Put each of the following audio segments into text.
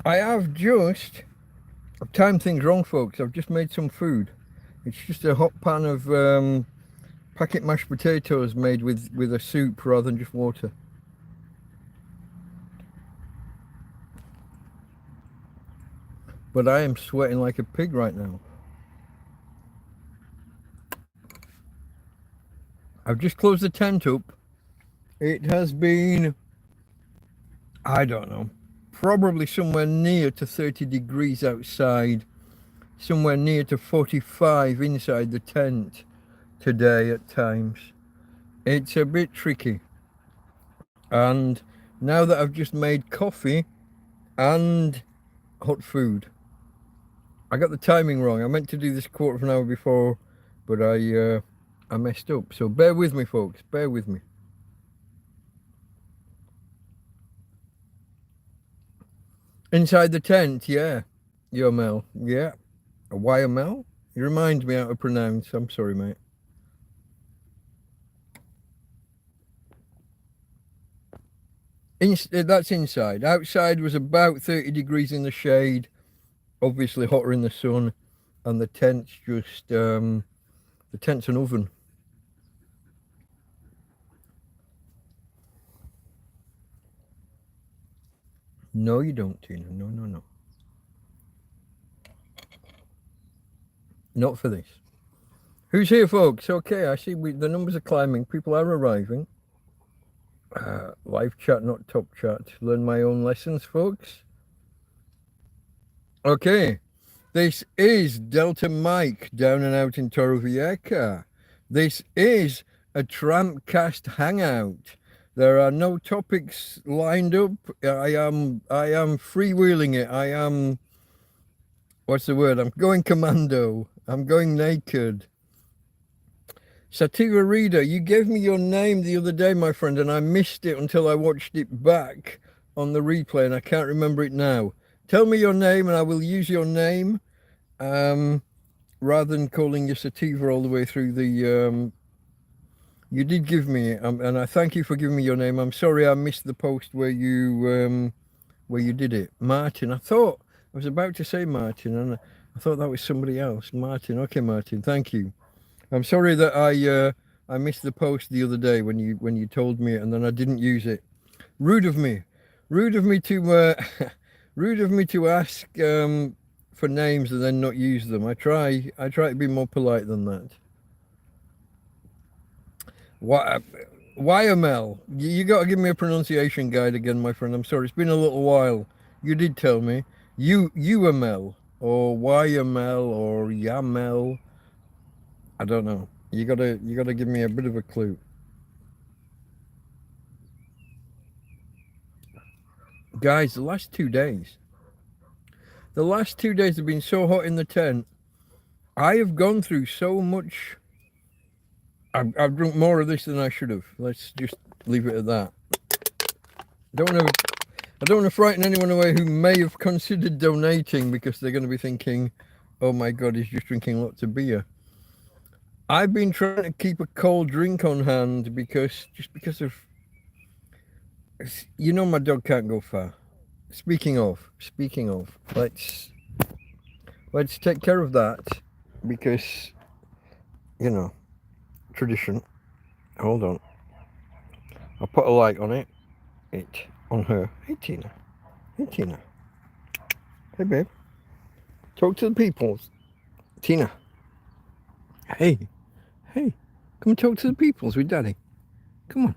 I have just timed things wrong, folks. I've just made some food. It's just a hot pan of packet mashed potatoes made with a soup rather than just water. But I am sweating like a pig right now. I've just closed the tent up. It has been, I don't know, probably somewhere near to 30 degrees outside, somewhere near to 45 inside the tent today at times. It's a bit tricky. And now that I've just made coffee and hot food, I got the timing wrong. I meant to do this quarter of an hour before, but I messed up. So bear with me, folks. Bear with me. Inside the tent, yeah. Yomel, yeah. A YML? You remind me how to pronounce. I'm sorry, mate. That's inside. Outside was about 30 degrees in the shade, obviously hotter in the sun, and the tent's just, the tent's an oven. No, you don't, Tina. No, no, no. Not for this. Who's here, folks? Okay, I see the numbers are climbing. People are arriving. Live chat, not top chat. Learn my own lessons, folks. Okay, this is Delta Mike down and out in Torrevieja. This is a TrampCast Hangout. There are no topics lined up. I am freewheeling it. I am, what's the word? I'm going commando. I'm going naked. Sativa Reader, you gave me your name the other day, my friend, and I missed it until I watched it back on the replay, and I can't remember it now. Tell me your name, and I will use your name, rather than calling you Sativa all the way through the... you did give me it, and I thank you for giving me your name. I'm sorry I missed the post where you did it. Martin, I was about to say Martin, and I thought that was somebody else. Martin, okay, Martin, thank you. I'm sorry that I missed the post the other day when you told me it, and then I didn't use it. Rude of me to rude of me to ask for names and then not use them. I try to be more polite than that. YML, you got to give me a pronunciation guide again, my friend. I'm sorry, it's been a little while. You did tell me UML or YML or YAML. I don't know. You gotta give me a bit of a clue. Guys, the last 2 days have been so hot in the tent. I have gone through so much. I've drunk more of this than I should have. Let's just leave it at that. I don't want to frighten anyone away who may have considered donating because they're going to be thinking, oh my God, he's just drinking lots of beer. I've been trying to keep a cold drink on hand because of, you know, my dog can't go far. Speaking of, let's take care of that because, you know, tradition. Hold on. I'll put a light on it. On her. Hey Tina. Hey Tina. Hey babe. Talk to the peoples. Tina. Hey. Come talk to the peoples with Daddy. Come on.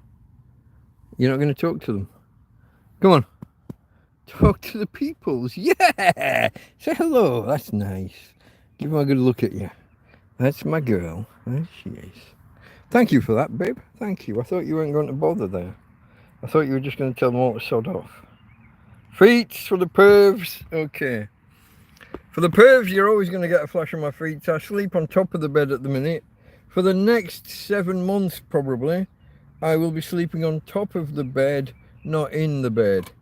You're not going to talk to them. Come on. Talk to the peoples. Yeah. Say hello. That's nice. Give them a good look at you. That's my girl. There she is. Thank you for that, babe. Thank you. I thought you weren't going to bother there. I thought you were just going to tell them all to sod off. Feet for the pervs. Okay. For the pervs, you're always going to get a flash of my feet. I sleep on top of the bed at the minute. For the next 7 months, probably, I will be sleeping on top of the bed, not in the bed.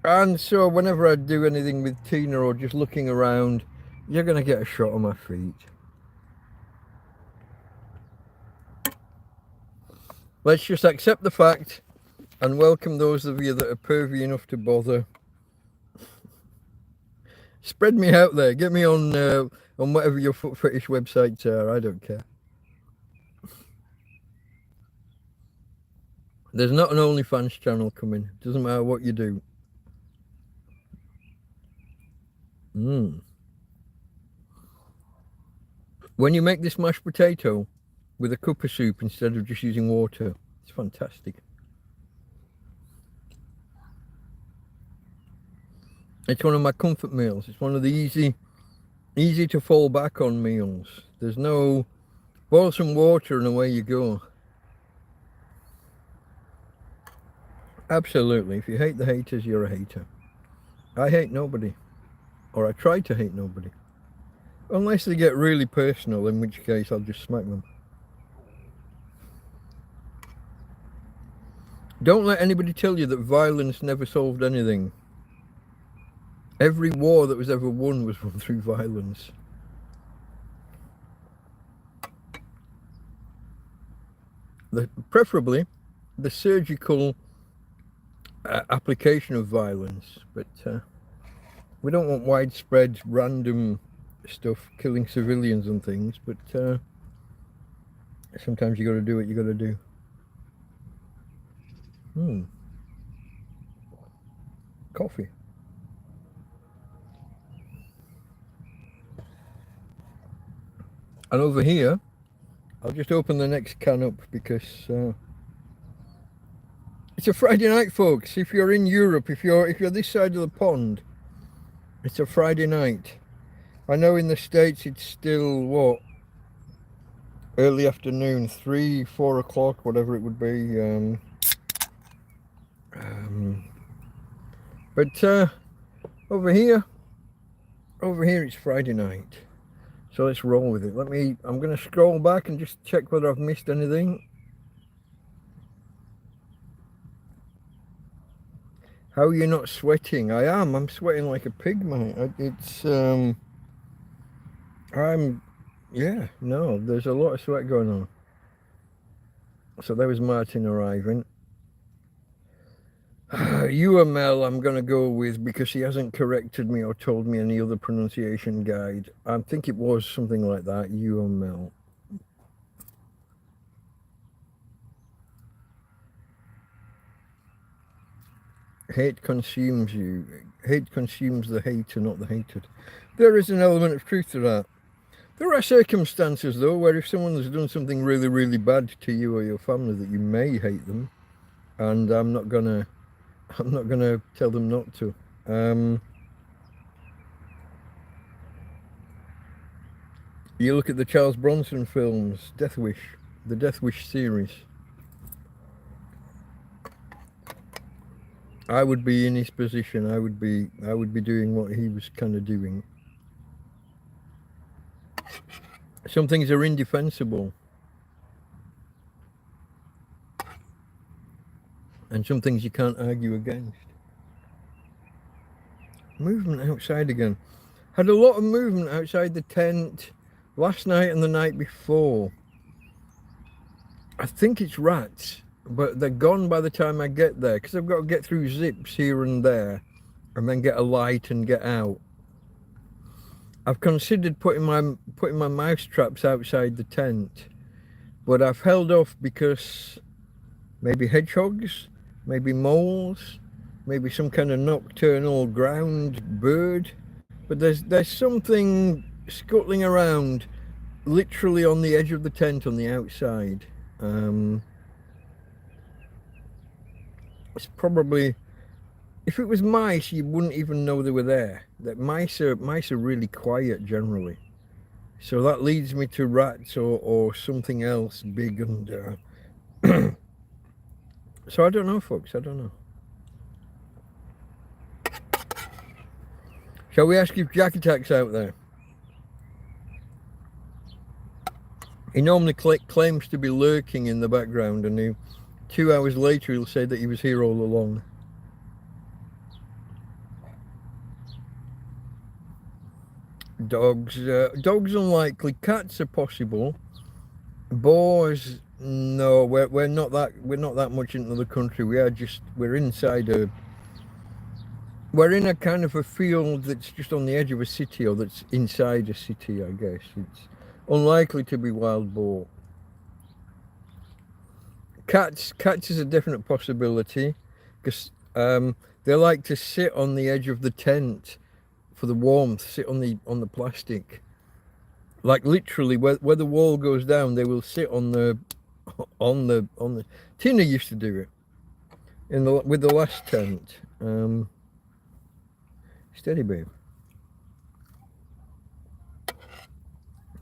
And so whenever I do anything with Tina or just looking around, you're going to get a shot of my feet. Let's just accept the fact and welcome those of you that are pervy enough to bother. Spread me out there. Get me on whatever your foot fetish websites are. I don't care. There's not an OnlyFans channel coming. Doesn't matter what you do. When you make this mashed potato with a cup of soup instead of just using water, it's fantastic. It's one of my comfort meals. It's one of the easy to fall back on meals. There's no boil some water and away you go. Absolutely. If you hate the haters, you're a hater. I hate nobody. Or I try to hate nobody. Unless they get really personal, in which case I'll just smack them. Don't let anybody tell you that violence never solved anything. Every war that was ever won was won through violence. Preferably the surgical application of violence, but we don't want widespread random stuff killing civilians and things, but sometimes you got to do what you got to do. Coffee. And over here, I'll just open the next can up because it's a Friday night, folks. If you're in Europe, if you're this side of the pond, it's a Friday night. I know in the States it's still what, early afternoon, 3, 4 o'clock, whatever it would be. But over here it's Friday night. So let's roll with it. I'm going to scroll back and just check whether I've missed anything. How are you not sweating? I am. I'm sweating like a pig, mate. There's a lot of sweat going on. So there was Martin arriving. UML I'm going to go with because he hasn't corrected me or told me any other pronunciation guide. I think it was something like that, UML. Hate consumes you. Hate consumes the hater, not the hated. There is an element of truth to that. There are circumstances, though, where if someone has done something really, really bad to you or your family, that you may hate them. And I'm not gonna tell them not to. You look at the Charles Bronson films, Death Wish, the Death Wish series. I would be in his position. I would be doing what he was kind of doing. Some things are indefensible. And some things you can't argue against. Movement outside again. Had a lot of movement outside the tent last night and the night before. I think it's rats, but they're gone by the time I get there because I've got to get through zips here and there and then get a light and get out. I've considered putting my mouse traps outside the tent, but I've held off because maybe hedgehogs, maybe moles, maybe some kind of nocturnal ground bird. But there's something scuttling around literally on the edge of the tent on the outside. It's probably, if it was mice, you wouldn't even know they were there. That mice are really quiet generally. So that leads me to rats or something else big and so I don't know, folks. I don't know. Shall we ask if Jack Attack's out there? He normally claims to be lurking in the background, and 2 hours later he'll say that he was here all along. Dogs unlikely. Cats are possible. Boars, no. We're not that much into the country. We're inside we're in a kind of a field that's just on the edge of a city, or that's inside a city, I guess. It's unlikely to be wild boar. Cats is a definite possibility, because they like to sit on the edge of the tent for the warmth, sit on the plastic. Like literally, where the wall goes down, they will sit on the Tina used to do it with the last tent. Steady, babe.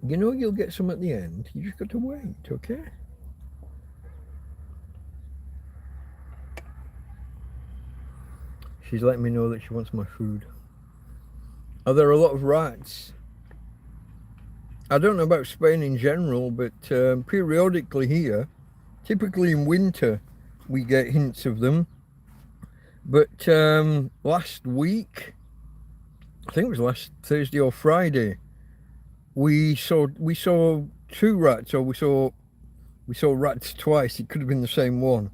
You know you'll get some at the end. You just got to wait, okay? She's letting me know that she wants my food. Are there a lot of rats? I don't know about Spain in general, but periodically here, typically in winter, we get hints of them. But last week, I think it was last Thursday or Friday, we saw 2 rats, or we saw rats twice. It could have been the same one.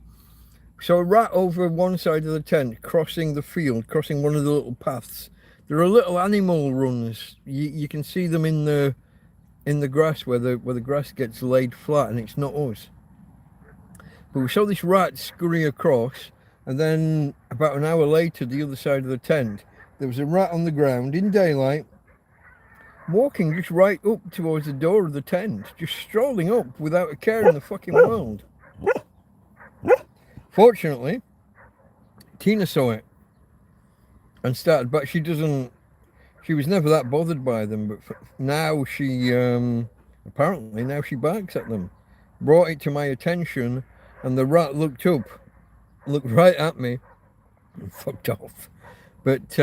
We saw a rat over one side of the tent, crossing the field, crossing one of the little paths. There are little animal runs. You can see them in the grass where the grass gets laid flat, and it's not us. But we saw this rat scurry across, and then about an hour later, the other side of the tent, there was a rat on the ground in daylight, walking just right up towards the door of the tent, just strolling up without a care in the fucking world. Fortunately, Tina saw it and started, but she was never that bothered by them, but now she, apparently now she barks at them. Brought it to my attention, and the rat looked right at me, and fucked off. But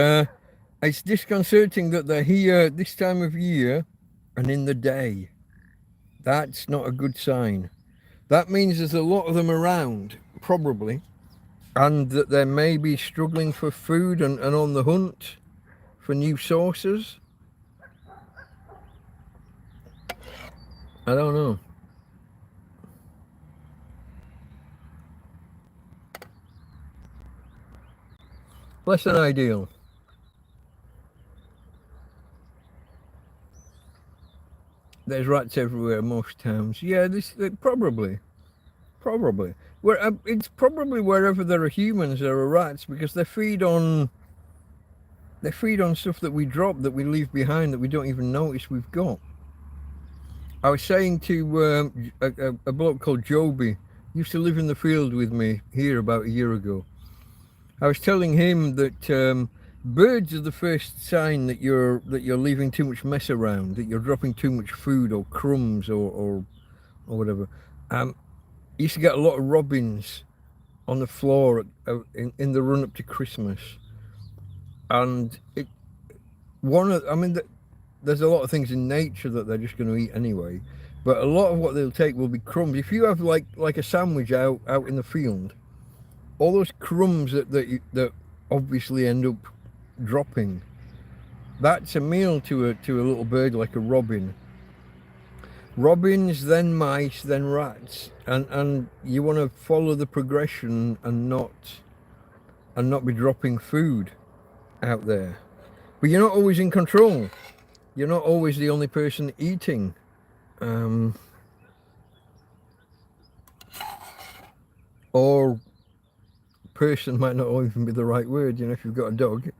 it's disconcerting that they're here this time of year and in the day. That's not a good sign. That means there's a lot of them around, probably, and that they may be struggling for food and on the hunt for new sources. I don't know. Less than ideal. There's rats everywhere, most towns. Yeah, probably. It's probably wherever there are humans, there are rats, because they feed on stuff that we drop, that we leave behind, that we don't even notice we've got. I was saying to a bloke called Joby, used to live in the field with me here about a year ago. I was telling him that birds are the first sign that you're leaving too much mess around, that you're dropping too much food or crumbs or whatever. Used to get a lot of robins on the floor in the run up to Christmas, and there's a lot of things in nature that they're just going to eat anyway, but a lot of what they'll take will be crumbs. If you have like a sandwich out in the field, all those crumbs that obviously end up dropping, that's a meal to a little bird like a robin. Robins, then mice, then rats, and you want to follow the progression and not be dropping food out there. But you're not always in control. You're not always the only person eating. Or person might not even be the right word, if you've got a dog.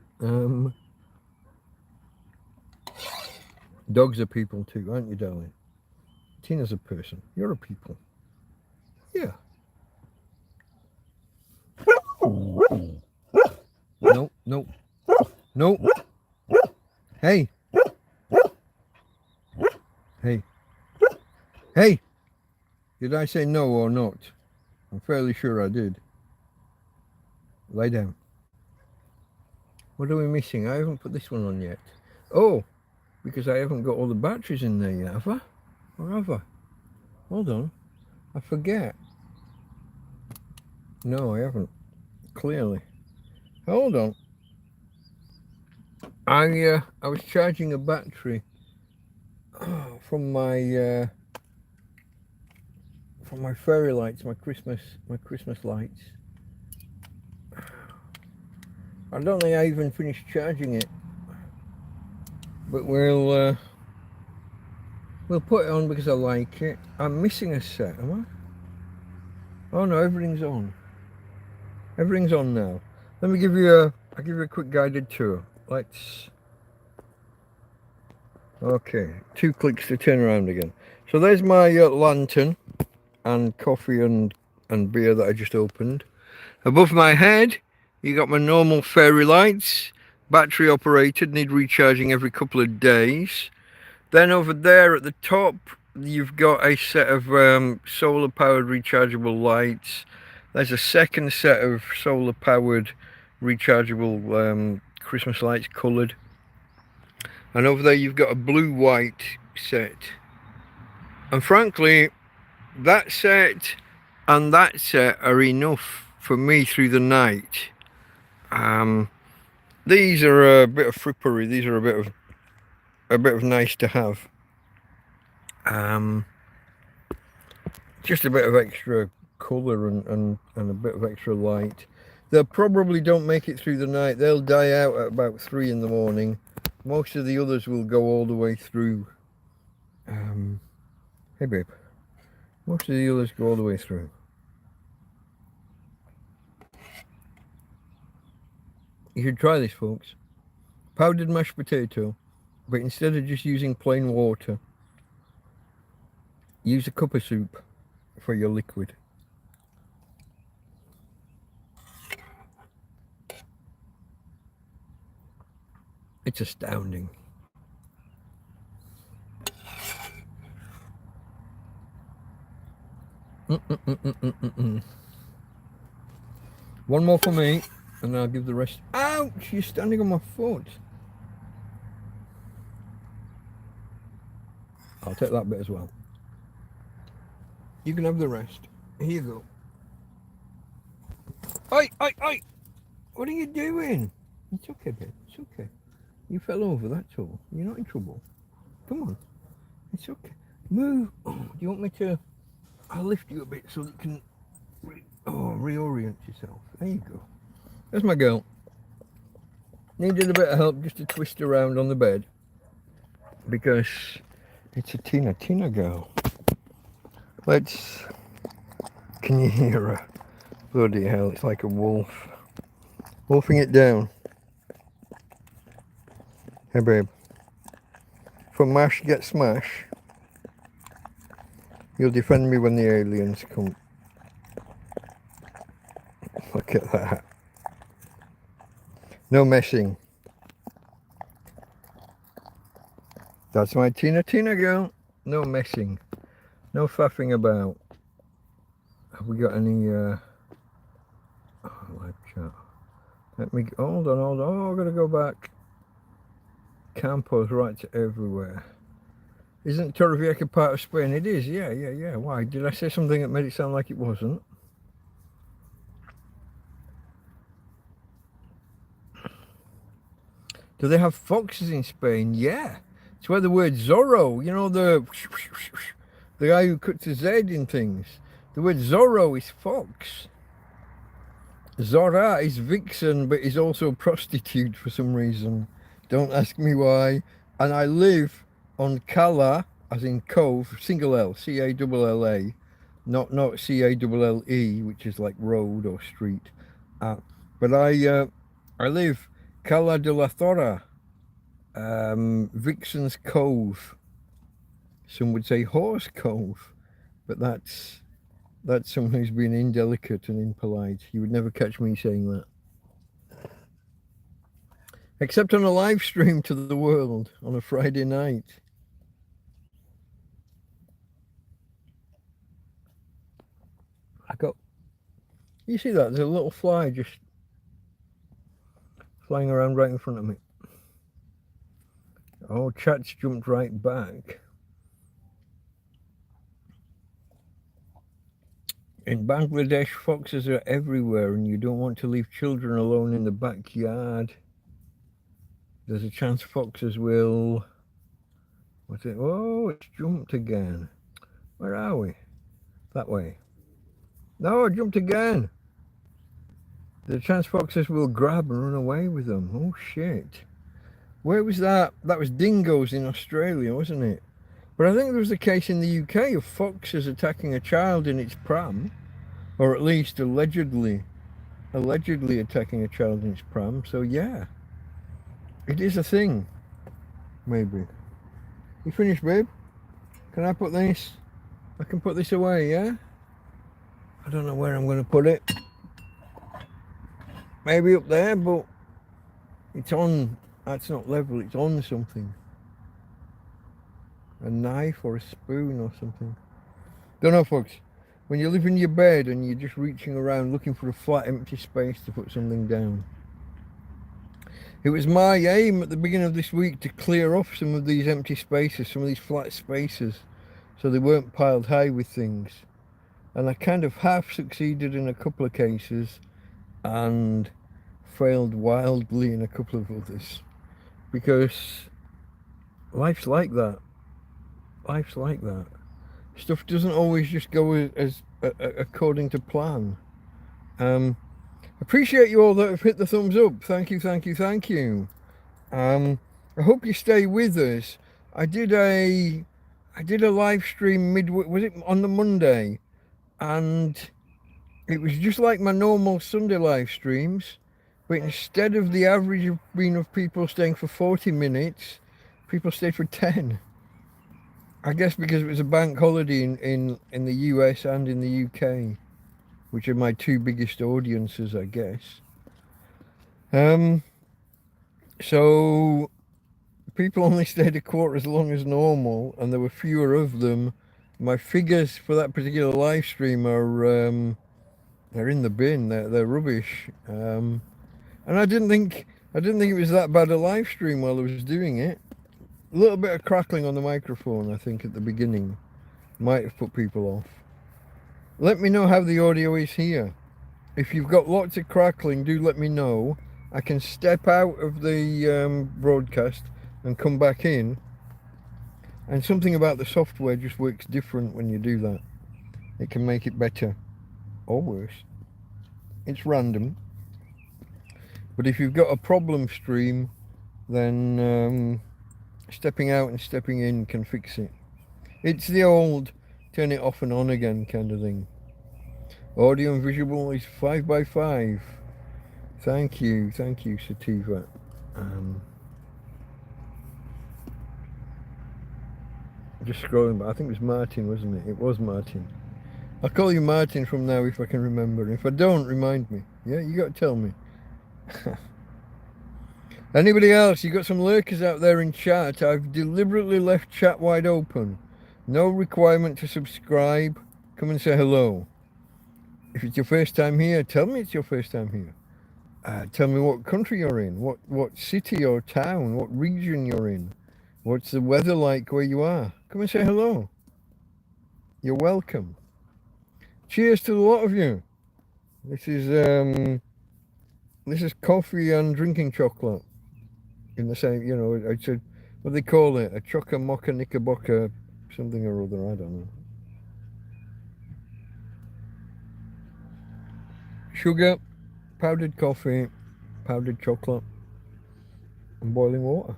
Dogs are people too, aren't you, darling? Tina's a person. You're a people. Yeah. No. Hey. Hey. Did I say no or not? I'm fairly sure I did. Lie down. What are we missing? I haven't put this one on yet. Oh, because I haven't got all the batteries in there yet, have I? Or have I? Hold on. I forget. No, I haven't. Clearly. Hold on. I was charging a battery from my fairy lights, my Christmas lights. I don't think I even finished charging it, but we'll put it on because I like it. I'm missing a set, am I? Oh no, everything's on. Everything's on now. Let me give you a quick guided tour. Let's. Okay, 2 clicks to turn around again. So there's my lantern and coffee and beer that I just opened. Above my head, you got my normal fairy lights, battery operated, need recharging every couple of days. Then over there at the top, you've got a set of solar powered rechargeable lights. There's a second set of solar powered rechargeable Christmas lights coloured. And over there you've got a blue-white set. And frankly, that set and that set are enough for me through the night. These are a bit of frippery. These are a bit of nice to have. Just a bit of extra colour and a bit of extra light. They probably don't make it through the night. They'll die out at about 3 in the morning. Most of the others will go all the way through. Hey babe. Most of the others go all the way through. You should try this, folks. Powdered mashed potato, but instead of just using plain water, use a cup of soup for your liquid. It's astounding. One more for me, and then I'll give the rest. Ouch! You're standing on my foot. I'll take that bit as well. You can have the rest. Here you go. Oi, oi, oi! What are you doing? It's okay, babe. It's okay. You fell over, that's all. You're not in trouble. Come on. It's okay. Move. Oh, do you want me to... I'll lift you a bit so you can reorient yourself. There you go. There's my girl. Needed a bit of help just to twist around on the bed because it's a Tina girl. Let's... Can you hear her? Bloody hell, it's like a wolf. Wolfing it down. Hey babe. For mash get smash. You'll defend me when the aliens come. Look at that. No messing. That's my Tina girl. No messing. No faffing about. Have we got any live chat? Let me hold on. Oh, I've got to go back. Campos right to everywhere. Isn't Torrevieja part of Spain? It is, yeah. Why? Did I say something that made it sound like it wasn't? Do they have foxes in Spain? Yeah. It's where the word Zorro, you know, the guy who cuts a Z in things. The word Zorro is fox. Zora is vixen, but is also prostitute for some reason. Don't ask me why. And I live on Cala, as in cove, single L, C-A-L-L-A, not C-A-L-L-E, which is like road or street. But I live Cala de la Thora, Vixen's Cove. Some would say Horse Cove, but that's someone who's been indelicate and impolite. You would never catch me saying that. Except on a live stream to the world on a Friday night. You see that? There's a little fly just flying around right in front of me. Oh, chat's jumped right back. In Bangladesh, foxes are everywhere and you don't want to leave children alone in the backyard. There's a chance foxes will... What's it? Oh, it's jumped again. Where are we? That way. No, it jumped again. The transfoxers will grab and run away with them. Oh shit. Where was that? That was dingoes in Australia, wasn't it? But I think there was a case in the UK of foxes attacking a child in its pram. Or at least allegedly attacking a child in its pram. So yeah, it is a thing. Maybe. You finished, babe? Can I put this? I can put this away, yeah? I don't know where I'm going to put it. Maybe up there, but it's on. That's not level, it's on something. A knife or a spoon or something. Don't know, folks. When you live in your bed and you're just reaching around looking for a flat empty space to put something down. It was my aim at the beginning of this week to clear off some of these empty spaces, some of these flat spaces, so they weren't piled high with things. And I kind of half succeeded in a couple of cases and failed wildly in a couple of others. Because life's like that. Life's like that. Stuff doesn't always just go as according to plan. Appreciate you all that have hit the thumbs up. Thank you, thank you, thank you. I hope you stay with us. I did a live stream midweek, was it on the Monday? And it was just like my normal Sunday live streams, but instead of the average of people staying for 40 minutes, people stayed for 10. I guess because it was a bank holiday in the US and in the UK, which are my two biggest audiences, I guess. So people only stayed a quarter as long as normal, and there were fewer of them. My figures for that particular live stream are they're in the bin. They're rubbish. And I didn't think it was that bad a live stream while I was doing it. A little bit of crackling on the microphone, I think, at the beginning might have put people off. Let me know how the audio is here. If you've got lots of crackling, do let me know. I can step out of the broadcast and come back in. And something about the software just works different when you do that. It can make it better or worse. It's random. But if you've got a problem stream, then stepping out and stepping in can fix it. It's the old turn it off and on again kind of thing. Audio and visual is 5x5. Thank you, Sativa. Just scrolling, but I think it was Martin, wasn't it? It was Martin. I'll call you Martin from now if I can remember. If I don't, remind me. Yeah, you got to tell me. Anybody else? You got some lurkers out there in chat. I've deliberately left chat wide open. No requirement to subscribe. Come and say hello. If it's your first time here, tell me it's your first time here. Tell me what country you're in, what city or town, what region you're in. What's the weather like where you are? Come and say hello. You're welcome. Cheers to the lot of you. This is coffee and drinking chocolate. In the same, you know, it's a, what do they call it? A chocker mocha knickerbocker something or other, I don't know. Sugar, powdered coffee, powdered chocolate, and boiling water.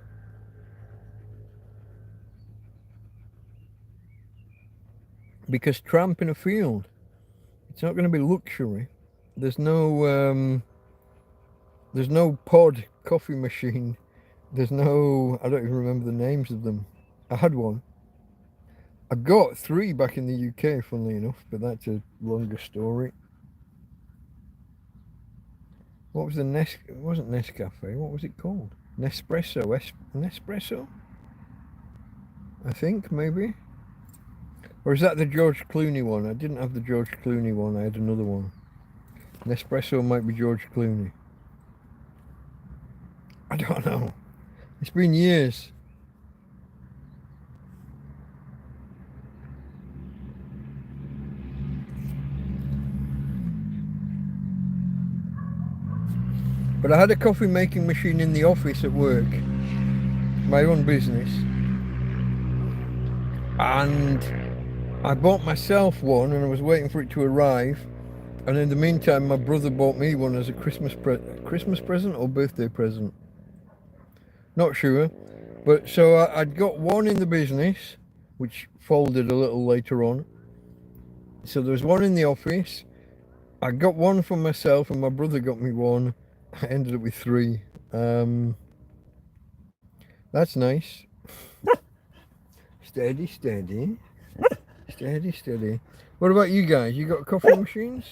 Because tramp in a field, it's not going to be luxury. There's no pod coffee machine. There's no, I don't even remember the names of them. I had one. I got 3 back in the UK, funnily enough, but that's a longer story. What was the it wasn't Nescafe, what was it called? Nespresso, Nespresso? I think, maybe. Or is that the George Clooney one? I didn't have the George Clooney one, I had another one. Nespresso might be George Clooney. I don't know. It's been years. But I had a coffee making machine in the office at work, my own business, and I bought myself one and I was waiting for it to arrive, And in the meantime, my brother bought me one as a Christmas present or birthday present. Not sure. But so I'd got one in the business, which folded a little later on. So there was one in the office. I got one for myself, and my brother got me one. I ended up with 3. That's nice. Steady, steady. Steady, steady. What about you guys? You got coffee machines?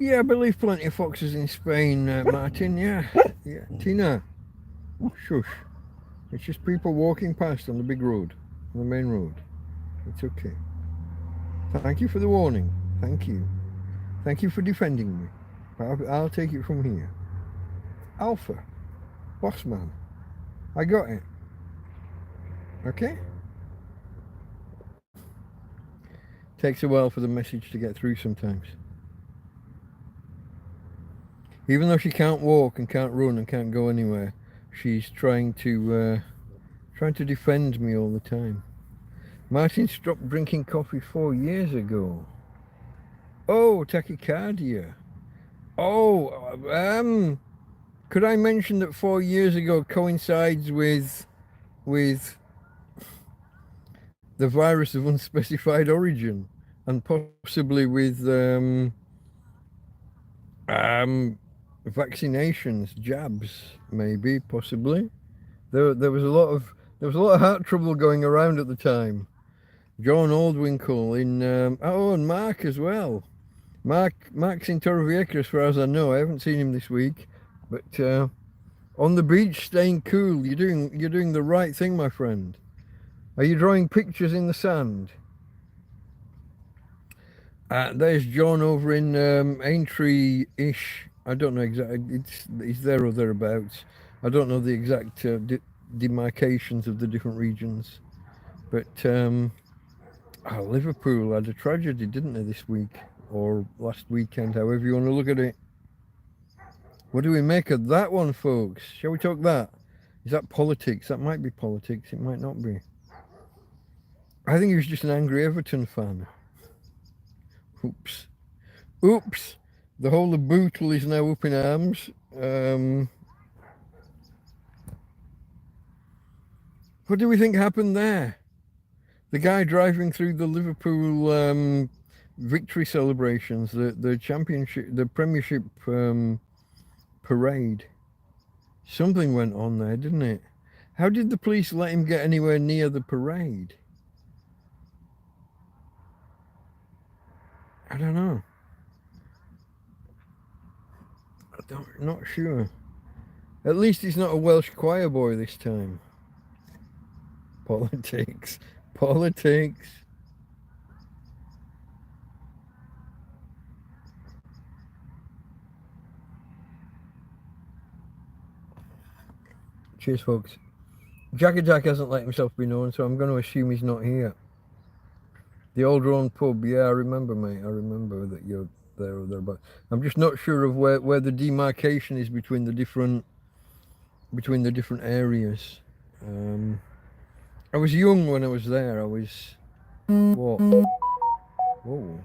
Yeah, I believe plenty of foxes in Spain, Martin. Yeah, yeah. Tina, shush. It's just people walking past on the big road, on the main road. It's okay. Thank you for the warning. Thank you. Thank you for defending me. I'll take it from here. Alpha, boss man, I got it. Okay? Takes a while for the message to get through sometimes. Even though she can't walk and can't run and can't go anywhere, she's trying to defend me all the time. Martin stopped drinking coffee 4 years ago. Oh, tachycardia. Oh, could I mention that 4 years ago coincides with the virus of unspecified origin, and possibly with vaccinations, jabs, maybe, possibly. There was a lot of heart trouble going around at the time. John Aldwinkle in and Mark as well. Mark's in Torrevieja, as far as I know. I haven't seen him this week, but on the beach, staying cool. You're doing the right thing, my friend. Are you drawing pictures in the sand? There's John over in Aintree-ish. I don't know exactly. It's there or thereabouts. I don't know the exact demarcations of the different regions. But Liverpool had a tragedy, didn't they, this week? Or last weekend, however you want to look at it. What do we make of that one, folks? Shall we talk that? Is that politics? That might be politics. It might not be. I think he was just an angry Everton fan. Oops. Oops. The whole of Bootle is now up in arms. What do we think happened there? The guy driving through the Liverpool victory celebrations, the championship, the Premiership parade. Something went on there, didn't it? How did the police let him get anywhere near the parade? I don't know. Not sure. At least he's not a Welsh choir boy this time. Politics. Politics. Cheers, folks. Jack hasn't let himself be known, so I'm going to assume he's not here. The Old Roan pub, yeah, I remember, mate. I remember that you're there or thereabouts. I'm just not sure of where the demarcation is between the different areas. I was young when I was there. I was what? Whoa!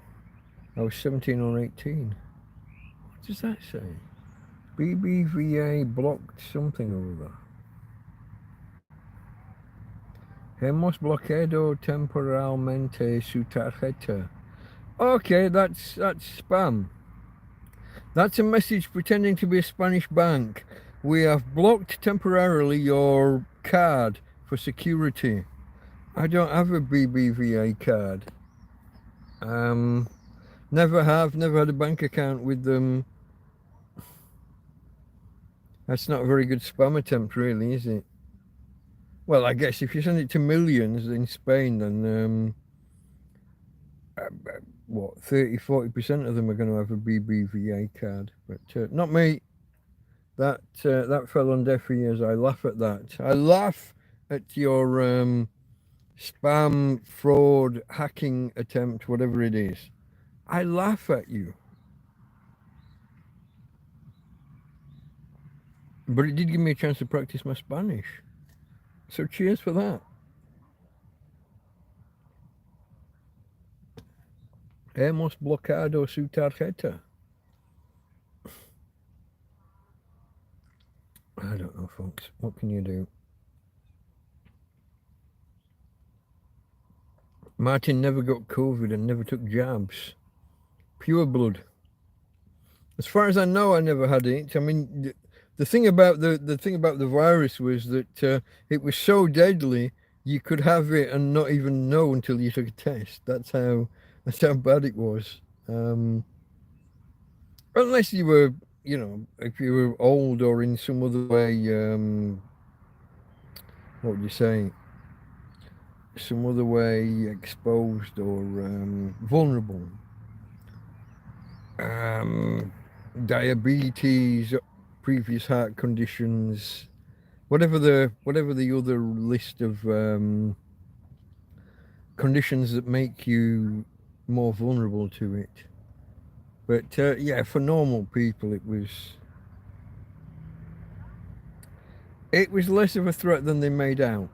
I was 17 or 18. What does that say? BBVA blocked something over there. Hemos bloqueado temporalmente su tarjeta. Okay, that's spam. That's a message pretending to be a Spanish bank. We have blocked temporarily your card for security. I don't have a BBVA card. Never had a bank account with them. That's not a very good spam attempt, really, is it? Well, I guess if you send it to millions in Spain, then what, 30-40% of them are going to have a BBVA card, but not me. That fell on deaf ears. I laugh at that. I laugh at your spam, fraud, hacking attempt, whatever it is. I laugh at you. But it did give me a chance to practice my Spanish. So cheers for that. Hemos bloqueado su tarjeta. I don't know, folks. What can you do? Martin never got COVID and never took jabs. Pure blood. As far as I know, I never had it. I mean, the thing about the thing about the virus was that it was so deadly you could have it and not even know until you took a test. That's how bad it was. Unless you were, you know, if you were old or in some other way, what would you say? Some other way exposed or vulnerable. Diabetes, previous heart conditions, whatever the other list of conditions that make you more vulnerable to it. But yeah, for normal people, it was less of a threat than they made out.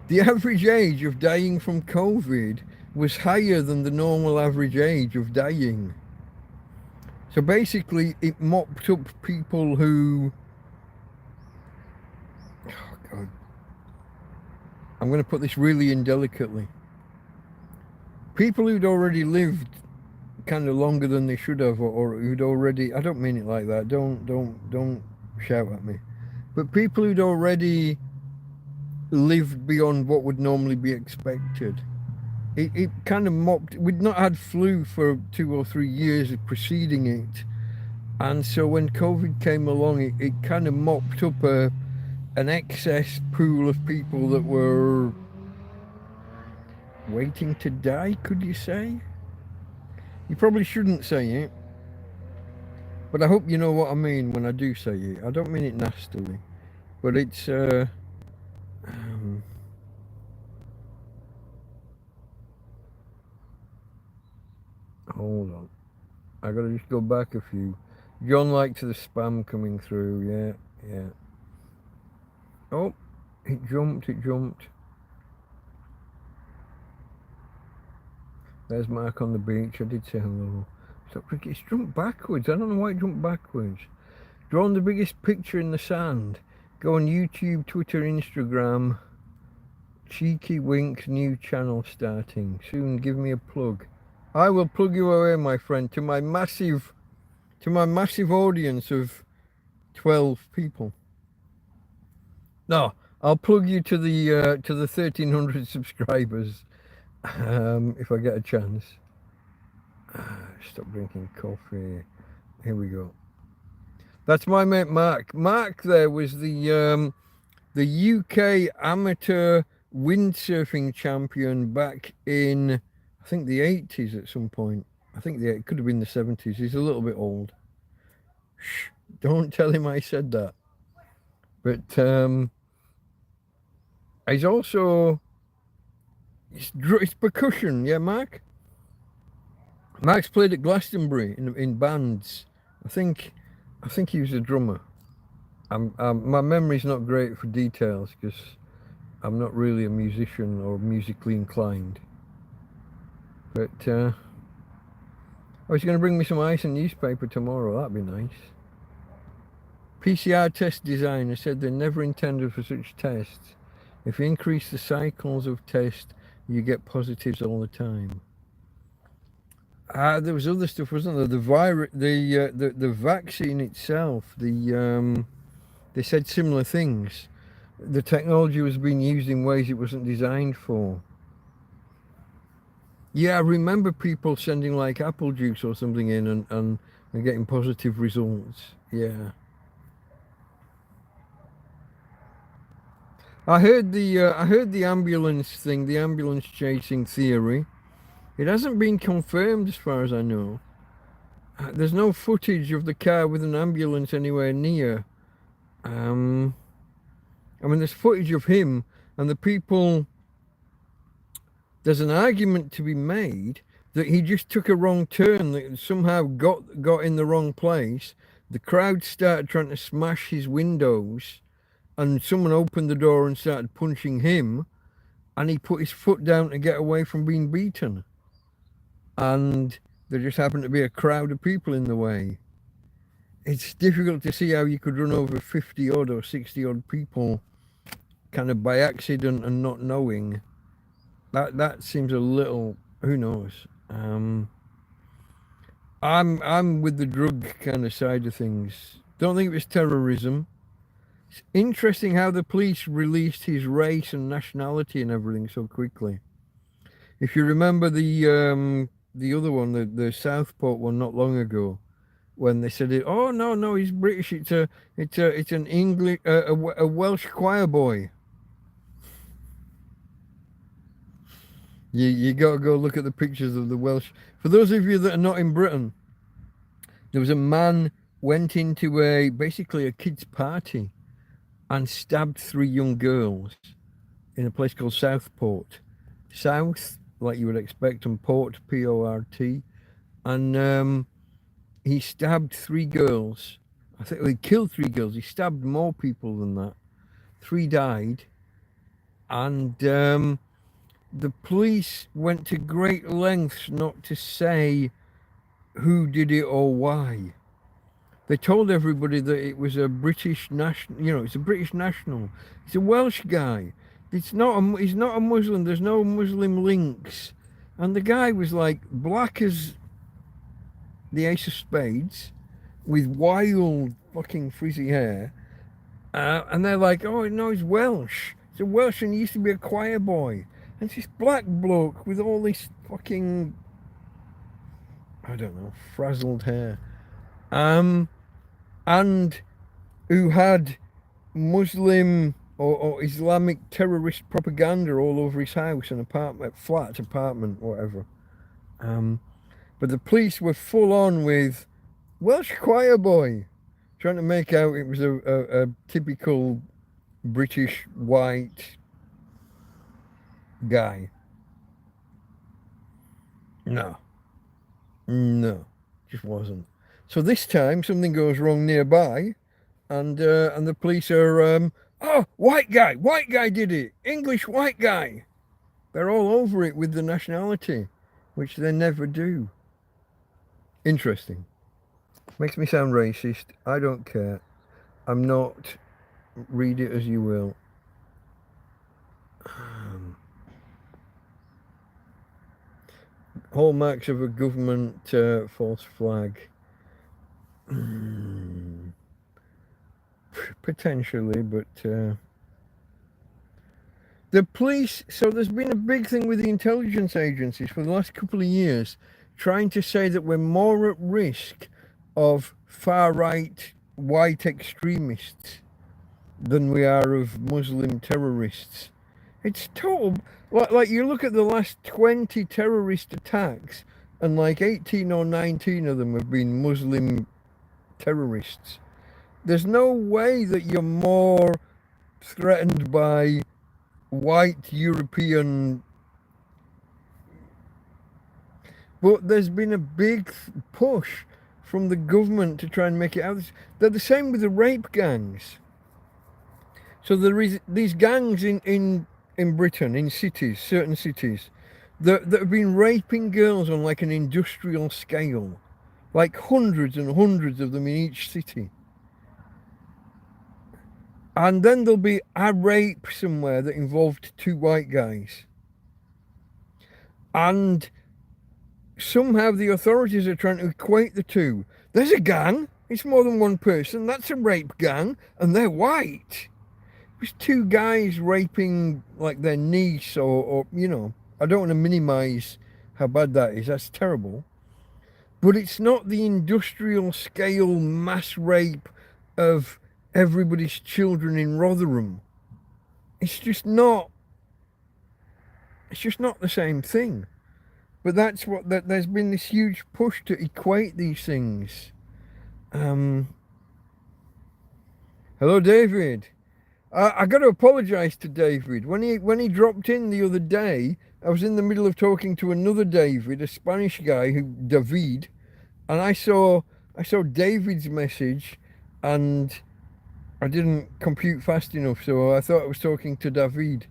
The average age of dying from COVID was higher than the normal average age of dying. So basically, it mopped up people who... Oh, God. I'm going to put this really indelicately. People who'd already lived kind of longer than they should have, or who'd already... I don't mean it like that. Don't shout at me. But people who'd already lived beyond what would normally be expected. It kind of mopped... We'd not had flu for 2 or 3 years preceding it. And so when COVID came along, it kind of mopped up an excess pool of people that were waiting to die, could you say? You probably shouldn't say it. But I hope you know what I mean when I do say it. I don't mean it nastily. But it's... hold on. I gotta just go back a few. John likes the spam coming through. Yeah. Oh, it jumped. There's Mark on the beach. I did say hello. Stop, it's jumped backwards. I don't know why it jumped backwards. Drawn the biggest picture in the sand. Go on YouTube, Twitter, Instagram. Cheeky wink, new channel starting. Soon give me a plug. I will plug you away, my friend, to my massive audience of 12 people. No, I'll plug you to the 1,300 subscribers if I get a chance. Stop drinking coffee. Here we go. That's my mate Mark. Mark there was the UK amateur windsurfing champion back in, I think, the 80s at some point. I think it could have been the 70s. He's a little bit old. Shh, don't tell him I said that. But he's also... It's percussion, yeah, Mark? Mark's played at Glastonbury in bands. I think he was a drummer. My memory's not great for details because I'm not really a musician or musically inclined. But I was going to bring me some ice and newspaper tomorrow. That'd be nice. PCR test designer said they're never intended for such tests. If you increase the cycles of test, you get positives all the time. There was other stuff, wasn't there? The virus, the vaccine itself. They said similar things. The technology was being used in ways it wasn't designed for. Yeah, I remember people sending like apple juice or something in and getting positive results. Yeah. I heard the ambulance thing, the ambulance chasing theory. It hasn't been confirmed as far as I know. There's no footage of the car with an ambulance anywhere near. I mean, there's footage of him and the people. There's an argument to be made that he just took a wrong turn, that somehow got in the wrong place, The crowd started trying to smash his windows, and someone opened the door and started punching him, and he put his foot down to get away from being beaten. And there just happened to be a crowd of people in the way. It's difficult to see how you could run over 50 odd or 60 odd people kind of by accident and not knowing. That seems a little, who knows. I'm with the drug kind of side of things. Don't think it was terrorism. It's interesting how the police released his race and nationality and everything so quickly. If you remember the other one, the Southport one, not long ago, when they said it, oh no, he's British. It's an English, a Welsh choir boy. You got to go look at the pictures of the Welsh. For those of you that are not in Britain, there was a man went into basically a kids' party and stabbed 3 young girls in a place called Southport. South, like you would expect, and Port, P-O-R-T. And he stabbed 3 girls. I think he killed 3 girls. He stabbed more people than that. 3 died. And the police went to great lengths not to say who did it or why. They told everybody that it was a British national, it's a British national. It's a Welsh guy. He's not a Muslim. There's no Muslim links. And the guy was like black as the ace of spades with wild fucking frizzy hair. And they're like, oh no, he's Welsh. He's a Welsh and he used to be a choir boy. And it's this black bloke with all this fucking, I don't know, frazzled hair. And who had Muslim or Islamic terrorist propaganda all over his house and apartment, whatever. But the police were full on with Welsh choir boy, trying to make out it was a typical British white guy. No, just wasn't. So this time something goes wrong nearby, and the police are oh, white guy did it, English white guy. They're all over it with the nationality, which they never do. Interesting. Makes me sound racist. I don't care. I'm not. Read it as you will. Hallmarks of a government false flag. Potentially, but the police, so there's been a big thing with the intelligence agencies for the last couple of years trying to say that we're more at risk of far-right white extremists than we are of Muslim terrorists. It's total, like you look at the last 20 terrorist attacks and like 18 or 19 of them have been Muslim terrorists. There's no way that you're more threatened by white European. But there's been a big push from the government to try and make it out. They're the same with the rape gangs. So there is these gangs in Britain, in cities, certain cities, that have been raping girls on like an industrial scale. Like hundreds and hundreds of them in each city. And then there'll be a rape somewhere that involved 2 white guys. And somehow the authorities are trying to equate the two. There's a gang, it's more than one person, that's a rape gang, and they're white. It was 2 guys raping like their niece or I don't want to minimize how bad that is, that's terrible. But it's not the industrial scale mass rape of everybody's children in Rotherham. It's just not the same thing. But that's what there's been this huge push to equate these things. Hello, David. I got to apologise to David. When he dropped in the other day, I was in the middle of talking to another David, a Spanish guy, David, and I saw I saw David's message, and I didn't compute fast enough, so I thought I was talking to David.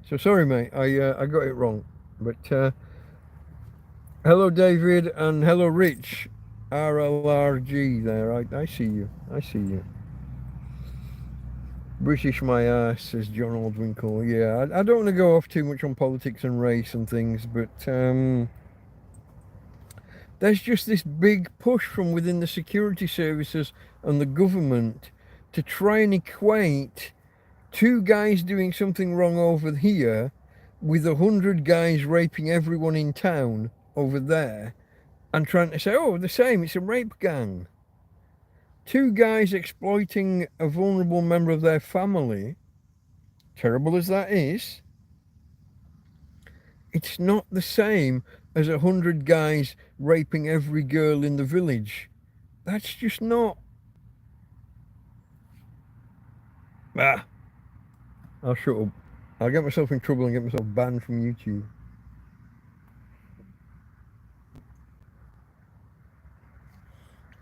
So sorry, mate. I got it wrong. But hello, David, and hello, Rich. RLRG there. I see you. I see you. British my ass, says John Aldwinkle. Yeah, I don't want to go off too much on politics and race and things, but there's just this big push from within the security services and the government to try and equate two guys doing something wrong over here with 100 guys raping everyone in town over there, and trying to say, oh, the same, it's a rape gang. Two guys exploiting a vulnerable member of their family, terrible as that is, it's not the same as 100 guys raping every girl in the village. That's just not. I'll shut up. I'll get myself in trouble and get myself banned from YouTube.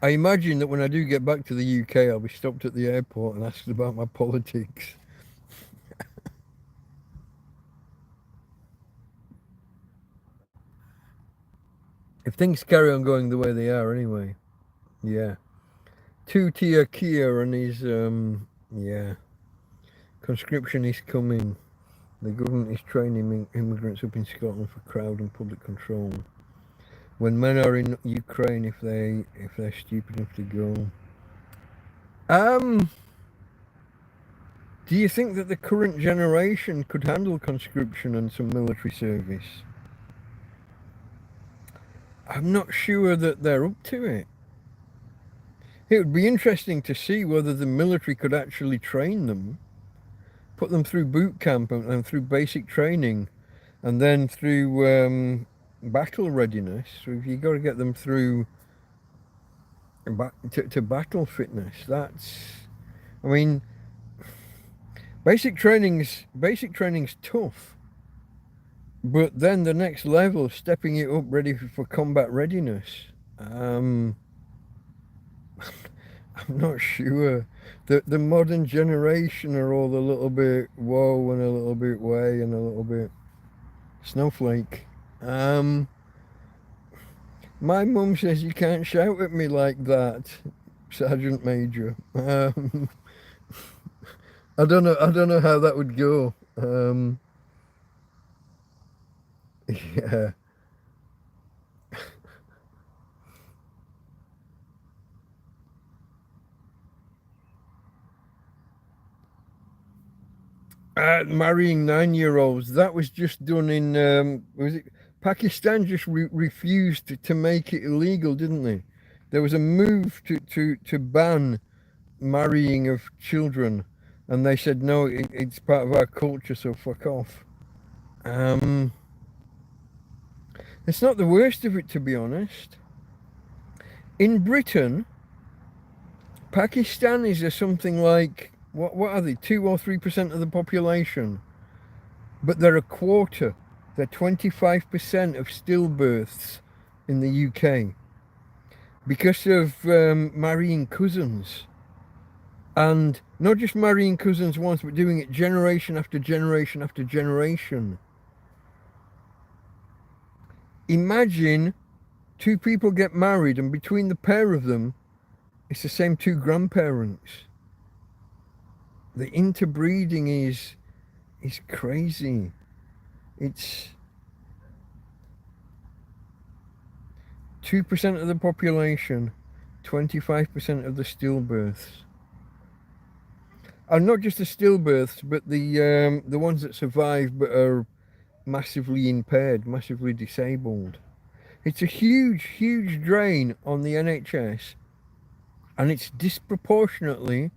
I imagine that when I do get back to the UK, I'll be stopped at the airport and asked about my politics. If things carry on going the way they are anyway. Yeah. Two-tier Kia and his, yeah. Conscription is coming. The government is training immigrants up in Scotland for crowd and public control. When men are in Ukraine, if they're stupid enough to go. Do you think that the current generation could handle conscription and some military service? I'm not sure that they're up to it. It would be interesting to see whether the military could actually train them, put them through boot camp and through basic training, and then through battle readiness. So if you've got to get them through to battle fitness, that's, I mean, basic training's tough, but then the next level, stepping it up, ready for combat readiness. I'm not sure. The modern generation are all a little bit whoa and a little bit way and a little bit snowflake. My mum says you can't shout at me like that, Sergeant Major. I don't know how that would go. Yeah. Marrying 9-year-olds. That was just done in was it Pakistan? Just refused to make it illegal, didn't they? There was a move to ban marrying of children, and they said no, it's part of our culture, so fuck off. It's not the worst of it, to be honest. In Britain, Pakistanis are something like, what are they, 2 or 3% of the population, but they're a quarter. They're 25% of stillbirths in the UK because of marrying cousins, and not just marrying cousins once, but doing it generation after generation after generation. Imagine 2 people get married, and between the pair of them, it's the same 2 grandparents. The interbreeding is crazy. It's 2% of the population, 25% of the stillbirths. And not just the stillbirths, but the ones that survive but are massively impaired, massively disabled. It's a huge drain on the NHS, and it's disproportionately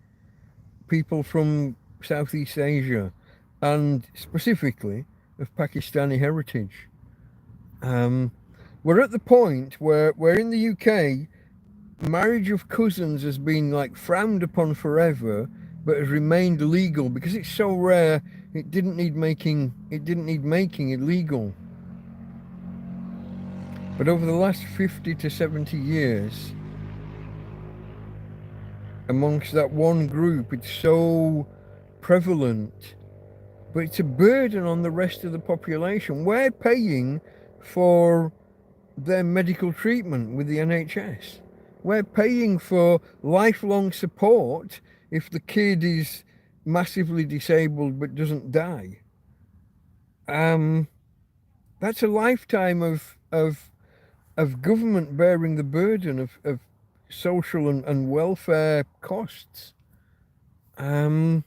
people from Southeast Asia, and specifically of Pakistani heritage. We're at the point where in the UK, marriage of cousins has been like frowned upon forever, but has remained legal because it's so rare. It didn't need making it legal. But over the last 50 to 70 years, amongst that one group. It's so prevalent, but it's a burden on the rest of the population. We're paying for their medical treatment with the NHS. We're paying for lifelong support if the kid is massively disabled but doesn't die. That's a lifetime of government bearing the burden of social and welfare costs. I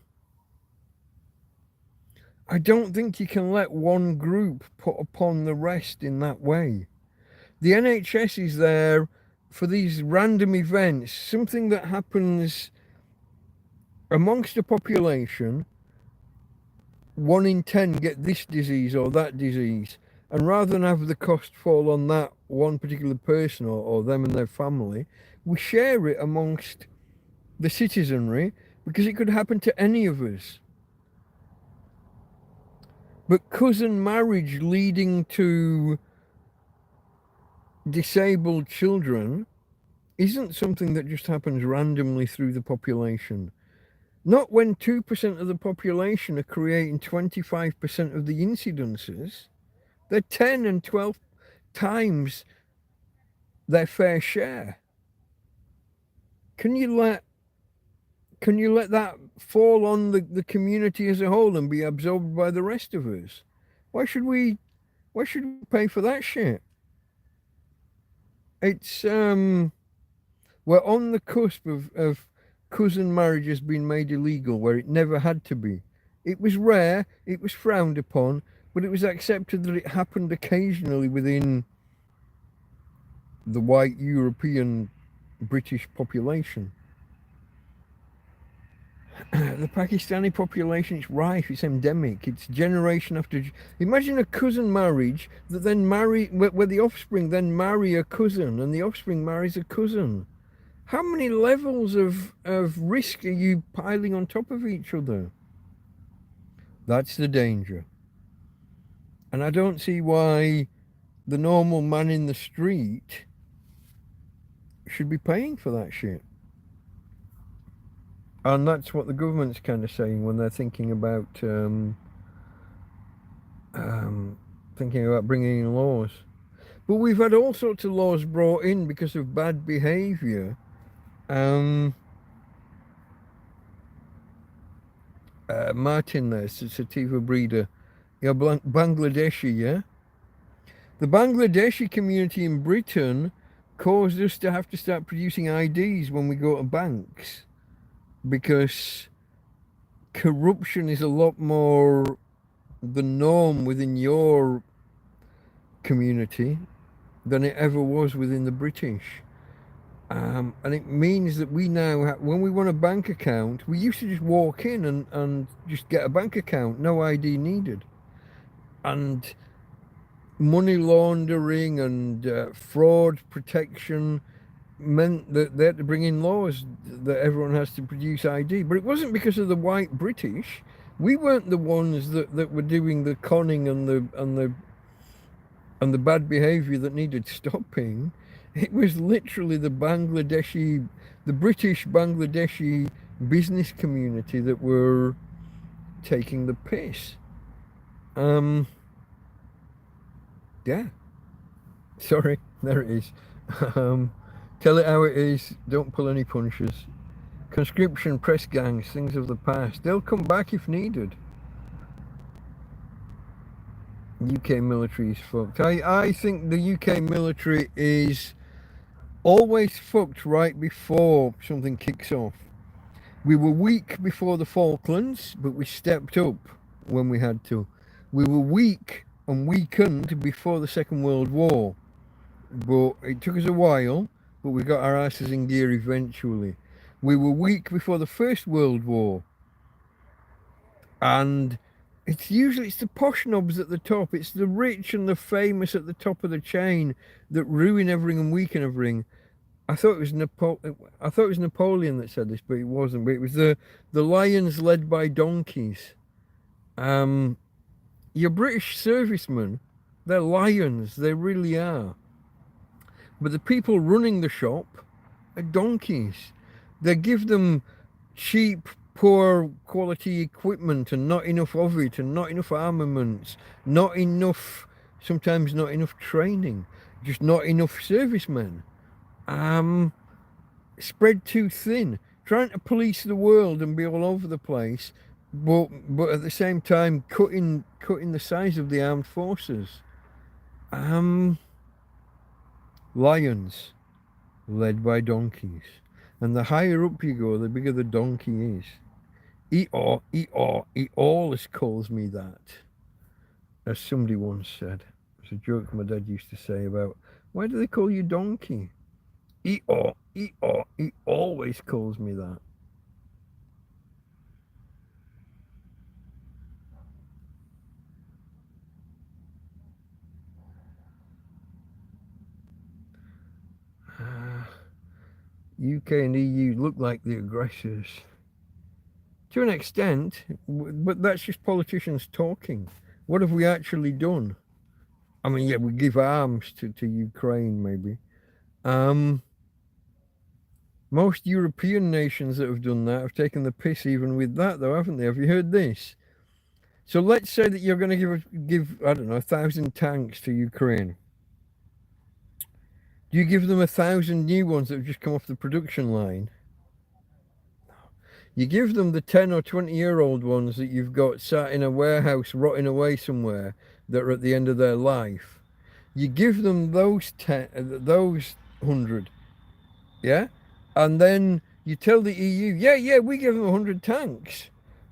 don't think you can let one group put upon the rest in that way. The NHS is there for these random events, something that happens amongst a population. 1 in 10 get this disease or that disease. And rather than have the cost fall on that one particular person or them and their family, we share it amongst the citizenry because it could happen to any of us. But cousin marriage leading to disabled children isn't something that just happens randomly through the population. Not when 2% of the population are creating 25% of the incidences. They're 10 and 12 times their fair share. Can you let that fall on the community as a whole and be absorbed by the rest of us? Why should we pay for that shit? It's we're on the cusp of cousin marriages being made illegal where it never had to be. It was rare, it was frowned upon, but it was accepted that it happened occasionally within the white European British population. The Pakistani population, it's rife, it's endemic, it's generation after. Imagine a cousin marriage that then where the offspring then marry a cousin and the offspring marries a cousin. How many levels of risk are you piling on top of each other? That's the danger. And I don't see why the normal man in the street should be paying for that shit. And that's what the government's kind of saying when they're thinking about bringing in laws. But we've had all sorts of laws brought in because of bad behaviour. Martin there, sativa breeder. You're Bangladeshi, yeah? The Bangladeshi community in Britain caused us to have to start producing IDs when we go to banks because corruption is a lot more the norm within your community than it ever was within the British. And it means that we now, when we want a bank account, we used to just walk in and just get a bank account, no ID needed. And money laundering and fraud protection meant that they had to bring in laws that everyone has to produce ID. But it wasn't because of the white British. We weren't the ones that were doing the conning and the bad behaviour that needed stopping. It was literally the British Bangladeshi business community that were taking the piss. Yeah. Sorry, there it is. Tell it how it is, don't pull any punches. Conscription, press gangs, things of the past. They'll come back if needed. UK military is fucked. I think the UK military is always fucked right before something kicks off. We were weak before the Falklands, but we stepped up when we had to. We were weak and weakened before the Second World War, but it took us a while, but we got our asses in gear eventually. We were weak before the First World War, and it's the posh knobs at the top. It's the rich and the famous at the top of the chain that ruin everything and weaken everything. I thought it was Napoleon that said this, but it wasn't. But it was the lions led by donkeys. Your British servicemen, they're lions. They really are. But the people running the shop are donkeys. They give them cheap, poor quality equipment and not enough of it, and not enough armaments, not enough, sometimes not enough training, just not enough servicemen. Spread too thin, trying to police the world and be all over the place, but at the same time cutting the size of the armed forces. Lions led by donkeys, and the higher up you go, the bigger the donkey is. Eeyore, Eeyore, he always calls me that, as somebody once said. It's a joke my dad used to say about, why do they call you donkey? Eeyore, Eeyore, he always calls me that. UK and EU look like the aggressors. To an extent, but that's just politicians talking. What have we actually done? I mean, yeah, we give arms to Ukraine, maybe. Most European nations that have done that have taken the piss even with that, though, haven't they? Have you heard this? So let's say that you're going to give I don't know, 1,000 tanks to Ukraine. Do you give them 1,000 new ones that have just come off the production line? You give them the 10 or 20-year-old ones that you've got sat in a warehouse rotting away somewhere that are at the end of their life. You give them those 100, yeah? And then you tell the EU, yeah, we give them 100 tanks.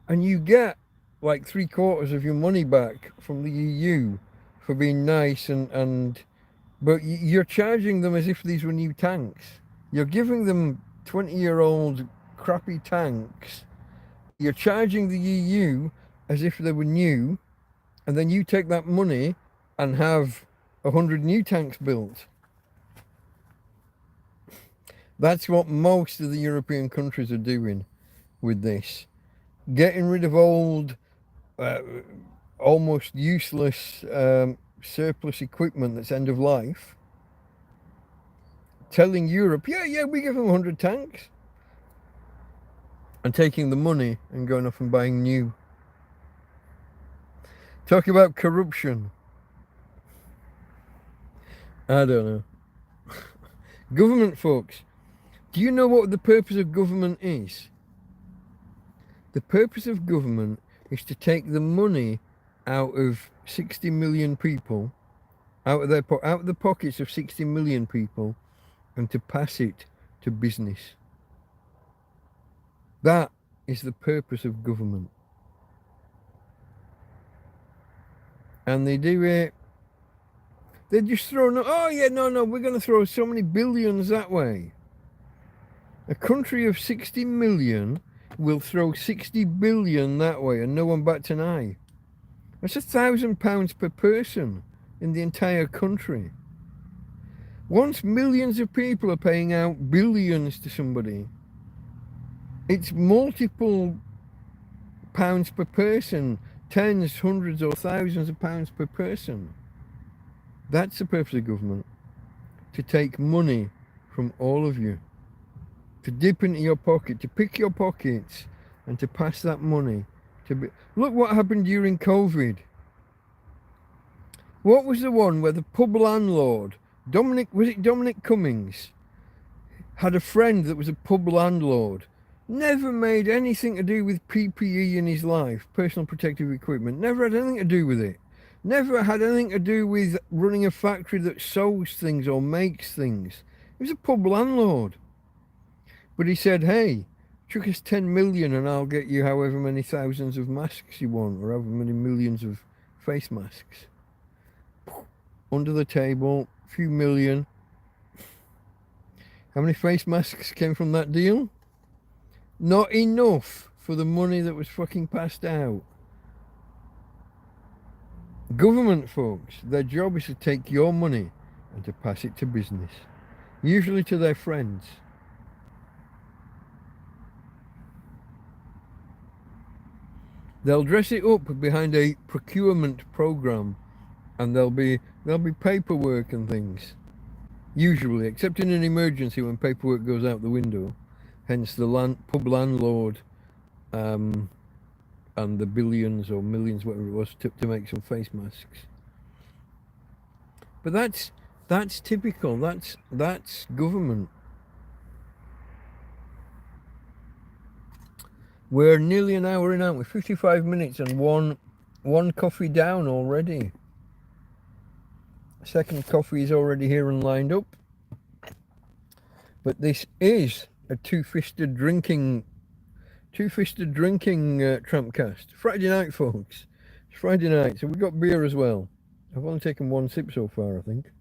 And you get like 3/4 of your money back from the EU for being nice but you're charging them as if these were new tanks. You're giving them 20-year-old crappy tanks. You're charging the EU as if they were new, and then you take that money and have 100 new tanks built. That's what most of the European countries are doing with this. Getting rid of old, almost useless surplus equipment that's end of life. Telling Europe, yeah, we give them 100 tanks. And taking the money and going off and buying new. Talk about corruption. I don't know. Government, folks. Do you know what the purpose of government is? The purpose of government is to take the money out of 60 million people, out of the pockets of 60 million people, and to pass it to business. That is the purpose of government. And they do it. They just throw, we're going to throw so many billions that way. A country of 60 million will throw 60 billion that way and no one bats an eye. That's £1,000 per person in the entire country. Once millions of people are paying out billions to somebody, it's multiple pounds per person, tens, hundreds or thousands of pounds per person. That's the purpose of government. To take money from all of you. To dip into your pocket, to pick your pockets and to pass that money. Look what happened during COVID. What was the one where the pub landlord, Dominic Cummings, had a friend that was a pub landlord. Never made anything to do with PPE in his life, personal protective equipment. Never had anything to do with it. Never had anything to do with running a factory that sews things or makes things. He was a pub landlord. But he said, hey, chuck us 10 million and I'll get you however many thousands of masks you want, or however many millions of face masks. Under the table, a few million. How many face masks came from that deal? Not enough for the money that was fucking passed out. Government folks, their job is to take your money and to pass it to business. Usually to their friends. They'll dress it up behind a procurement program, and there'll be paperwork and things. Usually, except in an emergency when paperwork goes out the window. hence the pub landlord and the billions or millions, whatever it was, to make some face masks. But that's typical. That's government. We're nearly an hour in, aren't we? 55 minutes and one coffee down already. Second coffee is already here and lined up. But this is a two-fisted drinking TrampCast. Friday night, folks. It's Friday night, so we've got beer as well. I've only taken one sip so far, I think.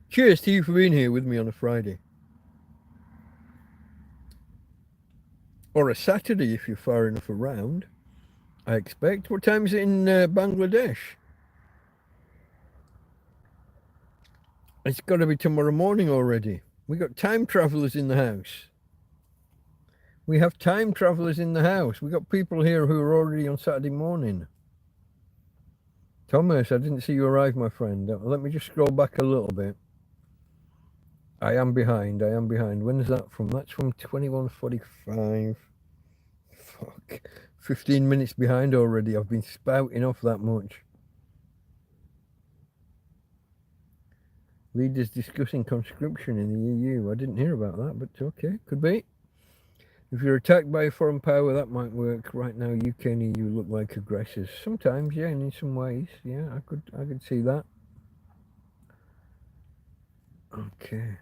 Cheers to you for being here with me on a Friday. Or a Saturday if you're far enough around, I expect. What time is it in Bangladesh? It's got to be tomorrow morning already. We got time travelers in the house. We have time travelers in the house. We got people here who are already on Saturday morning. Thomas, I didn't see you arrive, my friend. Let me just scroll back a little bit. I am behind. When is that from? That's from 21:45. Fuck. 15 minutes behind already. I've been spouting off that much. Leaders discussing conscription in the EU. I didn't hear about that, but okay, could be. If you're attacked by a foreign power, that might work. Right now, UK and EU look like aggressors. Sometimes, yeah, and in some ways, yeah, I could see that. Okay.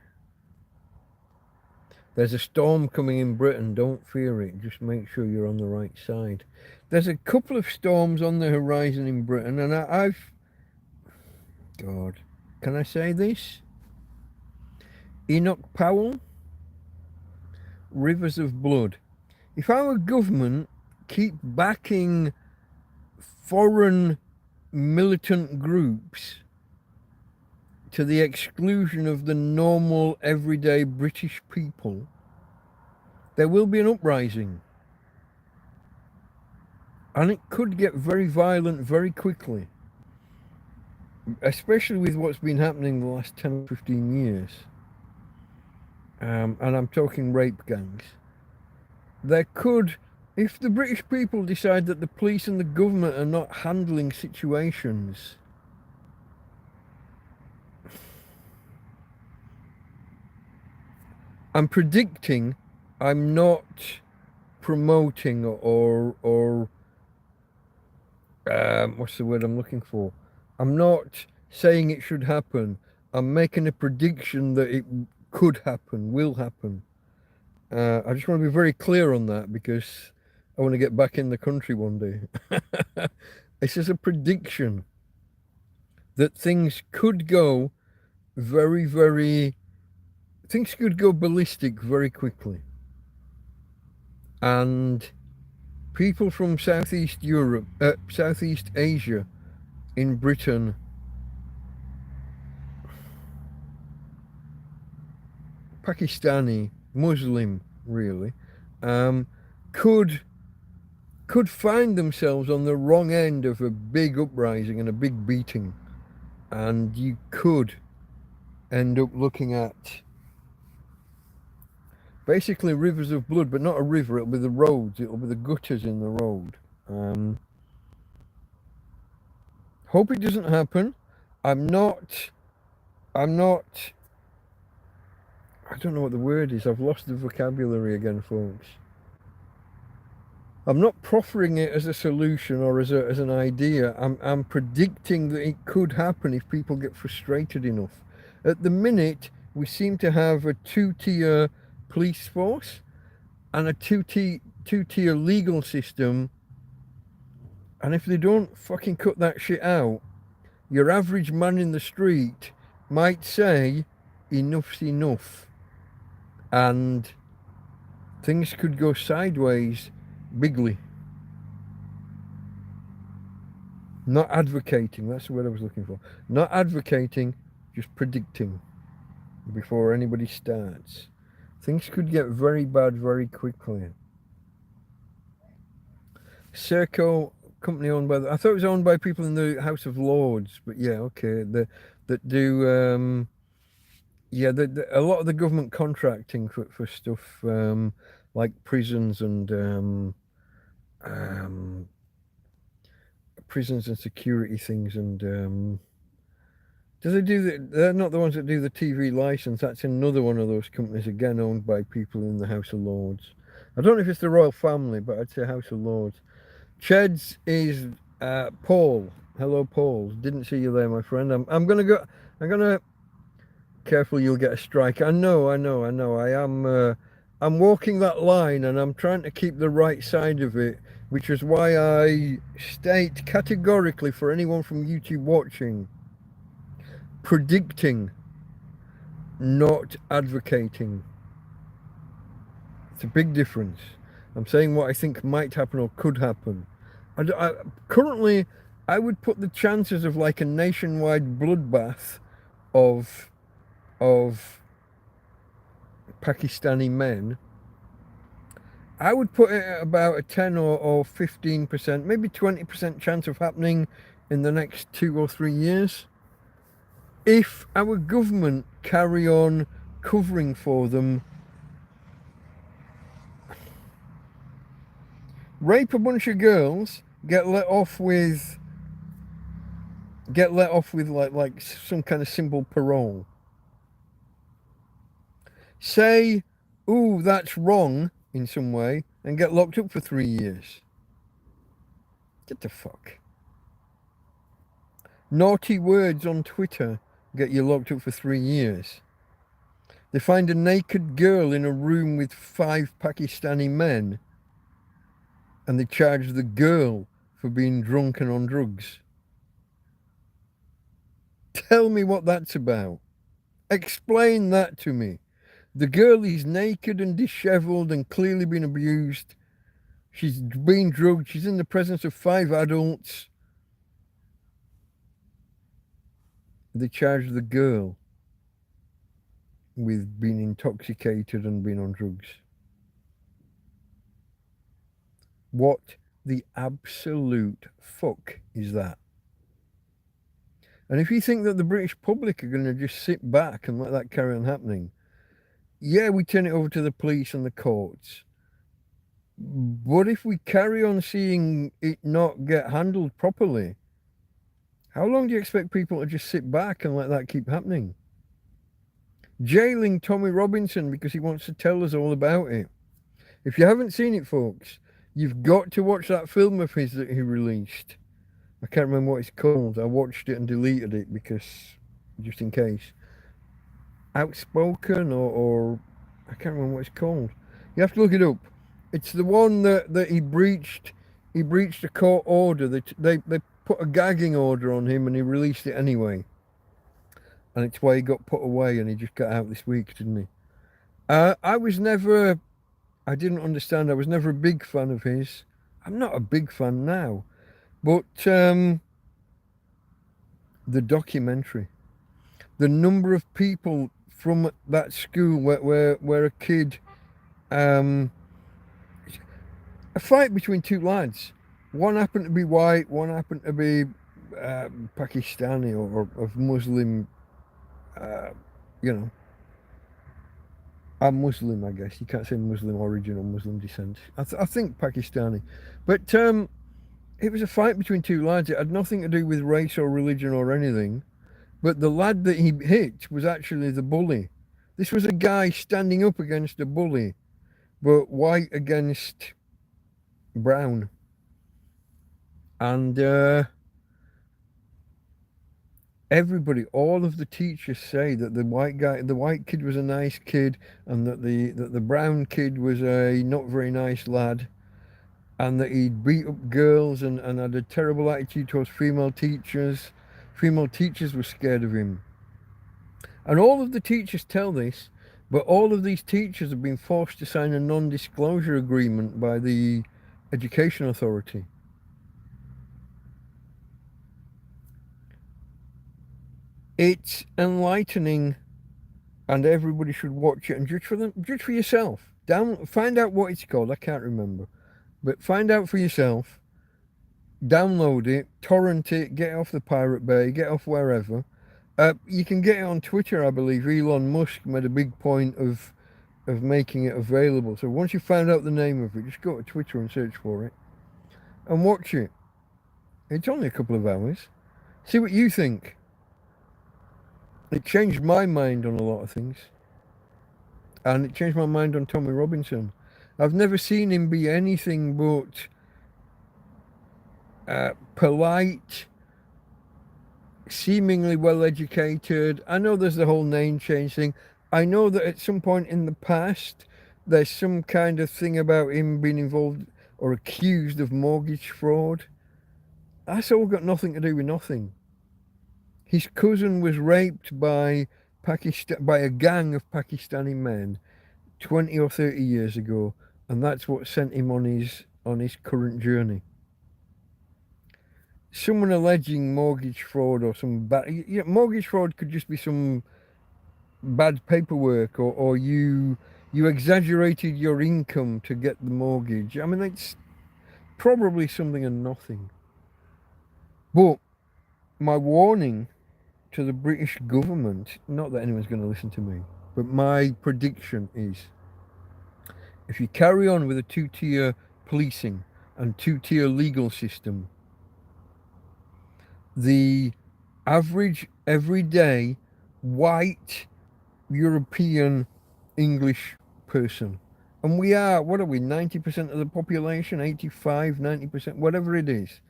There's a storm coming in Britain. Don't fear it. Just make sure you're on the right side. There's a couple of storms on the horizon in Britain, and I've... God, can I say this? Enoch Powell, Rivers of Blood. If our government keep backing foreign militant groups to the exclusion of the normal, everyday British people, there will be an uprising. And it could get very violent very quickly. Especially with what's been happening the last 10 or 15 years. And I'm talking rape gangs. There could, if the British people decide that the police and the government are not handling situations, I'm predicting, I'm not promoting or what's the word I'm looking for? I'm not saying it should happen. I'm making a prediction that it could happen, will happen. I just want to be very clear on that because I want to get back in the country one day. This is a prediction that things could go things could go ballistic very quickly. And people from Southeast Europe, Southeast Asia, in Britain, Pakistani, Muslim, really, could find themselves on the wrong end of a big uprising and a big beating, and you could end up looking at basically rivers of blood, but not a river. It'll be the roads. It'll be the gutters in the road. Hope it doesn't happen. I'm not. I don't know what the word is. I've lost the vocabulary again, folks. I'm not proffering it as a solution or as an idea. I'm predicting that it could happen if people get frustrated enough. At the minute, we seem to have a two-tier police force and a two-tier legal system. And if they don't fucking cut that shit out, your average man in the street might say, enough's enough. And things could go sideways bigly. Not advocating, that's the word I was looking for. Not advocating, just predicting before anybody starts. Things could get very bad very quickly. Serco, company owned by I thought it was owned by people in the House of Lords, but yeah, okay. That do Yeah, a lot of the government contracting for stuff like prisons and um, prisons and security things and do they do they're not the ones that do the TV license. That's another one of those companies, again owned by people in the House of Lords. I don't know if it's the royal family, but I'd say House of Lords. Cheds is Paul. Hello, Paul. Didn't see you there, my friend. I'm gonna go. I'm gonna. Careful, you'll get a strike. I know. I am. I'm walking that line, and I'm trying to keep the right side of it, which is why I state categorically for anyone from YouTube watching, predicting, not advocating. It's a big difference. I'm saying what I think might happen or could happen. Currently, I would put the chances of like a nationwide bloodbath of Pakistani men. I would put it at about a 10 or 15%, maybe 20% chance of happening in the next 2 or 3 years. If our government carry on covering for them, rape a bunch of girls, get let off with like some kind of simple parole. Say, ooh, that's wrong in some way, and get locked up for 3 years. Get the fuck. Naughty words on Twitter get you locked up for 3 years. They find a naked girl in a room with 5 Pakistani men, and they charge the girl for being drunk and on drugs. Tell me what that's about. Explain that to me. The girl is naked and disheveled and clearly been abused. She's been drugged. She's in the presence of 5 adults. They charge the girl with being intoxicated and being on drugs. What the absolute fuck is that? And if you think that the British public are going to just sit back and let that carry on happening, yeah, we turn it over to the police and the courts. But if we carry on seeing it not get handled properly, how long do you expect people to just sit back and let that keep happening? Jailing Tommy Robinson because he wants to tell us all about it. If you haven't seen it, folks, you've got to watch that film of his that he released. I can't remember what it's called. I watched it and deleted it because, just in case. Outspoken or I can't remember what it's called. You have to look it up. It's the one that he breached a court order. They put a gagging order on him and he released it anyway. And it's why he got put away and he just got out this week, didn't he? I didn't understand. I was never a big fan of his. I'm not a big fan now. But the documentary, the number of people from that school where a kid, a fight between 2 lads. One happened to be white, one happened to be Pakistani or of Muslim, I'm Muslim, I guess. You can't say Muslim origin or Muslim descent. I think Pakistani. But it was a fight between 2 lads. It had nothing to do with race or religion or anything. But the lad that he hit was actually the bully. This was a guy standing up against a bully, but white against brown. And everybody, all of the teachers say that the white kid was a nice kid, and that the brown kid was a not very nice lad, and that he'd beat up girls and had a terrible attitude towards female teachers. Female teachers were scared of him. And all of the teachers tell this, but all of these teachers have been forced to sign a non-disclosure agreement by the Education Authority. It's enlightening, and everybody should watch it and judge for yourself. Find out what it's called. I can't remember, but find out for yourself. Download it, torrent it, get it off the Pirate Bay, get off wherever, You can get it on Twitter, I believe. Elon Musk made a big point of making it available. So once you found out the name of it, just go to Twitter and search for it and watch it. It's only a couple of hours. See what you think. It changed my mind on a lot of things. And it changed my mind on Tommy Robinson. I've never seen him be anything but polite, seemingly well educated. I know there's the whole name change thing. I know that at some point in the past there's some kind of thing about him being involved or accused of mortgage fraud. That's all got nothing to do with nothing. His cousin was raped by a gang of Pakistani men 20 or 30 years ago, and that's what sent him on his current journey. Someone alleging mortgage fraud or some bad... mortgage fraud could just be some bad paperwork, or you exaggerated your income to get the mortgage. I mean, it's probably something and nothing. But my warning to the British government, not that anyone's going to listen to me, but my prediction is, if you carry on with a two-tier policing and two-tier legal system, the average, everyday, white, European, English person, and we are, what are we, 90% of the population, 85, 90%, whatever it is,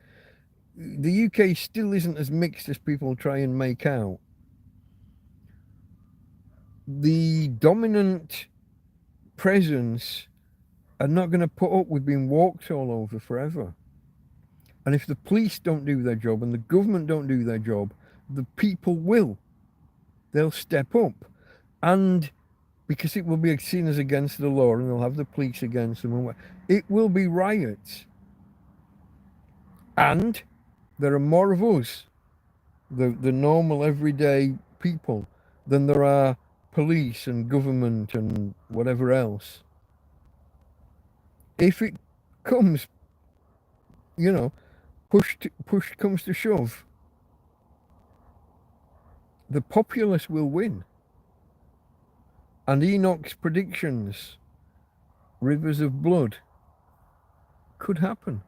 the UK still isn't as mixed as people try and make out. The dominant presence are not going to put up with being walked all over forever. And if the police don't do their job and the government don't do their job, the people will. They'll step up. And because it will be seen as against the law and they'll have the police against them, it will be riots. And there are more of us, the normal everyday people, than there are police and government and whatever else. If it comes, push comes to shove, the populace will win. And Enoch's predictions, rivers of blood, could happen.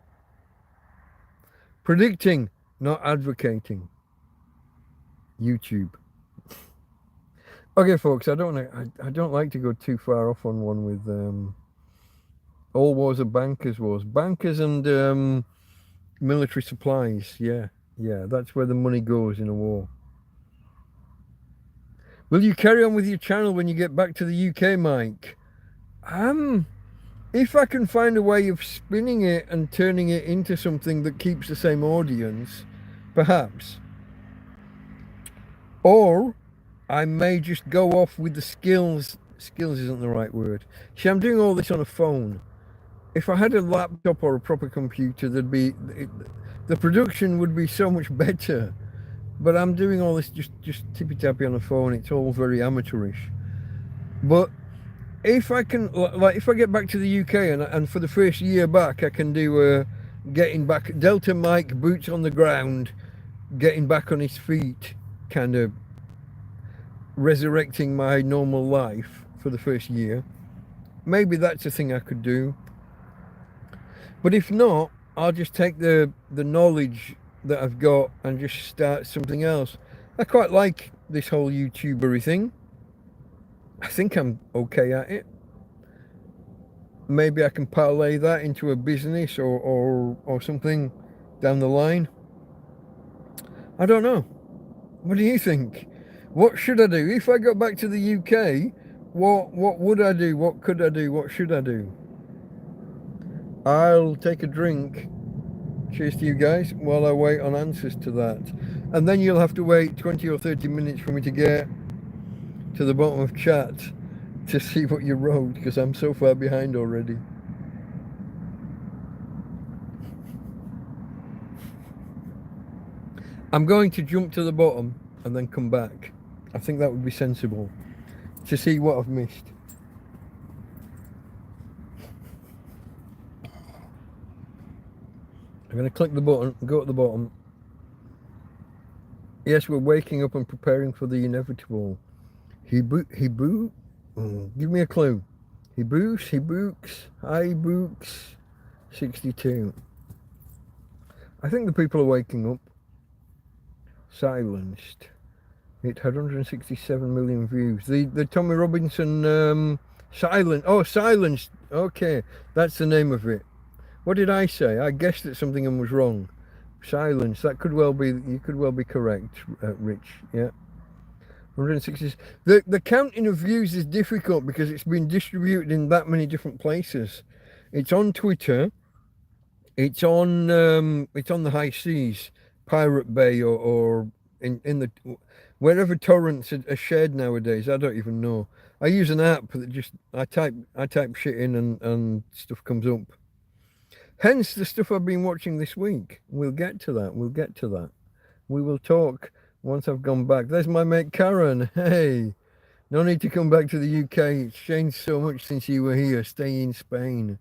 Predicting, not advocating. YouTube. Okay, folks, I don't like to go too far off on one with all wars are bankers' wars. Bankers and military supplies. Yeah, that's where the money goes in a war. Will you carry on with your channel when you get back to the UK, Mike? If I can find a way of spinning it and turning it into something that keeps the same audience, perhaps. Or I may just go off with the skills. Skills isn't the right word. See, I'm doing all this on a phone. If I had a laptop or a proper computer, the production would be so much better. But I'm doing all this just tippy-tappy on a phone. It's all very amateurish. But if I can, if I get back to the UK and for the first year back, I can do getting back, Delta Mike, boots on the ground, getting back on his feet, kind of resurrecting my normal life for the first year. Maybe that's a thing I could do. But if not, I'll just take the knowledge that I've got and just start something else. I quite like this whole YouTubery thing. I think I'm okay at it. Maybe I can parlay that into a business or something down the line. I don't know. What do you think? What should I do? If I go back to the UK, what would I do? What could I do? What should I do? I'll take a drink. Cheers to you guys while I wait on answers to that. And then you'll have to wait 20 or 30 minutes for me to get to the bottom of chat to see what you wrote, because I'm so far behind already. I'm going to jump to the bottom and then come back. I think that would be sensible to see what I've missed. I'm going to click the button, go at the bottom. Yes, we're waking up and preparing for the inevitable. Hebrew? Give me a clue. Hebooks, hi Books, 62. I think the people are waking up. Silenced. It had 167 million views. The Tommy Robinson Silenced. Okay, that's the name of it. What did I say? I guessed at something and was wrong. Silence. That could well be. You could well be correct, Rich. Yeah. 160. The counting of views is difficult because it's been distributed in that many different places. It's on Twitter. It's on the high seas, Pirate Bay, or in the wherever torrents are shared nowadays. I don't even know. I use an app that just I type shit in and stuff comes up. Hence the stuff I've been watching this week. We'll get to that. We'll get to that. We will talk once I've gone back. There's my mate Karen. Hey, no need to come back to the UK. It's changed so much since you were here. Stay in Spain.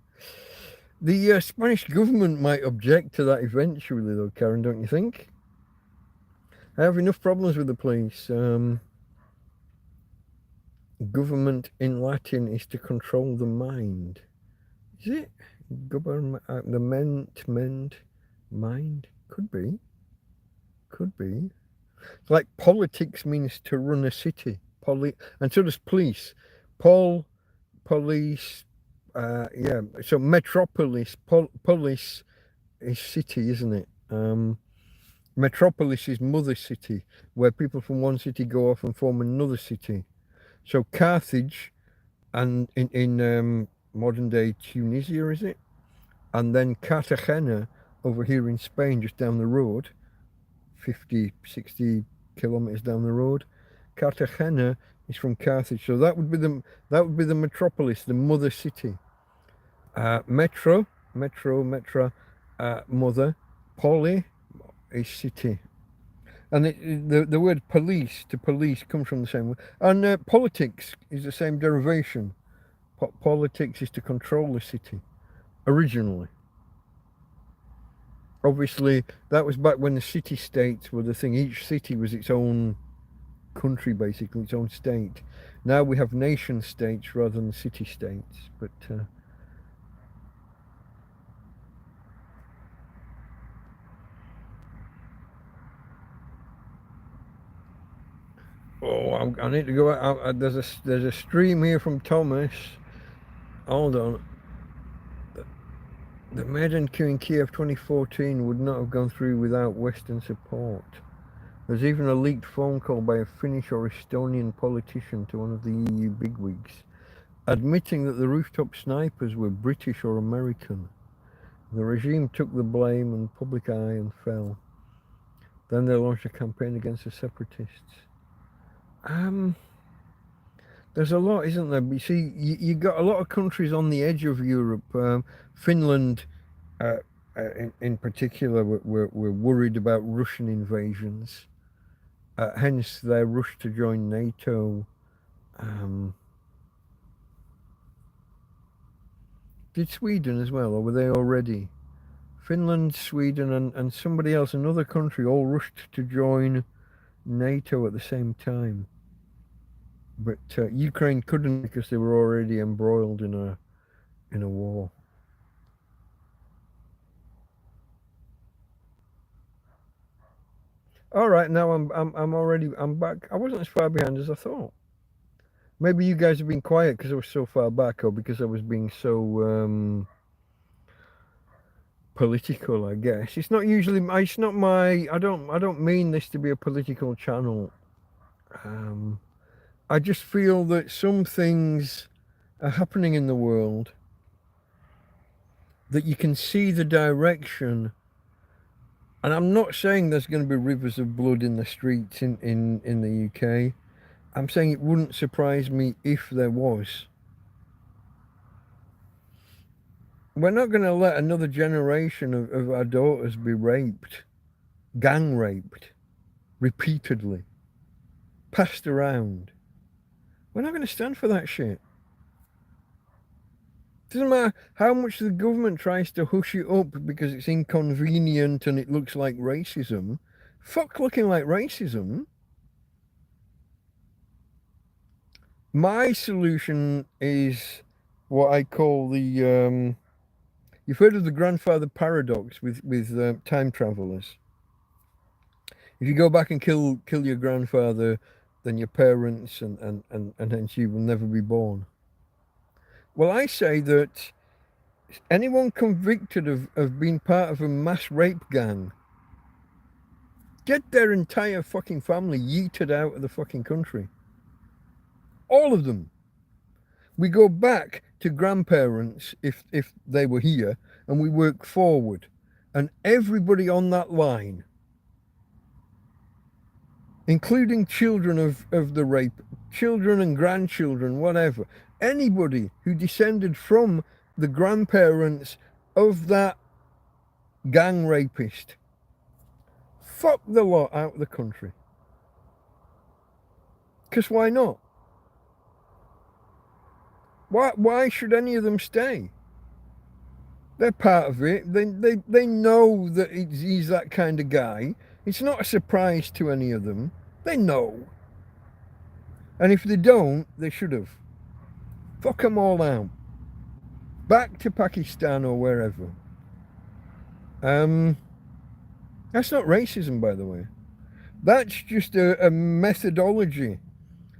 The Spanish government might object to that eventually, though, Karen, don't you think? I have enough problems with the police. Government in Latin is to control the mind. Is it? Government, the mend, mind? Could be. Could be. It's like politics means to run a city. And so does police. Police. Yeah. So metropolis. Polis is city, isn't it? Metropolis is mother city, where people from one city go off and form another city. So Carthage, and in modern day Tunisia, is it? And then Cartagena over here in Spain, just down the road, 50, 60 kilometers down the road. Cartagena is from Carthage, so that would be the metropolis, the mother city. Metro, mother. Poli is city, and the word police comes from the same word. And politics is the same derivation. Politics is to control the city, originally. Obviously, that was back when the city-states were the thing. Each city was its own country, basically, its own state. Now we have nation-states rather than city-states. But I need to go out. There's a stream here from Thomas. Hold on. The Maidan coup in Kiev 2014 would not have gone through without Western support. There's even a leaked phone call by a Finnish or Estonian politician to one of the EU bigwigs, admitting that the rooftop snipers were British or American. The regime took the blame and public eye and fell. Then they launched a campaign against the separatists. There's a lot, isn't there? You see, you got a lot of countries on the edge of Europe. Finland, in particular, were worried about Russian invasions. Hence, their rush to join NATO. Did Sweden as well, or were they already? Finland, Sweden, and somebody else, another country, all rushed to join NATO at the same time. But Ukraine couldn't because they were already embroiled in a war. All right, now I'm back. I wasn't as far behind as I thought. Maybe you guys have been quiet because I was so far back, or because I was being so political. I guess it's not usually. It's not my. I don't mean this to be a political channel. I just feel that some things are happening in the world that you can see the direction. And I'm not saying there's going to be rivers of blood in the streets in the UK. I'm saying it wouldn't surprise me if there was. We're not going to let another generation of our daughters be raped, gang raped, repeatedly, passed around. We're not going to stand for that shit. Doesn't matter how much the government tries to hush it up because it's inconvenient and it looks like racism. fuck looking like racism. My solution is what I call the you've heard of the grandfather paradox with time travelers. If you go back and kill your grandfather, then your parents and hence you will never be born. Well, I say that anyone convicted of being part of a mass rape gang, get their entire fucking family yeeted out of the fucking country. All of them. We go back to grandparents if they were here, and we work forward. And everybody on that line, including children of the rape, children and grandchildren, whatever, anybody who descended from the grandparents of that gang rapist, fuck the lot out of the country. Because why not? Why should any of them stay? They're part of it. They know that he's that kind of guy. It's not a surprise to any of them. They know. And if they don't, they should have. Fuck them all out. Back to Pakistan or wherever. That's not racism, by the way. That's just a methodology.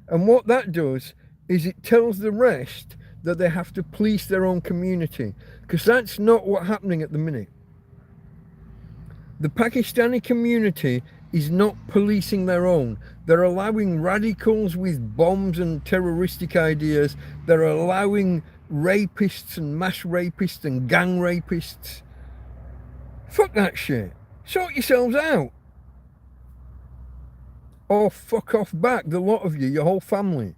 And what that does is it tells the rest that they have to police their own community, because that's not what's happening at the minute. The Pakistani community is not policing their own. They're allowing radicals with bombs and terroristic ideas. They're allowing rapists and mass rapists and gang rapists. Fuck that shit. Sort yourselves out. Or fuck off back, the lot of you, your whole family.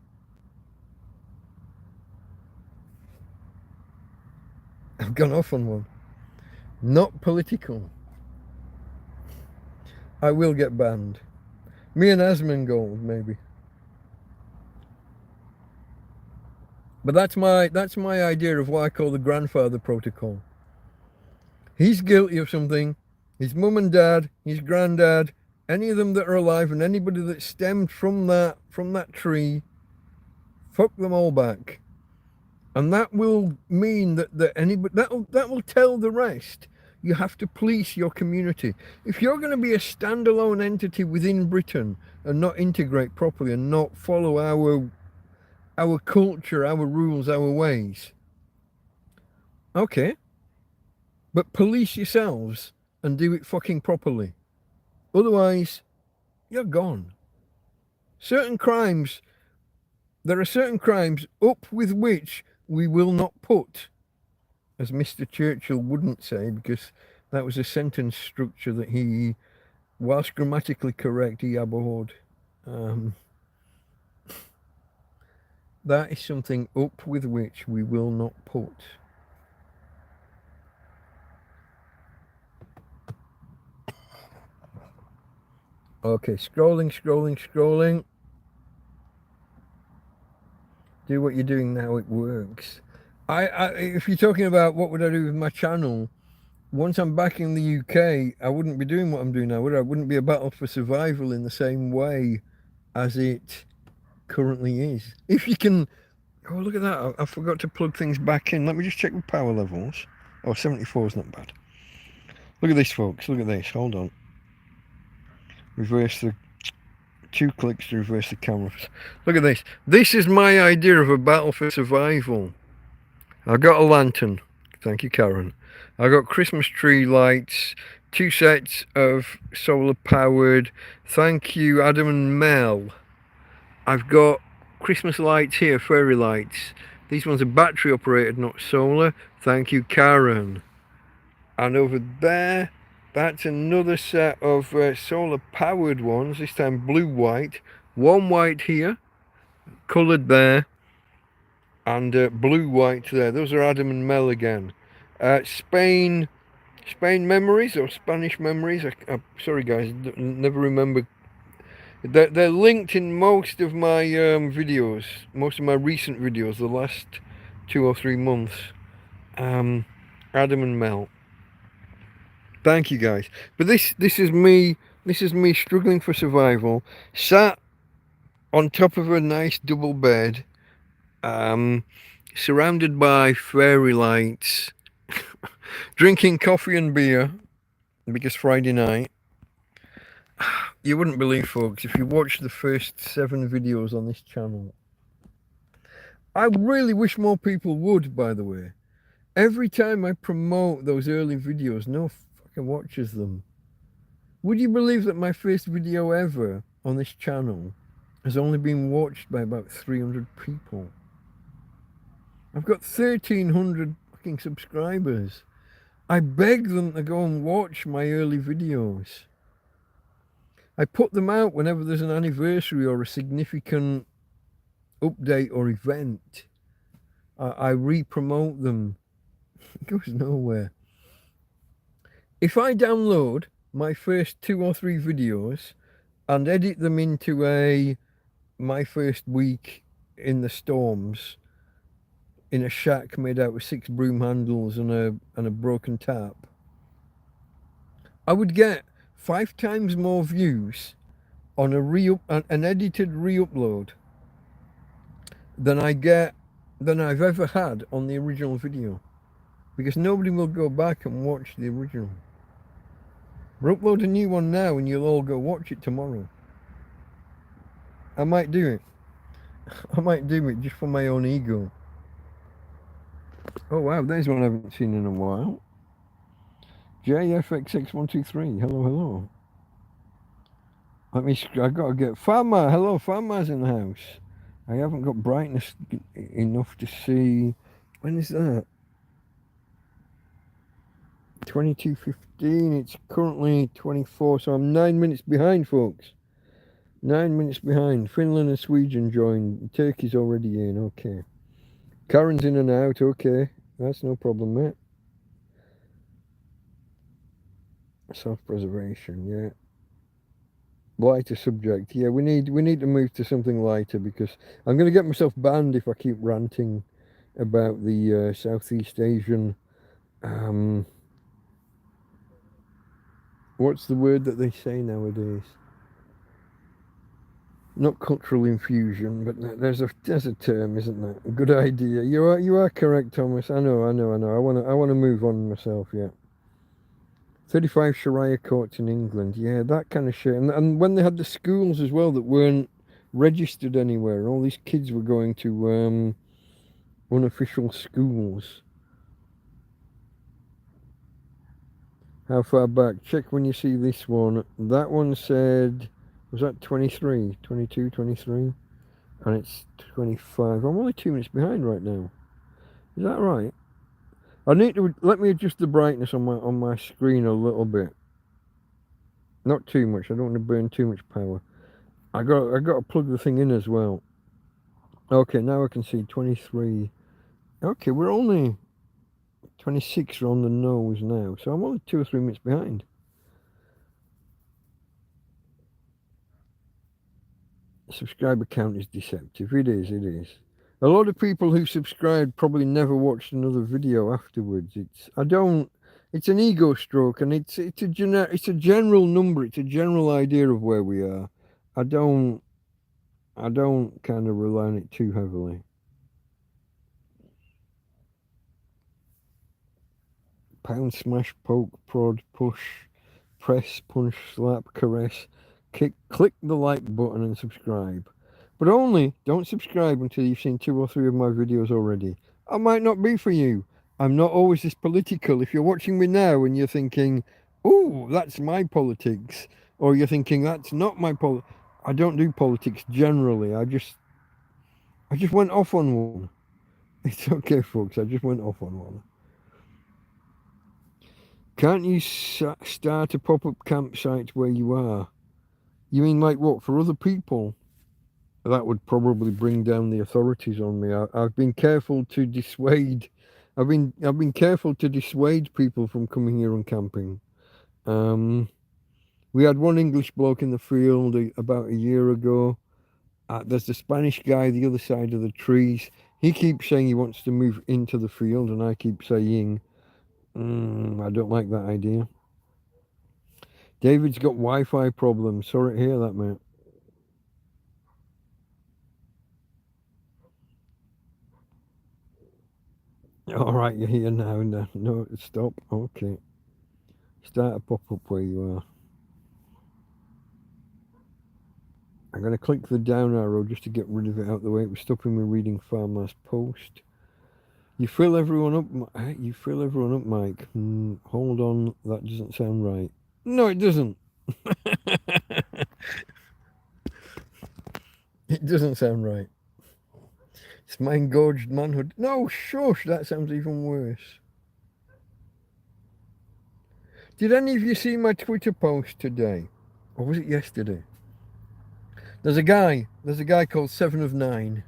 I've gone off on one. Not political. I will get banned. Me and Asmongold, maybe. But that's my idea of what I call the grandfather protocol. He's guilty of something. His mum and dad, his granddad, any of them that are alive, and anybody that stemmed from that tree, fuck them all back. And that will mean that anybody that will tell the rest you have to police your community. If you're going to be a standalone entity within Britain and not integrate properly and not follow our culture, our rules, our ways, okay, but police yourselves and do it fucking properly. Otherwise, you're gone. There are certain crimes up with which we will not put, as Mr. Churchill wouldn't say, because that was a sentence structure that he, whilst grammatically correct, he abhorred. That is something up with which we will not put. Okay, scrolling. Do what you're doing now, it works. If you're talking about what would I do with my channel, once I'm back in the UK, I wouldn't be doing what I'm doing now, would I? It wouldn't be a battle for survival in the same way as it currently is. If you can... Oh, look at that. I forgot to plug things back in. Let me just check the power levels. Oh, 74 is not bad. Look at this, folks. Look at this. Hold on. Reverse the... 2 clicks to reverse the camera. Look at this. This is my idea of a battle for survival. I've got a lantern. Thank you, Karen. I've got Christmas tree lights, 2 sets of solar powered. Thank you, Adam and Mel. I've got Christmas lights here, fairy lights. These ones are battery operated, not solar. Thank you, Karen. And over there, that's another set of solar powered ones, this time blue white. 1 white here, coloured there, and blue white there. Those are Adam and Mel again. Spain memories or Spanish memories. Sorry guys, never remember. They're linked in most of my videos, most of my recent videos, the last 2 or 3 months. Adam and Mel. Thank you guys. But this is me This is me struggling for survival, sat on top of a nice double bed, surrounded by fairy lights, drinking coffee and beer because Friday night. You wouldn't believe, folks, if you watch the first 7 videos on this channel. I really wish more people would, by the way. Every time I promote those early videos, no fucking watches them. Would you believe that my first video ever on this channel has only been watched by about 300 people? I've got 1,300 fucking subscribers. I beg them to go and watch my early videos. I put them out whenever there's an anniversary or a significant update or event. I re-promote them. It goes nowhere. If I download my first 2 or 3 videos and edit them into my first week in the storms in a shack made out of 6 broom handles and a broken tap, I would get 5 times more views on an edited re-upload than I've ever had on the original video, because nobody will go back and watch the original. We'll upload a new one now and you'll all go watch it tomorrow. I might do it. I might do it just for my own ego. Oh wow, there's one I haven't seen in a while. JFXX123, hello. I gotta get Farmer, hello, Farmer's in the house. I haven't got brightness enough to see. When is that? 22:15, it's currently 24, so I'm 9 minutes behind, folks. 9 minutes behind. Finland and Sweden joined. Turkey's already in, okay. Karen's in and out, okay. That's no problem, mate. Self-preservation, yeah. Lighter subject, yeah. We need to move to something lighter, because I'm going to get myself banned if I keep ranting about the Southeast Asian. What's the word that they say nowadays? Not cultural infusion, but there's a term, isn't there? Good idea. You are correct, Thomas. I know. I wanna move on myself. Yeah. 35 Sharia courts in England. Yeah, that kind of shit. And when they had the schools as well that weren't registered anywhere, all these kids were going to unofficial schools. How far back? Check when you see this one. That one said, was that 23, 22, 23? And it's 25. I'm only 2 minutes behind right now. Is that right? I need to let me adjust the brightness on my screen a little bit. Not too much. I don't want to burn too much power. I got to plug the thing in as well. Okay, now I can see 23. Okay, we're only 26 are on the nose now, so I'm only 2 or 3 minutes behind. Subscriber count is deceptive. It is. A lot of people who subscribed probably never watched another video afterwards. It's an ego stroke, and it's a general number. It's a general idea of where we are. I don't kind of rely on it too heavily. Pound, smash, poke, prod, push, press, punch, slap, caress, kick, click the like button and subscribe. But only don't subscribe until you've seen 2 or 3 of my videos already. I might not be for you. I'm not always this political. If you're watching me now and you're thinking, oh, that's my politics, or you're thinking that's not my I don't do politics generally. I just went off on one. It's okay, folks. I just went off on one. Can't you start a pop-up campsite where you are? You mean like what, for other people? That would probably bring down the authorities on me. I've been careful to dissuade. I've been careful to dissuade people from coming here and camping. We had one English bloke in the field about a year ago. There's the Spanish guy the other side of the trees. He keeps saying he wants to move into the field, and I keep saying, I don't like that idea. David's got Wi-Fi problems. Sorry to hear that, mate. All right, you're here now. No, stop. Okay. Start a pop-up where you are. I'm going to click the down arrow just to get rid of it out of the way. It was stopping me reading Farmer's Post. You fill everyone up. You fill everyone up, Mike. Hold on, that doesn't sound right. No, it doesn't. It doesn't sound right. It's my engorged manhood. No, shush, that sounds even worse. Did any of you see my Twitter post today? Or was it yesterday? There's a guy called 7 of 9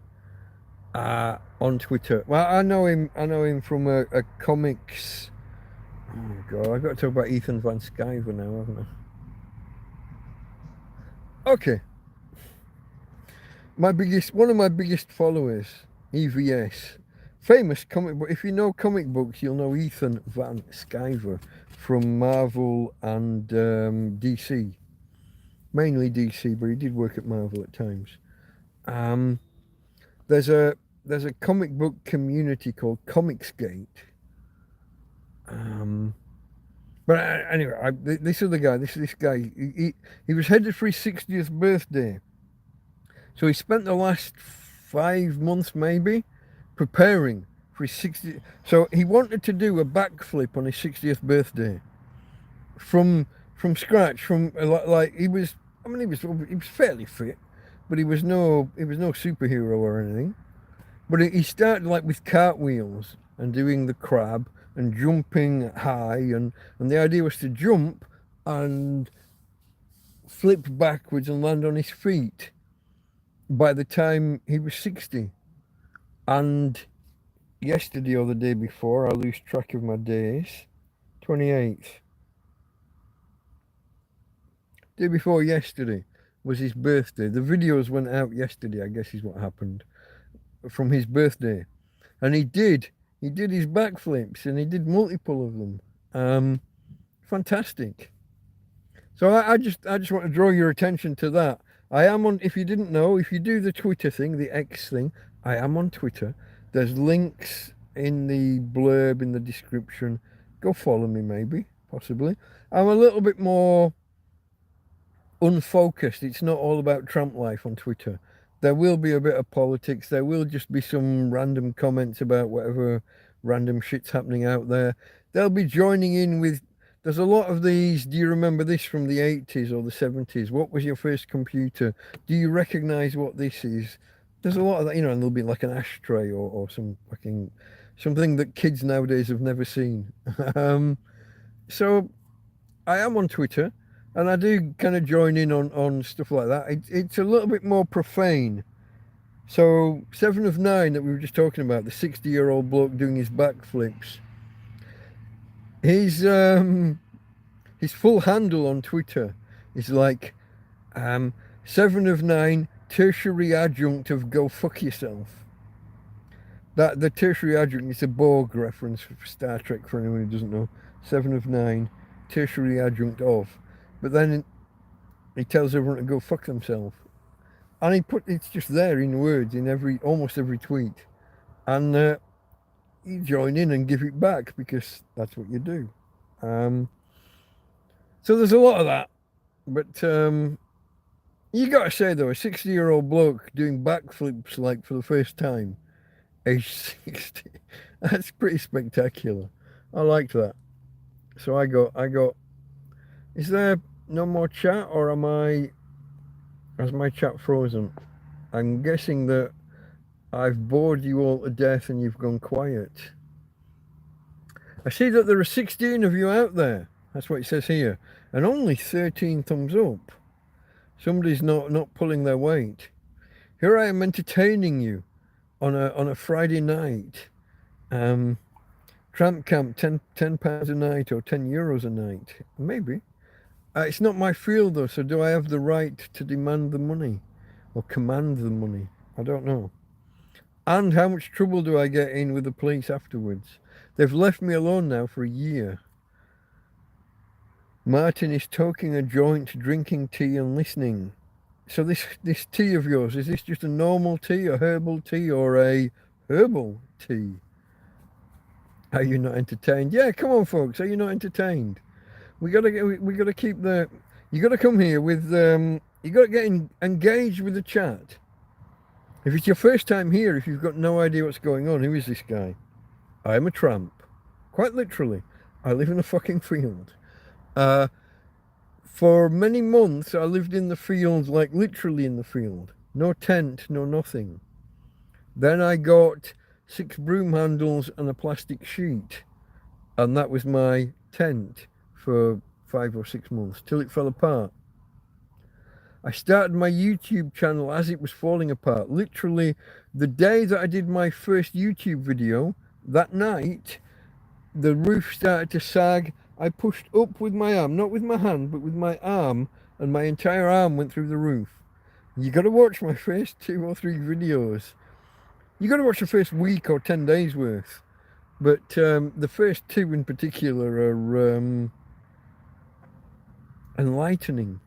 on Twitter. Well, I know him from a comics. Oh god, I've got to talk about Ethan Van Sciver now, haven't I? Okay. One of my biggest followers, EVS, famous comic book. If you know comic books, you'll know Ethan Van Sciver from Marvel and DC. Mainly DC, but he did work at Marvel at times. There's a comic book community called Comicsgate. But anyway, this other guy, this guy, he was headed for his 60th birthday. So he spent the last 5 months maybe preparing for his 60th. So he wanted to do a backflip on his 60th birthday from scratch. From like he was fairly fit, but he was no superhero or anything. But he started like with cartwheels and doing the crab and jumping high, and the idea was to jump and flip backwards and land on his feet by the time he was 60. And yesterday or the day before, I lose track of my days, 28th. Day before yesterday was his birthday. The videos went out yesterday, I guess is what happened, from his birthday. And he did his backflips, and he did multiple of them. Fantastic. So I just want to draw your attention to that. I am on, if you didn't know, if you do the Twitter thing, the X thing, I am on Twitter. There's links in the blurb in the description. Go follow me, maybe, possibly. I'm a little bit more unfocused. It's not all about tramp life on Twitter. There will be a bit of politics. There will just be some random comments about whatever random shit's happening out there. They'll be joining in with, there's a lot of these, do you remember this from the 80s or the 70s? What was your first computer? Do you recognize what this is? There's a lot of that, and there'll be like an ashtray or some fucking, something that kids nowadays have never seen. So I am on Twitter, and I do kind of join in on stuff like that. It's a little bit more profane. So 7 of 9 that we were just talking about, the 60-year-old bloke doing his backflips. His full handle on Twitter is like 7 of 9 tertiary adjunct of go fuck yourself. That the tertiary adjunct is a Borg reference for Star Trek for anyone who doesn't know. 7 of 9 tertiary adjunct of. But then he tells everyone to go fuck themselves. And it's just there in words in almost every tweet. And you join in and give it back because that's what you do. So there's a lot of that. But you got to say, though, a 60-year-old bloke doing backflips like for the first time, age 60, that's pretty spectacular. I liked that. So I got, is there no more chat, or has my chat frozen? I'm guessing that I've bored you all to death and you've gone quiet. I see that there are 16 of you out there. That's what it says here. And only 13 thumbs up. Somebody's not pulling their weight. Here I am entertaining you on a Friday night. Tramp camp, 10 pounds a night or 10 euros a night. Maybe. It's not my field though, so do I have the right to demand the money? Or command the money? I don't know. And how much trouble do I get in with the police afterwards? They've left me alone now for a year. Martin is toking a joint, drinking tea and listening. So this tea of yours, is this just a normal tea, a herbal tea, or a herbal tea? Are you not entertained? Yeah, come on, folks. Are you not entertained? We gotta keep the. You gotta come here with. You gotta get engaged with the chat. If it's your first time here, if you've got no idea what's going on, who is this guy? I'm a tramp. Quite literally. I live in a fucking field. For many months, I lived in the field, like literally in the field. No tent, no nothing. Then I got 6 broom handles and a plastic sheet. And that was my tent for 5 or 6 months, till it fell apart. I started my YouTube channel as it was falling apart. Literally, the day that I did my first YouTube video, that night, the roof started to sag. I pushed up with my arm, not with my hand, but with my arm, and my entire arm went through the roof. You got to watch my first 2 or 3 videos. You got to watch the first week or 10 days worth. But the first 2 in particular are enlightening,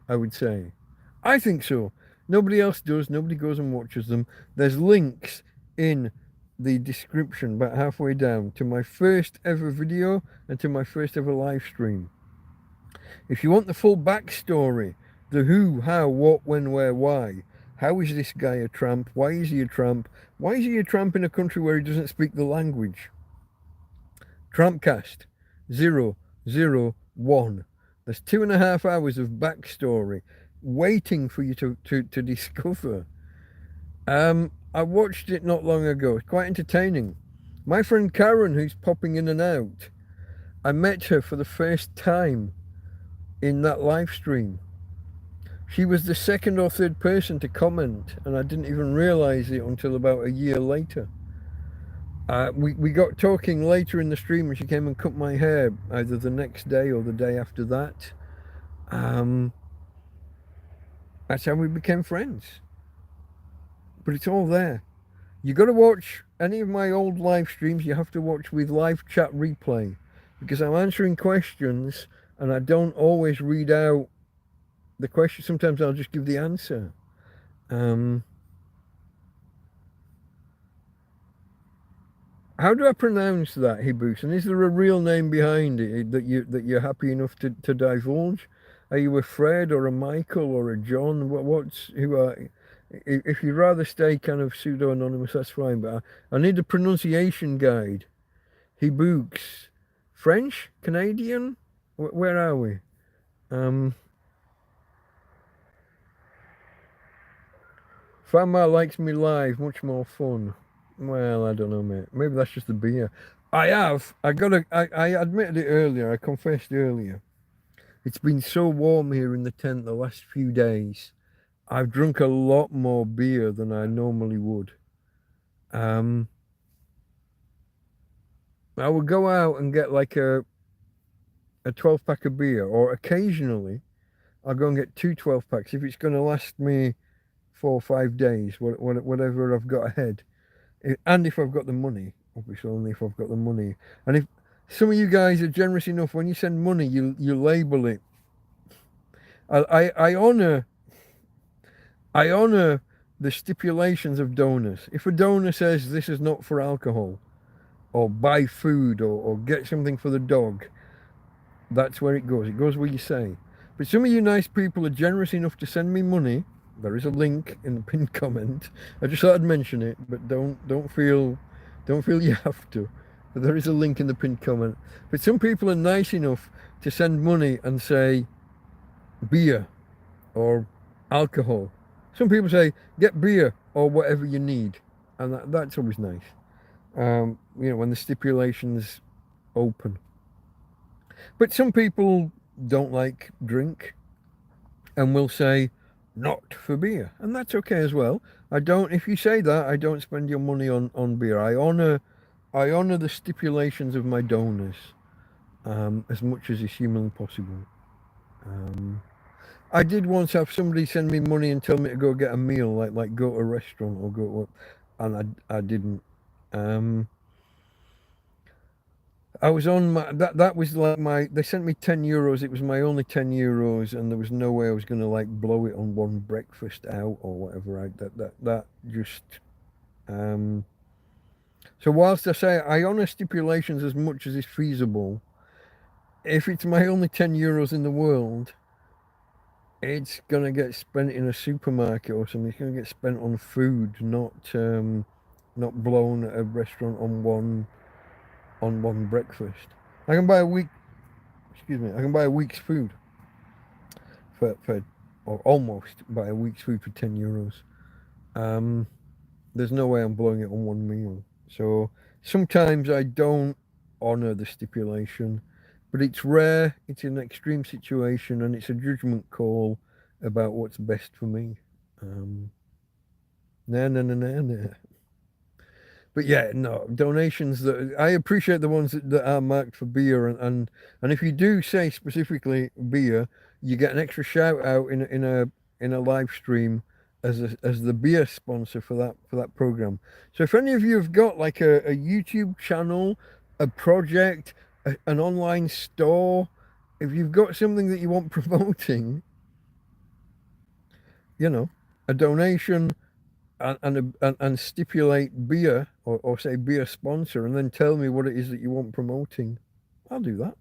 I would say. I think so. Nobody else does. Nobody goes and watches them. There's links in the description about halfway down to my first ever video and to my first ever live stream. If you want the full backstory, the who, how, what, when, where, why, how is this guy a tramp? Why is he a tramp? Why is he a tramp in a country where he doesn't speak the language? TrampCast 001. There's 2.5 hours of backstory waiting for you to discover. I watched it not long ago. It's quite entertaining. My friend Karen, who's popping in and out, I met her for the first time in that live stream. She was the 2nd or 3rd person to comment, and I didn't even realize it until about a year later. We got talking later in the stream, and she came and cut my hair either the next day or the day after that. That's how we became friends. But it's all there. You got to watch any of my old live streams. You have to watch with live chat replay, because I'm answering questions and I don't always read out the question. Sometimes I'll just give the answer. How do I pronounce that, Hibus? And is there a real name behind it that you're happy enough to divulge? Are you a Fred or a Michael or a John? Who are? If you'd rather stay kind of pseudo-anonymous, that's fine. But I need a pronunciation guide. Hibooks. French? Canadian? Where are we? Farmer likes me live, much more fun. Well, I don't know, mate. Maybe that's just the beer. I admitted it earlier. I confessed earlier. It's been so warm here in the tent the last few days. I've drunk a lot more beer than I normally would. I would go out and get like a 12-pack of beer, or occasionally I'll go and get 2 12-packs if it's going to last me 4 or 5 days, whatever I've got ahead. And if I've got the money, obviously only if I've got the money. And if some of you guys are generous enough, when you send money, you label it. I honor the stipulations of donors. If a donor says this is not for alcohol, or buy food, or get something for the dog, that's where it goes. It goes where you say. But some of you nice people are generous enough to send me money. There is a link in the pinned comment. I just thought I'd mention it, but don't feel you have to. But there is a link in the pinned comment. But some people are nice enough to send money and say beer or alcohol. Some people say get beer or whatever you need, and that's always nice. When the stipulations open. But some people don't like drink and will say not for beer, and that's okay as well. If you say that, I don't spend your money on beer. I honor the stipulations of my donors as much as is humanly possible. I did once have somebody send me money and tell me to go get a meal, like go to a restaurant or go to, and I didn't. I was on my that was like my they sent me €10. It was my only €10, and there was no way I was gonna like blow it on one breakfast out or whatever. That just um. So whilst I say I honour stipulations as much as is feasible, if it's my only €10 in the world, it's gonna get spent in a supermarket or something. It's gonna get spent on food, not blown at a restaurant on one breakfast. I can buy a week. Excuse me. I can buy a week's food for or almost buy a week's food for €10. Um, there's no way I'm blowing it on one meal. So sometimes I don't honour the stipulation, but it's rare. It's an extreme situation, and it's a judgment call about what's best for me. No, no, no, no, no. But yeah, no donations. That I appreciate the ones that are marked for beer, and if you do say specifically beer, you get an extra shout out in a live stream as the beer sponsor for that program. So if any of you have got like a YouTube channel, a project, an online store, if you've got something that you want promoting, you know, a donation and stipulate beer or say beer sponsor, and then tell me what it is that you want promoting. I'll do that.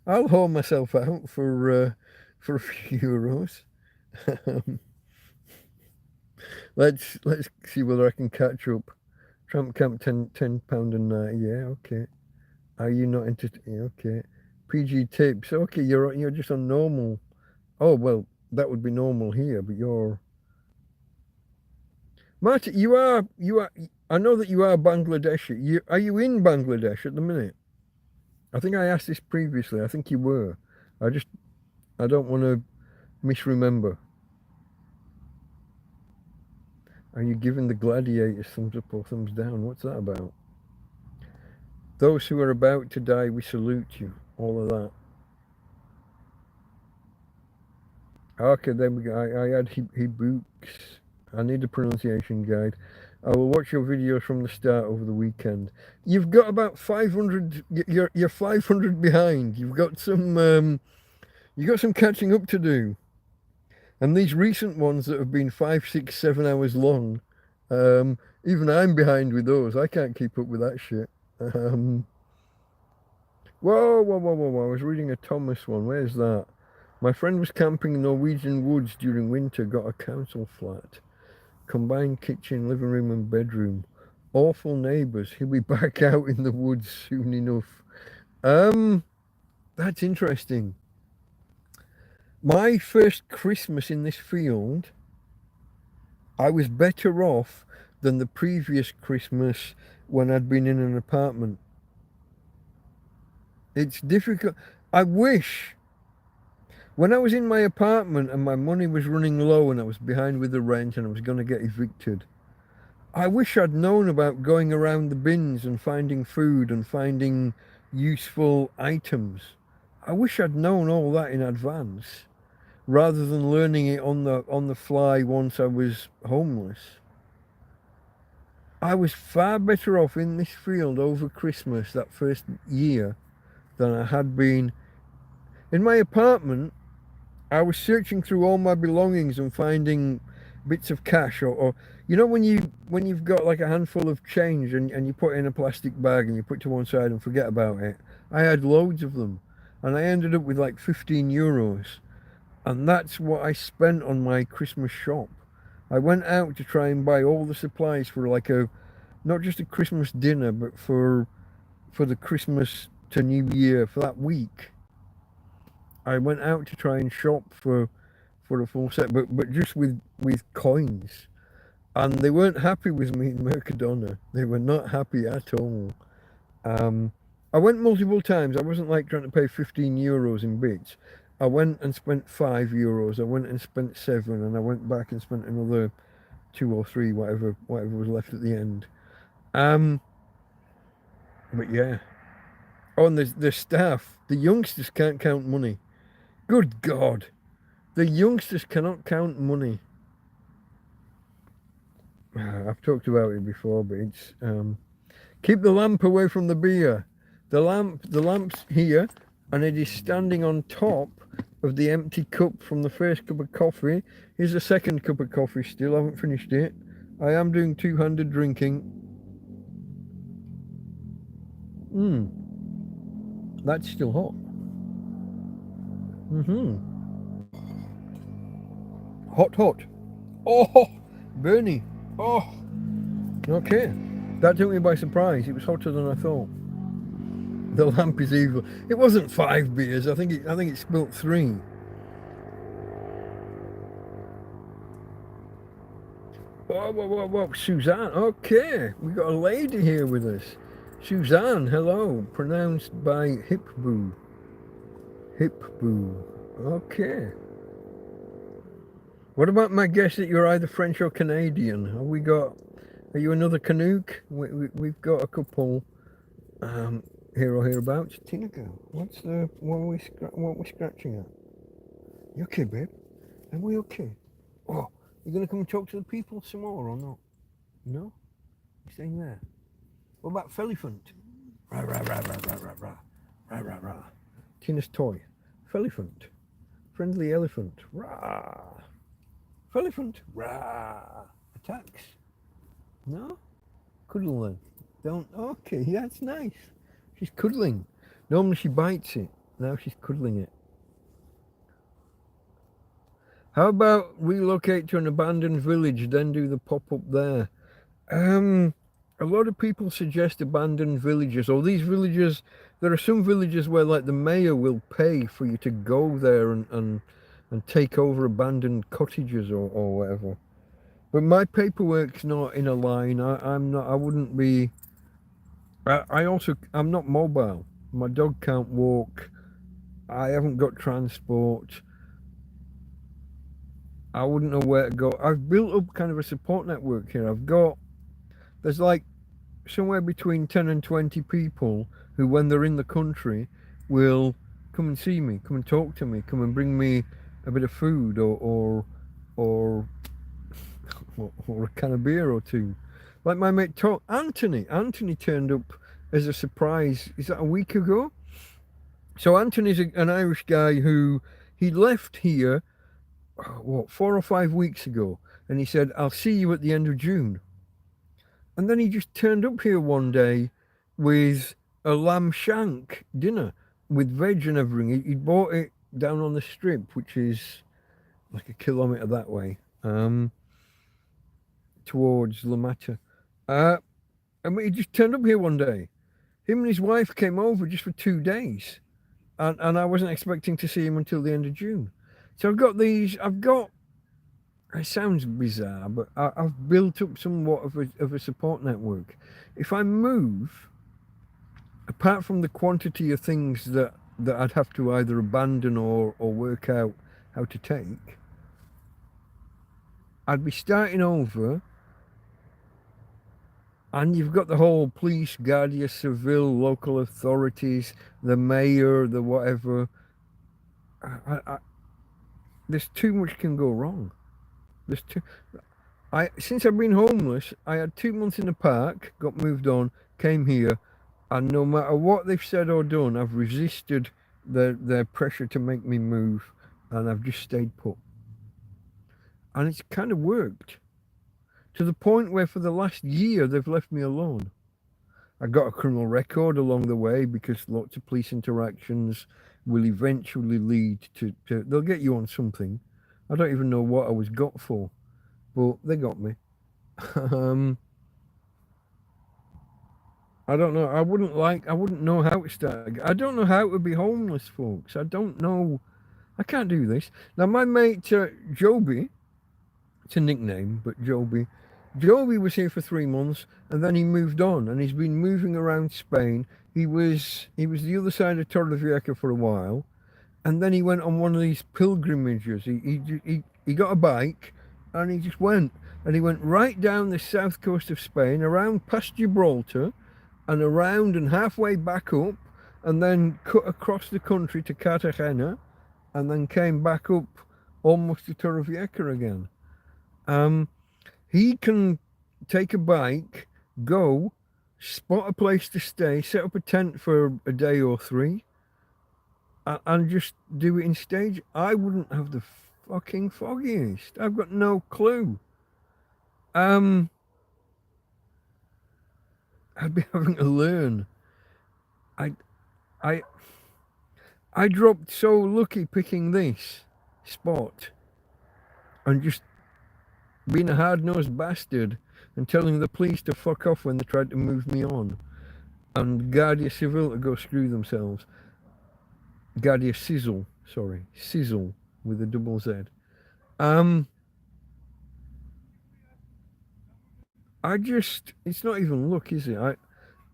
I'll haul myself out for a few euros. let's see whether I can catch up. Tramp Camp £10 a night. Yeah, okay. Are you not interested? Yeah, okay. PG tips. Okay, you're just on normal. Oh well, that would be normal here, but you're Marty, you are. I know that you are Bangladeshi. Are you in Bangladesh at the minute? I think I asked this previously. I think you were. I don't want to misremember. Are you giving the gladiators thumbs up or thumbs down? What's that about? Those who are about to die, we salute you. All of that. Okay, there we go. I had Hebooks. I need a pronunciation guide. I will watch your videos from the start over the weekend. You've got about 500. You're 500 behind. You've got some catching up to do. And these recent ones that have been 5, 6, 7 hours long, even I'm behind with those. I can't keep up with that shit. Whoa, whoa, whoa, whoa, whoa! I was reading a Thomas one. Where's that? My friend was camping in Norwegian woods during winter. Got a council flat. Combined kitchen, living room and bedroom. Awful neighbours. He'll be back out in the woods soon enough. That's interesting. My first Christmas in this field, I was better off than the previous Christmas when I'd been in an apartment. It's difficult. I wish when I was in my apartment and my money was running low and I was behind with the rent and I was going to get evicted, I wish I'd known about going around the bins and finding food and finding useful items. I wish I'd known all that in advance rather than learning it on the fly once I was homeless. I was far better off in this field over Christmas that first year than I had been in my apartment. I was searching through all my belongings and finding bits of cash or when you've got like a handful of change and you put it in a plastic bag and you put it to one side and forget about it. I had loads of them and I ended up with like €15, and that's what I spent on my Christmas shop. I went out to try and buy all the supplies for like not just a Christmas dinner, but for the Christmas to New Year, for that week. I went out to try and shop for a full set, but just with coins, and they weren't happy with me in Mercadona. They were not happy at all. I went multiple times. I wasn't like trying to pay €15 in bits. I went and spent €5. I went and spent 7, and I went back and spent another 2 or 3, whatever was left at the end. But yeah. Oh, and the staff, the youngsters can't count money. Good God. The youngsters cannot count money. I've talked about it before, but it's keep the lamp away from the beer. The lamp's here, and it is standing on top of the empty cup from the first cup of coffee. Here's the second cup of coffee still, I haven't finished it. I am doing two-handed drinking. That's still hot. Hot. Oh, Bernie. Oh, okay. That took me by surprise. It was hotter than I thought. The lamp is evil. It wasn't 5 beers. I think it spilt 3. Whoa, Suzanne. Okay, we got a lady here with us. Suzanne, hello. Pronounced by Hipboo. Okay. What about my guess that you're either French or Canadian? Are you another Canuck? We've got a couple here or hereabouts. Tina girl, what are we scratching at? You okay, babe? Are we okay? Oh, you gonna come and talk to the people some more or not? No? You're staying there? What about Feliphant? Rah, rah, rah, rah, rah, rah, rah. Rah, rah, rah. Tina's toy. Feliphant. Friendly elephant. Rah. Feliphant. Rah. Attacks. No? Cuddle then. Don't. Okay, that's nice. She's cuddling. Normally she bites it. Now she's cuddling it. How about relocate to an abandoned village, then do the pop-up there? A lot of people suggest abandoned villages, or these villages. There are some villages where, like, the mayor will pay for you to go there and take over abandoned cottages or whatever. But my paperwork's not in a line. I'm not. I wouldn't be. I'm not mobile. My dog can't walk. I haven't got transport. I wouldn't know where to go. I've built up kind of a support network here. There's like somewhere between 10 and 20 people who, when they're in the country, will come and see me, come and talk to me, come and bring me a bit of food or a can of beer or two. Like my mate Anthony turned up as a surprise. Is that a week ago? So Anthony's an Irish guy who he left here 4 or 5 weeks ago, and he said, I'll see you at the end of June. And then he just turned up here one day with a lamb shank dinner with veg and everything. He bought it down on the strip, which is like a kilometre that way, towards La Mata. And he just turned up here one day. Him and his wife came over just for 2 days. And I wasn't expecting to see him until the end of June. So it sounds bizarre, but I've built up somewhat of a support network. If I move, apart from the quantity of things that I'd have to either abandon or work out how to take, I'd be starting over, and you've got the whole police, Guardia Civil, local authorities, the mayor, the whatever. There's too much can go wrong. Since I've been homeless, I had 2 months in the park, got moved on, came here, and no matter what they've said or done, I've resisted their pressure to make me move, and I've just stayed put. And it's kind of worked, to the point where for the last year they've left me alone. I got a criminal record along the way because lots of police interactions will eventually lead to they'll get you on something. I don't even know what I was got for, but they got me. I don't know. I wouldn't know how to start. I don't know how to be homeless, folks. I don't know. I can't do this. Now, my mate, Joby, it's a nickname, but Joby was here for 3 months, and then he moved on, and he's been moving around Spain. He was the other side of Torrevieja for a while, and then he went on one of these pilgrimages. He got a bike, and he just went, and he went right down the south coast of Spain, around past Gibraltar, and around and halfway back up, and then cut across the country to Cartagena, and then came back up almost to Torrevieja again. He can take a bike, go, spot a place to stay, set up a tent for a day or three, and just do it in stage. I wouldn't have the fucking foggiest. I've got no clue. I'd be having to learn. I, I, I dropped so lucky picking this spot, and just being a hard-nosed bastard and telling the police to fuck off when they tried to move me on, and Guardia Civil to go screw themselves. Guardia Sizzle, sorry, Sizzle with a double Z. It's not even luck, is it?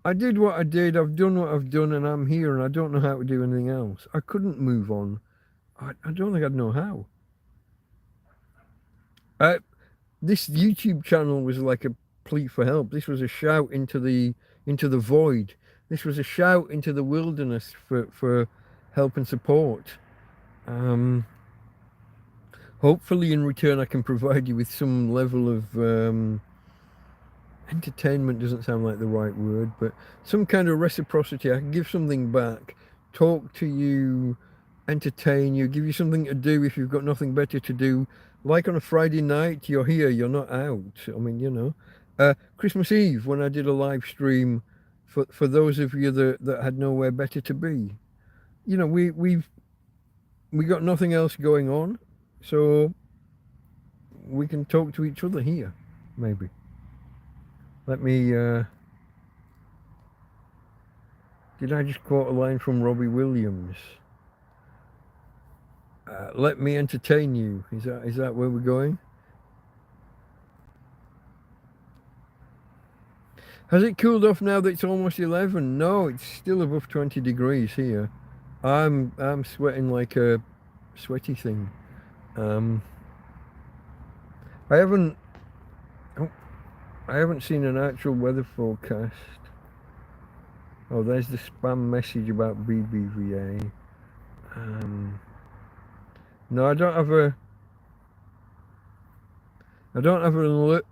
I did what I did, I've done what I've done, and I'm here, and I don't know how to do anything else. I couldn't move on. I don't think I'd know how. This YouTube channel was like a plea for help. This was a shout into the void. This was a shout into the wilderness for help and support. Hopefully in return I can provide you with some level of entertainment. Doesn't sound like the right word, but some kind of reciprocity. I can give something back, talk to you, entertain you, give you something to do if you've got nothing better to do. Like on a Friday night, you're here, you're not out. I mean, Christmas Eve when I did a live stream for those of you that had nowhere better to be. We got nothing else going on, so we can talk to each other here, maybe. Let me, did I just quote a line from Robbie Williams? Let me entertain you. Is that where we're going? Has it cooled off now that it's almost 11? No, it's still above 20 degrees here. I'm sweating like a sweaty thing. I haven't seen an actual weather forecast. Oh, there's the spam message about BBVA. No, I don't have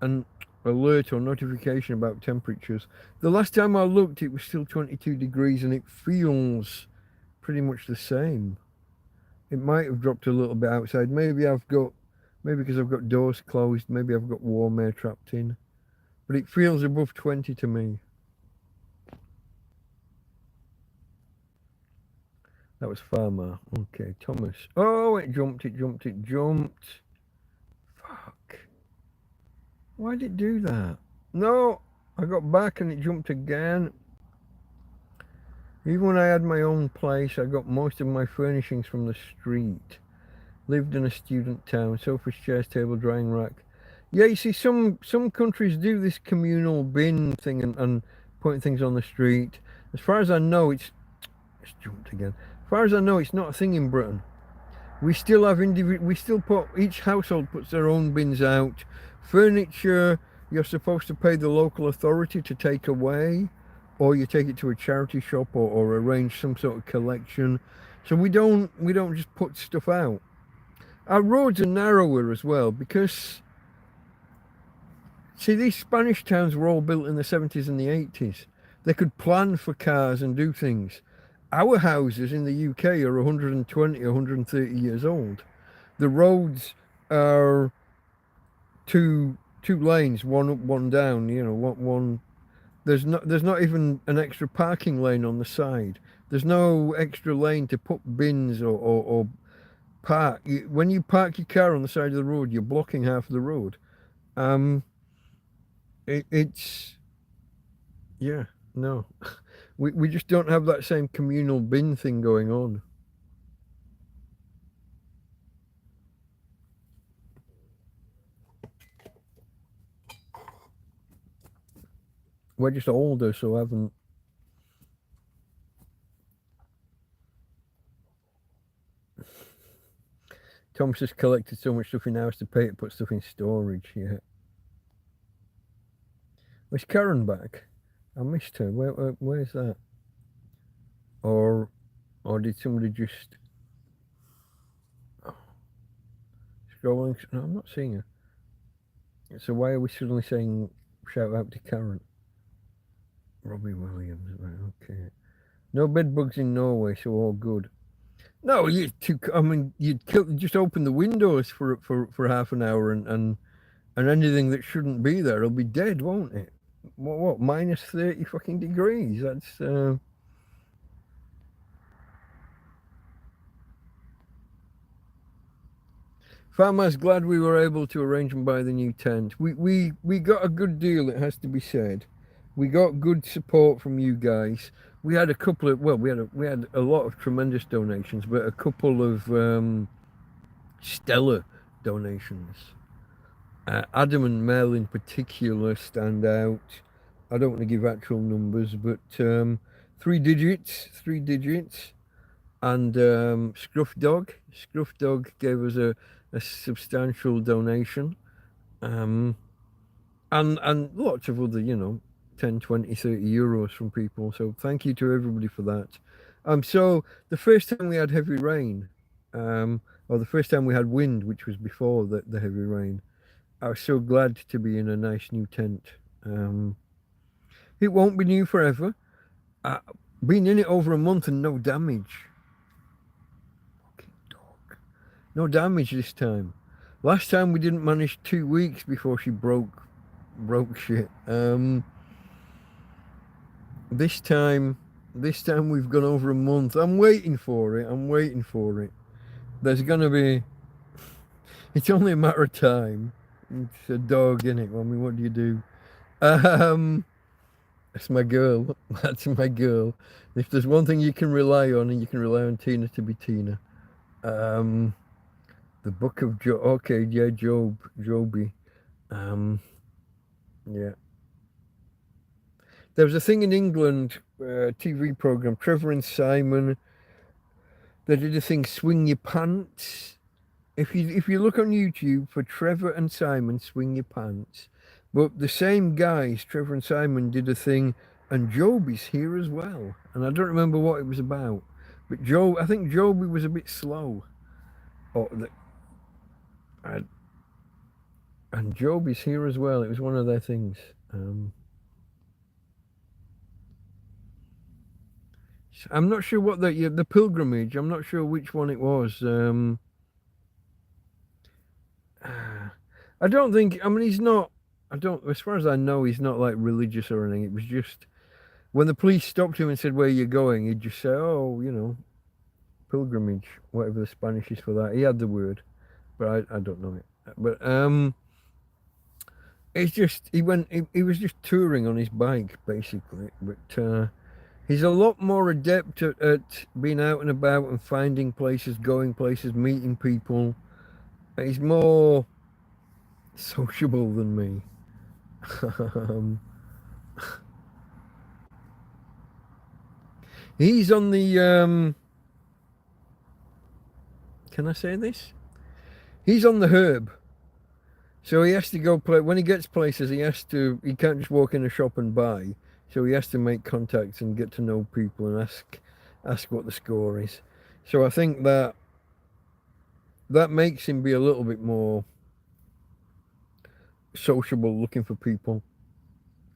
an alert or notification about temperatures. The last time I looked, it was still 22 degrees, and it feels pretty much the same. It might have dropped a little bit outside. Maybe because I've got doors closed, maybe I've got warm air trapped in. But it feels above 20 to me. That was Farmer. Okay, Thomas. Oh, it jumped. Fuck. Why did it do that? No, I got back and it jumped again. Even when I had my own place, I got most of my furnishings from the street. Lived in a student town, sofas, chairs, table, drying rack. Yeah, you see, some countries do this communal bin thing and putting things on the street. As far as I know, it's jumped again. As far as I know, it's not a thing in Britain. We still have each household puts their own bins out. Furniture, you're supposed to pay the local authority to take away, or you take it to a charity shop or arrange some sort of collection. So we don't just put stuff out. Our roads are narrower as well because, see, these Spanish towns were all built in the 70s and the 80s. They could plan for cars and do things. Our houses in the UK are 120, 130 years old. The roads are two lanes, one up, one down. One. There's not even an extra parking lane on the side. There's no extra lane to put bins or park. When you park your car on the side of the road, you're blocking half of the road. Yeah, no. We just don't have that same communal bin thing going on. We're just older, so I haven't. Thomas has collected so much stuff in the house to pay to put stuff in storage. Yeah. Was Karen back? I missed her. Where's that? Or did somebody just scrolling? No, I'm not seeing her. So why are we suddenly saying shout out to Karen? Robbie Williams, right? Okay. No bed bugs in Norway, so all good. No, you'd just open the windows for half an hour, and anything that shouldn't be there will be dead, won't it? What minus 30 fucking degrees? That's Farmer's glad we were able to arrange and buy the new tent. We got a good deal, it has to be said. We got good support from you guys. We had a couple of we had a lot of tremendous donations, but a couple of stellar donations. Adam and Mel in particular stand out. I don't want to give actual numbers, but three digits, and Scruff Dog. Scruff Dog gave us a substantial donation, and lots of other, 10, 20, 30 euros from people. So thank you to everybody for that. So the first time we had heavy rain, or the first time we had wind, which was before the heavy rain, I was so glad to be in a nice new tent. It won't be new forever. Been in it over a month and no damage. Fucking dog. No damage this time. Last time we didn't manage 2 weeks before she broke shit. This time we've gone over a month. I'm waiting for it. There's gonna be. It's only a matter of time. It's a dog, innit? I mean, what do you do? That's my girl. That's my girl. If there's one thing you can rely on, and you can rely on Tina to be Tina. The Book of Job. Okay, yeah, Joby. Yeah. There was a thing in England, TV program, Trevor and Simon. They did a thing, Swing Your Pants. If you look on YouTube for Trevor and Simon, Swing Your Pants. But the same guys, Trevor and Simon, did a thing, and Joby's here as well. And I don't remember what it was about. But I think Joby was a bit slow. And Joby's here as well. It was one of their things. I'm not sure what the pilgrimage. I'm not sure which one it was. I don't think. I mean, he's not. I don't. As far as I know, he's not like religious or anything. It was just when the police stopped him and said, "Where are you going?" He'd just say, "Oh, pilgrimage, whatever the Spanish is for that." He had the word, but I don't know it. But it's just he was just touring on his bike basically. But he's a lot more adept at being out and about and finding places, going places, meeting people. He's more sociable than me. He's on the can I say this? He's on the herb. So he has to go play when he gets places. He can't just walk in a shop and buy. So he has to make contacts and get to know people and ask what the score is. So I think that makes him be a little bit more sociable, looking for people.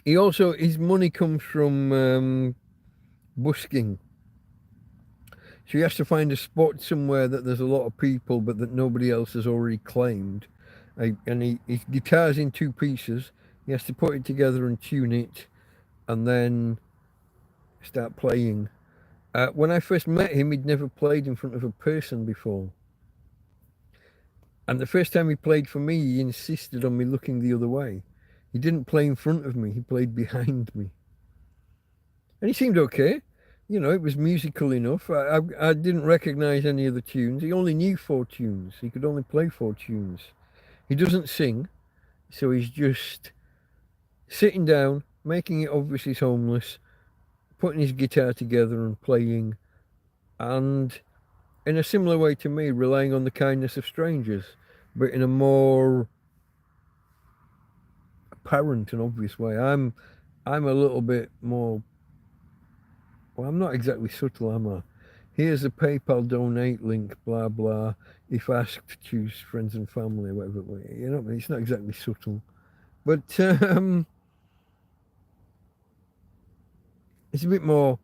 His money comes from busking. So he has to find a spot somewhere that there's a lot of people, but that nobody else has already claimed. And his guitar's in 2 pieces. He has to put it together and tune it, and then start playing. When I first met him, he'd never played in front of a person before. And the first time he played for me, he insisted on me looking the other way. He didn't play in front of me, he played behind me. And he seemed okay. It was musical enough. I didn't recognize any of the tunes. He only knew 4 tunes. He could only play 4 tunes. He doesn't sing, so he's just sitting down, making it obvious he's homeless, putting his guitar together and playing, and in a similar way to me, relying on the kindness of strangers, but in a more apparent and obvious way. I'm a little bit more. Well, I'm not exactly subtle, am I? Here's a PayPal donate link, blah blah. If asked, choose friends and family, whatever. It's not exactly subtle, but It's a bit more.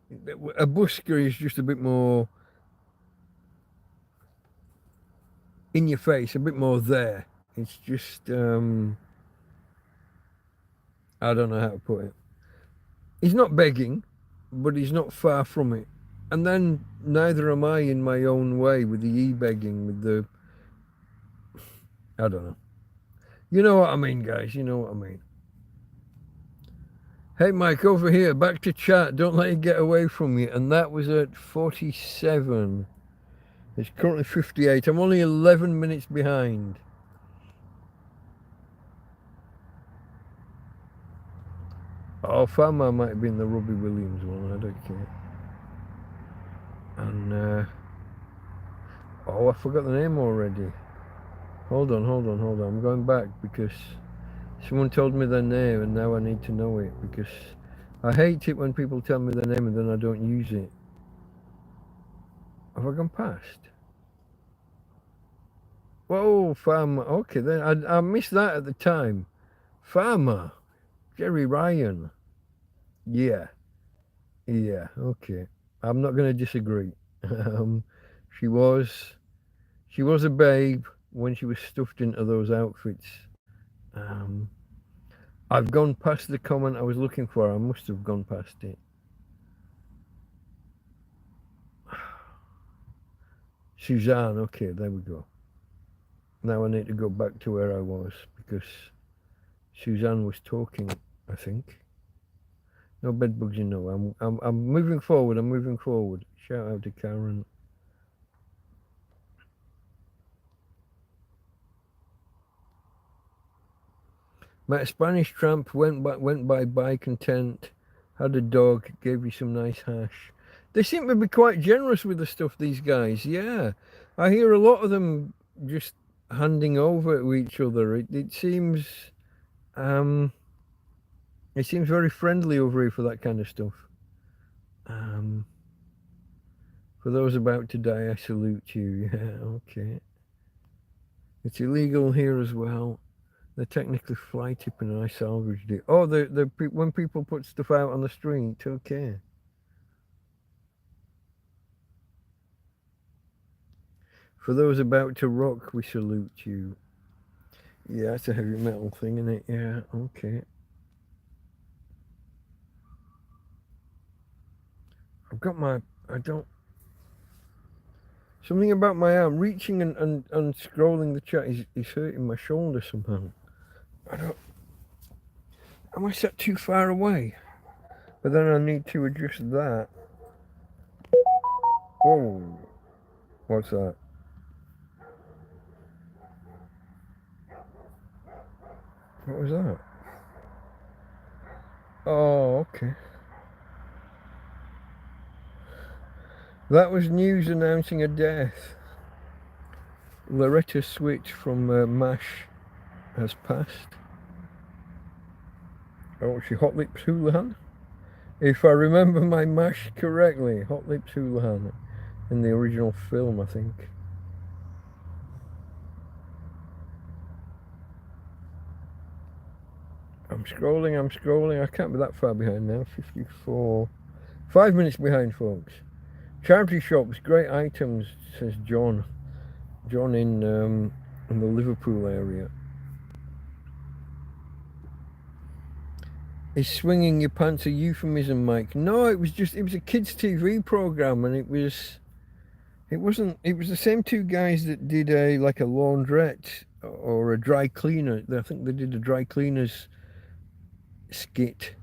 A busker is just a bit more in your face, a bit more there. It's just I don't know how to put it. He's not begging, but he's not far from it. And then neither am I in my own way with the e-begging, with the I don't know. You know what I mean, guys. You know what I mean. Hey, Mike, over here. Back to chat. Don't let it get away from you. And that was at 47. It's currently 58. I'm only 11 minutes behind. Oh, Farmer might have been the Robbie Williams one. I don't care. And, oh, I forgot the name already. Hold on. I'm going back because someone told me their name and now I need to know it because I hate it when people tell me their name and then I don't use it. Have I gone past? Whoa, Farmer. Okay, then I missed that at the time. Farmer. Jerry Ryan. Yeah, okay. I'm not going to disagree. She was a babe when she was stuffed into those outfits. I've gone past the comment I was looking for. I must have gone past it. Suzanne, okay, there we go. Now I need to go back to where I was because Suzanne was talking, I think. No bed bugs, you know. I'm moving forward. Shout out to Karen. Met a Spanish tramp, went by bike and tent, had a dog, gave you some nice hash. They seem to be quite generous with the stuff, these guys. Yeah, I hear a lot of them just handing over to each other. It seems very friendly over here for that kind of stuff. For those about to die, I salute you. Yeah, okay. It's illegal here as well. They're technically fly tipping and I salvaged it. Oh, when people put stuff out on the street, okay. For those about to rock, we salute you. Yeah, it's a heavy metal thing, isn't it? Yeah, okay. I've got something about my arm. Reaching and scrolling the chat is hurting my shoulder somehow. Am I set too far away? But then I need to adjust that. Whoa. What's that? What was that? Oh, okay. That was news announcing a death. Loretta Switch from MASH has passed. Oh, she Hot Lips Houlihan? If I remember my MASH correctly, Hot Lips Houlihan in the original film, I think. I'm scrolling. I can't be that far behind now. 54. 5 minutes behind, folks. Charity shops, great items, says John. John in the Liverpool area. Is swinging your pants a euphemism, Mike? No, it was a kids' TV program, and it was the same two guys that did a laundrette or a dry cleaner. I think they did a dry cleaners sketch.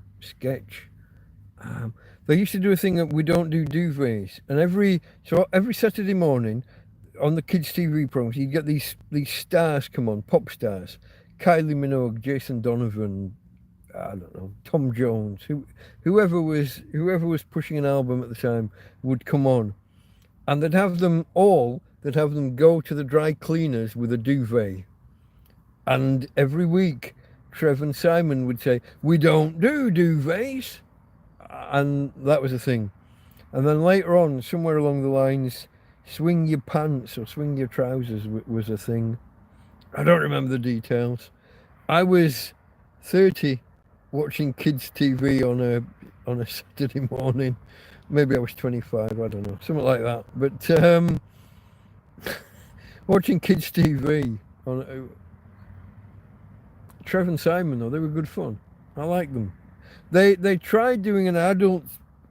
They used to do a thing that we don't do duvets, and every Saturday morning on the kids' TV programs, you get these stars come on, pop stars, Kylie Minogue, Jason Donovan, I don't know, Tom Jones, whoever was pushing an album at the time would come on, and they'd have them go to the dry cleaners with a duvet, and every week Trev and Simon would say, "We don't do duvets," and that was a thing. And then later on, somewhere along the lines, swing your pants or swing your trousers was a thing. I don't remember the details. I was 30 watching kids' TV on on a Saturday morning. Maybe I was 25, I don't know, something like that. But watching kids' TV on Trev and Simon, though, they were good fun. I like them. They tried doing an adult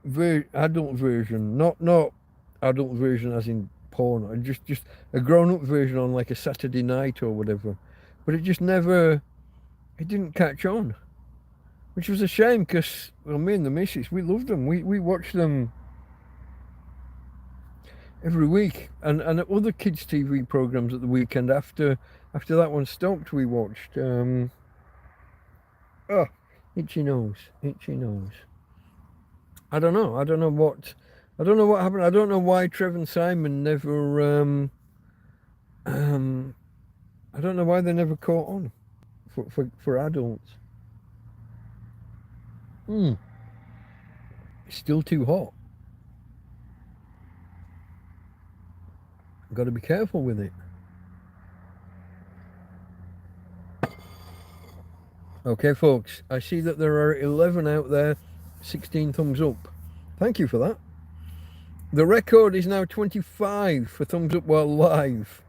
version, not adult version as in porn, just a grown-up version on like a Saturday night or whatever. But it just never, it didn't catch on, which was a shame because, well, me and the missus, we loved them. We watched them every week, and other kids' TV programs at the weekend after that one stopped. We watched. Oh, itchy nose. I don't know what happened. I don't know why Trev and Simon never. I don't know why they never caught on for adults. It's still too hot. Got to be careful with it. Okay, folks, I see that there are 11 out there, 16 thumbs up. Thank you for that. The record is now 25 for thumbs up while live.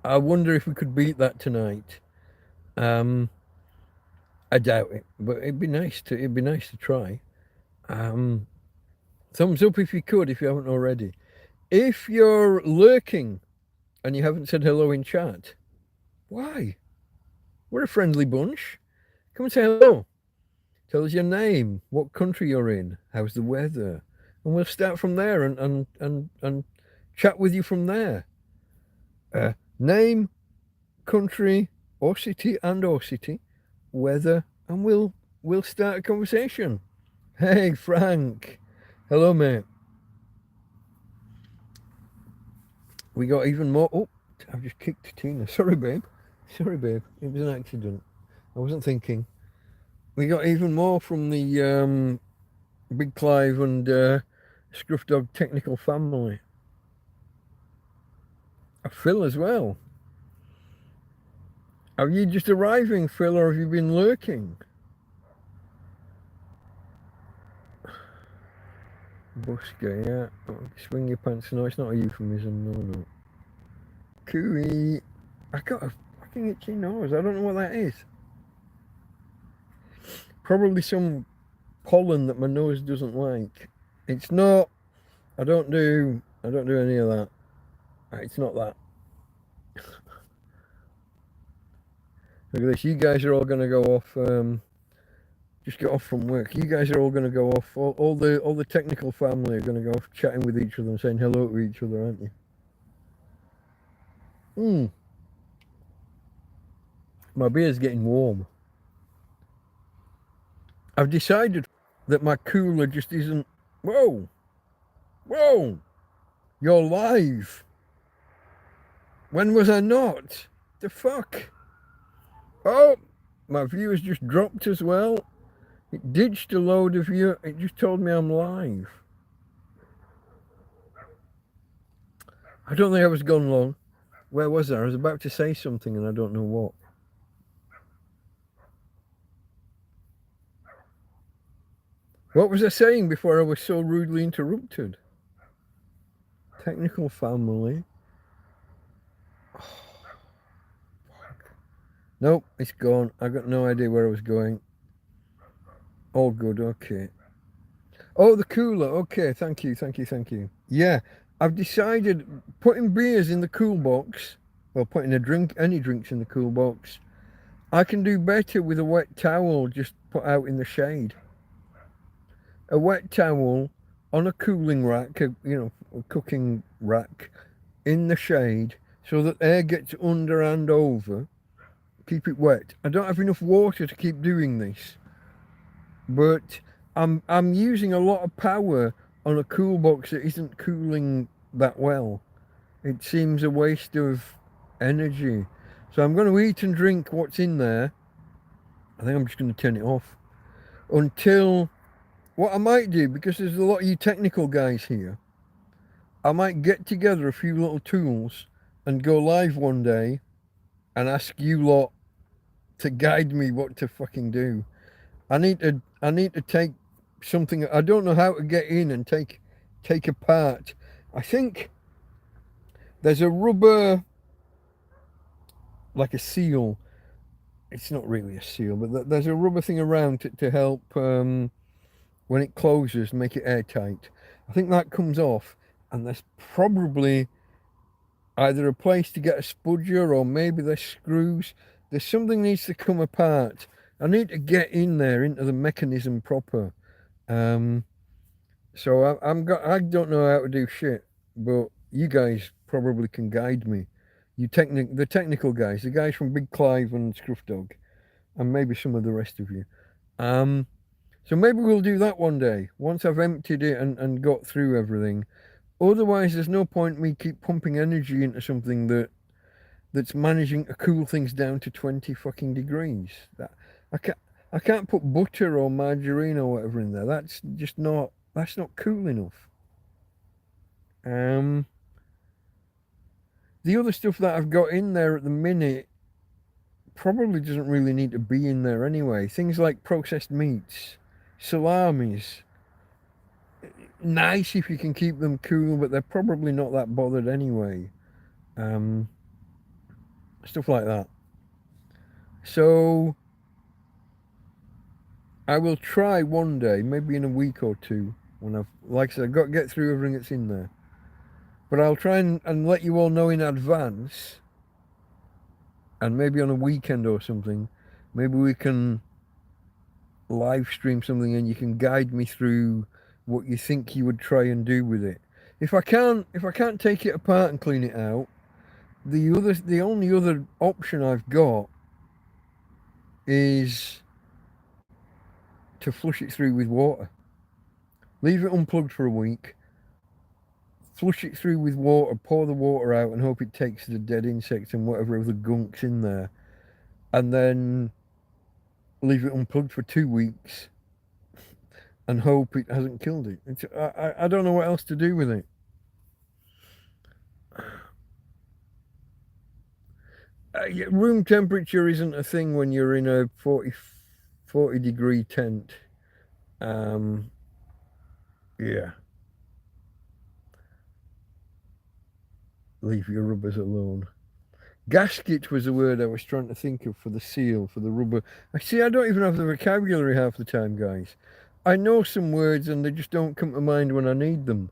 I wonder if we could beat that tonight. I doubt it, but it'd be nice to try. Thumbs up if you could, if you haven't already. If you're lurking and you haven't said hello in chat, why? We're a friendly bunch. Come and say hello. Tell us your name, what country you're in, how's the weather, and we'll start from there and chat with you from there. Name, country, or city, weather, and we'll start a conversation. Hey, Frank. Hello, mate. We got even more. Oh, I've just kicked Tina. Sorry, babe. It was an accident. I wasn't thinking. We got even more from the Big Clive and Scruff Dog technical family. Phil as well. Are you just arriving, Phil, or have you been lurking? Busker, yeah. Oh, swing your pants. No, it's not a euphemism. No. Cooey. I got a fucking itchy nose. I don't know what that is. Probably some pollen that my nose doesn't like. It's not. I don't do any of that. It's not that. Look at this. You guys are all going to go off. Just get off from work. You guys are all going to go off. All the technical family are going to go off chatting with each other and saying hello to each other, aren't you? My beer's getting warm. I've decided that my cooler just isn't. Whoa! You're live. When was I not? The fuck? Oh, my viewers just dropped as well. It ditched a load of you. It just told me I'm live. I don't think I was gone long. Where was I? I was about to say something and I don't know what. What was I saying before I was so rudely interrupted? Technical family. Oh, fuck. Nope, it's gone. I got no idea where I was going. All good, okay. Oh, the cooler. Okay, thank you. Yeah, I've decided putting beers in the cool box, or putting any drinks in the cool box, I can do better with a wet towel just put out in the shade. A wet towel on a cooling rack, a cooking rack in the shade, so that air gets under and over. Keep it wet. I don't have enough water to keep doing this, but I'm using a lot of power on a cool box that isn't cooling that well. It seems a waste of energy. So I'm going to eat and drink what's in there. I think I'm just going to turn it off until. What I might do, because there's a lot of you technical guys here, I might get together a few little tools and go live one day and ask you lot to guide me what to fucking do. I need to take something. I don't know how to get in and take apart. I think there's a rubber, like a seal. It's not really a seal, but there's a rubber thing around to help when it closes, make it airtight. I think that comes off, and there's probably either a place to get a spudger, or maybe there's screws. There's something needs to come apart. I need to get in there into the mechanism proper. So I don't know how to do shit, but you guys probably can guide me. The technical guys, the guys from Big Clive and Scruff Dog, and maybe some of the rest of you. So maybe we'll do that one day once I've emptied it and got through everything. Otherwise, there's no point me keep pumping energy into something that's managing to cool things down to 20 fucking degrees. I can't put butter or margarine or whatever in there. That's not cool enough. The other stuff that I've got in there at the minute probably doesn't really need to be in there anyway. Things like processed meats, salamis. Nice if you can keep them cool, but they're probably not that bothered anyway. Stuff like that. So I will try one day, maybe in a week or two, when like I said, I've got to get through everything that's in there. But I'll try and let you all know in advance, and maybe on a weekend or something, maybe we can live stream something and you can guide me through what you think you would try and do with it. If I can't take it apart and clean it out, the only other option I've got is to flush it through with water. Leave it unplugged for a week, flush it through with water, pour the water out and hope it takes the dead insects and whatever other gunk's in there, and then leave it unplugged for 2 weeks and hope it hasn't killed it. I don't know what else to do with it. Room temperature isn't a thing when you're in a 40 degree tent. Yeah. Leave your rubbers alone. Gasket was the word I was trying to think of for the seal, for the rubber. I don't even have the vocabulary half the time, guys. I know some words and they just don't come to mind when I need them.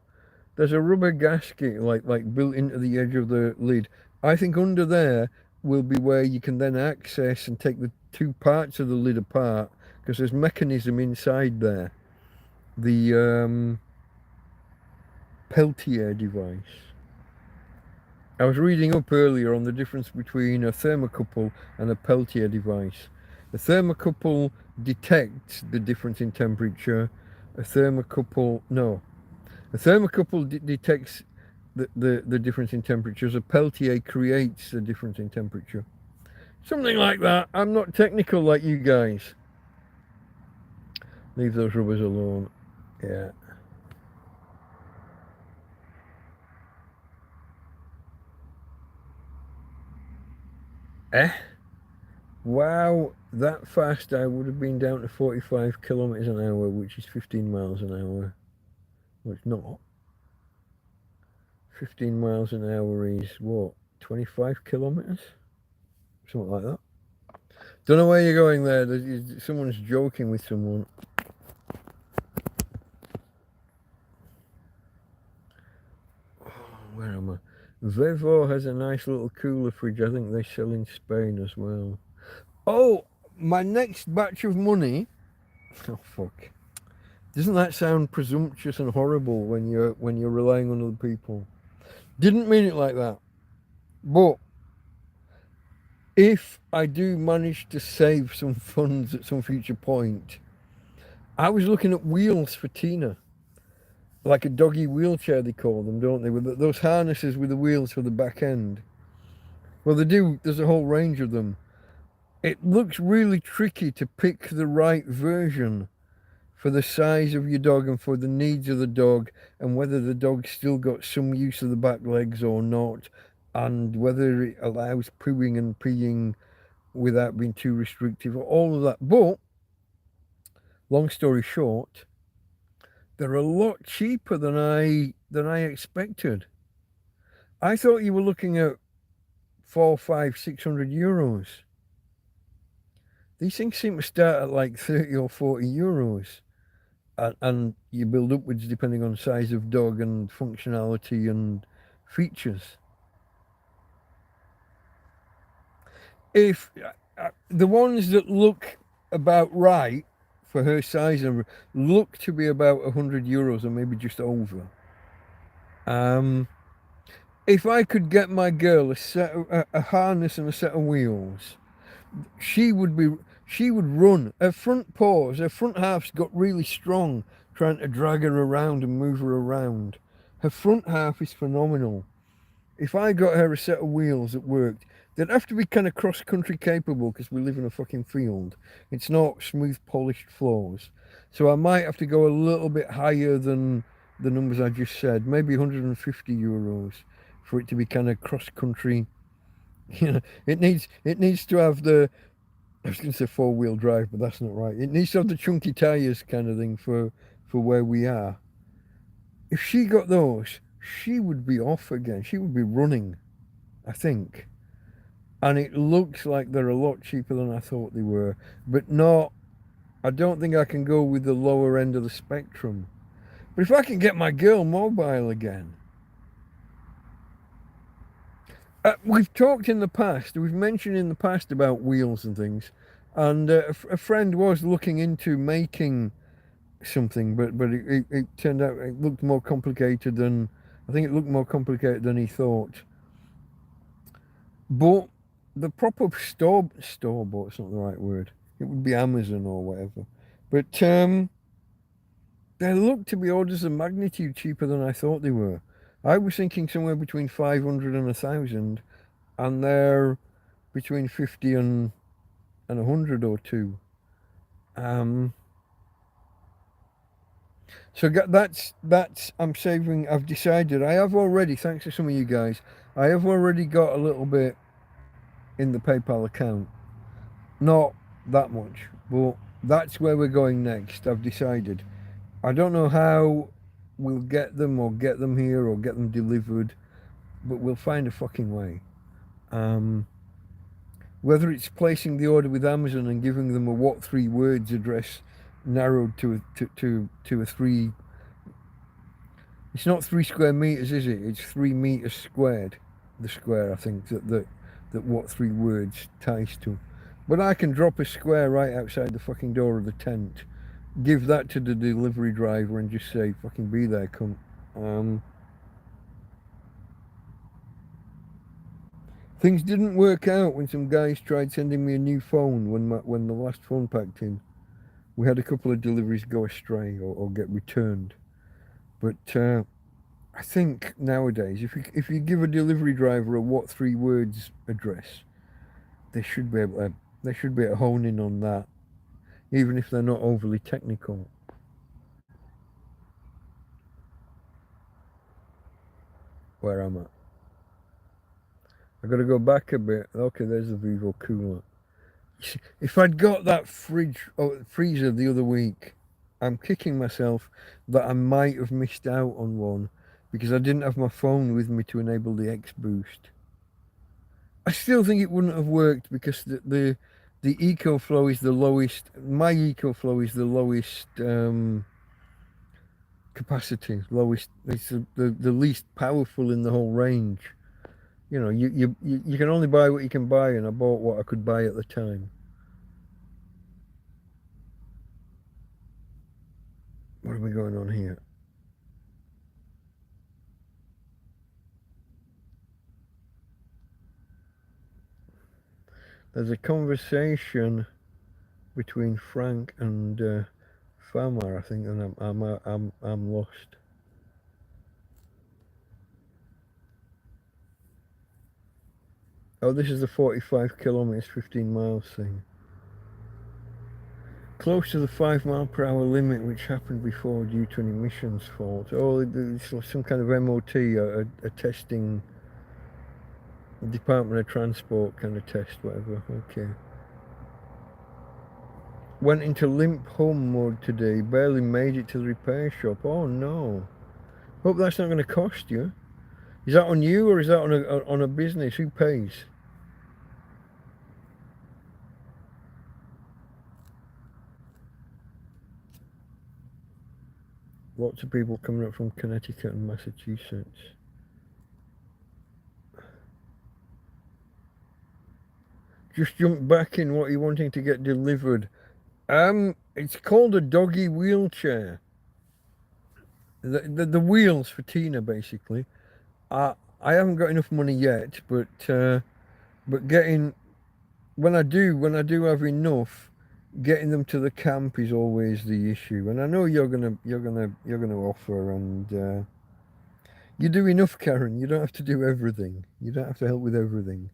There's a rubber gasket like built into the edge of the lid. I think under there will be where you can then access and take the two parts of the lid apart, because there's mechanism inside there. The Peltier device. I was reading up earlier on the difference between a thermocouple and a Peltier device. The thermocouple detects the difference in temperature. A thermocouple detects the difference in temperatures. A Peltier creates the difference in temperature. Something like that. I'm not technical like you guys. Leave those rubbers alone. Yeah. Wow, that fast I would have been down to 45 kilometers an hour, which is 15 miles an hour. Well, it's not. 15 miles an hour is what? 25 kilometers? Something like that. Don't know where you're going there. Someone's joking with someone. Oh, where am I? Vevo has a nice little cooler fridge. I think they sell in Spain as well. Oh, my next batch of money. Oh fuck! Doesn't that sound presumptuous and horrible when you're relying on other people? Didn't mean it like that. But if I do manage to save some funds at some future point, I was looking at wheels for Tina. Like a doggy wheelchair, they call them, don't they? With those harnesses with the wheels for the back end. Well, they do. There's a whole range of them. It looks really tricky to pick the right version for the size of your dog and for the needs of the dog, and whether the dog's still got some use of the back legs or not, and whether it allows pooing and peeing without being too restrictive, all of that. But long story short, They're a lot cheaper than I expected. I thought you were looking at 4, 5, 600 euros. These things seem to start at like 30 or 40 euros. And you build upwards depending on size of dog and functionality and features. If the ones that look about right for her size and look to be about 100 euros or maybe just over. If I could get my girl a harness and a set of wheels, she would run. Her front paws, her front half's got really strong trying to drag her around and move her around. Her front half is phenomenal. If I got her a set of wheels that worked, they'd have to be kind of cross-country capable because we live in a fucking field. It's not smooth, polished floors. So I might have to go a little bit higher than the numbers I just said, maybe 150 euros for it to be kind of cross-country. You know, it needs to have the, I was going to say four-wheel drive, but that's not right. It needs to have the chunky tires kind of thing for where we are. If she got those, she would be off again. She would be running, I think. And it looks like they're a lot cheaper than I thought they were, but not. I don't think I can go with the lower end of the spectrum. But if I can get my girl mobile again. We've talked in the past, we've mentioned in the past about wheels and things, and a friend was looking into making something, but it turned out it looked more complicated than, I think it looked more complicated than he thought. But the proper store bought's not the right word. It would be Amazon or whatever. But they look to be orders of magnitude cheaper than I thought they were. I was thinking somewhere between 500 and 1,000, and they're between 50 and 100 or two. So that's I'm saving. I've decided. I have already, thanks to some of you guys, I have already got a little bit in the PayPal account. Not that much, but that's where we're going next. I've decided. I don't know how we'll get them or get them here or get them delivered, but we'll find a fucking way. Whether it's placing the order with Amazon and giving them a what 3 words address narrowed to a 3. It's not 3 square meters, is it? It's 3 meters squared. The square, I think, that what 3 words ties to. But I can drop a square right outside the fucking door of the tent, give that to the delivery driver, and just say, "Fucking be there, cunt." Things didn't work out when some guys tried sending me a new phone when the last phone packed in. We had a couple of deliveries go astray or get returned. But I think nowadays, if you give a delivery driver a what 3 words address, they should be able to hone in on that, even if they're not overly technical. Where am I? I've got to go back a bit. Okay, there's the Vivo cooler. If I'd got that freezer the other week, I'm kicking myself that I might have missed out on one because I didn't have my phone with me to enable the X Boost. I still think it wouldn't have worked because the EcoFlow is the lowest. My EcoFlow is the lowest capacity, lowest. It's the least powerful in the whole range. You know, you can only buy what you can buy, and I bought what I could buy at the time. What are we going on here? There's a conversation between Frank and Farmer, I think, and I'm lost. Oh, this is the 45 kilometers, 15 miles thing. Close to the 5 mile per hour limit, which happened before due to an emissions fault. Oh, it's some kind of MOT, a testing, Department of Transport kind of test, whatever. Okay. went into limp home mode today. Barely made it to the repair shop. Oh no. Hope that's not going to cost you. Is that on you or is that on a business? Who pays? Lots of people coming up from Connecticut and Massachusetts. Just jump back in. What are you wanting to get delivered? It's called a doggy wheelchair. The wheels for Tina, basically. I haven't got enough money yet, but getting when I do have enough, getting them to the camp is always the issue. And I know you're gonna offer, and you do enough, Karen. You don't have to do everything. You don't have to help with everything.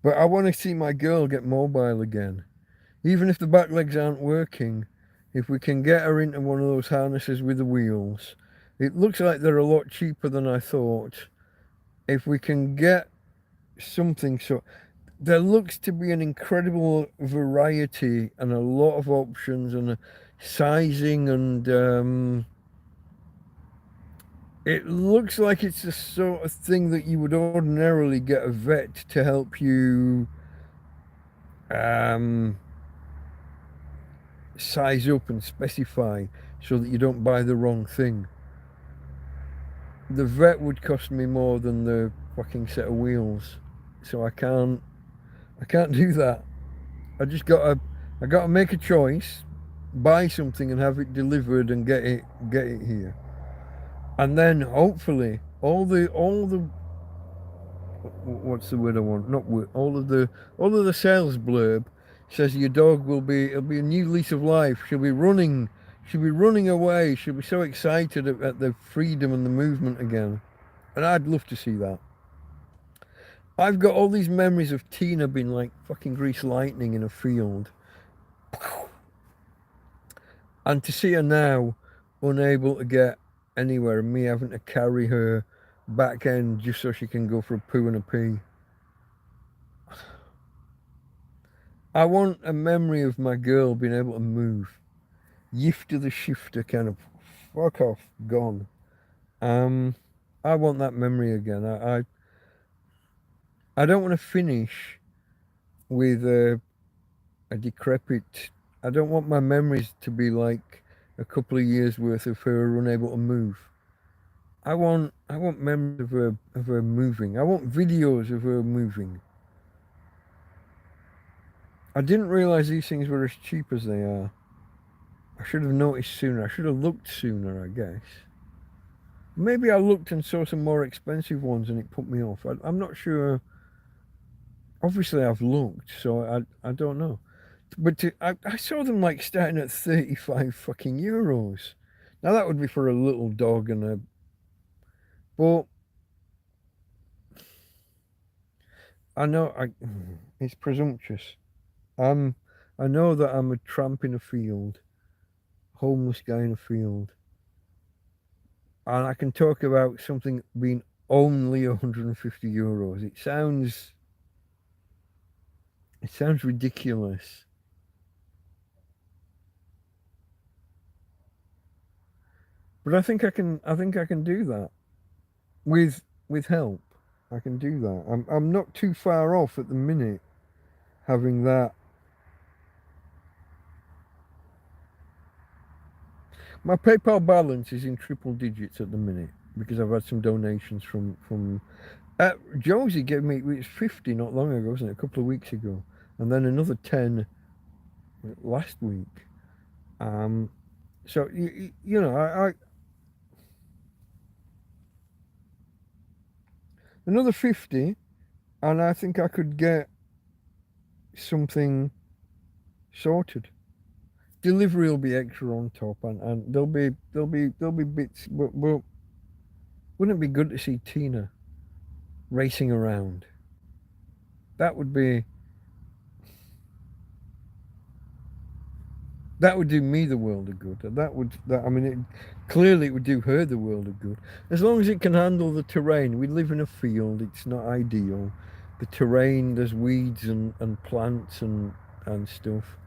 But I want to see my girl get mobile again. Even if the back legs aren't working, if we can get her into one of those harnesses with the wheels, it looks like they're a lot cheaper than I thought. If we can get something, so there looks to be an incredible variety and a lot of options and sizing, and it looks like it's the sort of thing that you would ordinarily get a vet to help you size up and specify so that you don't buy the wrong thing. The vet would cost me more than the fucking set of wheels, so I can't do that. I gotta make a choice, buy something and have it delivered and get it here. And then hopefully all the what's the word I want? Not word, all of the sales blurb says your dog it'll be a new lease of life. She'll be running away. She'll be so excited at the freedom and the movement again. And I'd love to see that. I've got all these memories of Tina being like fucking grease lightning in a field. And to see her now unable to get anywhere and me having to carry her back end just so she can go for a poo and a pee. I want a memory of my girl being able to move. Yifter the shifter kind of fuck off, gone. I want that memory again. I don't want to finish with a decrepit. I don't want my memories to be like a couple of years worth of her unable to move. I want memories of her moving. I want videos of her moving. I didn't realize these things were as cheap as they are. I should have noticed sooner. I should have looked sooner, I guess. Maybe I looked and saw some more expensive ones and it put me off. I'm not sure. Obviously I've looked, so I don't know. But I saw them like starting at 35 fucking euros. Now that would be for a little dog and a... But I know it's presumptuous. I know that I'm a tramp in a field, homeless guy in a field, and I can talk about something being only 150 euros. It sounds ridiculous. But I think I can do that with help. I can do that. I'm not too far off at the minute having that. My PayPal balance is in triple digits at the minute because I've had some donations from Josie gave me, it was 50 not long ago, wasn't it? A couple of weeks ago, and then another 10 last week. So you know, I another 50, and I think I could get something sorted. Delivery will be extra on top, and there'll be bits, but wouldn't it be good to see Tina racing around? That would do me the world of good. Clearly it would do her the world of good. As long as it can handle the terrain. We live in a field, it's not ideal. The terrain, there's weeds and plants and stuff.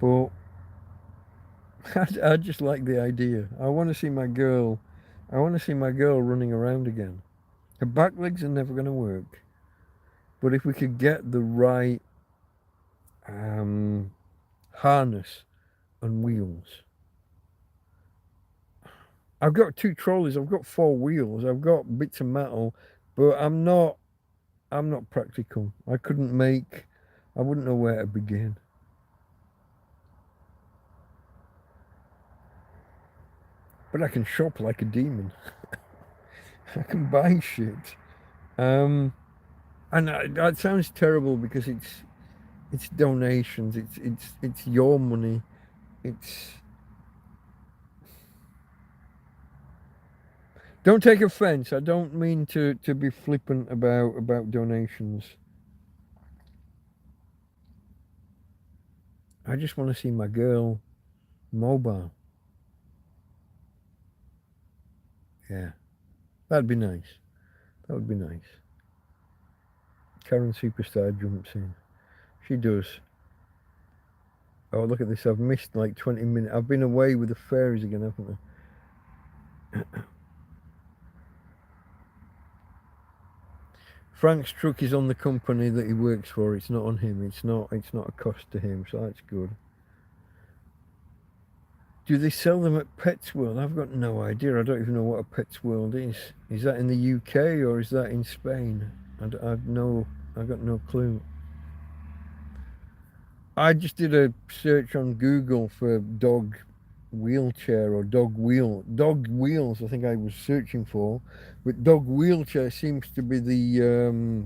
But I just like the idea. I want to see my girl. I want to see my girl running around again. Her back legs are never going to work, but if we could get the right harness and wheels. I've got 2 trolleys. I've got 4 wheels. I've got bits of metal, but I'm not practical. I couldn't make. I wouldn't know where to begin. But I can shop like a demon. I can buy shit. And that sounds terrible because it's donations. It's your money. It's Don't take offense. I don't mean to be flippant about donations. I just want to see my girl mobile. Yeah. That'd be nice. That would be nice. Karen Superstar jumps in. She does. Oh, look at this. I've missed like 20 minutes. I've been away with the fairies again, haven't I? Frank's truck is on the company that he works for. It's not on him. It's not a cost to him, so that's good. Do they sell them at Pets World? I've got no idea. I don't even know what a Pets World is. Is that in the UK or is that in Spain? I've got no clue. I just did a search on Google for dog wheelchair or dog wheels. I think I was searching for, but dog wheelchair seems to be the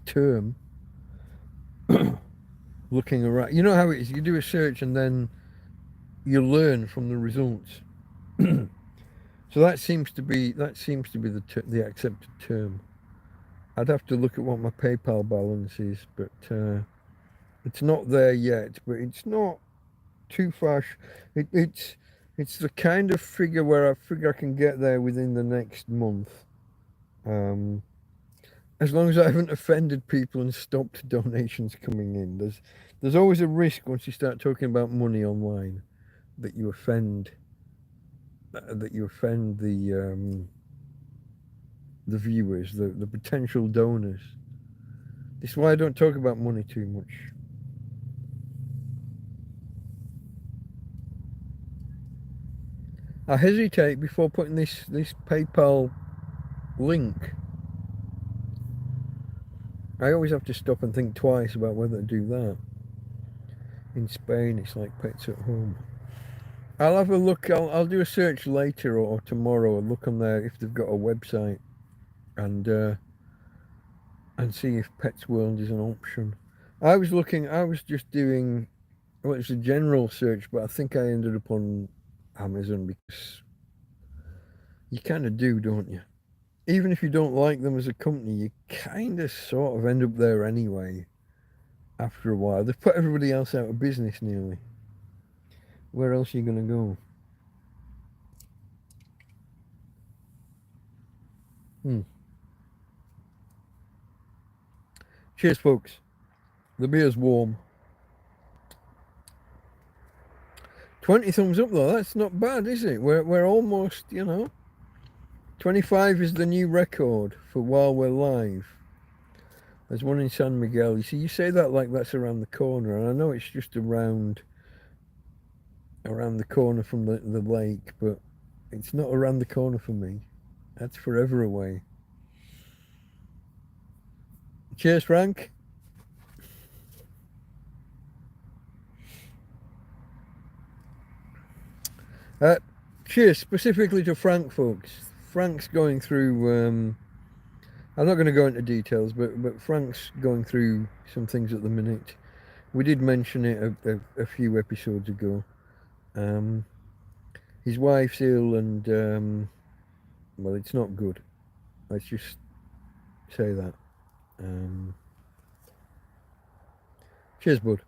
term. Looking around, you know how it is. You do a search and then you learn from the results. So that seems to be the accepted term. I'd have to look at what my PayPal balance is, but it's not there yet. But it's not too far. It's the kind of figure where I figure I can get there within the next month. As long as I haven't offended people and stopped donations coming in. There's always a risk once you start talking about money online that you offend the viewers, the potential donors. This is why I don't talk about money too much. I hesitate before putting this PayPal link. I always have to stop and think twice about whether to do that. In Spain, it's like Pets at Home. I'll have a look. I'll do a search later or tomorrow and look on there if they've got a website and see if Pets World is an option. I was just doing, well, it's a general search, but I think I ended up on Amazon because you kind of do, don't you? Even if you don't like them as a company, you kind of sort of end up there anyway after a while. They've put everybody else out of business nearly. Where else are you going to go? Cheers, folks. The beer's warm. 20 thumbs up though. That's not bad, is it? We're almost, 25 is the new record for while we're live. There's one in San Miguel. You see, you say that like that's around the corner, and I know it's just around the corner from the lake, but it's not around the corner for me. That's forever away. Cheers, Frank. Cheers specifically to Frank, folks. Frank's going through. I'm not going to go into details, but Frank's going through some things at the minute. We did mention it a few episodes ago. His wife's ill, and well, it's not good. Let's just say that. Cheers, bud.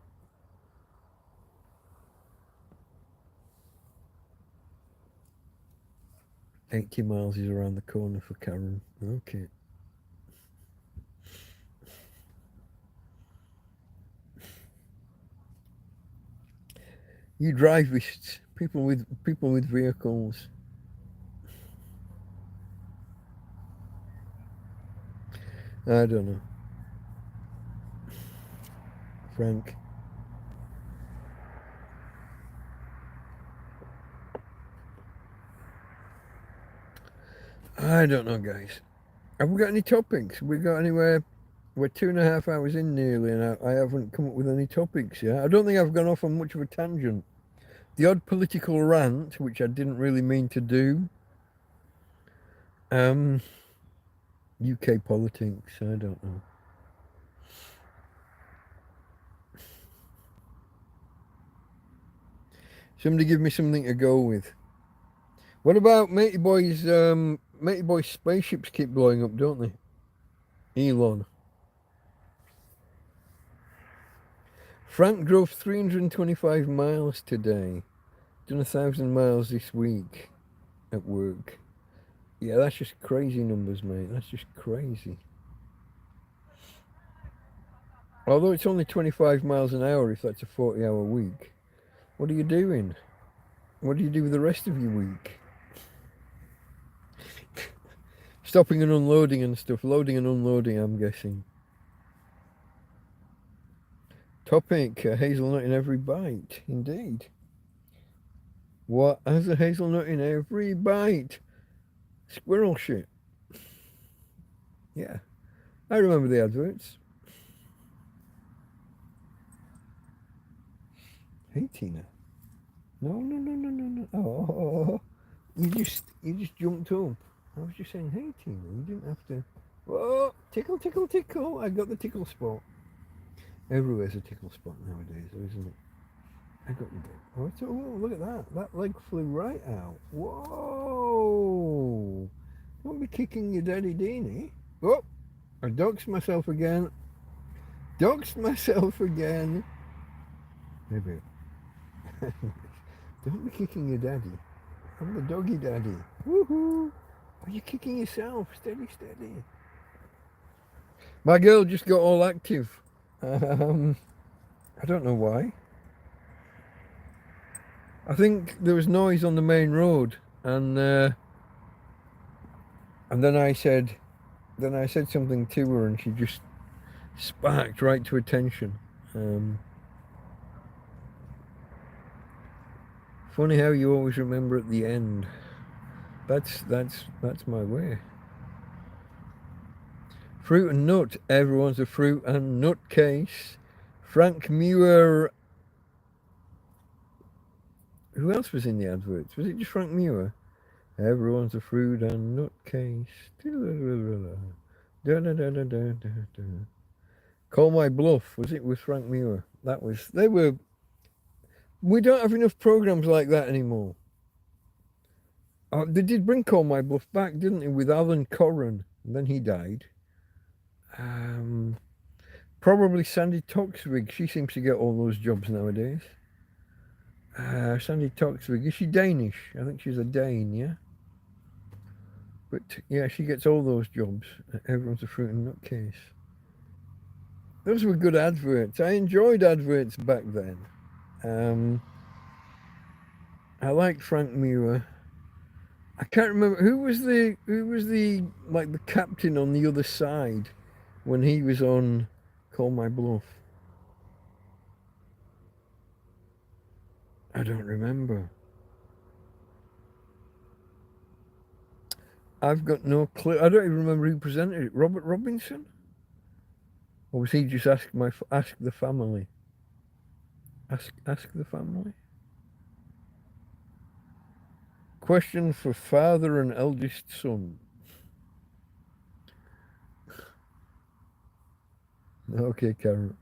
80 miles is around the corner for Karen. Okay. You drivists, people with vehicles. I don't know. Frank. I don't know, guys. Have we got any topics? We got anywhere? We're 2.5 hours in nearly, and I haven't come up with any topics yet. I don't think I've gone off on much of a tangent. The odd political rant, which I didn't really mean to do. UK politics, I don't know. Somebody give me something to go with. What about Matey Boy's spaceships keep blowing up, don't they? Elon. Frank drove 325 miles today. Done 1,000 miles this week at work. Yeah, that's just crazy numbers, mate. That's just crazy. Although it's only 25 miles an hour if that's a 40-hour week. What are you doing? What do you do with the rest of your week? Stopping and unloading and stuff. Loading and unloading, I'm guessing. Topic, hazelnut in every bite. Indeed. What has a hazelnut in every bite? Squirrel shit. Yeah. I remember the adverts. Hey, Tina. No. Oh, you just jumped up. I was just saying, hey, Tina, you didn't have to. Oh, tickle, tickle, tickle. I got the tickle spot. Everywhere's a tickle spot nowadays, isn't it? I got the bit. Oh, look at that. That leg flew right out. Whoa. Don't be kicking your daddy Deanie. Oh, I doxed myself again. Maybe. Don't be kicking your daddy. I'm the doggy daddy. Woohoo. Are you kicking yourself? Steady. My girl just got all active. I don't know why. I think there was noise on the main road, and then I said something to her, and she just sparked right to attention. Funny how you always remember at the end. That's my way. Fruit and nut. Everyone's a fruit and nut case. Frank Muir. Who else was in the adverts? Was it just Frank Muir? Everyone's a fruit and nut case. Call My Bluff. Was it with Frank Muir? That was. They were. We don't have enough programs like that anymore. They did bring Call My Bluff back, didn't they, with Alan Corran? And then he died. Probably Sandy Toksvig. She seems to get all those jobs nowadays. Sandy Toksvig. Is she Danish? I think she's a Dane, yeah? But yeah, she gets all those jobs. Everyone's a fruit and nut case. Those were good adverts. I enjoyed adverts back then. I liked Frank Muir. I can't remember who was the like the captain on the other side when he was on Call My Bluff. I don't remember. I've got no clue. I don't even remember who presented it. Robert Robinson? Or was he just ask the family? Ask the family? Question for father and eldest son. Okay, Karen.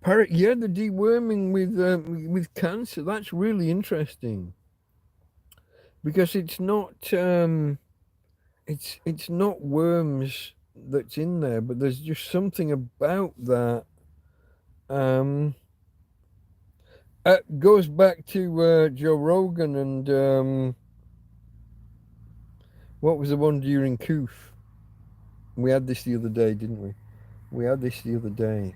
Parrot, yeah, the deworming with cancer. That's really interesting because it's not it's not worms that's in there, but there's just something about that. It goes back to Joe Rogan and what was the one during Coof? We had this the other day, didn't we? We had this the other day.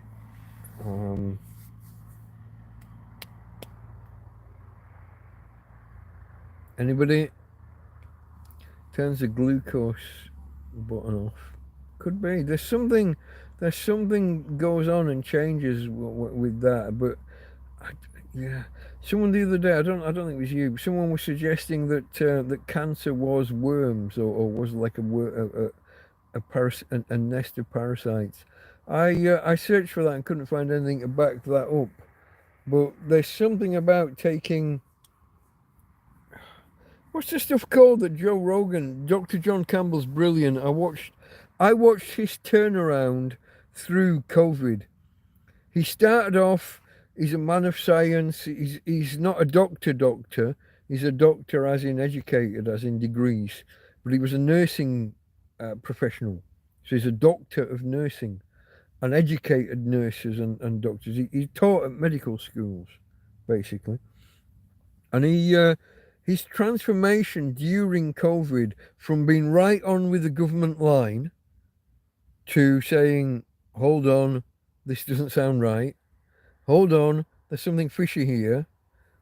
Anybody? Turns the glucose button off. Could be. There's something. There's something goes on and changes with that. But I, yeah, someone the other day. I don't think it was you. Someone was suggesting that that cancer was worms or was like a nest of parasites. I searched for that and couldn't find anything to back that up. But there's something about taking. What's the stuff called that Joe Rogan, Dr. John Campbell's brilliant. I watched his turnaround through COVID. He started off, he's a man of science. He's not a doctor. He's a doctor as in educated, as in degrees. But he was a nursing professional. So he's a doctor of nursing and educated nurses and doctors. He taught at medical schools, basically. And his transformation during COVID from being right on with the government line to saying, hold on, this doesn't sound right. Hold on, there's something fishy here.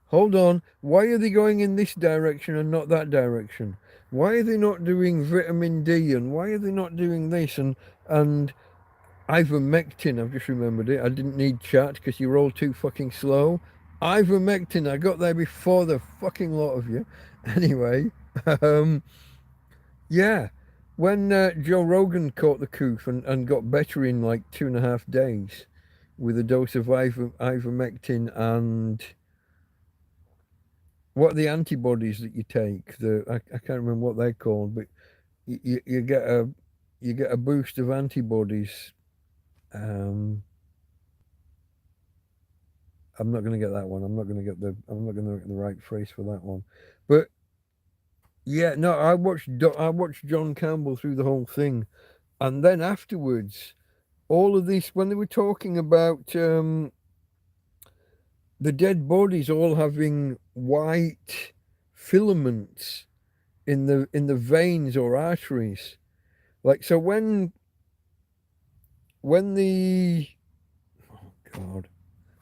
Hold on, why are they going in this direction and not that direction? Why are they not doing vitamin D and why are they not doing this? And ivermectin, I've just remembered it. I didn't need chat because you're all too fucking slow. Ivermectin, I got there before the fucking lot of you. Anyway, yeah. When Joe Rogan caught the coof and got better in like 2.5 days with a dose of ivermectin and what are the antibodies that you take? I can't remember what they're called, but you get a boost of antibodies. I'm not going to get that one. I'm not going to get the right phrase for that one. But yeah, no, I watched John Campbell through the whole thing, and then afterwards, all of this when they were talking about the dead bodies all having white filaments in the veins or arteries, like so when the oh god,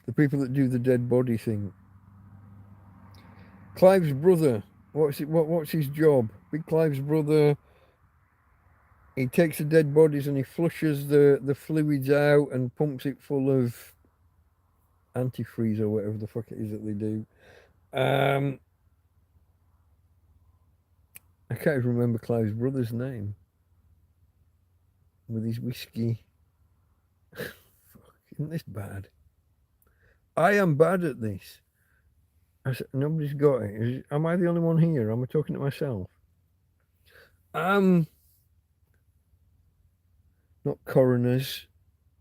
the people that do the dead body thing, Clive's brother. What's his job? Big Clive's brother. He takes the dead bodies and he flushes the fluids out and pumps it full of antifreeze or whatever the fuck it is that they do. I can't even remember Clive's brother's name with his whiskey. Fuck, isn't this bad? I am bad at this. Nobody's got it. Am I the only one here? Am I talking to myself? Not coroners,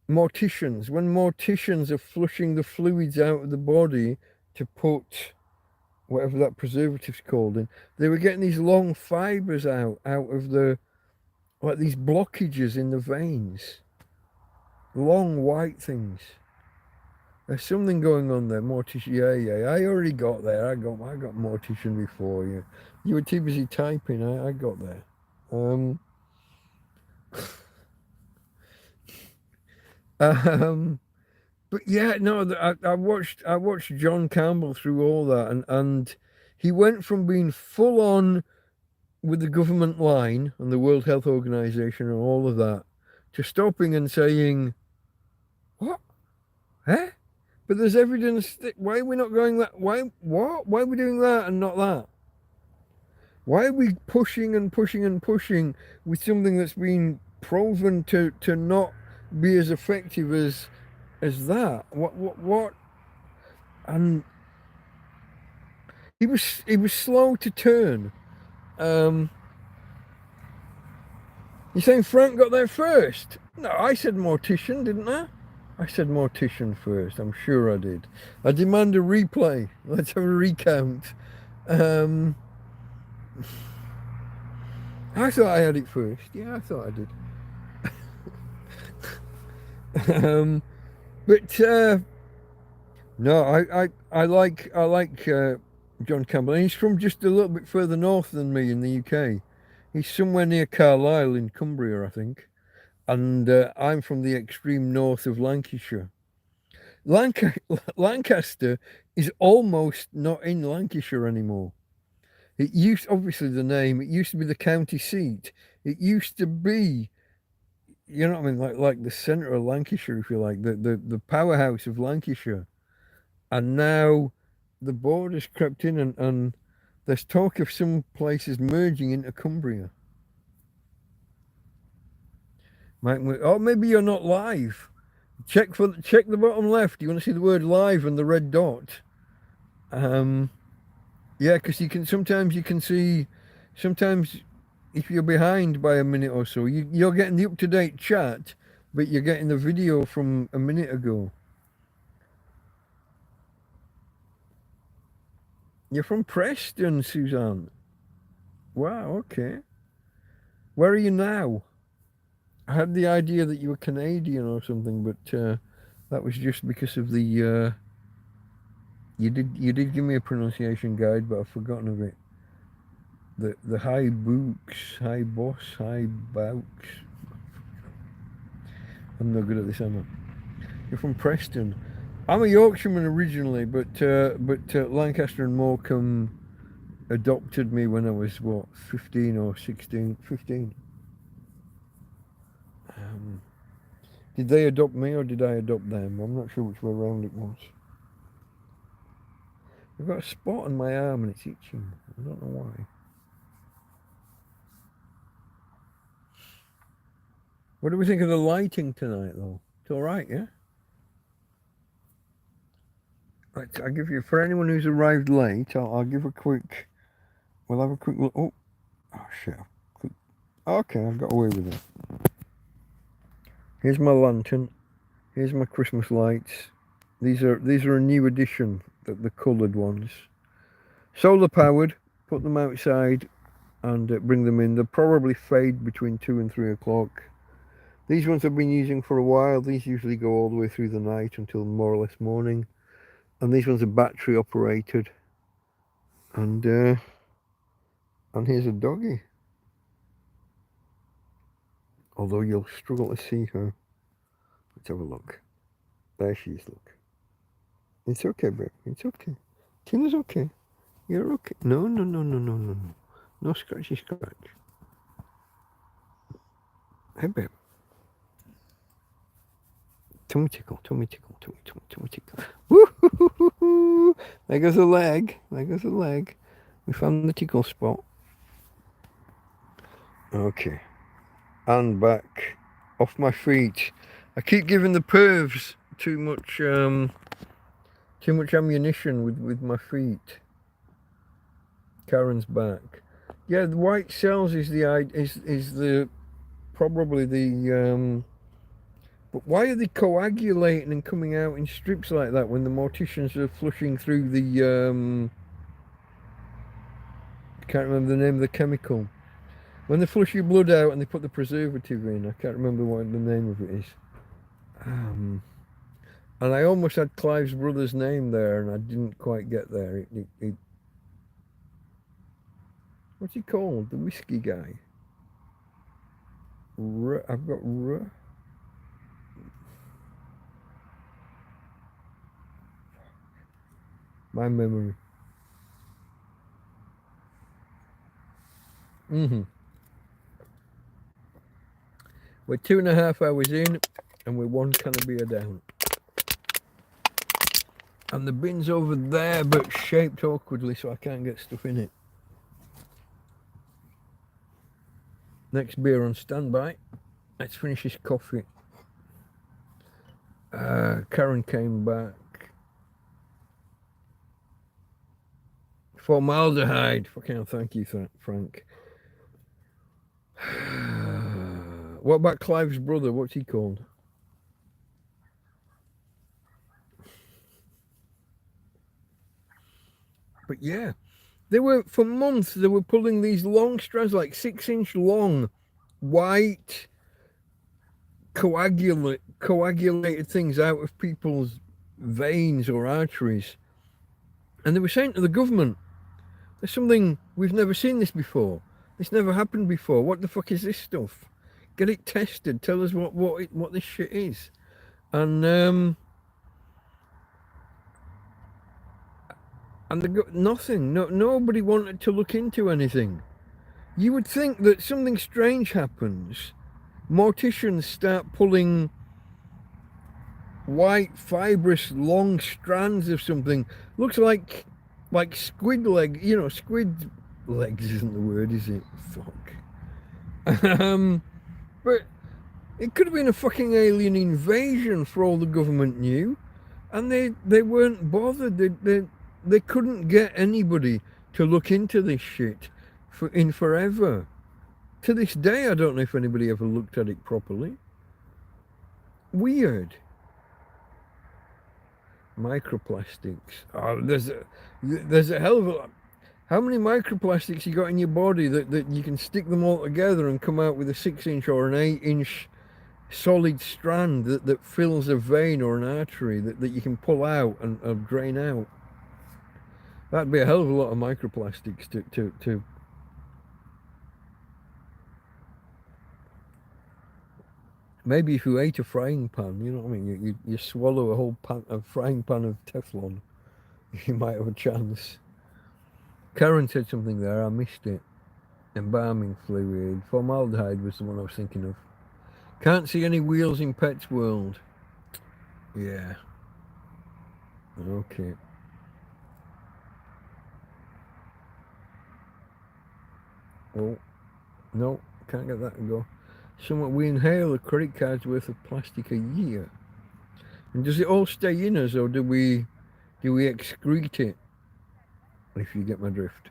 morticians. When morticians are flushing the fluids out of the body to put whatever that preservative's called in, they were getting these long fibers out of the, like these blockages in the veins. Long white things. There's something going on there. Mortician, yeah. I already got there. I got mortician before you. You were too busy typing. I got there. But yeah, no, I watched John Campbell through all that, and he went from being full on with the government line and the World Health Organization and all of that to stopping and saying, "What? Eh? But there's evidence that why are we not going that? Why what? Why are we doing that and not that? Why are we pushing and pushing and pushing with something that's been proven to not be as effective as that? What? And he was slow to turn. You're saying Frank got there first? No, I said mortician, didn't I? I said mortician first. I'm sure I did. I demand a replay. Let's have a recount. I thought I had it first. Yeah, I thought I did. But no, I like John Campbell. And he's from just a little bit further north than me in the UK. He's somewhere near Carlisle in Cumbria, I think. And I'm from the extreme north of Lancashire. Lancaster is almost not in Lancashire anymore. It used, obviously, the name. It used to be the county seat. It used to be, you know what I mean, like the centre of Lancashire, if you like, the powerhouse of Lancashire. And now the border's crept in, and there's talk of some places merging into Cumbria. Oh, maybe you're not live. Check the bottom left. You want to see the word live and the red dot. Yeah, because sometimes you can see, sometimes if you're behind by a minute or so, you're getting the up-to-date chat, but you're getting the video from a minute ago. You're from Preston, Suzanne. Wow, okay. Where are you now? I had the idea that you were Canadian or something, but that was just because of the. You did give me a pronunciation guide, but I've forgotten of it. The high books, high boss, high bouks. I'm not good at this, am I? You're from Preston. I'm a Yorkshireman originally, but Lancaster and Morecambe adopted me when I was, what, 15 or 16? 15. Did they adopt me or did I adopt them? I'm not sure which way around it was. I've got a spot on my arm and it's itching. I don't know why. What do we think of the lighting tonight, though? It's all right, yeah? Right, I'll give you, for anyone who's arrived late, I'll give a quick, we'll have a quick look. Oh shit. Okay, I've got away with it. Here's my lantern. Here's my Christmas lights. These are a new edition, the coloured ones. Solar powered. Put them outside and bring them in. They'll probably fade between 2 and 3 o'clock. These ones I've been using for a while. These usually go all the way through the night until more or less morning. And these ones are battery operated. And here's a doggy. Although you'll struggle to see her. Let's have a look. There she is, look. It's okay, babe. It's okay. Tina's okay. You're okay. No. No scratchy scratch. Hey, babe. Tummy tickle. Woo-hoo-hoo-hoo-hoo. There goes a leg. We found the tickle spot. Okay. And back. Off my feet. I keep giving the pervs too much ammunition with my feet. Karen's back. Yeah, the white cells is probably the but why are they coagulating and coming out in strips like that when the morticians are flushing through the I can't remember the name of the chemical. When they flush your blood out and they put the preservative in, I can't remember what the name of it is. And I almost had Clive's brother's name there and I didn't quite get there. What's he called? The whiskey guy. I've got my memory. We're 2.5 hours in and we're 1 can of beer down. And the bin's over there but shaped awkwardly so I can't get stuff in it. Next beer on standby. Let's finish this coffee. Karen came back. Formaldehyde. Fucking hell, thank you, Frank. What about Clive's brother? What's he called? But yeah, they were, for months, they were pulling these long strands, like 6-inch long, white, coagulated things out of people's veins or arteries. And they were saying to the government, there's something, we've never seen this before. This never happened before. What the fuck is this stuff? Get it tested. Tell us what this shit is. And and they got nothing. Nobody wanted to look into anything. You would think that something strange happens. Morticians start pulling white, fibrous, long strands of something. Looks like squid leg. You know, squid legs isn't the word, is it? Fuck. But it could have been a fucking alien invasion for all the government knew, and they weren't bothered. They couldn't get anybody to look into this shit in forever. To this day, I don't know if anybody ever looked at it properly. Weird. Microplastics. Oh, there's a hell of a lot. How many microplastics you got in your body that you can stick them all together and come out with a 6-inch or an 8-inch solid strand that fills a vein or an artery that you can pull out and drain out? That'd be a hell of a lot of microplastics to maybe if you ate a frying pan, you know what I mean, you swallow a frying pan of Teflon, you might have a chance. Karen said something there, I missed it. Embalming fluid. Formaldehyde was the one I was thinking of. Can't see any wheels in Pets World. Yeah. Okay. Oh, no, can't get that to go. Somewhat we inhale a credit card's worth of plastic a year. And does it all stay in us, or do we excrete it? If you get my drift.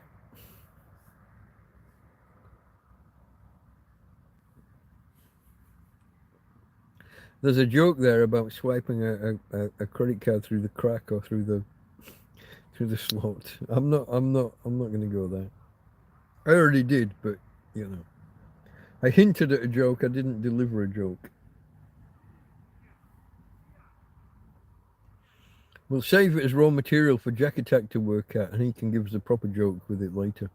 There's a joke there about swiping a credit card through the crack or through the slot. I'm not going to go there. I already did, but you know, I hinted at a joke. I didn't deliver a joke. We'll save it as raw material for Jack Attack to work at, and he can give us a proper joke with it later.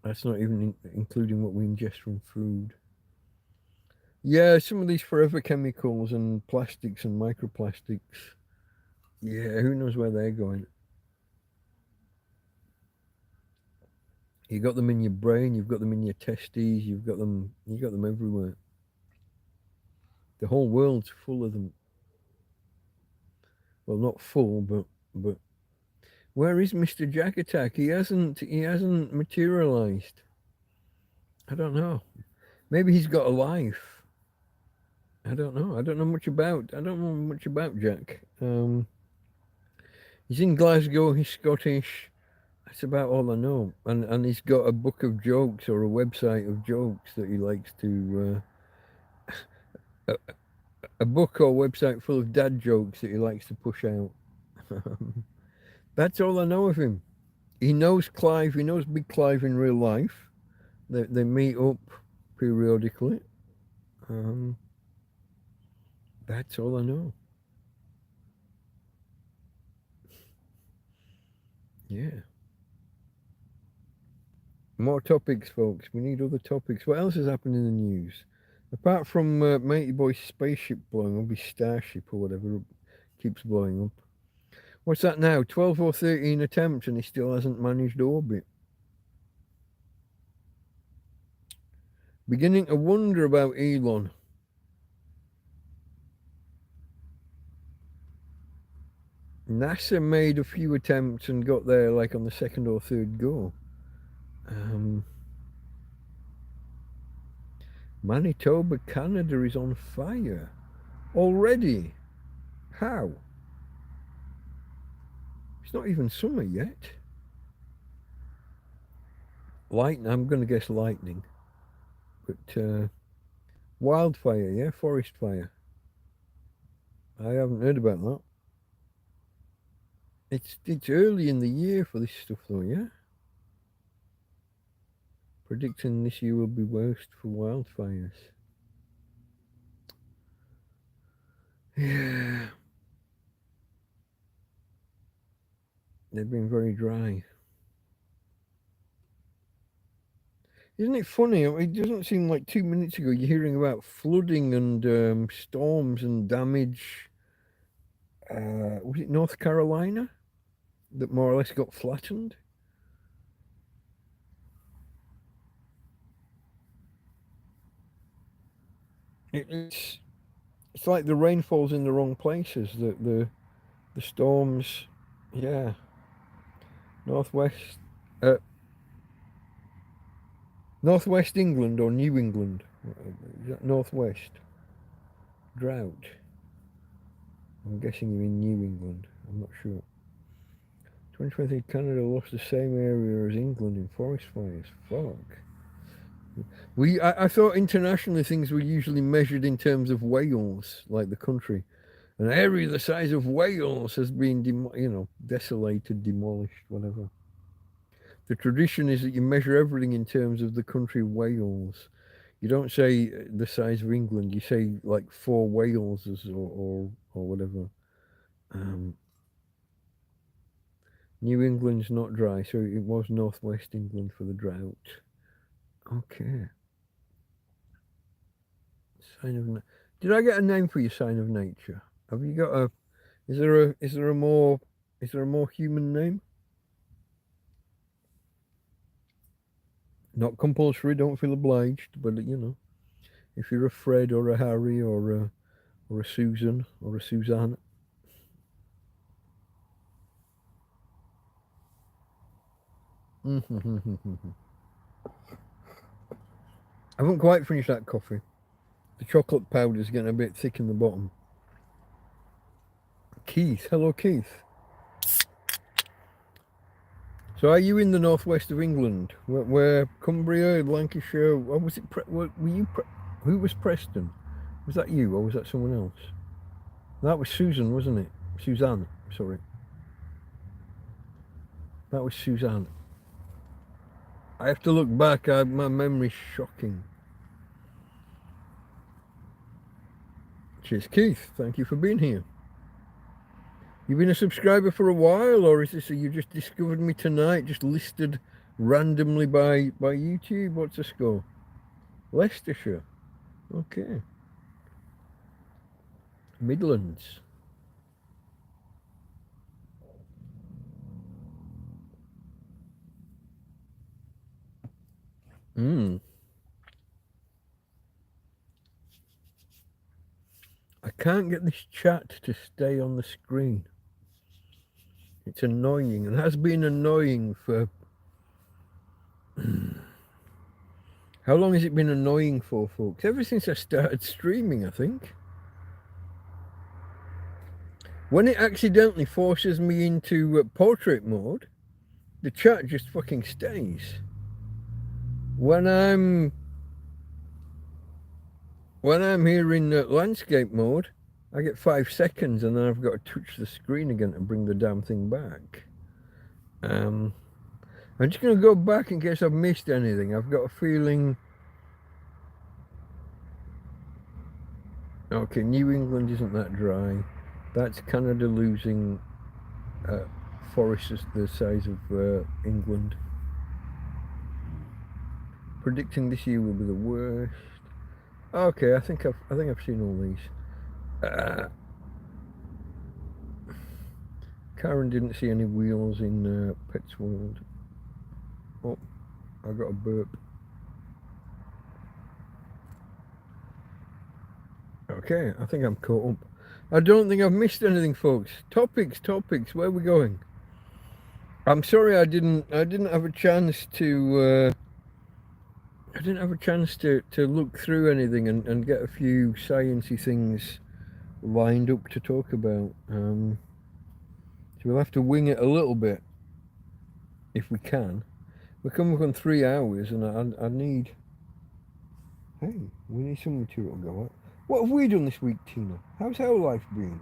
That's not even including what we ingest from food. Yeah, some of these forever chemicals and plastics and microplastics. Yeah, who knows where they're going. You got them in your brain, you've got them in your testes, you got them everywhere. The whole world's full of them. Well, not full, but where is Mr. Jack Attack? He hasn't materialized. I don't know. Maybe he's got a life. I don't know. I don't know much about Jack. He's in Glasgow. He's Scottish. That's about all I know. And he's got a book of jokes or a website of jokes that he likes to. A book or website full of dad jokes that he likes to push out. That's all I know of him. He knows Clive. He knows Big Clive in real life. They meet up periodically. That's all I know. Yeah. More topics, folks. We need other topics. What else has happened in the news? Apart from Matey Boy's spaceship blowing up, his starship or whatever keeps blowing up. What's that now? 12 or 13 attempts and he still hasn't managed orbit. Beginning to wonder about Elon. NASA made a few attempts and got there like on the second or third go. Manitoba, Canada is on fire already. How? It's not even summer yet. Lightning, I'm going to guess lightning. But wildfire, yeah, forest fire. I haven't heard about that. It's early in the year for this stuff though, yeah? Predicting this year will be worst for wildfires. Yeah. They've been very dry. Isn't it funny? It doesn't seem like 2 minutes ago you're hearing about flooding and storms and damage. Was it North Carolina? that more or less got flattened. It's like the rain falls in the wrong places. The storms, yeah. Northwest England or New England? Is that Northwest? Drought. I'm guessing you mean New England. I'm not sure. 2020 Canada lost the same area as England in forest fires. Fuck. I thought internationally things were usually measured in terms of Wales, like the country. An area the size of Wales has been, desolated, demolished, whatever. The tradition is that you measure everything in terms of the country Wales. You don't say the size of England. You say like 4 Waleses or whatever. New England's not dry, so it was Northwest England for the drought. Okay. Did I get a name for your sign of nature? Have you got a? Is there a more human name? Not compulsory. Don't feel obliged, but if you're a Fred or a Harry or a Susan or a Suzanne. I haven't quite finished that coffee. The chocolate powder's getting a bit thick in the bottom. Keith, hello Keith. So are you in the northwest of England? Where Cumbria, Lancashire? Or was it? Who was Preston? Was that you or was that someone else? That was Susan, wasn't it? Suzanne. Sorry. That was Suzanne. I have to look back. My memory's shocking. Cheers, Keith. Thank you for being here. You've been a subscriber for a while, or is this you just discovered me tonight, just listed randomly by YouTube? What's the score? Leicestershire. Okay. Midlands. I can't get this chat to stay on the screen. It's annoying and has been annoying for... How long has it been annoying for, folks? Ever since I started streaming, I think. When it accidentally forces me into portrait mode, the chat just fucking stays. When I'm here in landscape mode, I get 5 seconds and then I've got to touch the screen again to bring the damn thing back. I'm just going to go back in case I've missed anything. I've got a feeling... Okay, New England isn't that dry. That's Canada losing forests the size of England. Predicting this year will be the worst. Okay, I think I've seen all these. Karen didn't see any wheels in Pets World. Oh, I got a burp. Okay, I think I'm caught up. I don't think I've missed anything, folks. Topics. Where are we going? I'm sorry I didn't have a chance to. I didn't have a chance to look through anything and get a few sciencey things lined up to talk about. So we'll have to wing it a little bit if we can. We're coming up on 3 hours and I need... Hey, we need some material to go out. What have we done this week, Tina? How's our life been?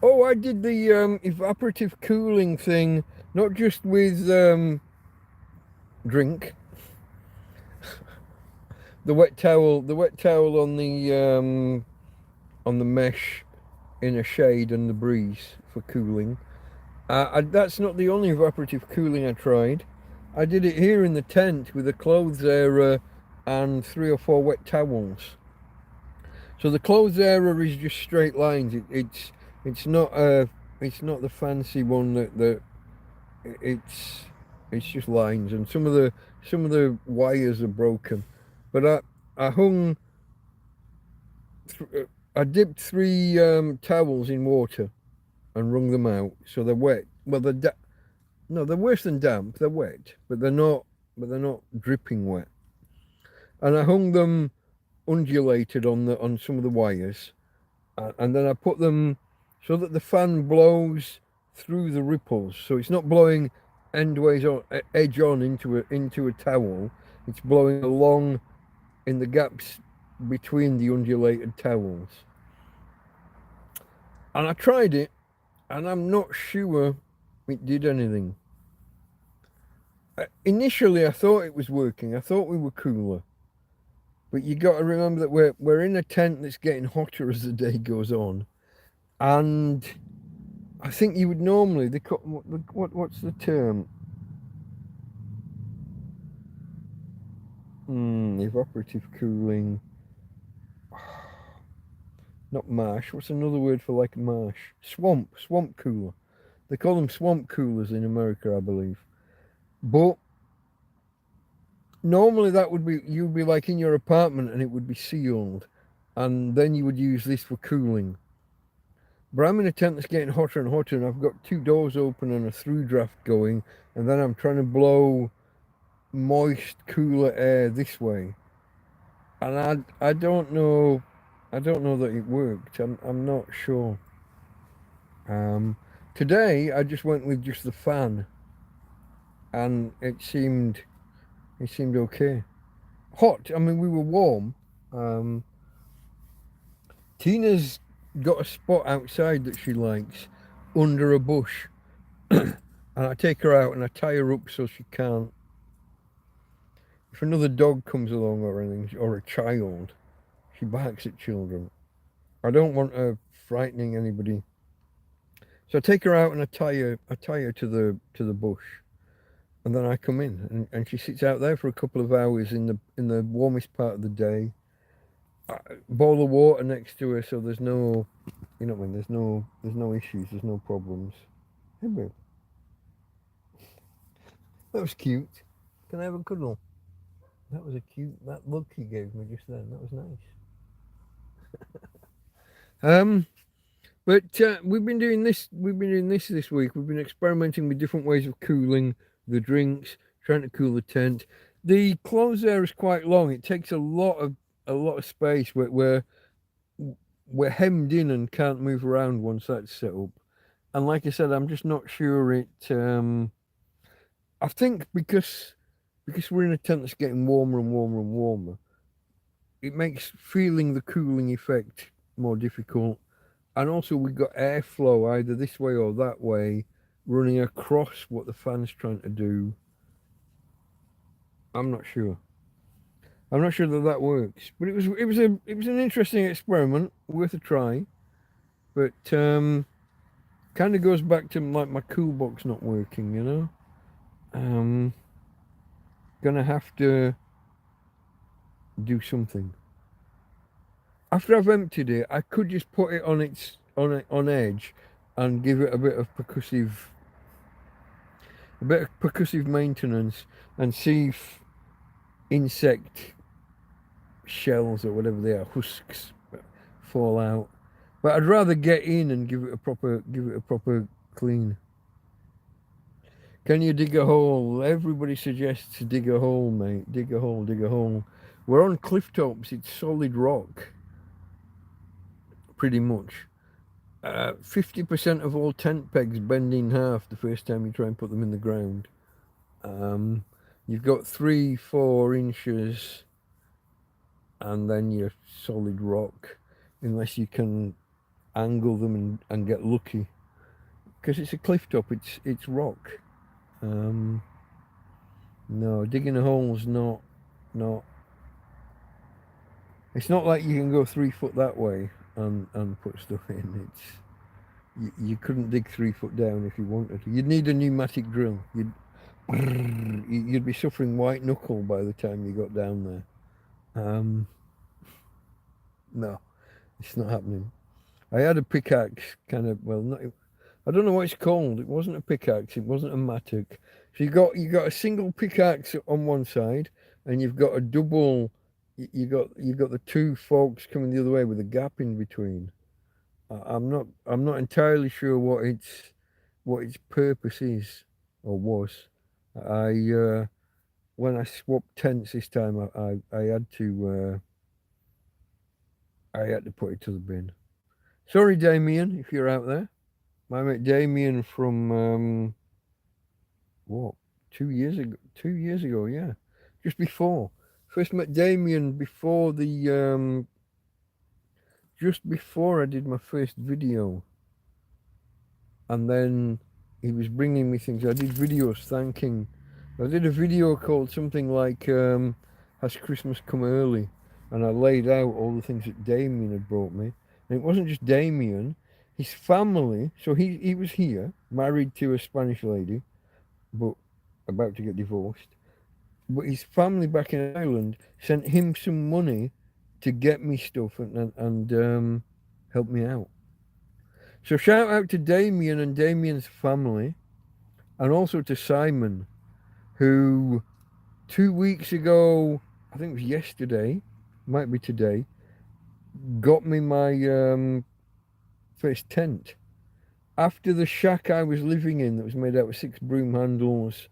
Oh, I did the evaporative cooling thing, not just with drink. The wet towel on the mesh in a shade and the breeze for cooling. That's not the only evaporative cooling I tried. I did it here in the tent with a clothes area and 3 or 4 wet towels. So the clothes area is just straight lines. It's not a the fancy one that it's just lines, and some of the wires are broken. But I hung I dipped 3 towels in water and wrung them out, so they're wet. Well, no, they're worse than damp. They're wet, but they're not dripping wet. And I hung them undulated on some of the wires, and then I put them so that the fan blows through the ripples, so it's not blowing endways or edge on into a towel. It's blowing along in the gaps between the undulated towels. And I tried it, and I'm not sure it did anything. Initially, I thought it was working. I thought we were cooler. But you got to remember that we're in a tent that's getting hotter as the day goes on, and I think you would normally what's the term? Evaporative cooling. Not marsh. What's another word for like marsh? Swamp cooler. They call them swamp coolers in America, I believe. But normally that would be, you'd be like in your apartment and it would be sealed, and then you would use this for cooling. But I'm in a tent that's getting hotter and hotter, and I've got 2 doors open and a through draft going, and then I'm trying to blow moist, cooler air this way. And I don't know that it worked. I'm not sure. Today I just went with just the fan, and it seemed okay. Hot. I mean, we were warm. Tina's got a spot outside that she likes under a bush, and I take her out and I tie her up so she can't. If another dog comes along or anything, or a child, she barks at children. I don't want her frightening anybody. So I take her out and I tie her to the bush, and then I come in and she sits out there for a couple of hours in the warmest part of the day. Bowl of water next to her, so there's no, you know what I mean, there's no issues, there's no problems. Hey, babe. That was cute. Can I have a cuddle? That was that look he gave me just then. That was nice. But we've been doing this this week. We've been experimenting with different ways of cooling the drinks, trying to cool the tent. The close air is quite long. It takes a lot of space. We're hemmed in and can't move around once that's set up. And like I said, I'm just not sure it. I think because we're in a tent that's getting warmer and warmer and warmer, it makes feeling the cooling effect more difficult. And also we've got airflow either this way or that way running across what the fan's trying to do. I'm not sure. I'm not sure that works. But it was an interesting experiment, worth a try. But kind of goes back to like my cool box not working, you know. Gonna have to do something. After I've emptied it, I could just put it on edge and give it a bit of percussive maintenance and see if insect shells or whatever they are, husks, fall out. But I'd rather get in and give it a proper clean. Can you dig a hole? Everybody suggests dig a hole, mate. Dig a hole. We're on cliff tops. It's solid rock. Pretty much. 50% of all tent pegs bend in half the first time you try and put them in the ground. You've got 3-4 inches, and then you're solid rock, unless you can angle them and get lucky. Because it's a cliff top, it's rock. No, digging a hole's not. It's not like you can go 3 foot that way and put stuff in. You couldn't dig 3 foot down if you wanted to. You'd need a pneumatic drill. You'd be suffering white knuckle by the time you got down there. No, it's not happening. I had a pickaxe, kind of, well, not. I don't know what it's called. It wasn't a pickaxe. It wasn't a mattock. So you got a single pickaxe on one side, and you've got a double. You got the two forks coming the other way with a gap in between. I'm not entirely sure what its purpose is or was. I when I swapped tents this time, I had to put it to the bin. Sorry, Damien, if you're out there. My mate Damien from what 2 years ago. 2 years ago, yeah, just before. First met Damien before the just before I did my first video, and then he was bringing me things. I did videos thanking. I did a video called something like "Has Christmas Come Early," and I laid out all the things that Damien had brought me. And it wasn't just Damien, his family. So he was here, married to a Spanish lady, but about to get divorced. But his family back in Ireland sent him some money to get me stuff and help me out. So shout out to Damien and Damien's family, and also to Simon, who 2 weeks ago, I think it was yesterday, might be today, got me my first tent. After the shack I was living in that was made out of 6 broom handles,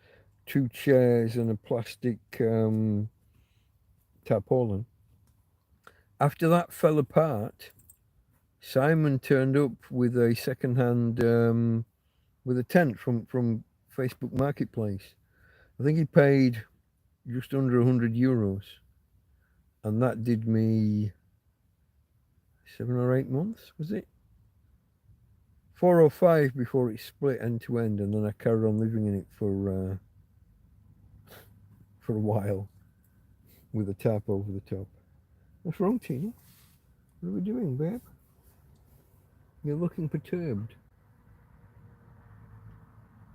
2 chairs and a plastic tarpaulin. After that fell apart, Simon turned up with a second-hand, with a tent from Facebook Marketplace. I think he paid just under €100, and that did me 7 or 8 months, was it? 4 or 5 before it split end to end, and then I carried on living in it for a while with a tarp over the top. What's wrong, Tina? What are we doing, babe? You're looking perturbed.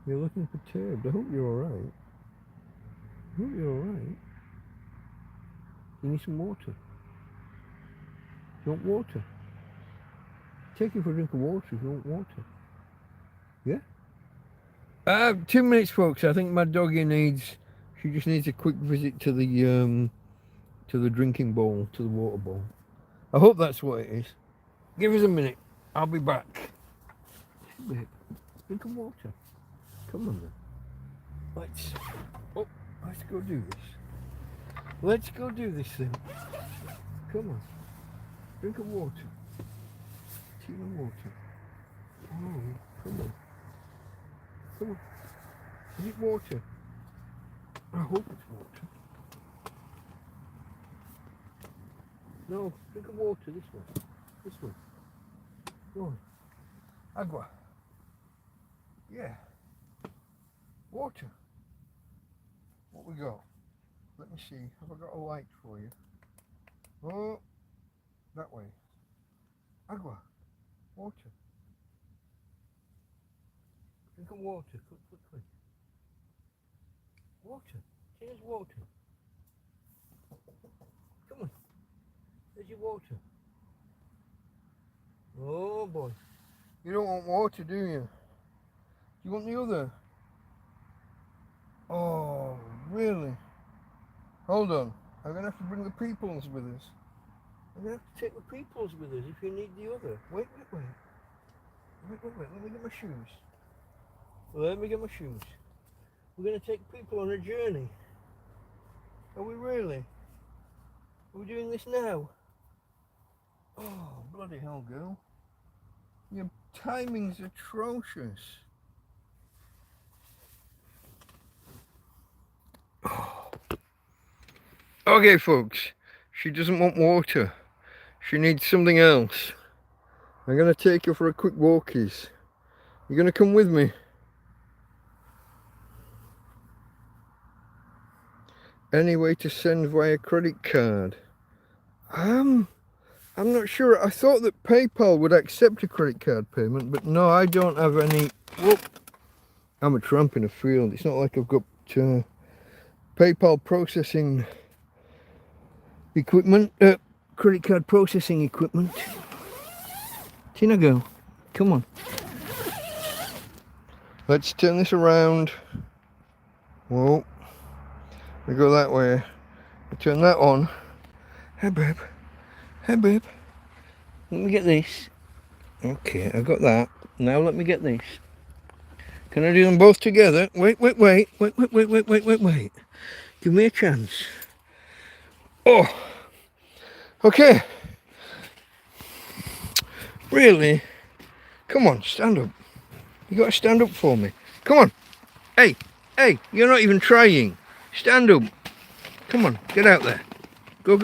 You're looking perturbed. I hope you're alright. I hope you're alright. You need some water. You want water? Take you for a drink of water if you want water. Yeah? 2 minutes, folks. I think my doggy she just needs a quick visit to the drinking bowl, to the water bowl. I hope that's what it is. Give us a minute. I'll be back. Drink of water. Come on then. Let's go do this. Let's go do this thing. Come on. Drink of water. Tea and water. Oh, come on. Come on. Is it water? I hope it's water. No, drink of water, this one. This one. Go on. Agua. Yeah. Water. What we got? Let me see. Have I got a light for you? Oh, that way. Agua. Water. Drink of water, quickly. Water. Here's water. Come on. There's your water. Oh boy. You don't want water, do you? Do you want the other? Oh, really? Hold on. I'm going to have to bring the peoples with us. I'm going to have to take the peoples with us if you need the other. Wait. Let me get my shoes. We're going to take people on a journey. Are we really? Are we doing this now? Oh, bloody hell, girl. Your timing's atrocious. Okay, folks. She doesn't want water. She needs something else. I'm going to take her for a quick walkies. You going to come with me? Any way to send via credit card? I'm not sure. I thought that PayPal would accept a credit card payment, but no, I don't have any. Whoop. I'm a tramp in a field. It's not like I've got PayPal processing equipment, credit card processing equipment. Tina girl, come on. Let's turn this around. Whoa. We go that way. We turn that on. Hey babe. Hey babe. Let me get this. Okay, I got that. Now let me get this. Can I do them both together? Wait. Give me a chance. Oh. Okay. Really? Come on, stand up. You gotta stand up for me. Come on. Hey, you're not even trying. Stand up. Come on, get out there. Go.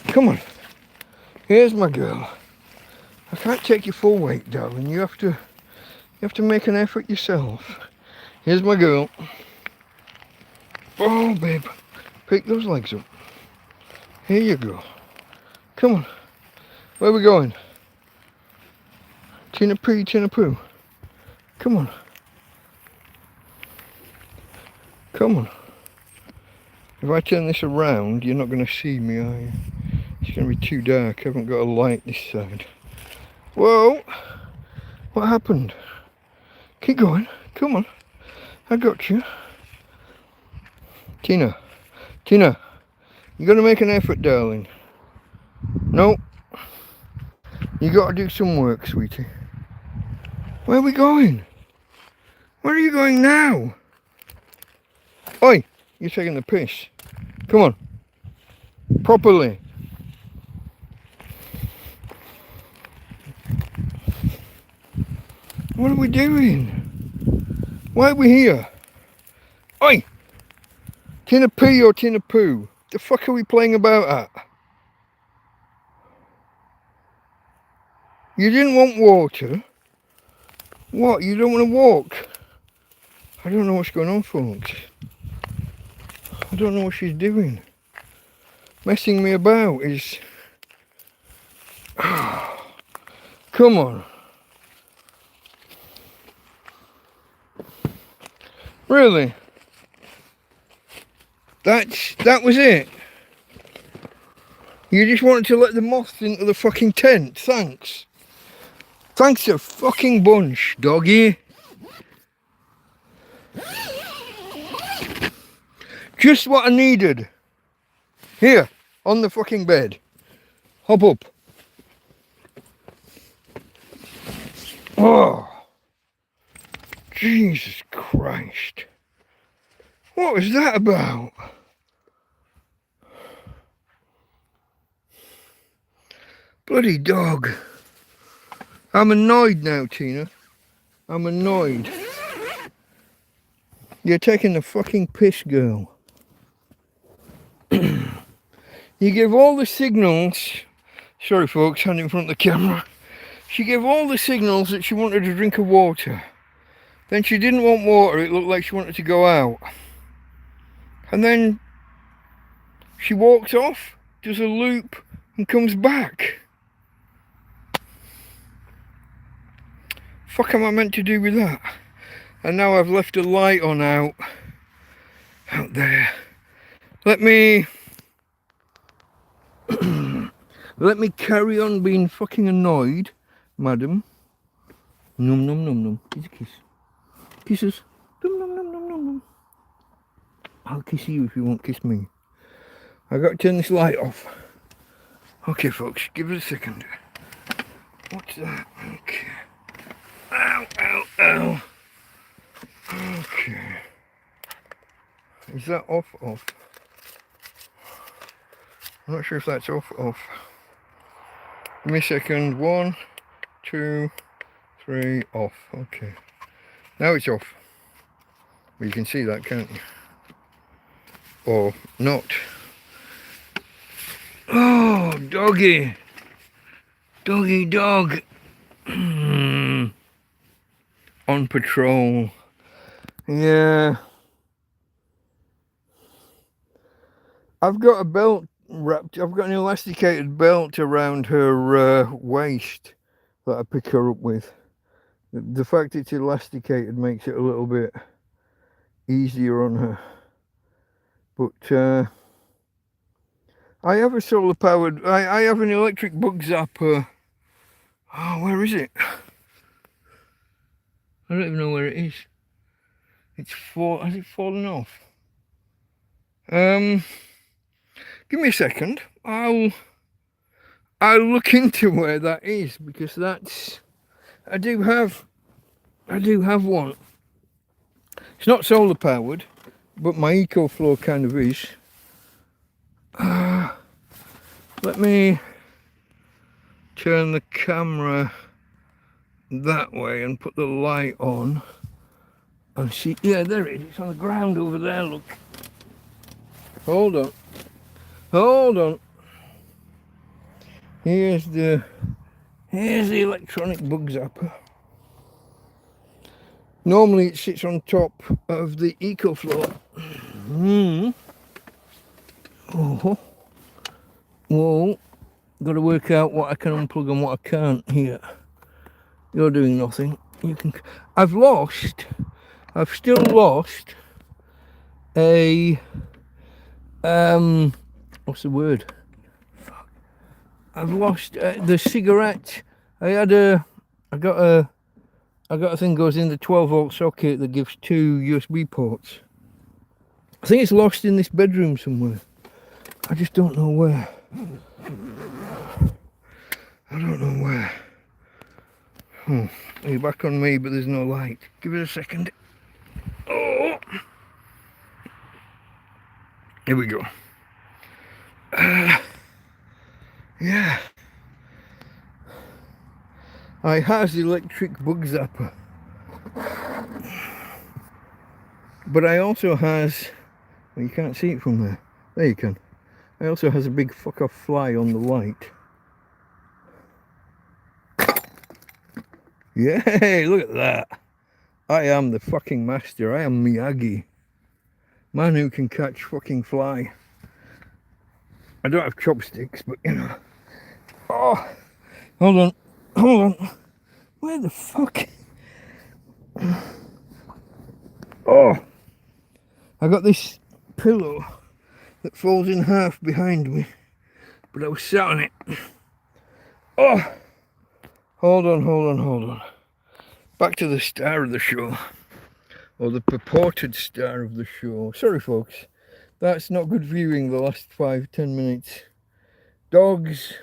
Come on. Here's my girl. I can't take your full weight, darling. You have to make an effort yourself. Here's my girl. Oh, babe. Pick those legs up. Here you go. Come on. Where are we going? Tina Poo. Come on. Come on. If I turn this around, you're not going to see me, are you? It's going to be too dark. I haven't got a light this side. Whoa! What happened? Keep going. Come on. I got you. Tina. You got to make an effort, darling. No. You got to do some work, sweetie. Where are we going? Where are you going now? Oi! You're taking the piss. Come on. Properly. What are we doing? Why are we here? Oi! Tina P or Tina Poo? The fuck are we playing about at? You didn't want water? What? You don't want to walk? I don't know what's going on, folks. I don't know what she's doing. Messing me about is... Come on. Really? That was it? You just wanted to let the moths into the fucking tent? Thanks. Thanks a fucking bunch, doggy. Just what I needed. Here, on the fucking bed. Hop up. Oh. Jesus Christ. What was that about? Bloody dog. I'm annoyed now, Tina. I'm annoyed. You're taking the fucking piss, girl. You give all the signals. Sorry folks, hand in front of the camera. She gave all the signals that she wanted a drink of water. Then she didn't want water, it looked like she wanted to go out. And then she walks off, does a loop and comes back. Fuck am I meant to do with that? And now I've left a light on out there. Let me carry on being fucking annoyed, madam. Num. Here's a kiss. Kisses. Num. I'll kiss you if you won't kiss me. I got to turn this light off. Okay, folks, give it a second. What's that? Okay. Ow. Okay. Is that off? I'm not sure if that's off. Give me a second. 1, 2, 3, off. Okay. Now it's off. Well, you can see that, can't you? Or not. Oh, doggy. Doggy dog. On patrol. Yeah. I've got a belt wrapped, I've got an elasticated belt around her waist that I pick her up with. The fact it's elasticated makes it a little bit easier on her. But I have a solar powered, I have an electric bug zapper. Oh, where is it? I don't even know where it is. Has it fallen off? Give me a second. I'll look into where that is, because I do have one. It's not solar powered, but my EcoFlow kind of is. Let me turn the camera that way and put the light on and see. Yeah, there it is. It's on the ground over there, look. Hold on. Here's the electronic bug zapper. Normally it sits on top of the EcoFlow. Oh. Whoa. Got to work out what I can unplug and what I can't here. You're doing nothing. You can. I've still lost a what's the word? Fuck. I've lost the cigarette. I got a thing goes in the 12-volt socket that gives 2 USB ports. I think it's lost in this bedroom somewhere. I just don't know where. I don't know where. You're back on me, but there's no light. Give it a second. Oh, here we go. Yeah. I has the electric bug zapper, but I also has. Well, you can't see it from there. There you can. I also has a big fuck off fly on the light. Yay, look at that. I am the fucking master. I am Miyagi. Man who can catch fucking fly. I don't have chopsticks, but you know. Oh, hold on. Where the fuck? Oh, I got this pillow that falls in half behind me, but I was sat on it. Oh, hold on. Back to the star of the show, or the purported star of the show. Sorry folks, that's not good viewing the last 5-10 minutes. Dogs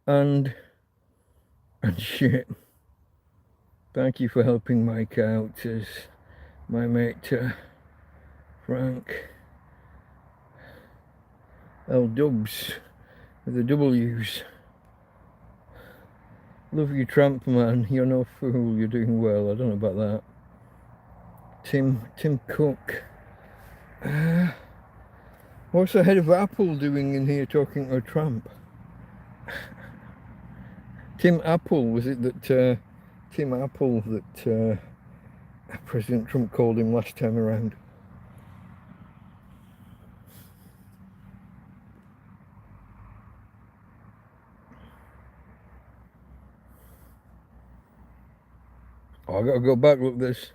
and shit. Thank you for helping Mike out, as my mate Frank L Dubs with the W's. Love you, Tramp man. You're no fool. You're doing well. I don't know about that. Tim Cook. What's the head of Apple doing in here talking to Trump? Tim Apple, was it that Tim Apple that President Trump called him last time around? Oh, I gotta go back. Look, there's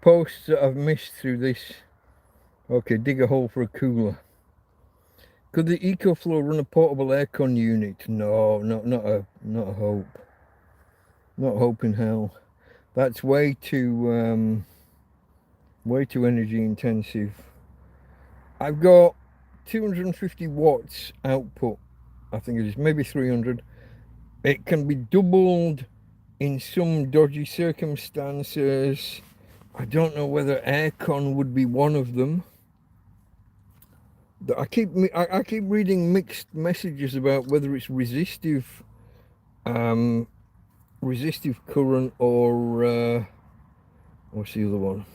posts that I've missed through this. Okay, dig a hole for a cooler. Could the EcoFlow run a portable aircon unit? No, not a hope. Not hope in hell. That's way too energy intensive. I've got 250 watts output. I think it is, maybe 300. It can be doubled in some dodgy circumstances. I don't know whether aircon would be one of them. I keep reading mixed messages about whether it's resistive current or what's the other one?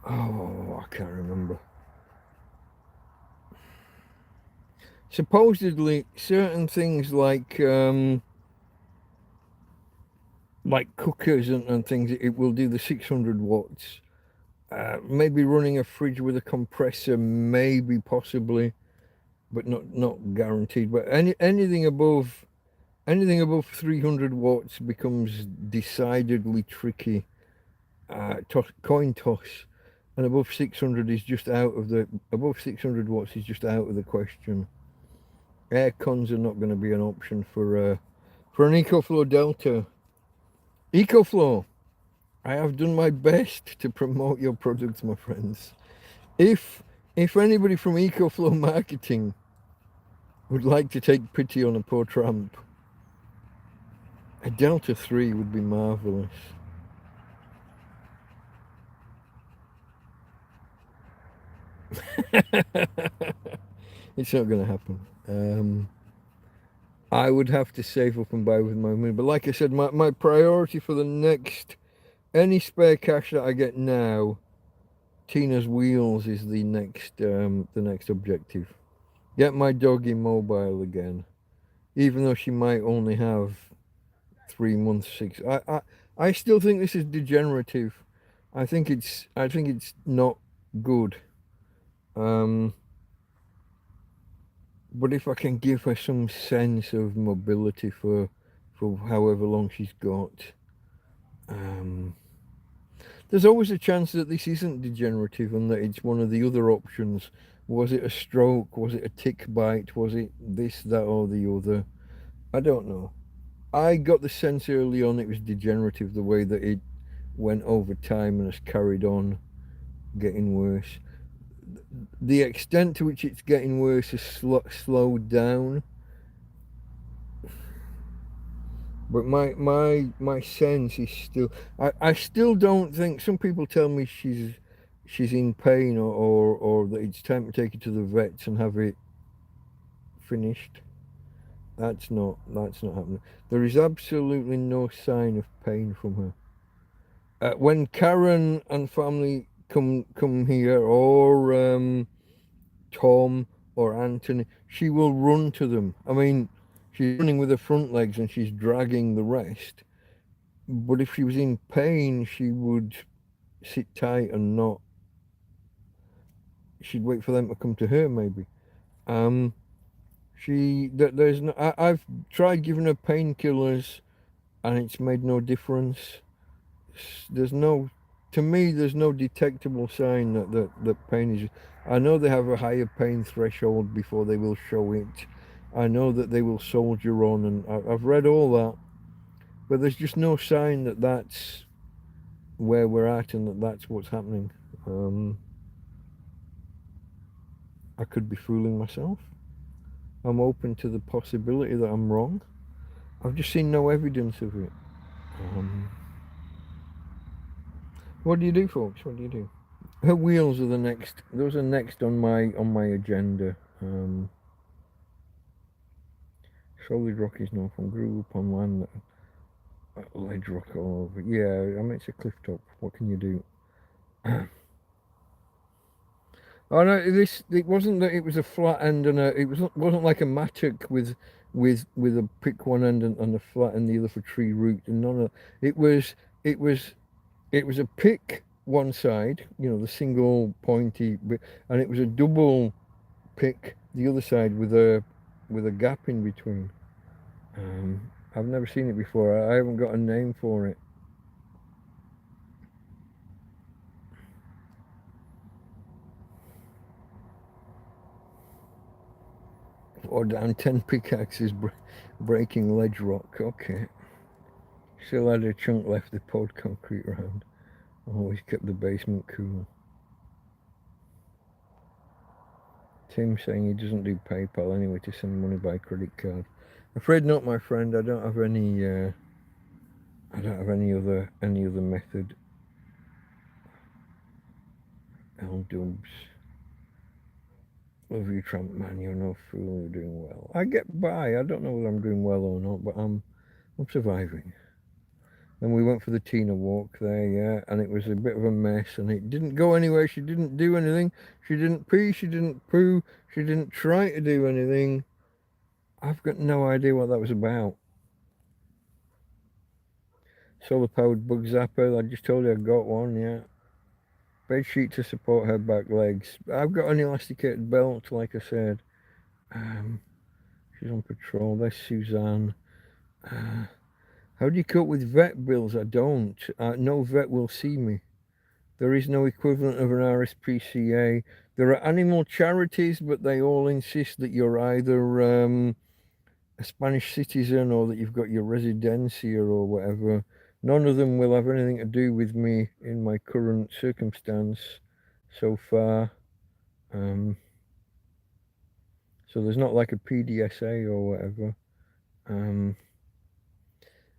Oh, I can't remember. Supposedly certain things like cookers and things, it will do the 600 watts. Maybe running a fridge with a compressor, maybe, possibly, but not guaranteed. But anything above 300 watts becomes decidedly tricky. Coin toss, and above 600 is just out of the. Above 600 watts is just out of the question. Air cons are not going to be an option for an EcoFlow Delta. EcoFlow, I have done my best to promote your products, my friends. If anybody from EcoFlow Marketing would like to take pity on a poor tramp, a Delta 3 would be marvellous. It's not going to happen. I would have to save up and buy with my money. But like I said, my priority for the next, any spare cash that I get now, Tina's wheels is the next objective. Get my dog immobile again, even though she might only have 3 months, six. I still think this is degenerative. I think it's not good. But if I can give her some sense of mobility for however long she's got, there's always a chance that this isn't degenerative and that it's one of the other options. Was it a stroke? Was it a tick bite? Was it this, that, or the other? I don't know. I got the sense early on it was degenerative, the way that it went over time and has carried on getting worse. The extent to which it's getting worse has slowed down. But my sense is still, I still don't think, some people tell me she's in pain or that it's time to take her to the vets and have it finished. That's not happening. There is absolutely no sign of pain from her. When Karen and family come here, or Tom or Anthony, she will run to them. I mean, she's running with her front legs and she's dragging the rest. But if she was in pain, she would sit tight and not. She'd wait for them to come to her, maybe. There's no. I've tried giving her painkillers, and it's made no difference. There's no. To me, there's no detectable sign that pain is. I know they have a higher pain threshold before they will show it. I know that they will soldier on, and I've read all that, but there's just no sign that that's where we're at and that that's what's happening. I could be fooling myself. I'm open to the possibility that I'm wrong. I've just seen no evidence of it. What do you do, folks? What do you do? Her wheels are the next. Those are next on my agenda. Solid rock is known from grew up on land that ledge rock all over. Yeah, I mean it's a cliff top. What can you do? Oh no, it wasn't that it was a flat end and it wasn't like a mattock with a pick one end and a flat and the other for tree root and none of it was a pick one side, the single pointy bit, and it was a double pick the other side with a gap in between. I've never seen it before. I haven't got a name for it. Or down 10 pickaxes breaking ledge rock. Okay. Still had a chunk left of poured concrete around. Always kept the basement cool. Tim saying he doesn't do PayPal anyway to send money by credit card. Afraid not, my friend. I don't have any. I don't have any other method. L Dubs. Love you, Tramp man. You're no fool. You're doing well. I get by. I don't know whether I'm doing well or not, but I'm surviving. And we went for the Tina walk there, yeah, and it was a bit of a mess, and it didn't go anywhere. She didn't do anything. She didn't pee. She didn't poo. She didn't try to do anything. I've got no idea what that was about. Solar powered bug zapper. I just told you I got one, yeah. Bed sheet to support her back legs. I've got an elasticated belt, like I said. She's on patrol. There's Suzanne. How do you cope with vet bills? I don't. No vet will see me. There is no equivalent of an RSPCA. There are animal charities, but they all insist that you're either a Spanish citizen or that you've got your residencia or whatever. None of them will have anything to do with me in my current circumstance so far. So there's not like a PDSA or whatever.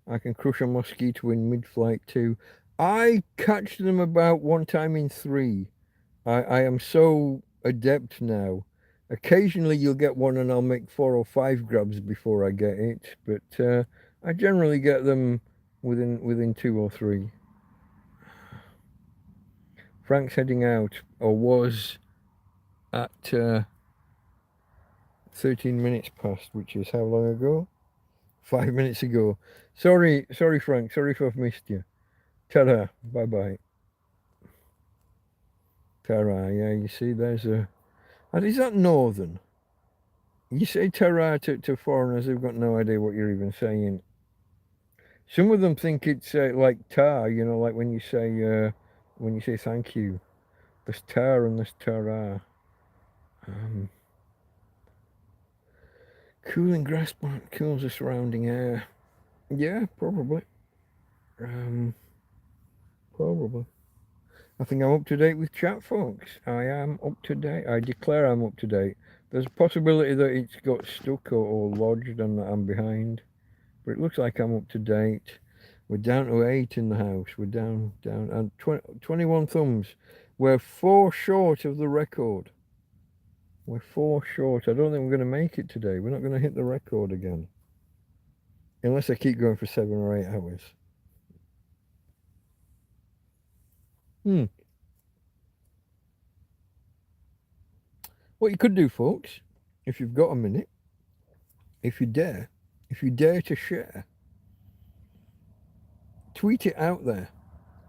I can crush a mosquito in mid-flight too. I catch them about one time in three. I am so adept now. Occasionally you'll get one and I'll make 4 or 5 grabs before I get it, but I generally get them within 2 or 3. Frank's heading out, or was at 13 minutes past, which is how long ago? 5 minutes ago. Sorry, Frank. Sorry if I've missed you. Ta-ra. Bye-bye. Ta-ra. Yeah, you see, there's a... And is that northern? You say ta-ra to foreigners who've got no idea what you're even saying. Some of them think it's like ta, like when you say thank you. There's ta and there's ta-ra. Cooling grass plant cools the surrounding air. Yeah, probably. Probably. I think I'm up to date with chat, folks. I am up to date. I declare I'm up to date. There's a possibility that it's got stuck or lodged and that I'm behind. But it looks like I'm up to date. We're down to 8 in the house. We're down, and 21 thumbs. We're 4 short of the record. We're 4 short. I don't think we're going to make it today. We're not going to hit the record again. Unless I keep going for 7 or 8 hours. What you could do, folks, if you've got a minute, if you dare to share, tweet it out there,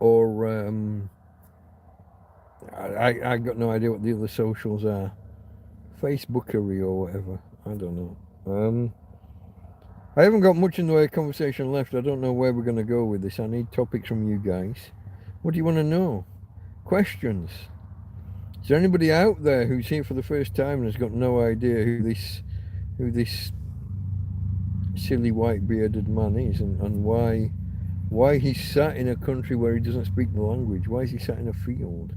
or I got no idea what the other socials are, Facebookery or whatever. I don't know. I haven't got much in the way of conversation left. I don't know where we're going to go with this. I need topics from you guys. What do you want to know? Questions. Is there anybody out there who's here for the first time and has got no idea who this silly white bearded man is, and why he's sat in a country where he doesn't speak the language? Why is he sat in a field?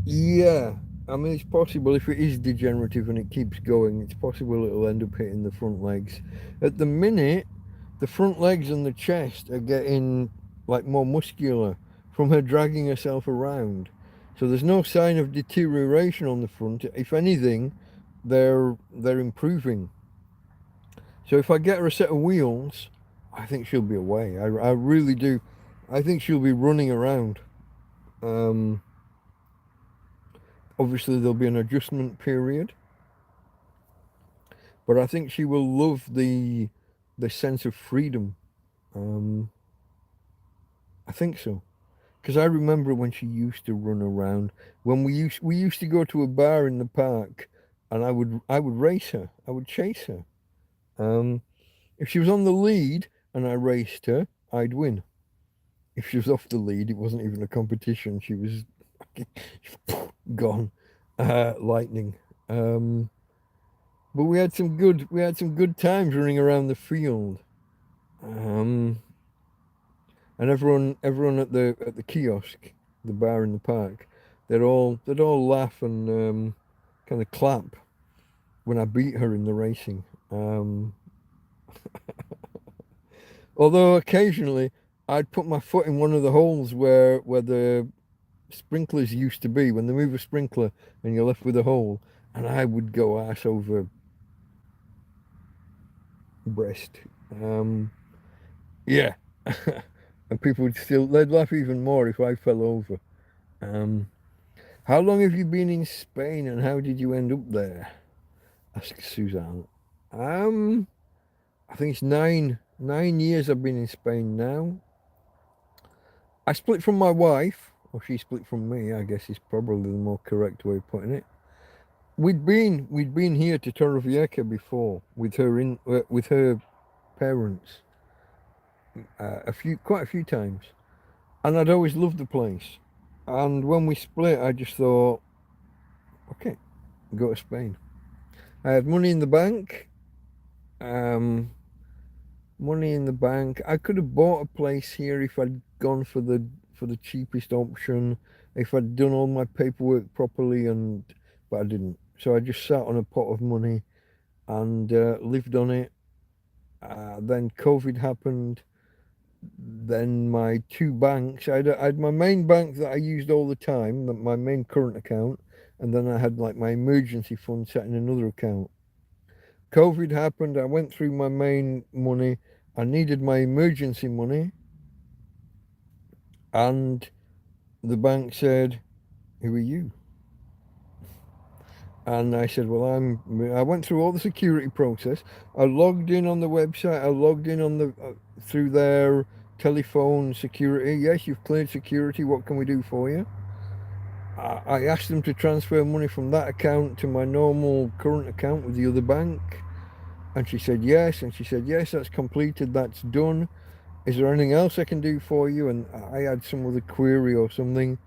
Yeah, I mean, it's possible if it is degenerative and it keeps going, it's possible it'll end up hitting the front legs. At the minute, the front legs and the chest are getting like more muscular from her dragging herself around. So there's no sign of deterioration on the front. If anything, they're improving. So if I get her a set of wheels, I think she'll be away. I really do. I think she'll be running around. Obviously there'll be an adjustment period, but I think she will love the sense of freedom. I think so. Because I remember when she used to run around. When we used to go to a bar in the park, and I would race her. I would chase her. If she was on the lead and I raced her, I'd win. If she was off the lead, it wasn't even a competition. She was gone, lightning. But we had some good times running around the field. And everyone at the kiosk, the bar in the park, they'd all laugh and kind of clap when I beat her in the racing. Although occasionally I'd put my foot in one of the holes where the sprinklers used to be. When they move a sprinkler and you're left with a hole, and I would go ass over breast. Yeah. And people they'd laugh even more if I fell over. How long have you been in Spain and how did you end up there? Asked Suzanne. I think it's 9 years I've been in Spain now. I split from my wife, or she split from me, I guess is probably the more correct way of putting it. We'd been here to Torrevieja before with her parents. Quite a few times, and I'd always loved the place. And when we split, I just thought, okay, go to Spain. I had money in the bank. money in the bank. I could have bought a place here if I'd gone for the cheapest option, if I'd done all my paperwork properly, but I didn't. So I just sat on a pot of money and lived on it. Then COVID happened. Then my two banks. I had my main bank that I used all the time, my main current account, and then I had like my emergency fund set in another account. COVID happened. I went through my main money. I needed my emergency money, and the bank said, "Who are you?" And I said, "Well, I went through all the security process. I logged in on the website. I logged in on the through their telephone security. Yes, you've cleared security. What can we do for you?" I asked them to transfer money from that account to my normal current account with the other bank. And she said yes. And she said, "Yes, that's completed. That's done. Is there anything else I can do for you?" And I had some other query or something.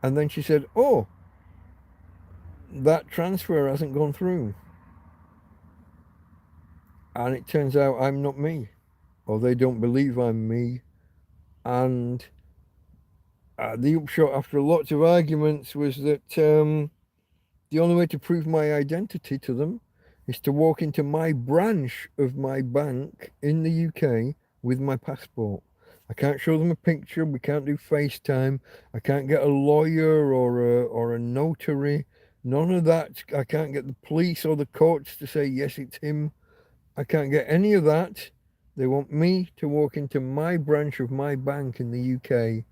And then she said, "Oh, that transfer hasn't gone through." And it turns out I'm not me, or they don't believe I'm me. And the upshot, after lots of arguments, was that the only way to prove my identity to them is to walk into my branch of my bank in the UK with my passport. I can't show them a picture. We can't do FaceTime. I can't get a lawyer or a notary. None of that. I can't get the police or the courts to say, yes, it's him. I can't get any of that. They want me to walk into my branch of my bank in the UK.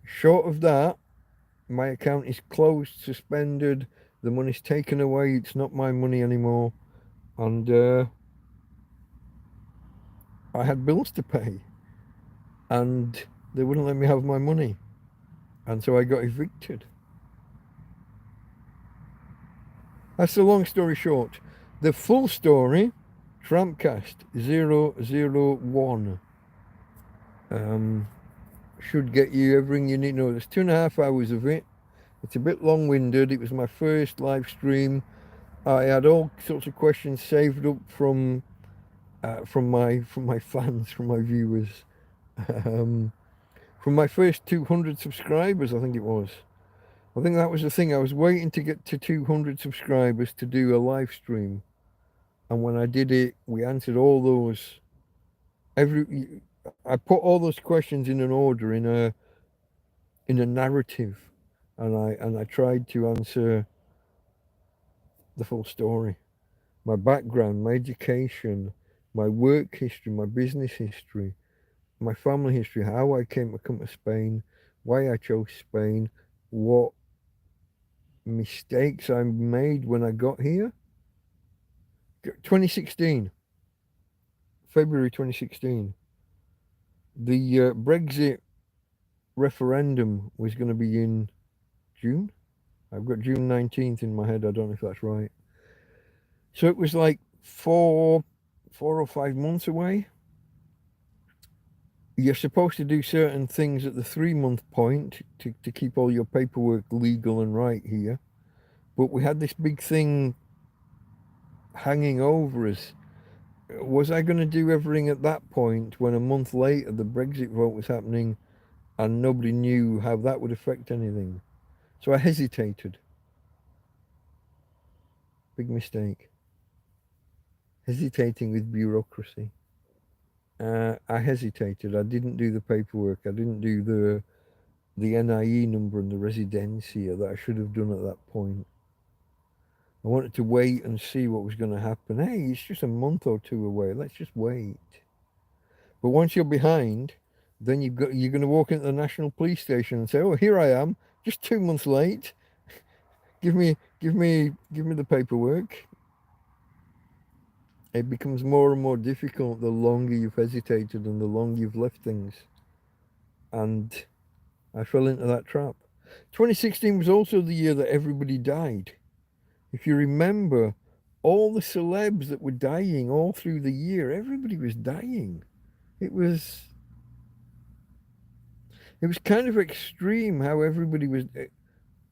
Short of that, my account is closed, suspended, the money's taken away, it's not my money anymore. And I had bills to pay. And they wouldn't let me have my money. And so I got evicted. That's the long story short. The full story, TrampCast 001. Should get you everything you need to know. There's 2.5 hours of it. It's a bit long-winded. It was my first live stream. I had all sorts of questions saved up from my fans, from my viewers, um, from my first 200 subscribers. I think it was. I think that was the thing. I was waiting to get to 200 subscribers to do a live stream, and when I did it, we answered all those. I put all those questions in an order in a narrative, and I tried to answer the full story, my background, my education, my work history, my business history, my family history, how I came to come to Spain, why I chose Spain, what mistakes I made when I got here. 2016, February 2016, the Brexit referendum was going to be in June. I've got June 19th in my head. I don't know if that's right. So it was like 4 or 5 months away. You're supposed to do certain things at the 3 month point to keep all your paperwork legal and right here. But we had this big thing hanging over us. Was I going to do everything at that point when a month later the Brexit vote was happening and nobody knew how that would affect anything? So I hesitated. Big mistake. Hesitating with bureaucracy. I hesitated. I didn't do the paperwork. I didn't do the NIE number and the residencia that I should have done at that point. I wanted to wait and see what was going to happen. Hey, it's just a month or two away. Let's just wait. But once you're behind, then you're going to walk into the national police station and say, "Oh, here I am, just 2 months late. Give me the paperwork." It becomes more and more difficult the longer you've hesitated and the longer you've left things. And I fell into that trap. 2016 was also the year that everybody died. If you remember, all the celebs that were dying all through the year, everybody was dying. It was kind of extreme how everybody was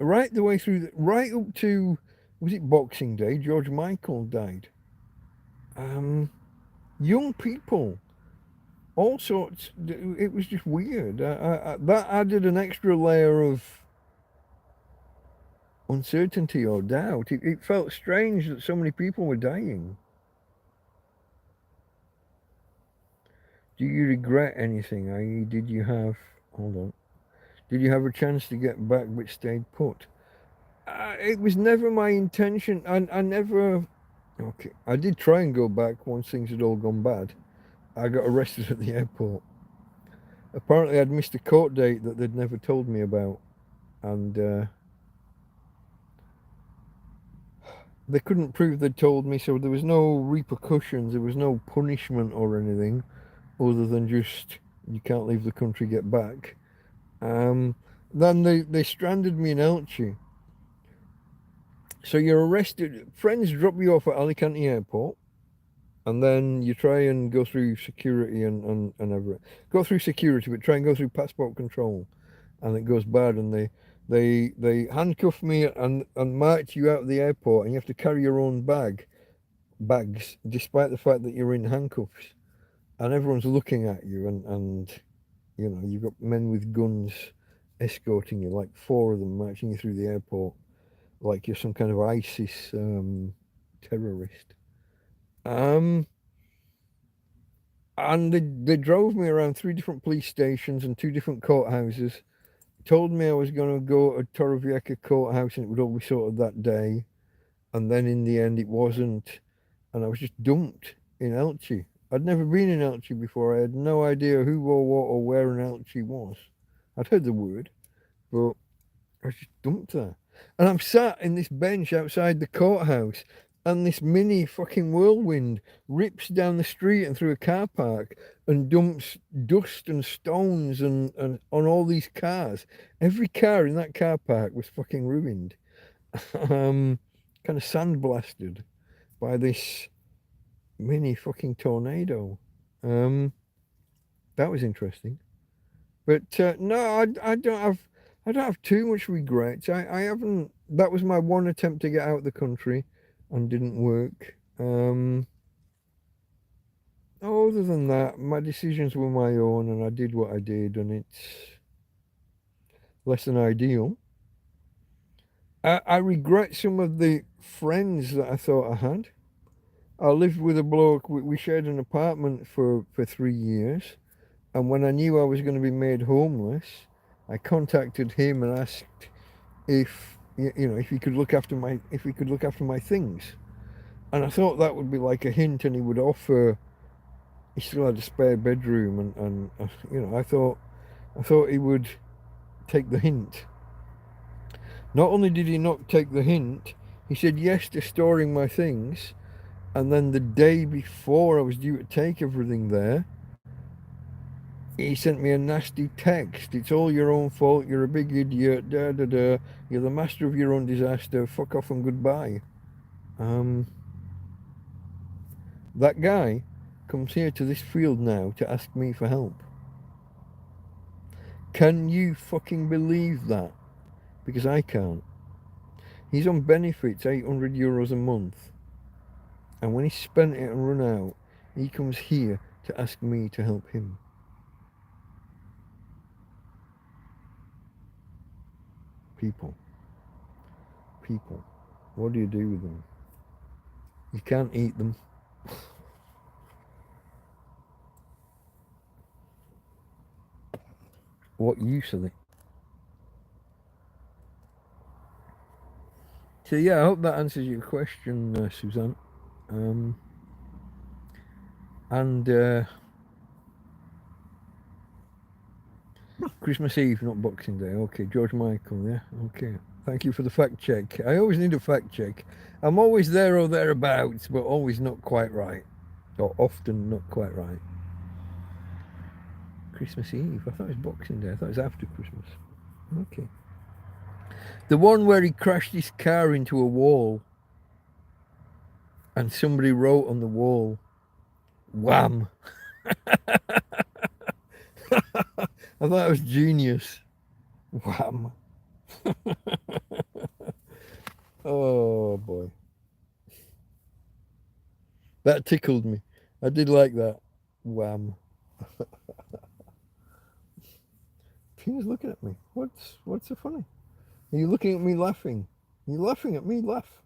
right the way through, right up to, was it Boxing Day? George Michael died. Young people all sorts. It was just weird. That added an extra layer of uncertainty or doubt. It felt strange that so many people were dying. Do you regret anything? I.e., did you have? Hold on. Did you have a chance to get back but stayed put? It was never my intention. I never. Okay, I did try and go back once things had all gone bad. I got arrested at the airport. Apparently, I'd missed a court date that they'd never told me about, and they couldn't prove they'd told me, so there was no repercussions. There was no punishment or anything, other than just you can't leave the country, get back. Um, then they stranded me in Elche. So you're arrested. Friends drop you off at Alicante Airport, and then you try and go through security and everything. Go through security, but try and go through passport control, and it goes bad, and they handcuff me and march you out of the airport, and you have to carry your own bags, despite the fact that you're in handcuffs, and everyone's looking at you, and you know you've got men with guns escorting you, like four of them marching you through the airport, like you're some kind of ISIS terrorist. Um, and they drove me around three different police stations and two different courthouses. Told me I was going to go to Torrevieja courthouse and it would all be sorted that day. And then in the end, it wasn't. And I was just dumped in Elche. I'd never been in Elche before. I had no idea who or what or where in Elche was. I'd heard the word, but I was just dumped there. And I'm sat in this bench outside the courthouse, and this mini fucking whirlwind rips down the street and through a car park and dumps dust and stones and on all these cars. Every car in that car park was fucking ruined. Kind of sandblasted by this mini fucking tornado. Um, that was interesting. But no, I don't have too much regrets. I haven't. That was my one attempt to get out of the country, and didn't work. Other than that, my decisions were my own, and I did what I did, and it's less than ideal. I regret some of the friends that I thought I had. I lived with a bloke. We shared an apartment for 3 years, and when I knew I was going to be made homeless, I contacted him and asked if you know if he could look after my things, and I thought that would be like a hint, and he would offer. He still had a spare bedroom, and I thought he would take the hint. Not only did he not take the hint, he said yes to storing my things, and then the day before I was due to take everything there, he sent me a nasty text. It's all your own fault. You're a big idiot. Da da da. You're the master of your own disaster. Fuck off and goodbye. Um, that guy comes here to this field now to ask me for help. Can you fucking believe that? Because I can't. He's on benefits, €800 a month. And when he's spent it and run out, he comes here to ask me to help him. People. People. What do you do with them? You can't eat them. What use are they? So yeah, I hope that answers your question, Suzanne. And Christmas Eve, not Boxing Day. Okay, George Michael. Yeah. Okay. Thank you for the fact check. I always need a fact check. I'm always there or thereabouts, but always not quite right, or often not quite right. Christmas Eve. I thought it was Boxing Day. I thought it was after Christmas. Okay. The one where he crashed his car into a wall, and somebody wrote on the wall, "Wham." I thought it was genius. Wham. Oh boy. That tickled me. I did like that. Wham. Tina's looking at me. What's so funny? Are you looking at me laughing? Are you laughing at me? Laugh.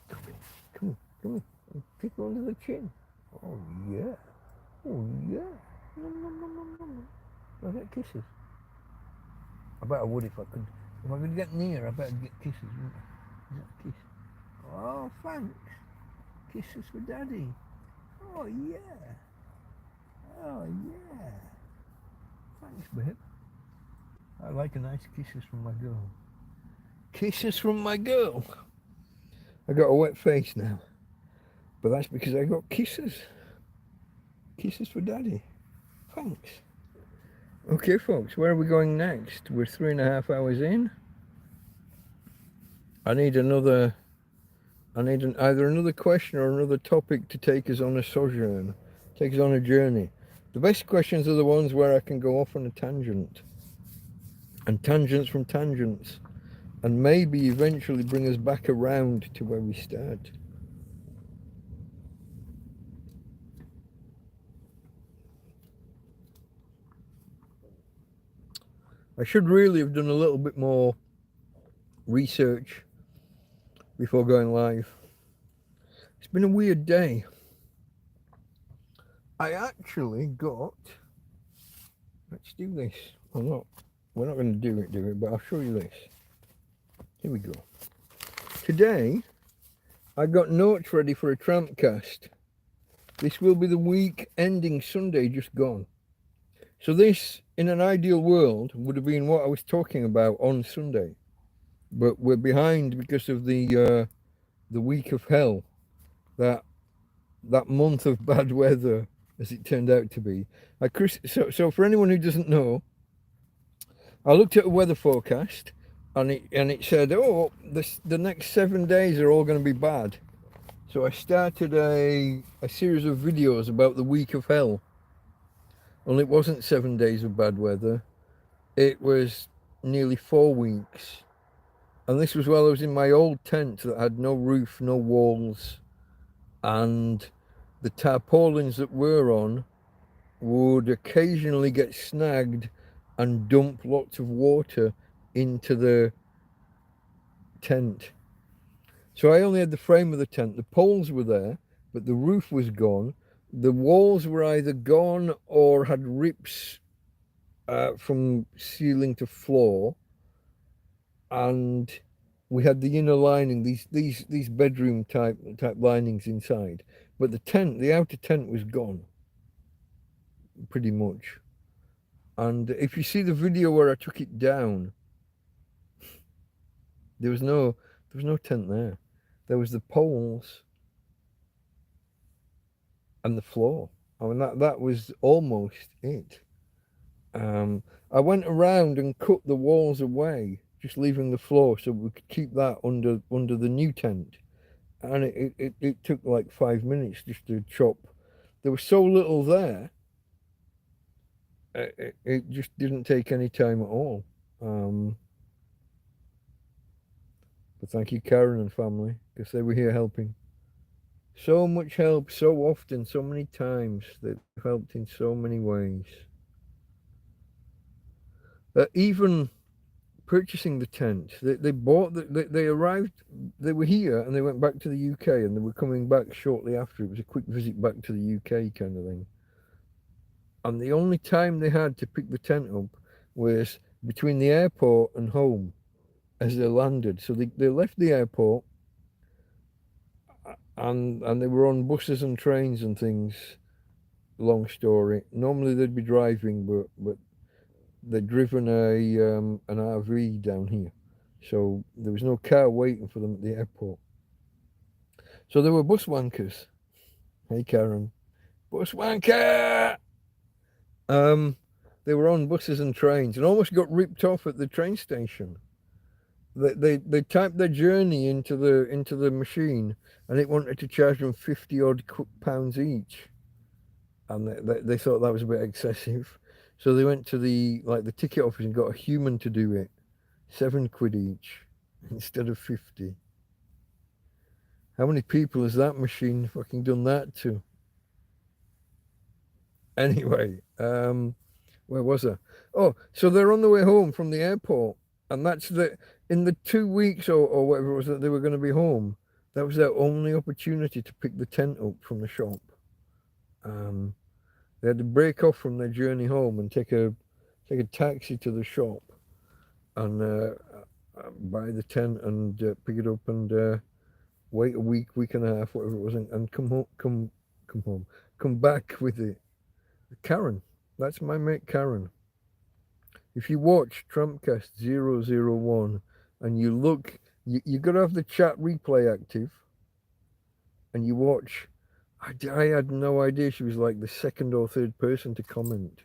Come here. Come here. Come here. I'll take you under the chin. Oh yeah. Oh yeah. Nom, nom, nom, nom, nom. I get kisses. I bet I would if I could. If I could get near, I bet I'd get kisses, wouldn't I? Is that a kiss? Oh, thanks. Kisses for Daddy. Oh yeah. Oh yeah. Thanks, babe. I like a nice kisses from my girl. Kisses from my girl. I got a wet face now. But that's because I got kisses. Kisses for Daddy. Thanks. Okay, folks, where are we going next? We're 3.5 hours in. I need either another question or another topic to take us on a sojourn, take us on a journey. The best questions are the ones where I can go off on a tangent. And tangents from tangents. And maybe eventually bring us back around to where we start. I should really have done a little bit more research before going live. It's been a weird day. I actually got, let's do this, or not. We're not going to do it, but I'll show you this. Here we go. Today, I got notes ready for a TrampCast. This will be the week ending Sunday just gone. So this, in an ideal world, would have been what I was talking about on Sunday. But we're behind because of the week of hell, that month of bad weather, as it turned out to be. So for anyone who doesn't know, I looked at a weather forecast, and it said, oh, the next 7 days are all going to be bad. So I started a series of videos about the week of hell. Only it wasn't 7 days of bad weather. It was nearly 4 weeks. And this was while I was in my old tent that had no roof, no walls. And the tarpaulins that we're on would occasionally get snagged and dump lots of water into the tent. So I only had the frame of the tent. The poles were there, but the roof was gone. The walls were either gone or had rips from ceiling to floor, and we had the inner lining, these bedroom type linings inside. But the outer tent was gone, pretty much. And if you see the video where I took it down, there was no tent there. There was the poles and the floor. I mean, that was almost it. I went around and cut the walls away, just leaving the floor so we could keep that under the new tent. And it took like 5 minutes just to chop. There was so little there, it just didn't take any time at all. But thank you, Karen and family, because they were here helping. So much help, so often, so many times. They've helped in so many ways. Even purchasing the tent, they bought, they arrived, they were here and they went back to the UK, and they were coming back shortly after. It was a quick visit back to the UK kind of thing. And the only time they had to pick the tent up was between the airport and home as they landed. So they left the airport, and they were on buses and trains and things. Long story. Normally they'd be driving, but they'd driven an RV down here, so there was no car waiting for them at the airport. So they were bus wankers. Hey, Karen. Bus wanker! They were on buses and trains and almost got ripped off at the train station. They typed their journey into the machine, and it wanted to charge them 50 odd pounds each, and they thought that was a bit excessive. So they went to the ticket office and got a human to do it. 7 quid each instead of 50. How many people has that machine fucking done that to? Anyway, where was I? Oh, so they're on the way home from the airport, and that's in the 2 weeks or whatever it was that they were going to be home. That was their only opportunity to pick the tent up from the shop. They had to break off from their journey home and take a taxi to the shop and buy the tent and pick it up and wait a week and a half, whatever it was, and come back with it. Karen, that's my mate Karen. If you watch TrampCast 001 and you look, you got to have the chat replay active, and you watch. I had no idea she was like the second or third person to comment.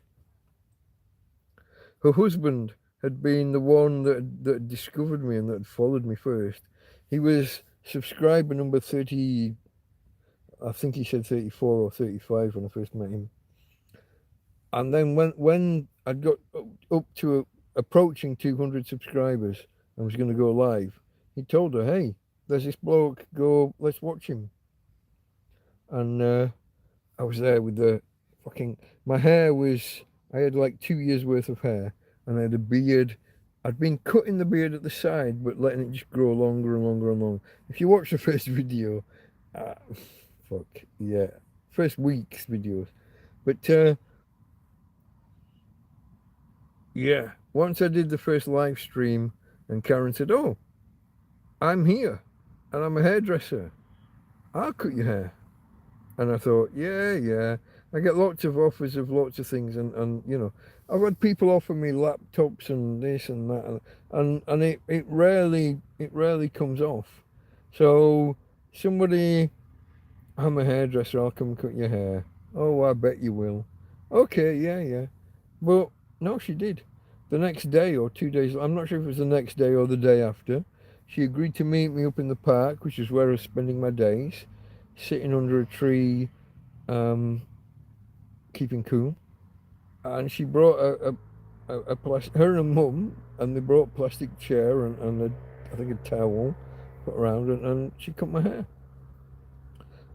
Her husband had been the one that discovered me and that had followed me first. He was subscriber number 30, I think he said 34 or 35 when I first met him. And then when I'd got up to approaching 200 subscribers and was going to go live, he told her, hey, there's this bloke, go, let's watch him. And I was there with the fucking, my hair was, I had like 2 years worth of hair, and I had a beard. I'd been cutting the beard at the side, but letting it just grow longer and longer and longer. If you watch the first video, fuck, yeah, first week's videos. But yeah, once I did the first live stream, and Karen said, oh, I'm here, and I'm a hairdresser. I'll cut your hair. And I thought, yeah. I get lots of offers of lots of things, and you know, I've had people offer me laptops and this and that, and it rarely comes off. So somebody, I'm a hairdresser, I'll come cut your hair. Oh, I bet you will. Okay, yeah. But no, she did. The next day or 2 days, I'm not sure if it was the next day or the day after, she agreed to meet me up in the park, which is where I was spending my days, sitting under a tree, keeping cool. And she brought a plastic, her and her mum, and they brought a plastic chair and I think a towel put around, and she cut my hair.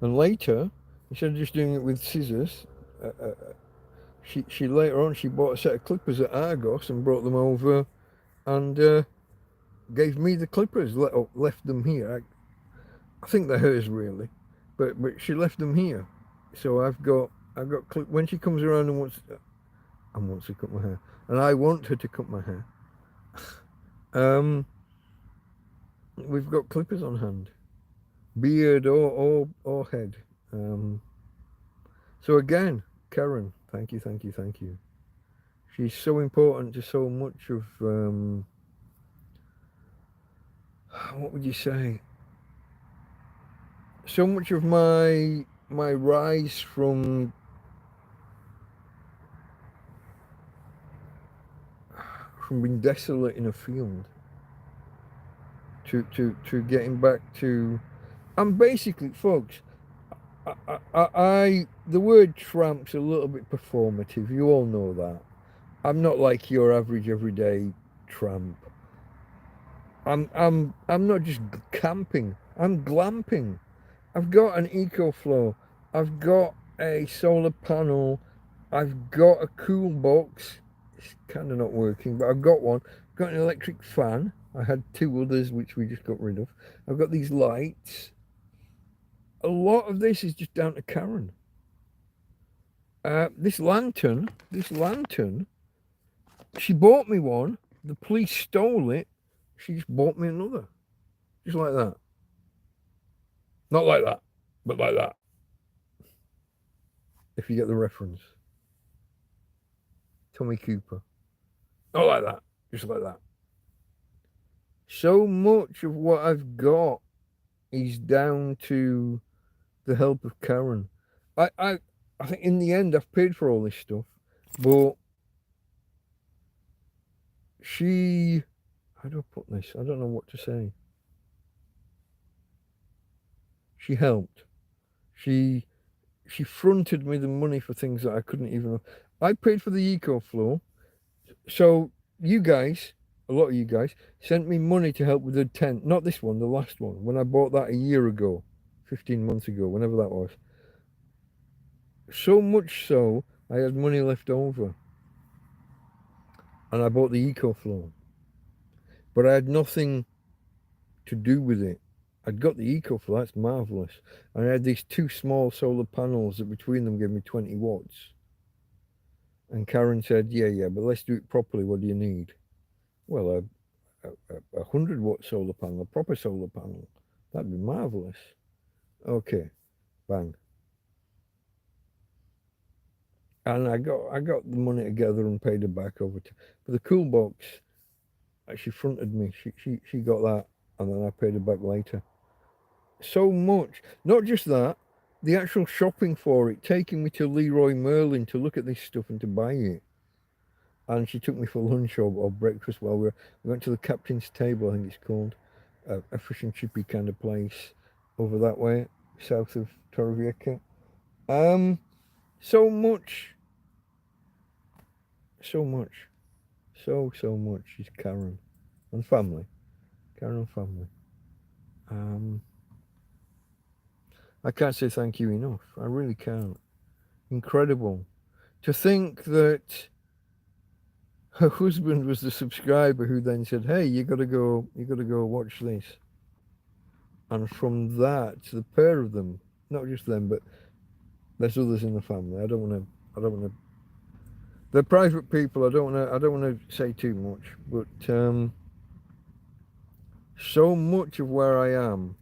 And later, instead of just doing it with scissors, she later on, she bought a set of clippers at Argos and brought them over and gave me the clippers, left them here. I think they're hers really, but she left them here. So I've got when she comes around and wants to cut my hair, and I want her to cut my hair. We've got clippers on hand, beard or head. So again, Karen, thank you. She's so important to so much of what would you say? So much of my rise from being desolate in a field to getting back to, I'm basically, folks, I the word tramp's a little bit performative. You all know that. I'm not like your average everyday tramp. I'm not just camping. I'm glamping. I've got an EcoFlow. I've got a solar panel. I've got a cool box. It's kind of not working, but I've got one. I've got an electric fan. I had two others, which we just got rid of. I've got these lights. A lot of this is just down to Karen. This lantern, she bought me one. The police stole it. She just bought me another. Just like that. Not like that, but like that. If you get the reference. Tommy Cooper. Not like that, just like that. So much of what I've got is down to the help of Karen. I think in the end I've paid for all this stuff, but she, how do I put this? I don't know what to say. She helped. She fronted me the money for things that I couldn't even. I paid for the EcoFlow, so you guys, a lot of you guys, sent me money to help with the tent. Not this one, the last one. When I bought that a year ago, 15 months ago, whenever that was. So much so I had money left over, and I bought the EcoFlow, but I had nothing to do with it. I'd got the EcoFlow, that's marvellous, and I had these two small solar panels that between them gave me 20 watts. And Karen said, yeah, but let's do it properly. What do you need? Well, a 100-watt solar panel, a proper solar panel. That'd be marvellous. Okay, bang. And I got the money together and paid her back over to. But the cool box, she fronted me. She got that, and then I paid her back later. So much. Not just that, the actual shopping for it, taking me to Leroy Merlin to look at this stuff and to buy it. And she took me for lunch or breakfast while we went to the captain's table, I think it's called, a fish and chippy kind of place over that way, south of Torrevieja. So much. So much. So much. She's Karen. And family. Karen and family. I can't say thank you enough. I really can't. Incredible. To think that her husband was the subscriber who then said, hey, you gotta go watch this. And from that, the pair of them, not just them, but there's others in the family. I don't wanna they're private people. I don't wanna say too much, but so much of where I am,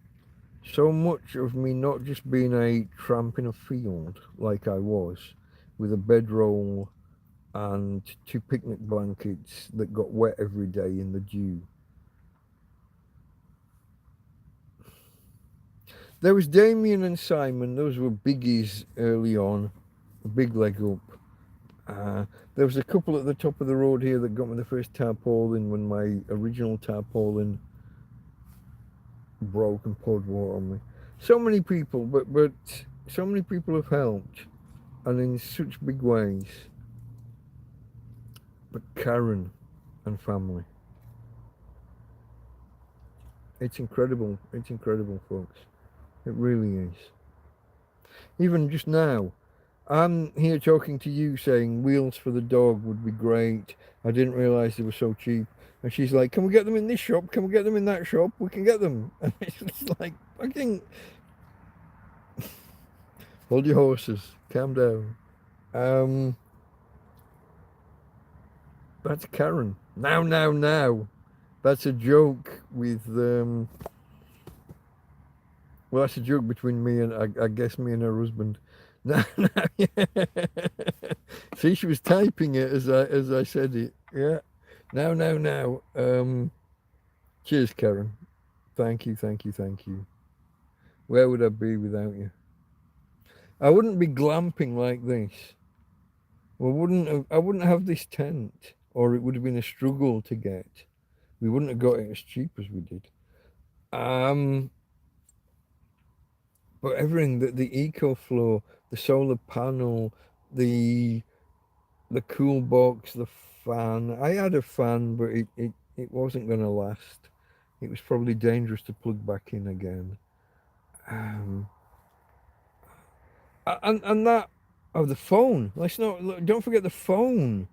so much of me not just being a tramp in a field like I was, with a bedroll and 2 picnic blankets that got wet every day in the dew. There was Damien and Simon, those were biggies early on, a big leg up. There was a couple at the top of the road here that got me the first tarpaulin when my original tarpaulin broke and poured water on me. So many people, but so many people have helped, and in such big ways. But Karen and family. It's incredible, folks. It really is. Even just now, I'm here talking to you saying wheels for the dog would be great. I didn't realise they were so cheap. And she's like, can we get them in this shop? Can we get them in that shop? We can get them. And it's like, fucking... Hold your horses. Calm down. That's Karen. Now. That's a joke with... Well, that's a joke between me and, I guess, me and her husband. No. See, she was typing it as I said it. Yeah. Now. Cheers, Karen. Thank you. Where would I be without you? I wouldn't be glamping like this. I wouldn't have this tent, or it would have been a struggle to get. We wouldn't have got it as cheap as we did. But everything, the EcoFlow, the solar panel, the cool box, the fan. I had a fan, but it wasn't going to last. It was probably dangerous to plug back in again. And that, the phone. Don't forget the phone.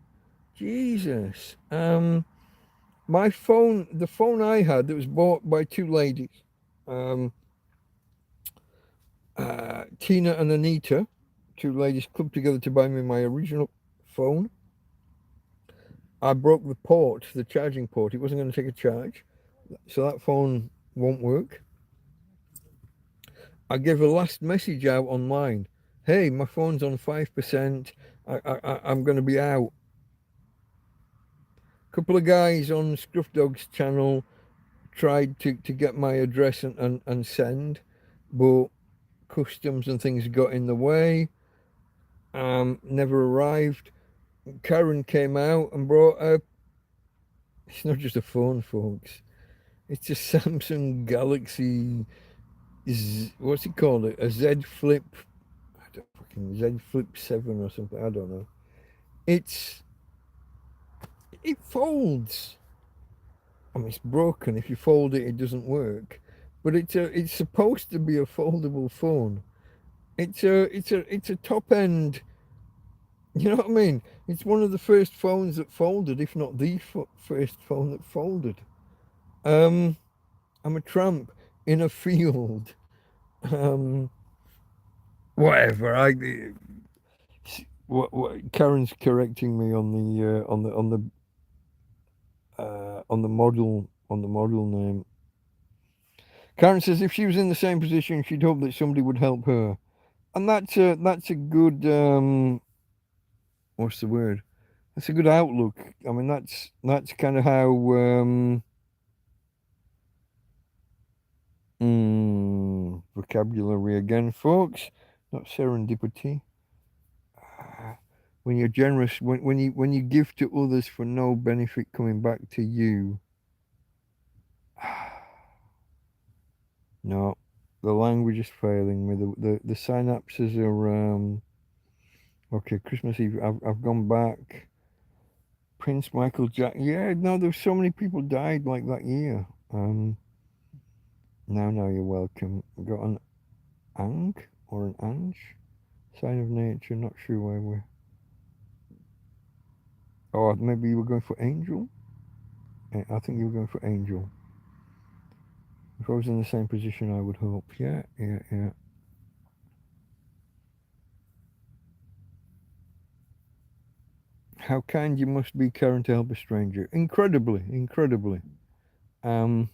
Jesus. My phone, the phone I had that was bought by 2 ladies, Tina and Anita, 2 ladies clubbed together to buy me my original phone. I broke the charging port. It wasn't going to take a charge, so that phone won't work. I gave a last message out online. Hey, my phone's on 5%. I'm going to be out. A couple of guys on Scruff Dog's channel tried to get my address and send, but customs and things got in the way. Never arrived. Karen came out and brought it's not just a phone, folks. It's a Samsung Galaxy, what's it called? A Z Flip, Z Flip 7 or something, I don't know. It folds. I mean, it's broken. If you fold it, it doesn't work. But it's supposed to be a foldable phone. It's a top end You know what I mean? It's one of the first phones that folded, if not the first phone that folded. Um, I'm a tramp in a field. Um, whatever. Karen's correcting me on the model name. Karen says if she was in the same position, she'd hope that somebody would help her, and that's a good what's the word? That's a good outlook. I mean, that's kind of how vocabulary again, folks. Not serendipity. When you're generous, when you give to others for no benefit coming back to you. No, the language is failing me. The synapses are okay. Christmas Eve. I've gone back. Prince Michael Jack. Yeah, no, there's so many people died like that year. Now you're welcome. Got an ang or an ange. Sign of nature. Not sure where we're. Oh, maybe you were going for angel. I think you were going for angel. If I was in the same position, I would hope. Yeah. How kind you must be, Karen, to help a stranger. Incredibly. Um,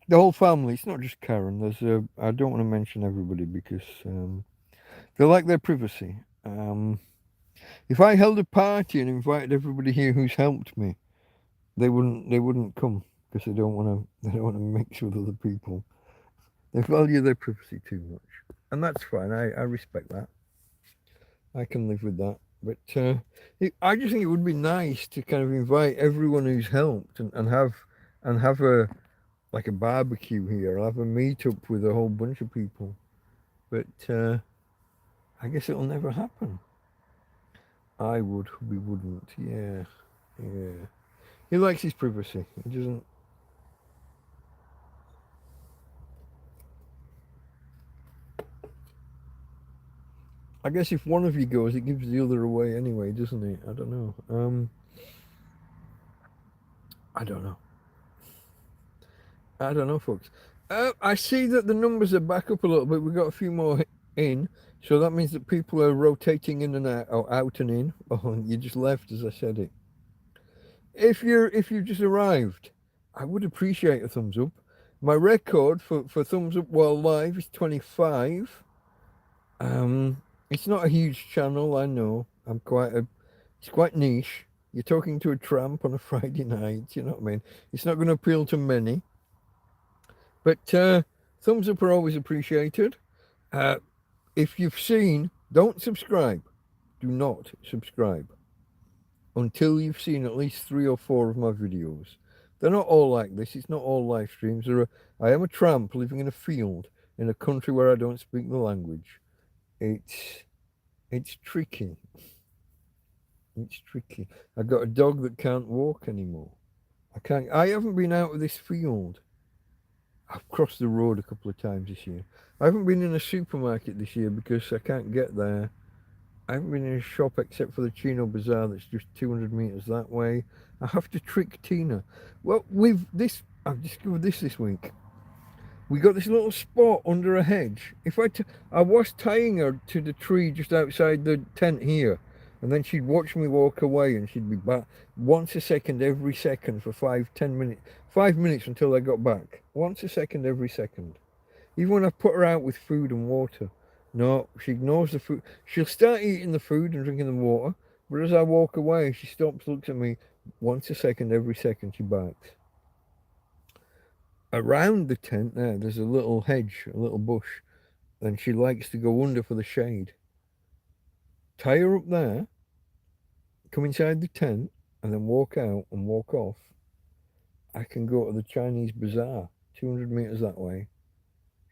the whole family. It's not just Karen. I don't want to mention everybody because they like their privacy. If I held a party and invited everybody here who's helped me, they wouldn't come because they don't want to mix with other people. They value their privacy too much, and that's fine. I respect that. I can live with that. But I just think it would be nice to kind of invite everyone who's helped and have a like a barbecue here. I'll have a meetup with a whole bunch of people. But I guess it'll never happen. I would, we wouldn't. Yeah. He likes his privacy. He doesn't. I guess if one of you goes, it gives the other away anyway, doesn't it? I don't know. I don't know. I don't know, folks. I see that the numbers are back up a little bit. We've got a few more in, so that means that people are rotating in and out, or out and in. Oh, you just left as I said it. If you've just arrived, I would appreciate a thumbs up. My record for thumbs up while live is 25. It's not a huge channel, I know. It's quite niche. You're talking to a tramp on a Friday night, you know what I mean? It's not going to appeal to many. But thumbs up are always appreciated. Uh, if you've seen, don't subscribe. Do not subscribe until you've seen at least 3 or 4 of my videos. They're not all like this. It's not all live streams. I am a tramp living in a field in a country where I don't speak the language. It's tricky. It's tricky. I've got a dog that can't walk anymore. I haven't been out of this field. I've crossed the road a couple of times this year. I haven't been in a supermarket this year because I can't get there. I haven't been in a shop except for the Chino Bazaar that's just 200 meters that way. I have to trick Tina. Well, I've discovered this week. We got this little spot under a hedge. I was tying her to the tree just outside the tent here, and then she'd watch me walk away, and she'd be back once a second every second for 5-10 minutes, 5 minutes until I got back. Once a second every second. Even when I put her out with food and water, no, she ignores the food. She'll start eating the food and drinking the water, but as I walk away, she stops, looks at me. Once a second every second, she barks. Around the tent there's a little hedge, a little bush, and she likes to go under for the shade. Tie her up there, come inside the tent, and then walk out and walk off. I can go to the Chinese bazaar, 200 meters that way.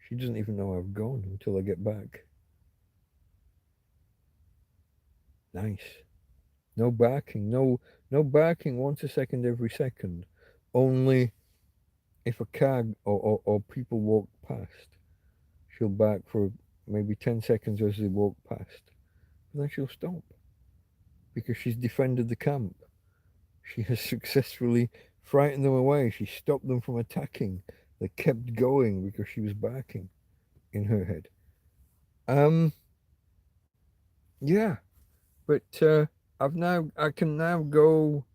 She doesn't even know I've gone until I get back. Nice. No barking, no barking once a second every second. Only if a car or people walk past, she'll bark for maybe 10 seconds as they walk past. And then she'll stop. because she's defended the camp. She has successfully frightened them away. She stopped them from attacking. They kept going because she was barking in her head. Yeah, but I can now go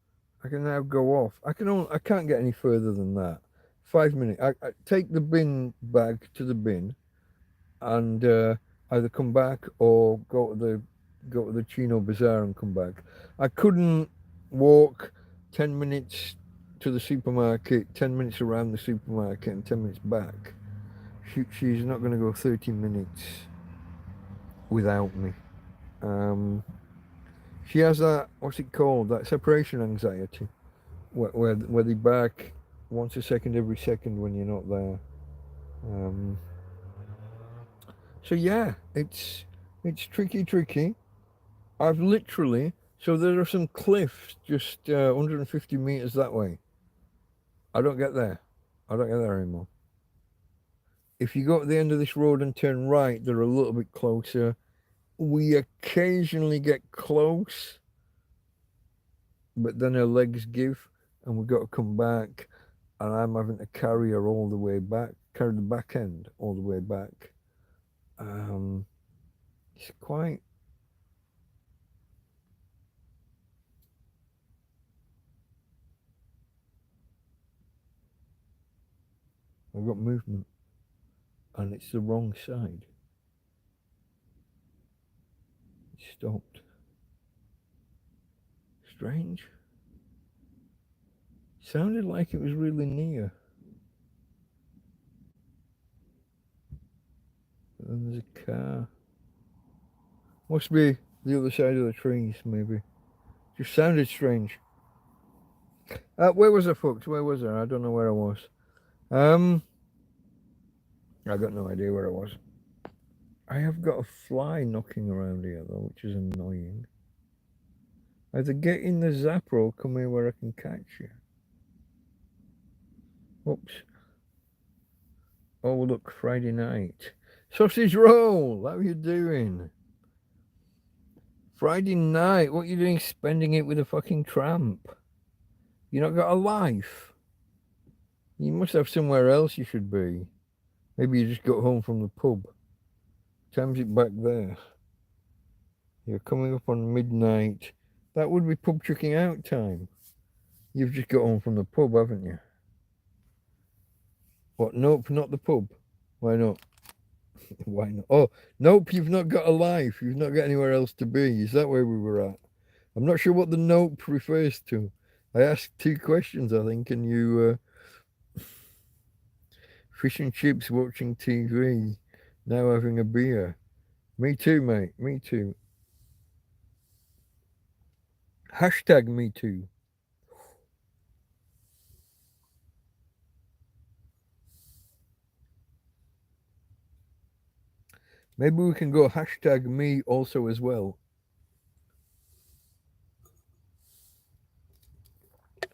off. I can't get any further than that. 5 minutes. I take the bin bag to the bin and either come back or go to the Chino Bazaar and come back. I couldn't walk 10 minutes to the supermarket, 10 minutes around the supermarket, and 10 minutes back. She's not going to go 30 minutes without me. She has that, what's it called? That separation anxiety, where they bark once a second every second when you're not there. So yeah, it's tricky. I've literally, so there are some cliffs just 150 meters that way. I don't get there. I don't get there anymore. If you go to the end of this road and turn right, they're a little bit closer. We occasionally get close, but then her legs give and we've got to come back, and I'm having to carry her all the way back, carry the back end all the way back. It's quite... I've got movement, and it's the wrong side. It stopped. Strange. Sounded like it was really near. But then there's a car. Must be the other side of the trees, maybe. Just sounded strange. Where was I, folks? Where was I? I don't know where I was. I got no idea where I was. I have got a fly knocking around here, though, which is annoying. Either get in the zapper or come here where I can catch you. Oops. Oh, look, Friday night. Sausage roll! How are you doing? Friday night, what are you doing spending it with a fucking tramp? You not got a life? You must have somewhere else you should be. Maybe you just got home from the pub. Time's it back there. You're coming up on midnight. That would be pub checking out time. You've just got home from the pub, haven't you? What? Nope, not the pub. Why not? Why not? Oh, nope, you've not got a life. You've not got anywhere else to be. Is that where we were at? I'm not sure what the nope refers to. I asked two questions, I think, and you... fish and chips, watching TV, now having a beer. Me too, mate. Me too. Hashtag me too. Maybe we can go hashtag me also as well.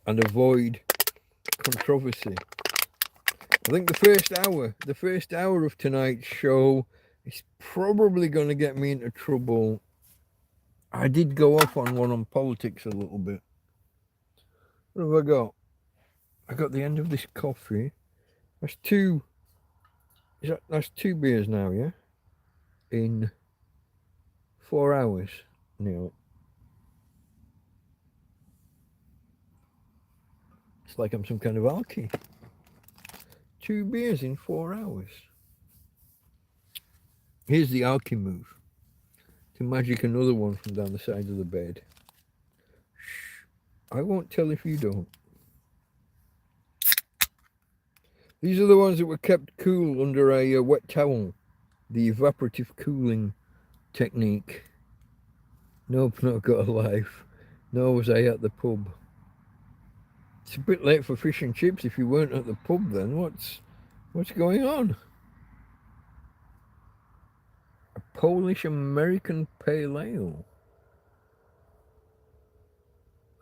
And avoid controversy. I think the first hour of tonight's show is probably going to get me into trouble. I did go off on one on politics a little bit. What have I got? I got the end of this coffee. That's two beers now, yeah? In 4 hours, Neil. It's like I'm some kind of alky. 2 beers in 4 hours. Here's the alky move. To magic another one from down the side of the bed. Shh. I won't tell if you don't. These are the ones that were kept cool under a wet towel. The evaporative cooling technique. Nope, not got a life. Nor was I at the pub. It's a bit late for fish and chips if you weren't at the pub then. What's going on? A Polish American Pale Ale.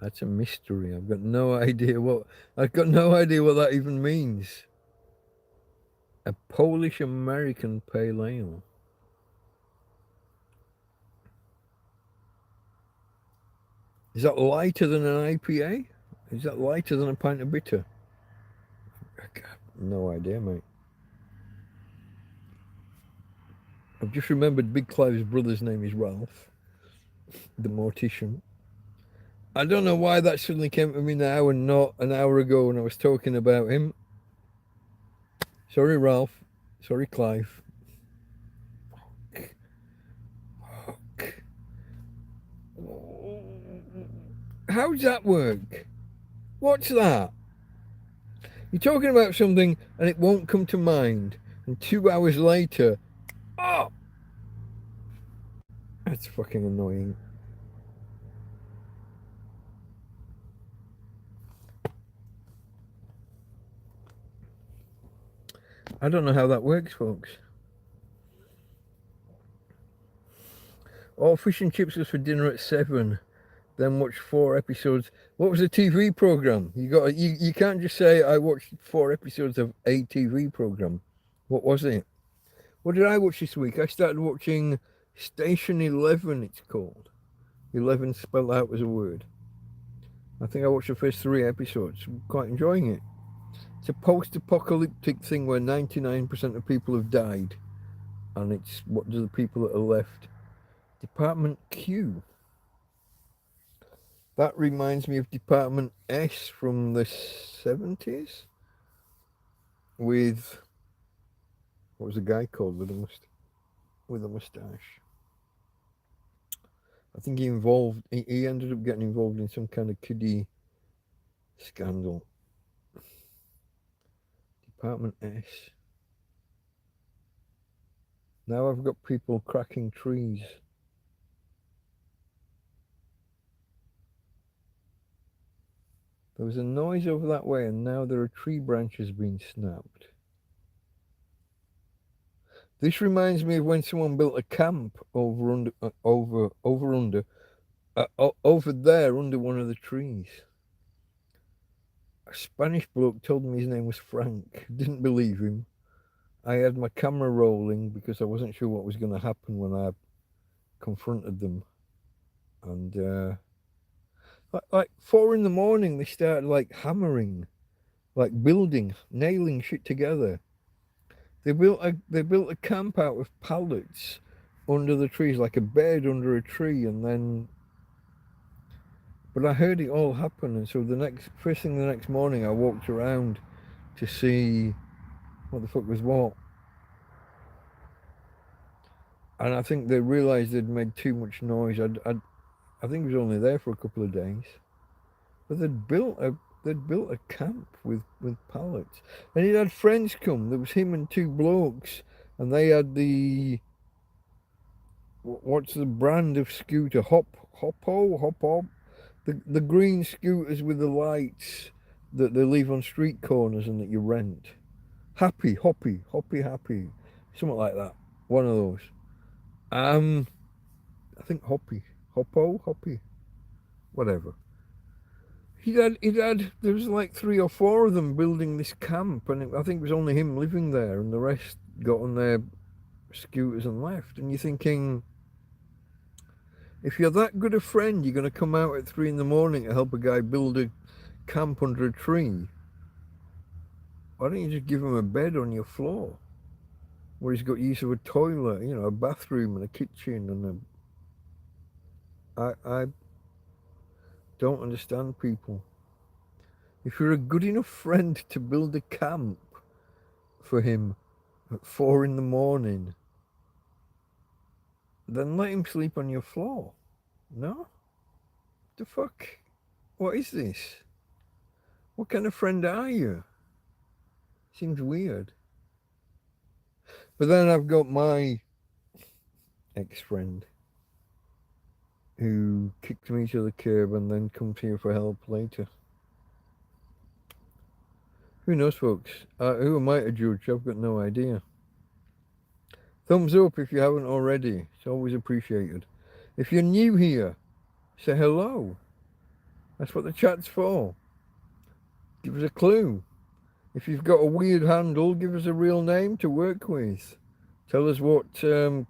That's a mystery. I've got no idea what that even means. A Polish American Pale Ale. Is that lighter than an IPA? Is that lighter than a pint of bitter? I got no idea, mate. I've just remembered Big Clive's brother's name is Ralph, the mortician. I don't know why that suddenly came to me now and not an hour ago when I was talking about him. Sorry, Ralph. Sorry, Clive. How does that work? What's that? You're talking about something and it won't come to mind. And 2 hours later, oh! That's fucking annoying. I don't know how that works, folks. Oh, fish and chips was for dinner at 7. Then watch 4 episodes. What was the TV program? You can't just say I watched 4 episodes of a TV program. What was it? What did I watch this week? I started watching Station 11, it's called. 11 spelled out as a word. I think I watched the first 3 episodes. I'm quite enjoying it. It's a post-apocalyptic thing where 99% of people have died. And it's what do the people that are left? Department Q. That reminds me of Department S from the 70s. With, what was the guy called with a mustache? I think he ended up getting involved in some kind of kiddie scandal. Department S. Now I've got people cracking trees. There was a noise over that way and now there are tree branches being snapped. This reminds me of when someone built a camp over there under one of the trees. A Spanish bloke told me his name was Frank. Didn't believe him. I had my camera rolling because I wasn't sure what was going to happen when I confronted them. And like 4 a.m, they started like hammering, like building, nailing shit together. They built a camp out of pallets under the trees, like a bed under a tree, and then. But I heard it all happen, and so first thing the next morning, I walked around to see what the fuck was what. And I think they realised they'd made too much noise. I think it was only there for a couple of days, but they'd built a camp with pallets, and he'd had friends come. There was him and 2 blokes, and they had what's the brand of scooter? Hop-o? The green scooters with the lights that they leave on street corners and that you rent. Happy, something like that. One of those. I think Hoppy, whatever. There was like 3 or 4 of them building this camp, and I think it was only him living there, and the rest got on their scooters and left. And you're thinking, if you're that good a friend, you're going to come out at 3 a.m. to help a guy build a camp under a tree. Why don't you just give him a bed on your floor, where he's got use of a toilet, a bathroom and a kitchen and I don't understand people. If you're a good enough friend to build a camp for him at 4 a.m, then let him sleep on your floor. No? The fuck? What is this? What kind of friend are you? Seems weird. But then I've got my ex-friend who kicked me to the curb and then comes here for help later. Who knows, folks? Who am I to judge? I've got no idea. Thumbs up if you haven't already. It's always appreciated. If you're new here, say hello. That's what the chat's for. Give us a clue. If you've got a weird handle, give us a real name to work with. Tell us what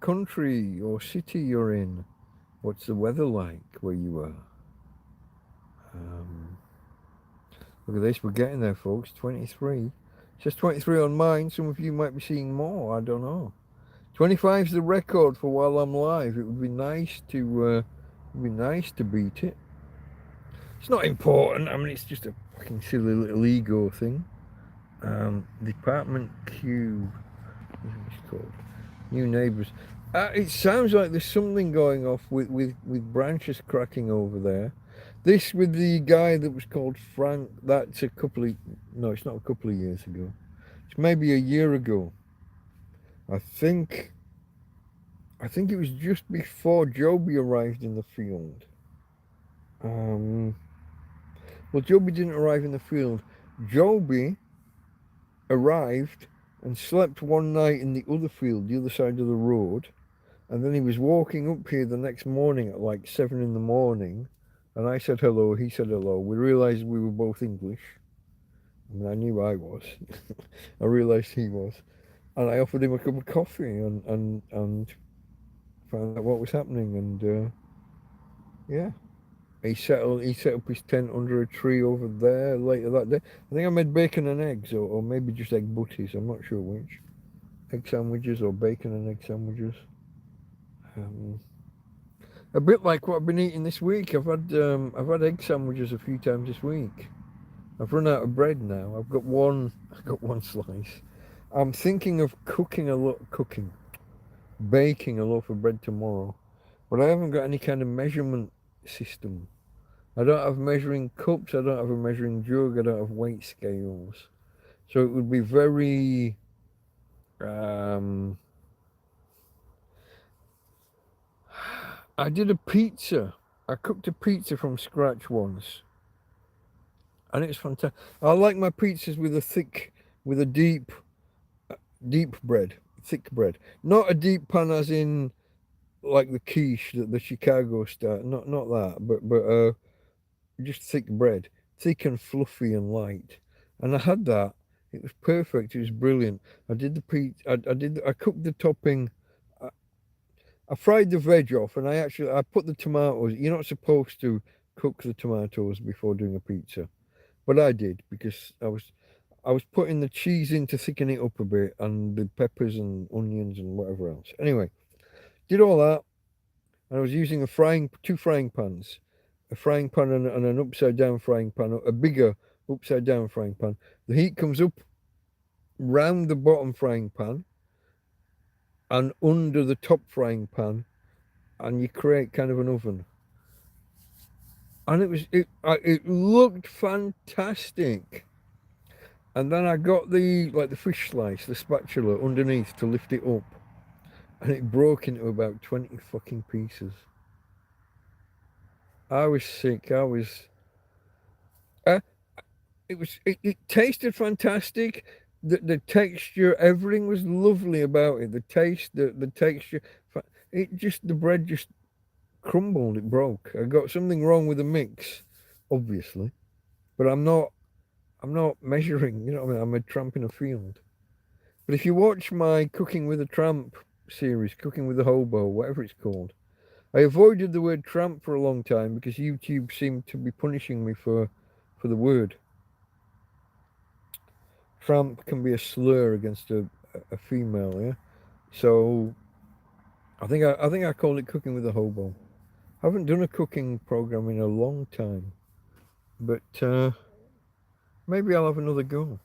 country or city you're in. What's the weather like where you are? Look at this, we're getting there, folks. 23. It says 23 on mine. Some of you might be seeing more. I don't know. 25 is the record for while I'm live. It would be nice to beat it. It's not important. I mean, it's just a fucking silly little ego thing. Department Q. What is it called? New neighbours. It sounds like there's something going off with branches cracking over there. This with the guy that was called Frank. That's no, it's not a couple of years ago. It's maybe a year ago. I think it was just before Joby arrived in the field. Well, Joby didn't arrive in the field. Joby arrived and slept one night in the other field, the other side of the road. And then he was walking up here the next morning at like 7 in the morning. And I said hello, he said hello. We realised we were both English. I mean, I knew I was. I realised he was. And I offered him a cup of coffee and found out what was happening. And yeah, he set up his tent under a tree over there later that day. I think I made bacon and eggs, or maybe just egg butties. I'm not sure which. Egg sandwiches or bacon and egg sandwiches. A bit like what I've been eating this week. I've had egg sandwiches a few times this week. I've run out of bread now. I've got one slice. I'm thinking of baking a loaf of bread tomorrow, but I haven't got any kind of measurement system. I don't have measuring cups. I don't have a measuring jug. I don't have weight scales. So it would be very I did a pizza. I cooked a pizza from scratch once. And it's fantastic. I like my pizzas with a deep bread, thick bread. Not a deep pan as in like the quiche, the Chicago style. Not that, but just thick bread. Thick and fluffy and light. And I had that. It was perfect. It was brilliant. I did the pizza. I cooked the topping. I fried the veg off, and I put the tomatoes. You're not supposed to cook the tomatoes before doing a pizza, but I did because I was putting the cheese in to thicken it up a bit, and the peppers and onions and whatever else. Anyway, did all that, and I was using two frying pans, a frying pan and an upside down frying pan, a bigger upside down frying pan. The heat comes up round the bottom frying pan and under the top frying pan, and you create kind of an oven. And it looked fantastic. And then I got the fish slice, the spatula underneath to lift it up, and it broke into about 20 fucking pieces. I was sick. It tasted fantastic. The texture, everything was lovely about it. The taste, the texture, the bread just crumbled. It broke. I got something wrong with the mix, obviously, but I'm not measuring. You know what I mean? I'm a tramp in a field. But if you watch my Cooking with a Tramp series, Cooking with a Hobo, whatever it's called, I avoided the word tramp for a long time because YouTube seemed to be punishing me for the word. Tramp can be a slur against a female, yeah. So I think I call it Cooking with a Hobo. I haven't done a cooking program in a long time, but maybe I'll have another go.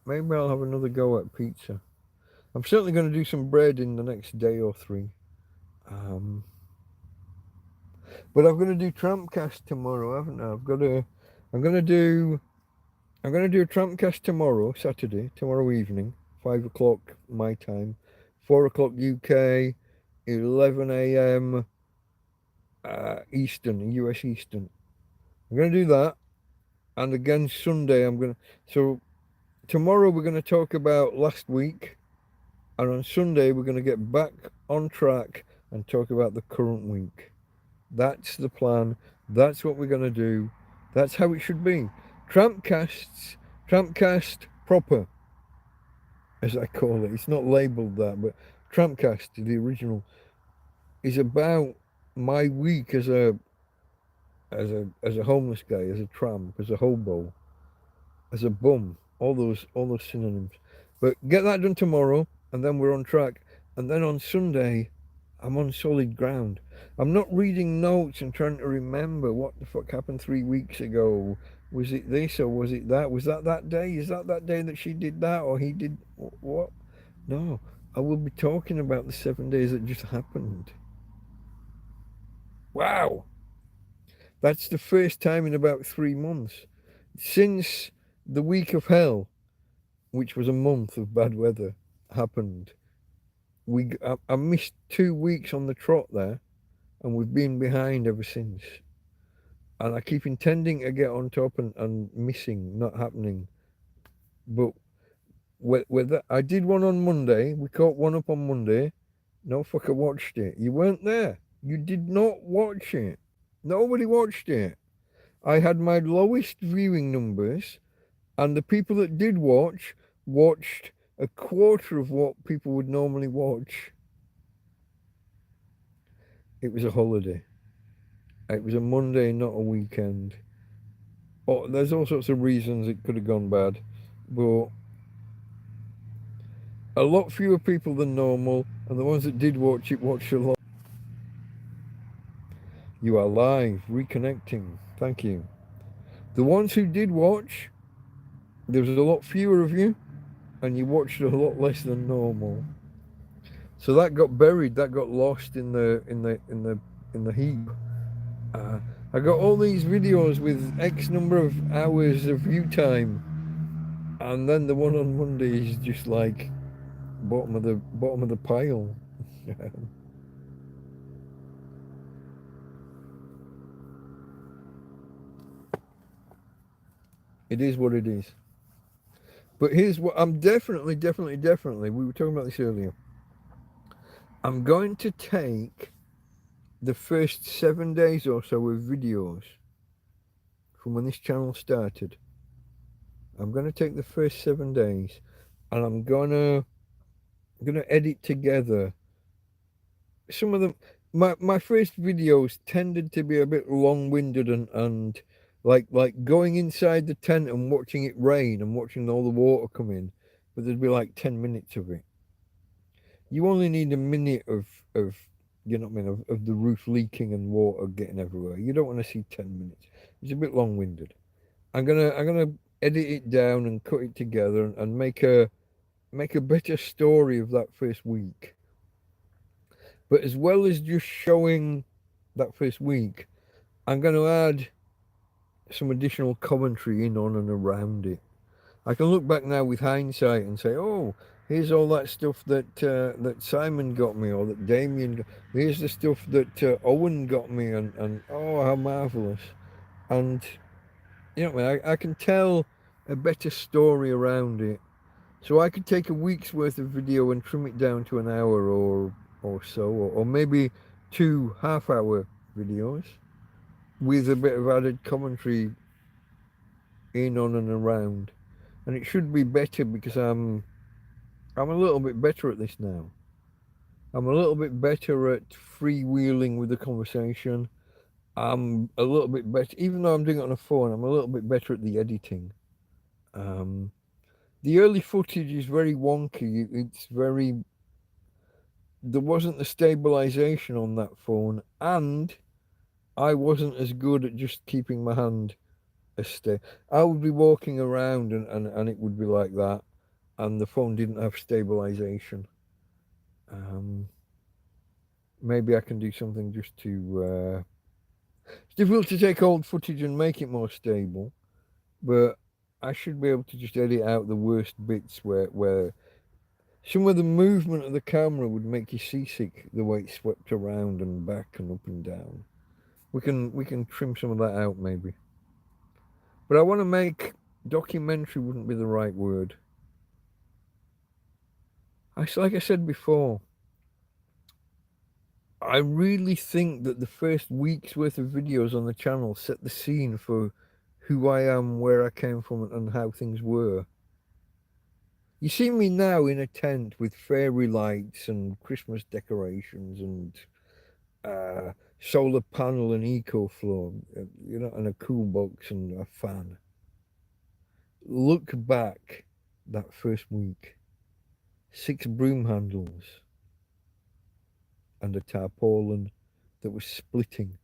Maybe I'll have another go at pizza. I'm certainly going to do some bread in the next day or three. But I'm going to do TrampCast tomorrow, haven't I? I'm going to do a TrampCast tomorrow, tomorrow evening, 5 o'clock my time, 4 o'clock UK, 11 a.m. Eastern, US Eastern. I'm going to do that. And again, Sunday, so tomorrow we're going to talk about last week. And on Sunday, we're going to get back on track and talk about the current week. That's the plan. That's what we're going to do. That's how it should be. TrampCast proper, as I call it. It's not labelled that, but TrampCast, the original, is about my week as a as a homeless guy, as a tramp, as a hobo, as a bum, all those synonyms. But get that done tomorrow, and then we're on track. And then on Sunday, I'm on solid ground. I'm not reading notes and trying to remember what the fuck happened 3 weeks ago. Was it this or was it that? Was that day? Is that day that she did that or he did what? No, I will be talking about the 7 days that just happened. Wow, that's the first time in about 3 months since the week of hell, which was a month of bad weather, happened. I missed 2 weeks on the trot there, and we've been behind ever since. And I keep intending to get on top and missing, not happening. But whether I did one on Monday, we caught one up on Monday. No fucker watched it. You weren't there. You did not watch it. Nobody watched it. I had my lowest viewing numbers, and the people that did watch watched a quarter of what people would normally watch. It was a holiday. It was a Monday, not a weekend. Oh, there's all sorts of reasons it could have gone bad, but a lot fewer people than normal, and the ones that did watch it watched a lot. You are live, reconnecting. Thank you. The ones who did watch, there was a lot fewer of you, and you watched a lot less than normal. So that got buried. That got lost in the heap. I got all these videos with X number of hours of view time, and then the one on Monday is just like bottom of the pile. It is what it is. But here's what I'm definitely. We were talking about this earlier. I'm going to take the first 7 days or so of videos from when this channel started. I'm going to take the first 7 days, and I'm gonna edit together some of them. My first videos tended to be a bit long-winded and like going inside the tent and watching it rain and watching all the water come in, but there'd be like 10 minutes of it. You only need a minute of you know what I mean, of the roof leaking and water getting everywhere. You don't want to see 10 minutes. It's a bit long-winded. I'm gonna edit it down and cut it together and make a better story of that first week. But as well as just showing that first week, I'm going to add some additional commentary in on and around it. I can look back now with hindsight and say, oh, here's all that stuff that Simon got me, or that Damien got. Here's the stuff that Owen got me, and oh, how marvellous. And, you know what I mean, I can tell a better story around it. So I could take a week's worth of video and trim it down to an hour or so, or maybe 2 half-hour videos with a bit of added commentary in, on, and around. And it should be better because I'm a little bit better at this now. I'm a little bit better at freewheeling with the conversation. I'm a little bit better, even though I'm doing it on a phone, I'm a little bit better at the editing. The early footage is very wonky. It's very... There wasn't the stabilization on that phone, and I wasn't as good at just keeping my hand steady. I would be walking around and it would be like that, and the phone didn't have stabilization. Maybe I can do something just to... It's difficult to take old footage and make it more stable, but I should be able to just edit out the worst bits where some of the movement of the camera would make you seasick, the way it swept around and back and up and down. We can trim some of that out maybe. But I want to make... documentary wouldn't be the right word. Like I said before, I really think that the first week's worth of videos on the channel set the scene for who I am, where I came from, and how things were. You see me now in a tent with fairy lights and Christmas decorations and solar panel and EcoFlow, and a cool box and a fan. Look back that first week. 6 broom handles and a tarpaulin that was splitting,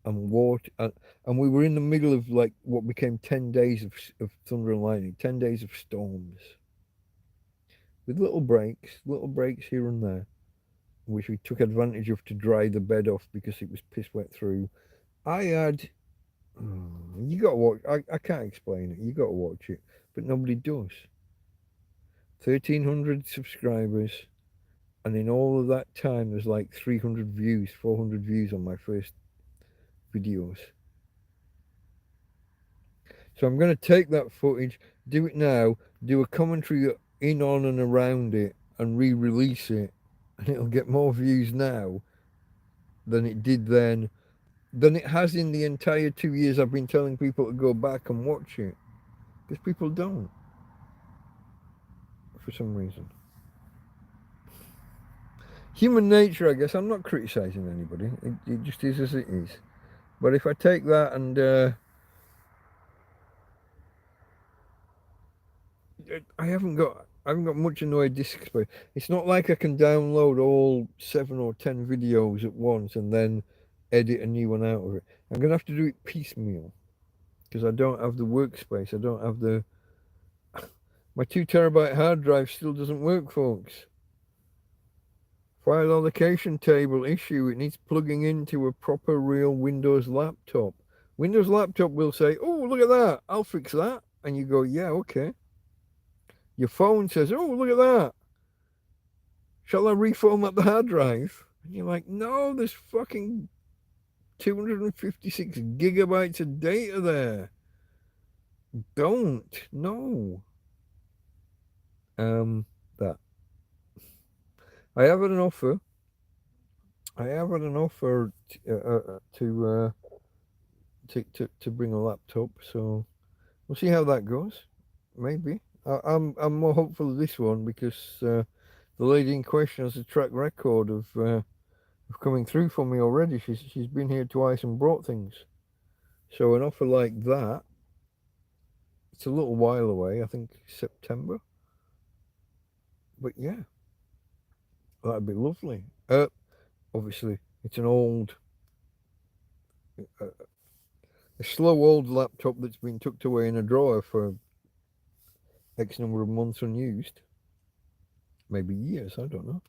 and water, and we were in the middle of like what became 10 days of thunder and lightning, 10 days of storms, with little breaks here and there, which we took advantage of to dry the bed off because it was piss wet through. I had, you got to watch. I can't explain it. You got to watch it, but nobody does. 1,300 subscribers, and in all of that time, there's like 300 views, 400 views on my first videos. So I'm going to take that footage, do it now, do a commentary in, on, and around it, and re-release it, and it'll get more views now than it did then, than it has in the entire 2 years I've been telling people to go back and watch it, because people don't, for some reason. Human nature, I guess. I'm not criticizing anybody. It just is as it is. But if I take that and I haven't got much in the way of disk space. It's not like I can download all 7 or 10 videos at once and then edit a new one out of it. I'm gonna have to do it piecemeal because I don't have the workspace. I don't have the my 2 terabyte hard drive still doesn't work, folks. File allocation table issue. It needs plugging into a proper real Windows laptop. Windows laptop will say, "Oh, look at that. I'll fix that." And you go, "Yeah, okay." Your phone says, "Oh, look at that. Shall I reformat the hard drive?" And you're like, "No, there's fucking 256 gigabytes of data there. Don't. No." That. I have had an offer. To bring a laptop, so we'll see how that goes. Maybe I'm more hopeful of this one because the lady in question has a track record of coming through for me already. She's been here twice and brought things. So an offer like that, it's a little while away. I think September. But yeah, that'd be lovely. Obviously, it's an old, a slow old laptop that's been tucked away in a drawer for X number of months unused. Maybe years, I don't know.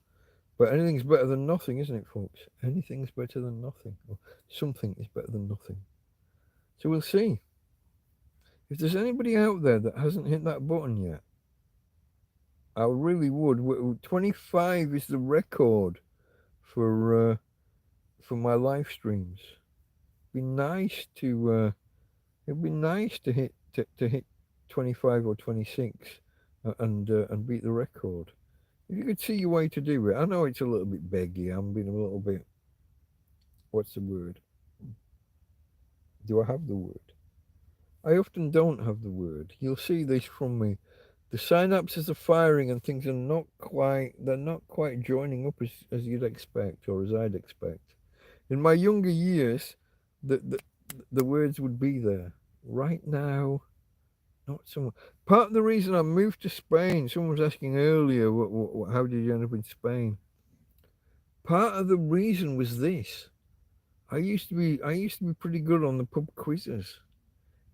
But anything's better than nothing, isn't it, folks? Anything's better than nothing. Or something is better than nothing. So we'll see. If there's anybody out there that hasn't hit that button yet, I really would. 25 is the record for my live streams. It'd be nice to hit 25 or 26 and beat the record. If you could see your way to do it. I know it's a little bit beggy. I'm being a little bit, what's the word? Do I have the word? I often don't have the word. You'll see this from me. The synapses are firing and things are not quite joining up as you'd expect or as I'd expect. In my younger years, the words would be there. Right now, not so much. Part of the reason I moved to Spain, someone was asking earlier, how did you end up in Spain? Part of the reason was this. I used to be pretty good on the pub quizzes,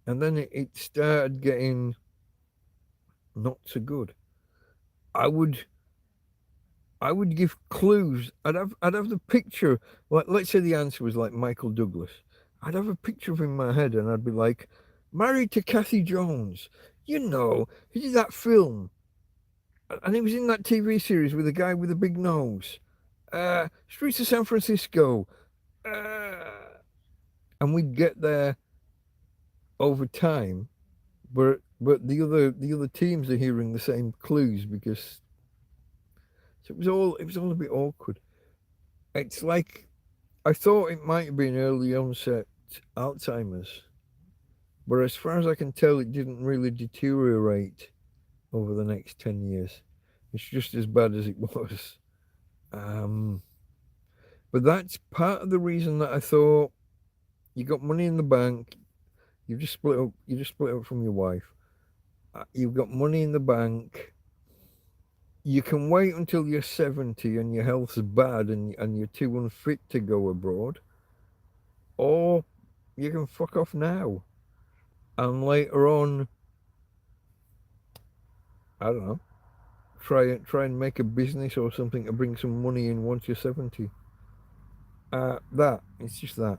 and then it started getting not so good. I would give clues. I'd have the picture. Like, let's say the answer was like Michael Douglas. I'd have a picture of him in my head, and I'd be like, married to Kathy Jones. You know, he did that film, and he was in that TV series with a guy with a big nose. Streets of San Francisco. And we'd get there over time, but the other teams are hearing the same clues because so it was all a bit awkward. It's like I thought it might have been early onset Alzheimer's, but as far as I can tell, it didn't really deteriorate over the next 10 years. It's just as bad as it was. But that's part of the reason that I thought, you got money in the bank, you just split up from your wife. You've got money in the bank. You can wait until you're 70 and your health's bad and you're too unfit to go abroad, or you can fuck off now. And later on, I don't know, try and make a business or something to bring some money in once you're 70. It's just that.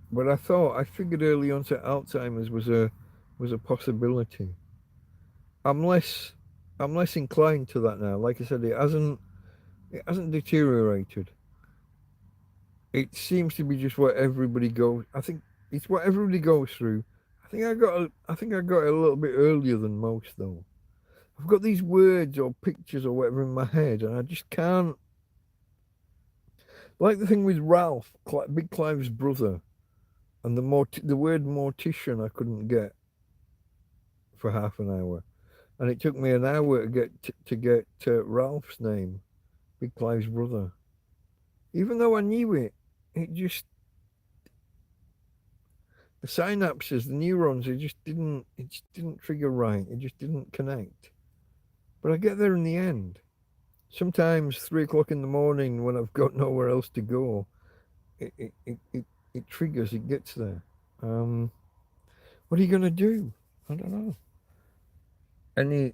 But I figured early on that Alzheimer's was a possibility. I'm less inclined to that now. Like I said, it hasn't deteriorated. It seems to be just what everybody goes. I think it's what everybody goes through. I think I got it a little bit earlier than most though. I've got these words or pictures or whatever in my head, and I just can't. Like the thing with Ralph, Big Clive's brother, and the word mortician I couldn't get for half an hour, and it took me an hour to get Ralph's name, Big Clive's brother. Even though I knew it, it just, the synapses, the neurons, it just didn't trigger right. It just didn't connect. But I get there in the end. Sometimes 3 o'clock in the morning when I've got nowhere else to go, it triggers, it gets there. What are you gonna do? I don't know.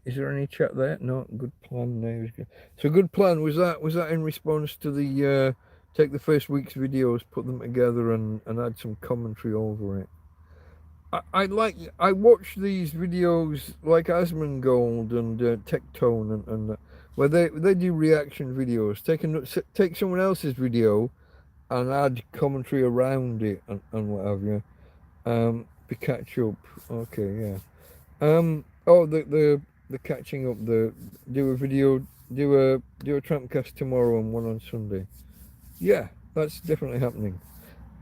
Is there any chat there? No, good plan now. So good plan, was that in response to the take the first week's videos, put them together and add some commentary over it? I watch these videos like Asmongold and Tectone and where they do reaction videos, take someone else's video and add commentary around it and what have you. To catch up. Okay, yeah. Oh, the catching up. Do a video. Do a TrampCast tomorrow and one on Sunday. Yeah, that's definitely happening.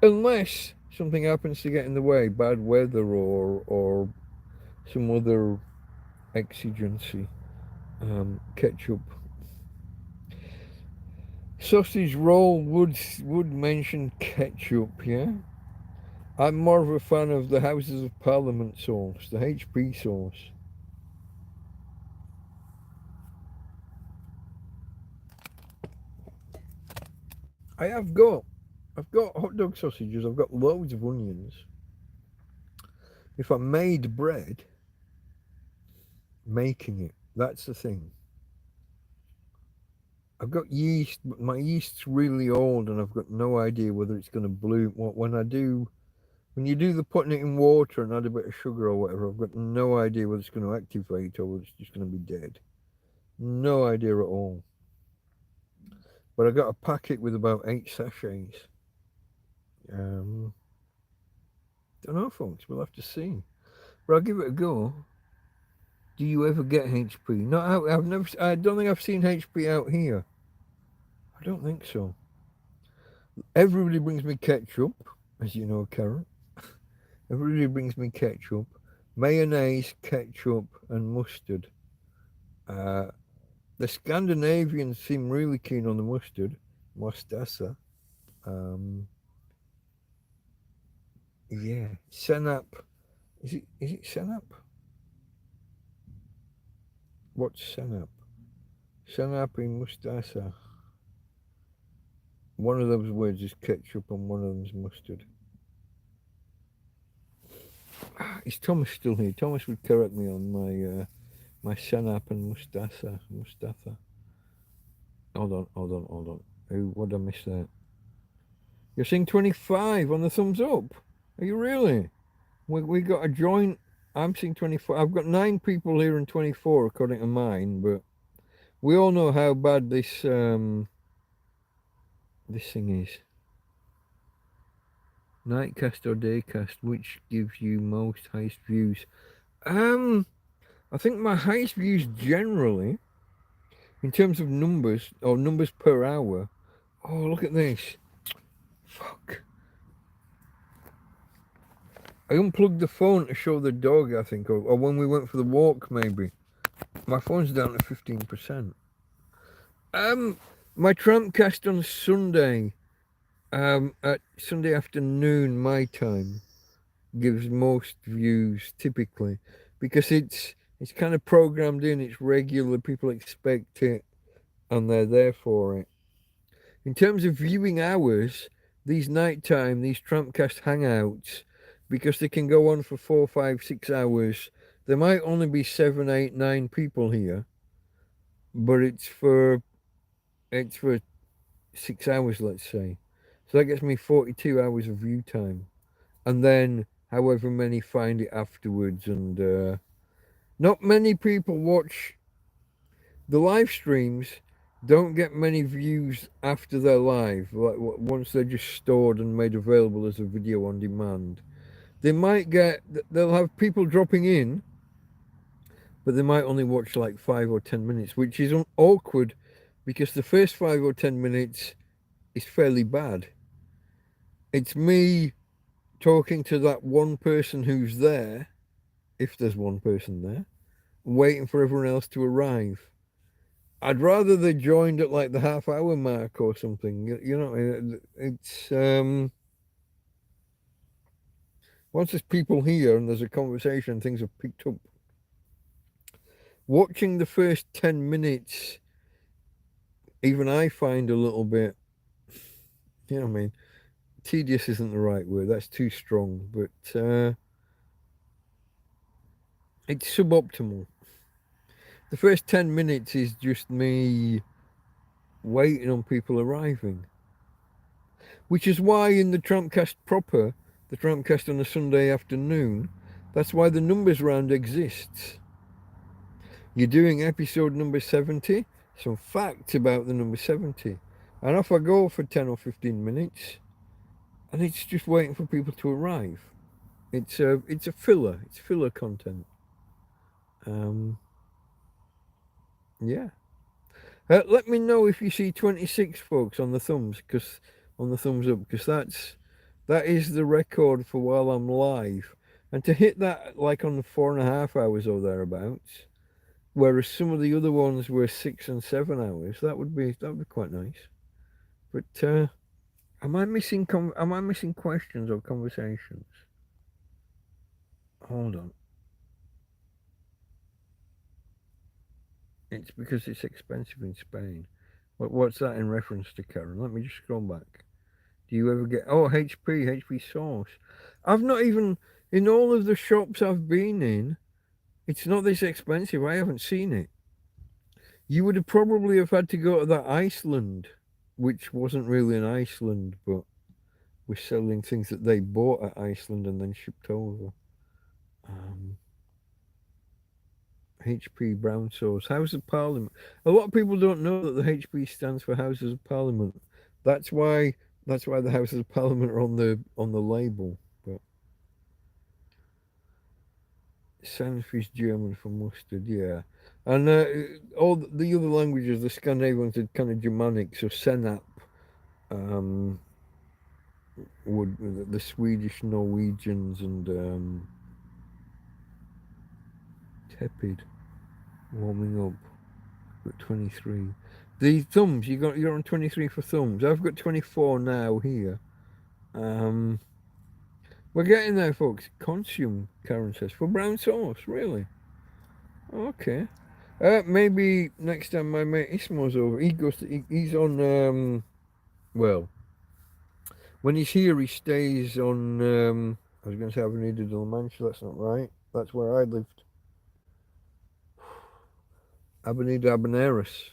Unless something happens to get in the way, bad weather or some other exigency. Ketchup. Sausage roll would mention ketchup, yeah? I'm more of a fan of the Houses of Parliament sauce, the HP sauce. I've got hot dog sausages, I've got loads of onions. If I made bread, making it, that's the thing. I've got yeast, but my yeast's really old and I've got no idea whether it's going to bloom. When you do the putting it in water and add a bit of sugar or whatever, I've got no idea whether it's going to activate or whether it's just going to be dead. No idea at all. But I got a packet with about 8 sachets. Don't know, folks. We'll have to see. But I'll give it a go. Do you ever get HP? No, I've never. I don't think I've seen HP out here. I don't think so. Everybody brings me ketchup, as you know, Karen. Everybody brings me ketchup, mayonnaise, ketchup, and mustard. The Scandinavians seem really keen on the mustard, mostassa. Yeah, senap. Is it senap? What's senap? Senap and mustassa. One of those words is ketchup and one of them is mustard. Is Thomas still here? Thomas would correct me on my senap and Mustafa. Hold on. What did I miss there? You're seeing 25 on the thumbs up. Are you really? We got a joint. I'm seeing 24. I've got 9 people here and 24 according to mine, but we all know how bad this thing is. Nightcast or daycast, which gives you most highest views? I think my highest views generally, in terms of numbers, or numbers per hour. Oh, look at this. Fuck. I unplugged the phone to show the dog, I think, or when we went for the walk, maybe. My phone's down to 15%. My TrampCast on Sunday, at Sunday afternoon my time, gives most views typically, because it's kind of programmed in. It's regular. People expect it, and they're there for it. In terms of viewing hours, these nighttime, these TrampCast Hangouts, because they can go on for 4, 5, 6 hours. There might only be 7, 8, 9 people here, but it's for 6 hours, let's say. So that gets me 42 hours of view time, and then however many find it afterwards. And not many people watch the live streams. Don't get many views after they're live. Like once they're just stored and made available as a video on demand, they'll have people dropping in, but they might only watch like 5 or 10 minutes, which is awkward, because the first 5 or 10 minutes is fairly bad. It's me talking to that one person who's there, if there's one person there, waiting for everyone else to arrive. I'd rather they joined at like the half-hour mark or something. You know, it's once there's people here and there's a conversation, things have picked up. Watching the first 10 minutes, even I find a little bit. You know what I mean? Tedious isn't the right word. That's too strong, but it's suboptimal. The first 10 minutes is just me waiting on people arriving. Which is why in the TrampCast proper, the TrampCast on a Sunday afternoon, that's why the numbers round exists. You're doing episode number 70, some facts about the number 70. And off I go for 10 or 15 minutes, and it's just waiting for people to arrive. It's a filler. It's filler content. Yeah. Let me know if you see 26 folks on the thumbs, because on the thumbs up, because that is the record for while I'm live, and to hit that like on 4.5 hours or thereabouts, whereas some of the other ones were 6 and 7 hours. That would be quite nice. But am I missing questions or conversations? Hold on. It's because it's expensive in Spain. What's that in reference to, Karen? Let me just scroll back. Do you ever get HP sauce? I've not even, in all of the shops I've been in, it's not this expensive. I haven't seen it. You would have probably have had to go to that Iceland, which wasn't really in Iceland, but was selling things that they bought at Iceland and then shipped over. HP brown sauce, House of Parliament. A lot of people don't know that the HP stands for Houses of Parliament. That's why the Houses of Parliament are on the label. But Sandfish German for mustard, yeah. And all the other languages, the Scandinavians are kind of Germanic, so Senap, would the Swedish, Norwegians, and tepid, warming up. Got 23. The thumbs, you're on 23 for thumbs. I've got 24 now here. We're getting there, folks. Consume, Karen says, for brown sauce, really? Okay. Maybe next time my mate Ismo's over, he's on, well, when he's here, he stays on, I was going to say Avenida de la Mancha, that's not right. That's where I lived. Avenida Habaneras.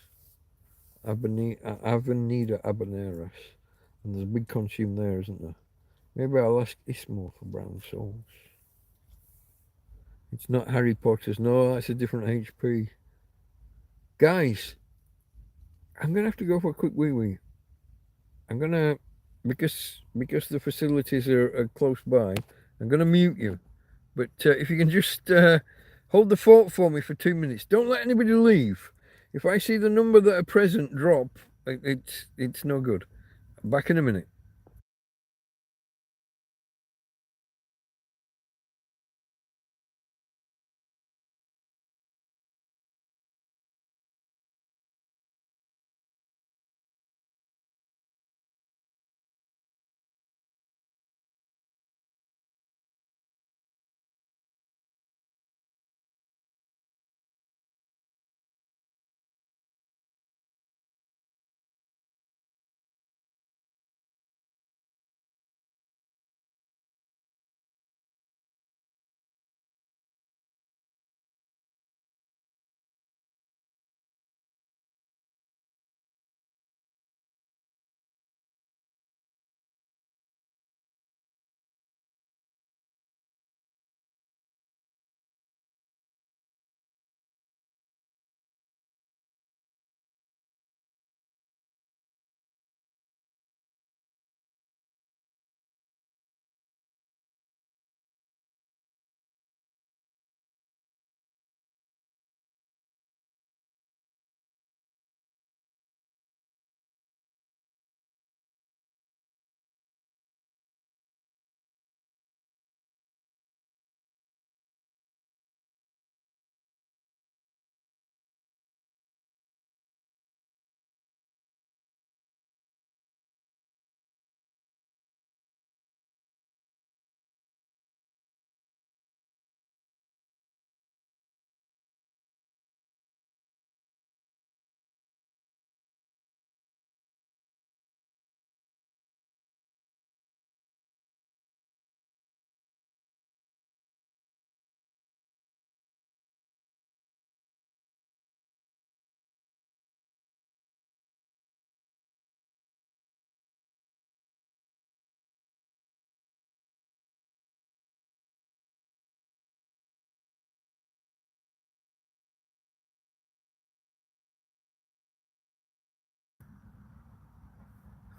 Avenida Habaneras. And there's a big consume there, isn't there? Maybe I'll ask Ismo for brown sauce. It's not Harry Potter's. No, that's a different HP. Guys, I'm going to have to go for a quick wee-wee. I'm going to, because the facilities are close by, I'm going to mute you. But if you can just hold the fort for me for 2 minutes. Don't let anybody leave. If I see the number that are present drop, it's no good. Back in a minute.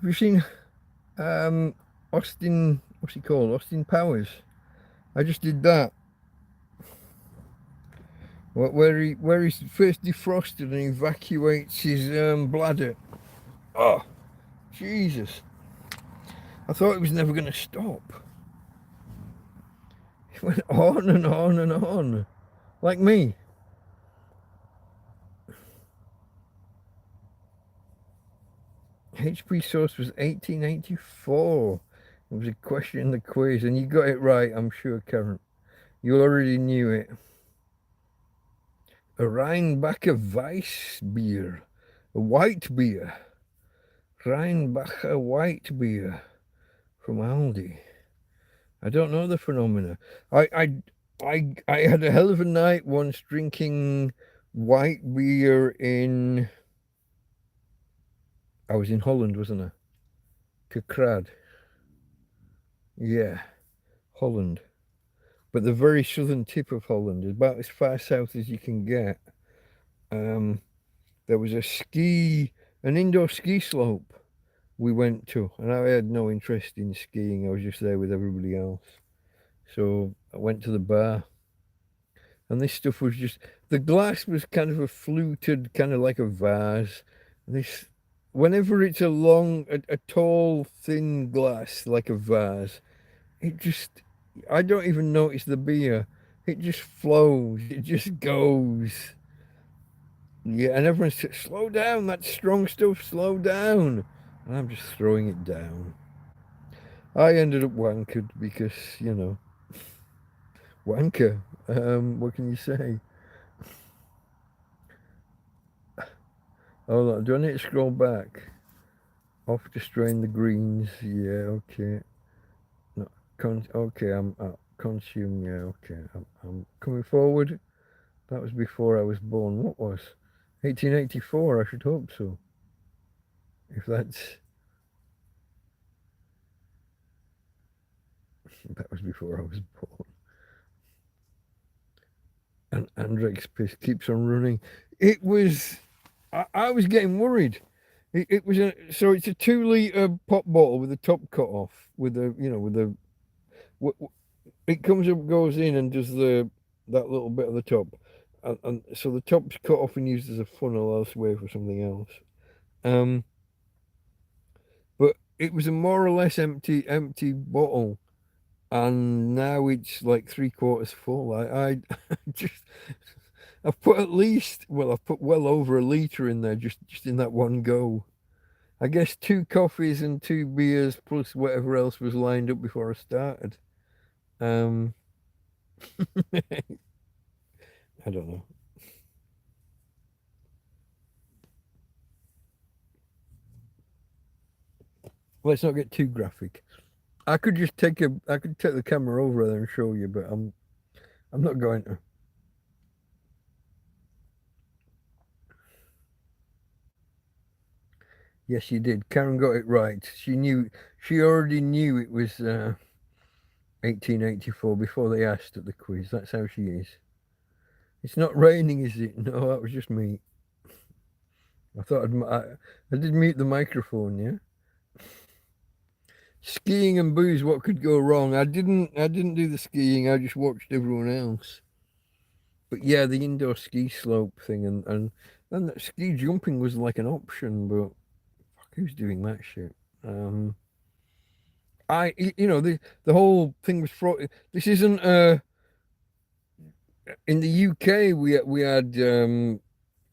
Have you seen Austin? What's he called? Austin Powers. I just did that. Where he's first defrosted and evacuates his bladder. Oh, Jesus! I thought it was never going to stop. It went on and on and on, like me. HP source was 1884. It was a question in the quiz, and you got it right, I'm sure, Karen. You already knew it. A Rheinbacher Weiss beer. A white beer. Rheinbacher white beer from Aldi. I don't know the phenomena. I had a hell of a night once drinking white beer in... I was in Holland, wasn't I? Kerkrade. Yeah, Holland. But the very southern tip of Holland, about as far south as you can get. There was an indoor ski slope we went to, and I had no interest in skiing. I was just there with everybody else. So I went to the bar, and this stuff was just, the glass was kind of a fluted, kind of like a vase. This, whenever it's a tall, thin glass like a vase, it just, I don't even notice the beer. It just flows. It just goes. Yeah, and everyone says, slow down, that's strong stuff, slow down. And I'm just throwing it down. I ended up wankered because, wanker. What can you say? Oh, do I need to scroll back? Off to strain the greens. Yeah, okay. No, okay, I'm consume. Yeah, okay. I'm coming forward. That was before I was born. What was? 1884, I should hope so. If that was before I was born. And Andrek's piss keeps on running. It was, I was getting worried. It was so it's a 2 litre pop bottle with the top cut off, with it comes up, goes in, and does that little bit of the top, and so the top's cut off and used as a funnel elsewhere for something else. But it was a more or less empty bottle, and now it's like 3/4 full. I just, I've put I've put well over a litre in there just in that one go. I guess 2 coffees and 2 beers plus whatever else was lined up before I started. I don't know. Let's not get too graphic. I could take the camera over there and show you, but I'm not going to. Yes, you did. Karen got it right. She already knew it was 1884 before they asked at the quiz. That's how she is. It's not raining, is it? No, that was just me. I thought I did mute the microphone, yeah. Skiing and booze, what could go wrong? I didn't do the skiing, I just watched everyone else. But yeah, the indoor ski slope thing, and then that ski jumping was like an option, but fuck, who's doing that shit? The whole thing was fraught. This isn't in the UK we had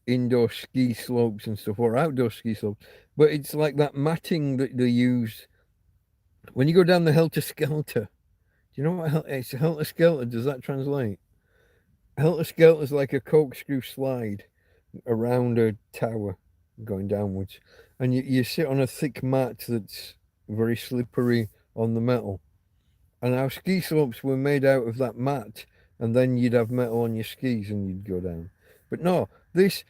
indoor ski slopes and stuff, or outdoor ski slopes, but it's like that matting that they use when you go down the Helter Skelter. Do you know what it's Helter Skelter? Does that translate? Helter Skelter is like a corkscrew slide around a tower going downwards, and you sit on a thick mat that's very slippery on the metal. And our ski slopes were made out of that mat, and then you'd have metal on your skis and you'd go down. But no, the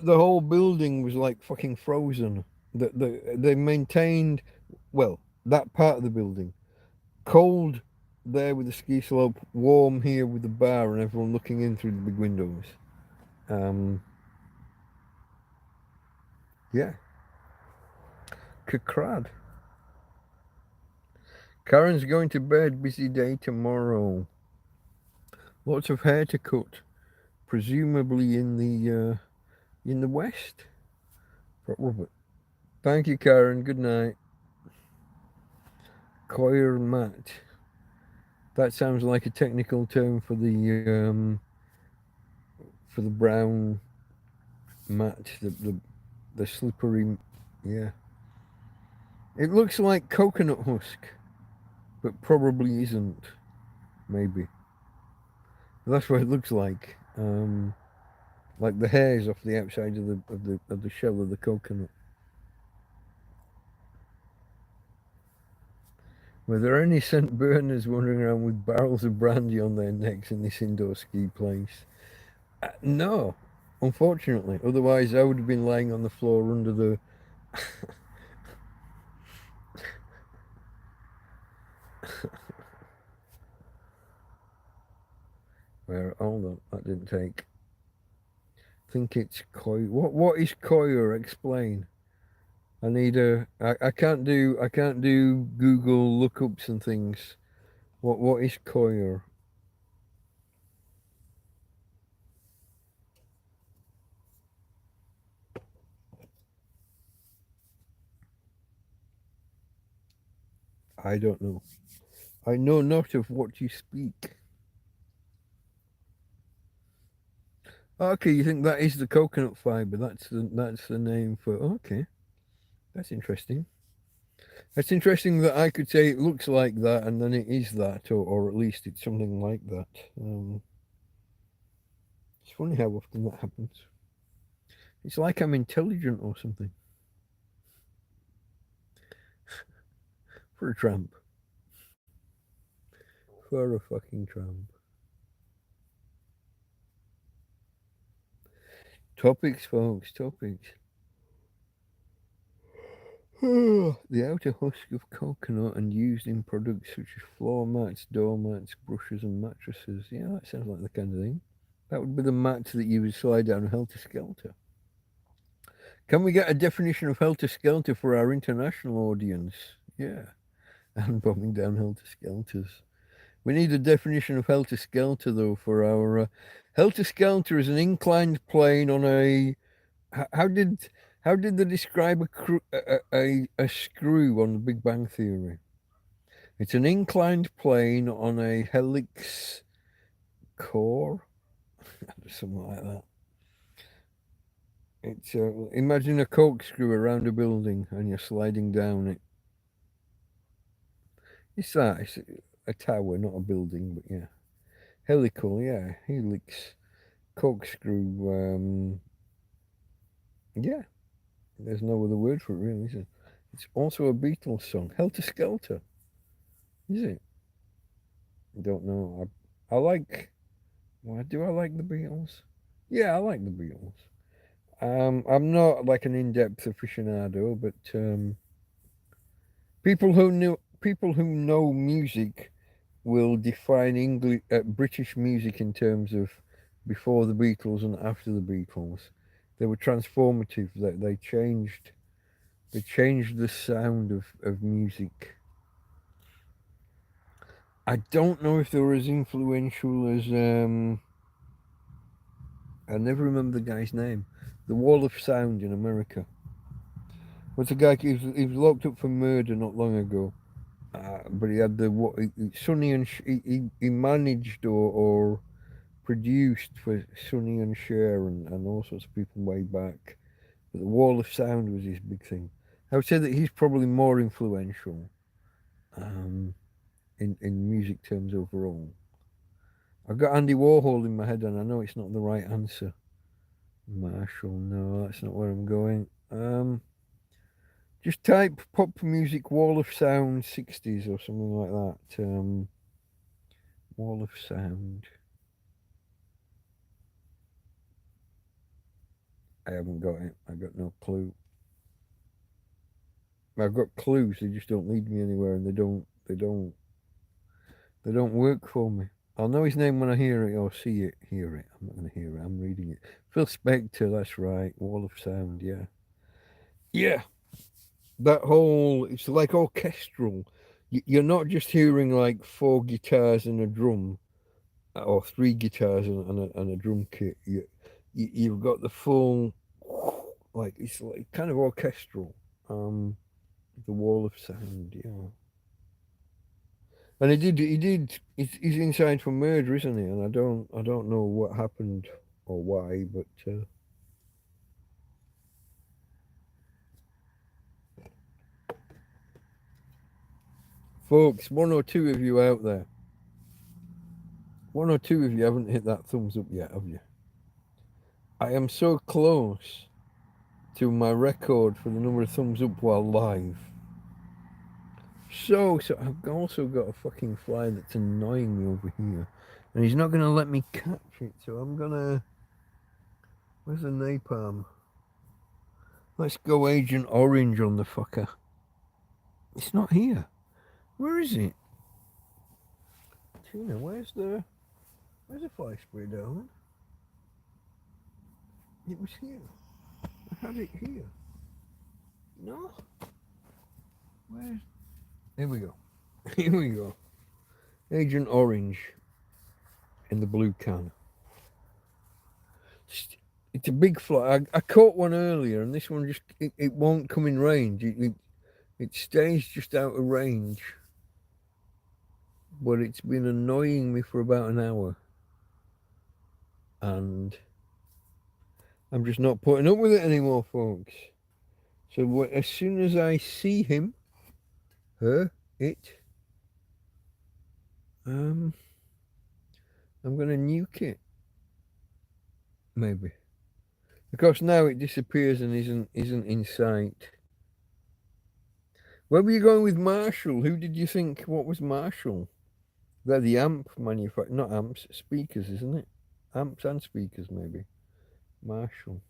whole building was like fucking frozen. They maintained, well, that part of the building, cold there with the ski slope, warm here with the bar and everyone looking in through the big windows. Yeah. like a crad. Karen's going to bed. Busy day tomorrow. Lots of hair to cut. Presumably in the west. Probably. Thank you, Karen. Good night. Coir mat. That sounds like a technical term for the brown mat, the slippery. Yeah. It looks like coconut husk, but probably isn't. Maybe. That's what it looks like. Like the hairs off the outside of the shell of the coconut. Were there any scent burners wandering around with barrels of brandy on their necks in this indoor ski place? No, unfortunately. Otherwise, I would have been lying on the floor under the. Where? Hold on, that didn't take. I think it's coir. What is coir? Explain. I need a. I can't do Google lookups and things. What is coir? I don't know. I know not of what you speak. Okay, you think that is the coconut fiber? That's the name for. Okay, that's interesting. It's interesting that I could say it looks like that, and then it is that, or at least it's something like that. It's funny how often that happens. It's like I'm intelligent or something. For a tramp. For a fucking tramp. Topics, folks, topics. The outer husk of coconut and used in products such as floor mats, door mats, brushes, and mattresses. Yeah, that sounds like the kind of thing. That would be the mat that you would slide down helter skelter. Can we get a definition of helter skelter for our international audience? Yeah, and bombing down helter skelters. We need a definition of helter skelter though for our helter skelter is an inclined plane on a. How did they describe a screw on the Big Bang Theory? It's an inclined plane on a helix core, something like that. It's imagine a corkscrew around a building and you're sliding down it. It's that. It's a tower, not a building, but yeah, helical. Yeah, helix, corkscrew. Yeah, there's no other word for it really, is it? It's also a Beatles song. Helter Skelter. Is it? I don't know. I like. Why do I like the Beatles? Yeah, I like the Beatles. I'm not like an in-depth aficionado, but people who know music will define English British music in terms of before the Beatles and after the Beatles. They were transformative. They changed the sound of music. I don't know if they were as influential as I never remember the guy's name. The Wall of Sound in America. What's the guy? He was locked up for murder not long ago. But he had Sonny and he managed or produced for Sonny and Cher and all sorts of people way back. But the Wall of Sound was his big thing. I would say that he's probably more influential in music terms overall. I've got Andy Warhol in my head and I know it's not the right answer. Marshall, no, that's not where I'm going. Just type pop music Wall of Sound 60s or something like that. Wall of Sound. I haven't got it. I got no clue. I've got clues. They just don't lead me anywhere, and they don't work for me. I'll know his name when I hear it or see it. Hear it. I'm not going to hear it. I'm reading it. Phil Spector. That's right. Wall of Sound. Yeah. Yeah. that whole, it's like orchestral. You're not just hearing like 4 guitars and a drum, or 3 guitars and a drum kit. You've got the full, like it's like kind of orchestral. The wall of sound, yeah. And he's inside for murder, isn't he? And I don't know what happened or why, but folks, one or two of you out there, one or two of you haven't hit that thumbs up yet, have you? I am so close to my record for the number of thumbs up while live. So I've also got a fucking fly that's annoying me over here, and he's not going to let me catch it. So I'm gonna. Where's the napalm? Let's go Agent Orange on the fucker. It's not here. Where is it? Tina, where's the fly spray, darling? It was here. I had it here. No? Where? Here we go. Here we go. Agent Orange in the blue can. It's a big fly. I caught one earlier, and this one just it won't come in range. It stays just out of range. But it's been annoying me for about an hour, and I'm just not putting up with it anymore, folks. So as soon as I see him, I'm gonna nuke it. Maybe. Because now it disappears and isn't in sight. Where were you going with Marshall? Who did you think? What was Marshall? They're the amp manufacturer, not amps, speakers, isn't it? Amps and speakers, maybe. Marshall.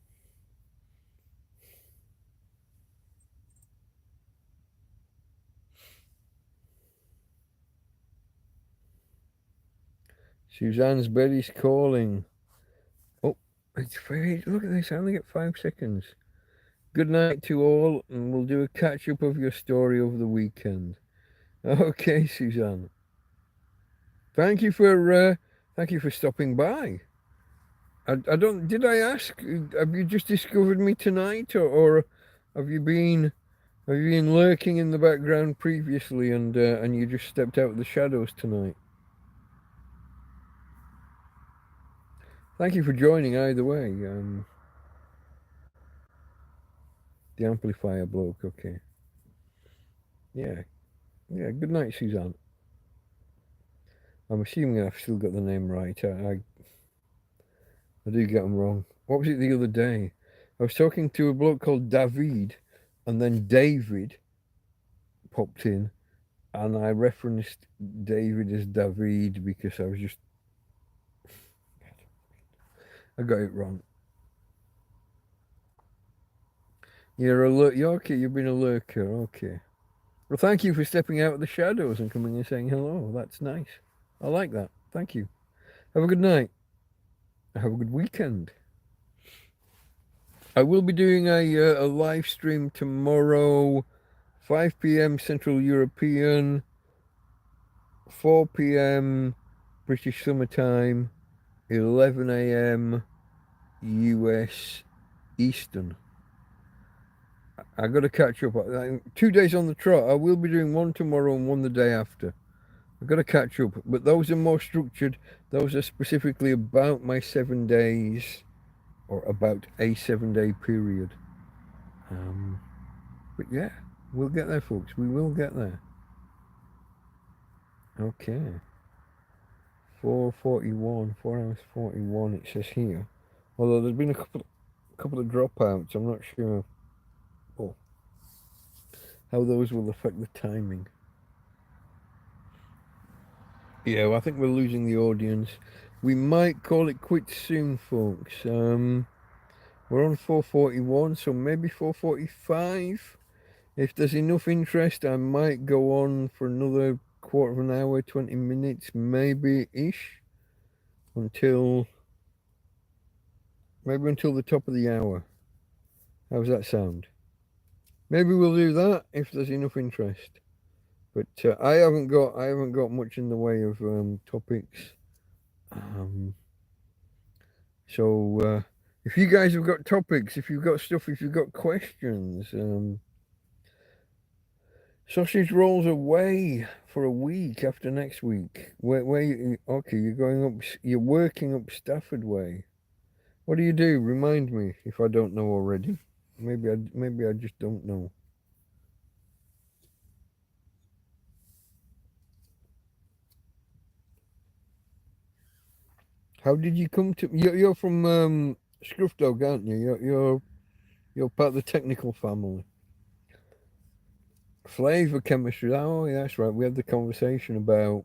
Suzanne's Betty's calling. Oh, it's very. Look at this. I only get 5 seconds. Good night to all, and we'll do a catch up of your story over the weekend. Okay, Suzanne. Thank you for stopping by. I don't. Did I ask? Have you just discovered me tonight, or have you been lurking in the background previously, and you just stepped out of the shadows tonight? Thank you for joining either way. The amplifier bloke, okay. Yeah. Good night, Suzanne. I'm assuming I've still got the name right. I do get them wrong. What was it the other day? I was talking to a bloke called David, and then David popped in, and I referenced David as David because I got it wrong. You're okay, you've been a lurker, okay. Well, thank you for stepping out of the shadows and coming and saying hello. That's nice. I like that. Thank you. Have a good night. Have a good weekend. I will be doing a live stream tomorrow, 5 p.m. Central European, 4 p.m. British Summertime, 11 a.m. US Eastern. I got to catch up. 2 days on the trot. I will be doing one tomorrow and one the day after. I've got to catch up. But those are more structured. Those are specifically about my 7 days, or about a 7-day period. But yeah, we'll get there, folks. We will get there. Okay. 4:41, 4 hours 41. It says here. Although there's been a couple of dropouts. I'm not sure. How those will affect the timing. Yeah, well, I think we're losing the audience. We might call it quits soon, folks. We're on 4:41, so maybe 4:45. If there's enough interest, I might go on for another quarter of an hour, 20 minutes, maybe-ish, until the top of the hour. How's that sound? Maybe we'll do that if there's enough interest. But I haven't got much in the way of topics. So if you guys have got topics, if you've got stuff, if you've got questions, sausage rolls away for a week after next week. Okay, you're going up, you're working up Stafford way. What do you do? Remind me if I don't know already. Maybe I just don't know. How did you come to? You're from Scruff Dog, aren't you? You're part of the technical family. Flavor chemistry. Oh, yeah, that's right. We had the conversation about.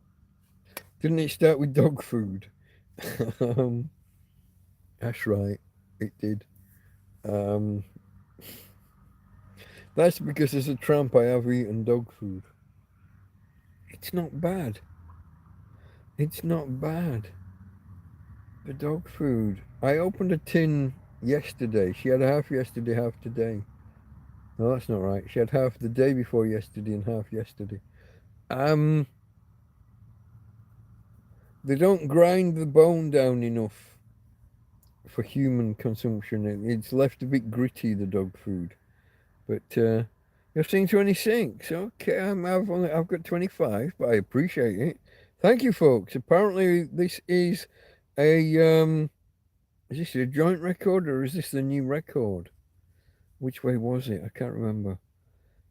Didn't it start with dog food? um, that's right. It did. Um, that's because as a tramp I have eaten dog food. It's not bad. It's not bad. The dog food. I opened a tin yesterday. She had half yesterday, half today. No, that's not right. She had half the day before yesterday and half yesterday. They don't grind the bone down enough for human consumption. It's left a bit gritty, the dog food. But you're saying 26. Okay, I've got 25, but I appreciate it. Thank you, folks. Apparently, this is a is this a joint record or is this the new record? Which way was it? I can't remember.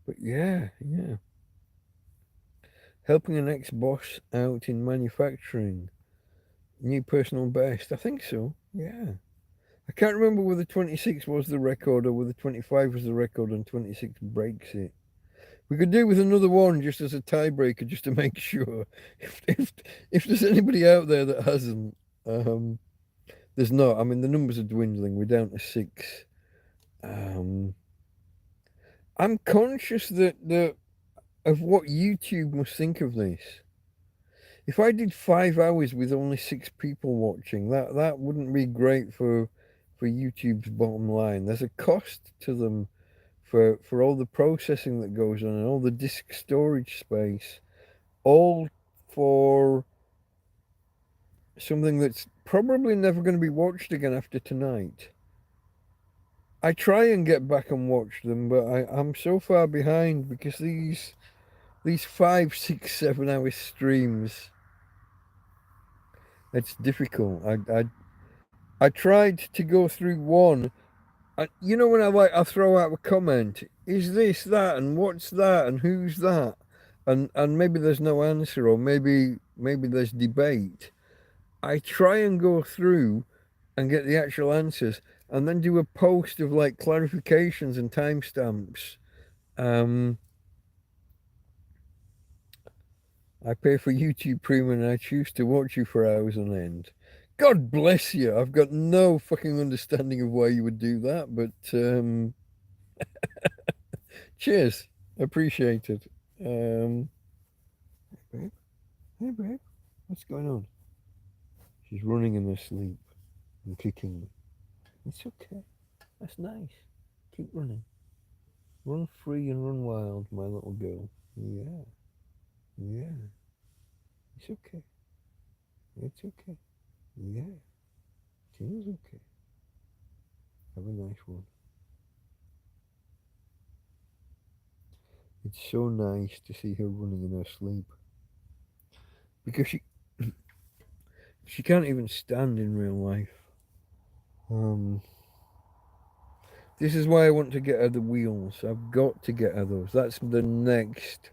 But yeah. Helping an ex-boss out in manufacturing. New personal best. I think so. Yeah. I can't remember whether 26 was the record or whether 25 was the record and 26 breaks it. We could do with another one just as a tiebreaker, just to make sure. If there's anybody out there that hasn't, there's not. I mean, the numbers are dwindling. We're down to 6. I'm conscious that of what YouTube must think of this. If I did 5 hours with only 6 people watching, that wouldn't be great for YouTube's bottom line. There's a cost to them for all the processing that goes on and all the disk storage space, all for something that's probably never going to be watched again after tonight. I try and get back and watch them, but I'm so far behind because these 5, 6, 7 hour streams, it's difficult. I tried to go through one. You know when I throw out a comment, is this that and what's that and who's that, and maybe there's no answer or maybe there's debate. I try and go through and get the actual answers and then do a post of like clarifications and timestamps. I pay for YouTube Premium and I choose to watch you for hours on end. God bless you. I've got no fucking understanding of why you would do that, but cheers. Appreciate it. Hey, babe. Hey, babe. What's going on? She's running in her sleep and kicking me. It's okay. That's nice. Keep running. Run free and run wild, my little girl. Yeah. It's okay. It's okay. Yeah. It is okay. Have a nice one. It's so nice to see her running in her sleep. Because she can't even stand in real life. This is why I want to get her the wheels. I've got to get her those. That's the next.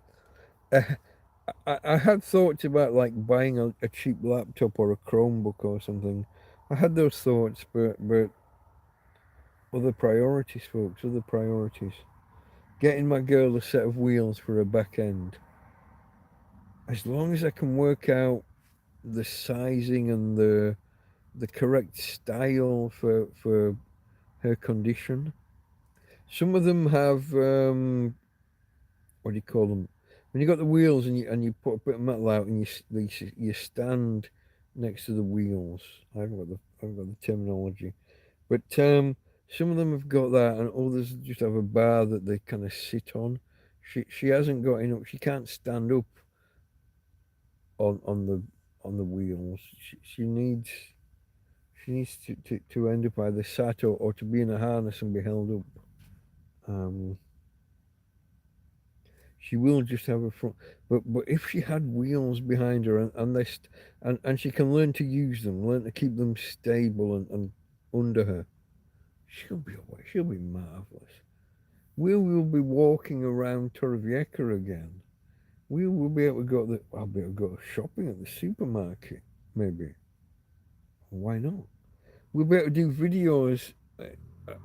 I had thoughts about like buying a cheap laptop or a Chromebook or something. I had those thoughts, but other priorities, folks. Other priorities. Getting my girl a set of wheels for her back end. As long as I can work out the sizing and the correct style for her condition. Some of them have what do you call them? When you got the wheels and you put a bit of metal out and you stand next to the wheels. I haven't got the terminology, but Some of them have got that, and others just have a bar that they kind of sit on. She hasn't got enough. She can't stand up on the wheels. She needs to end up either sat or to be in a harness and be held up. Um, she will just have a front, but if she had wheels behind her and she can learn to use them, learn to keep them stable and under her, she'll be away. She'll be marvelous. We will be walking around Torrevieja again. We will be able to go to I'll be able to go shopping at the supermarket, maybe. Why not? We'll be able to do videos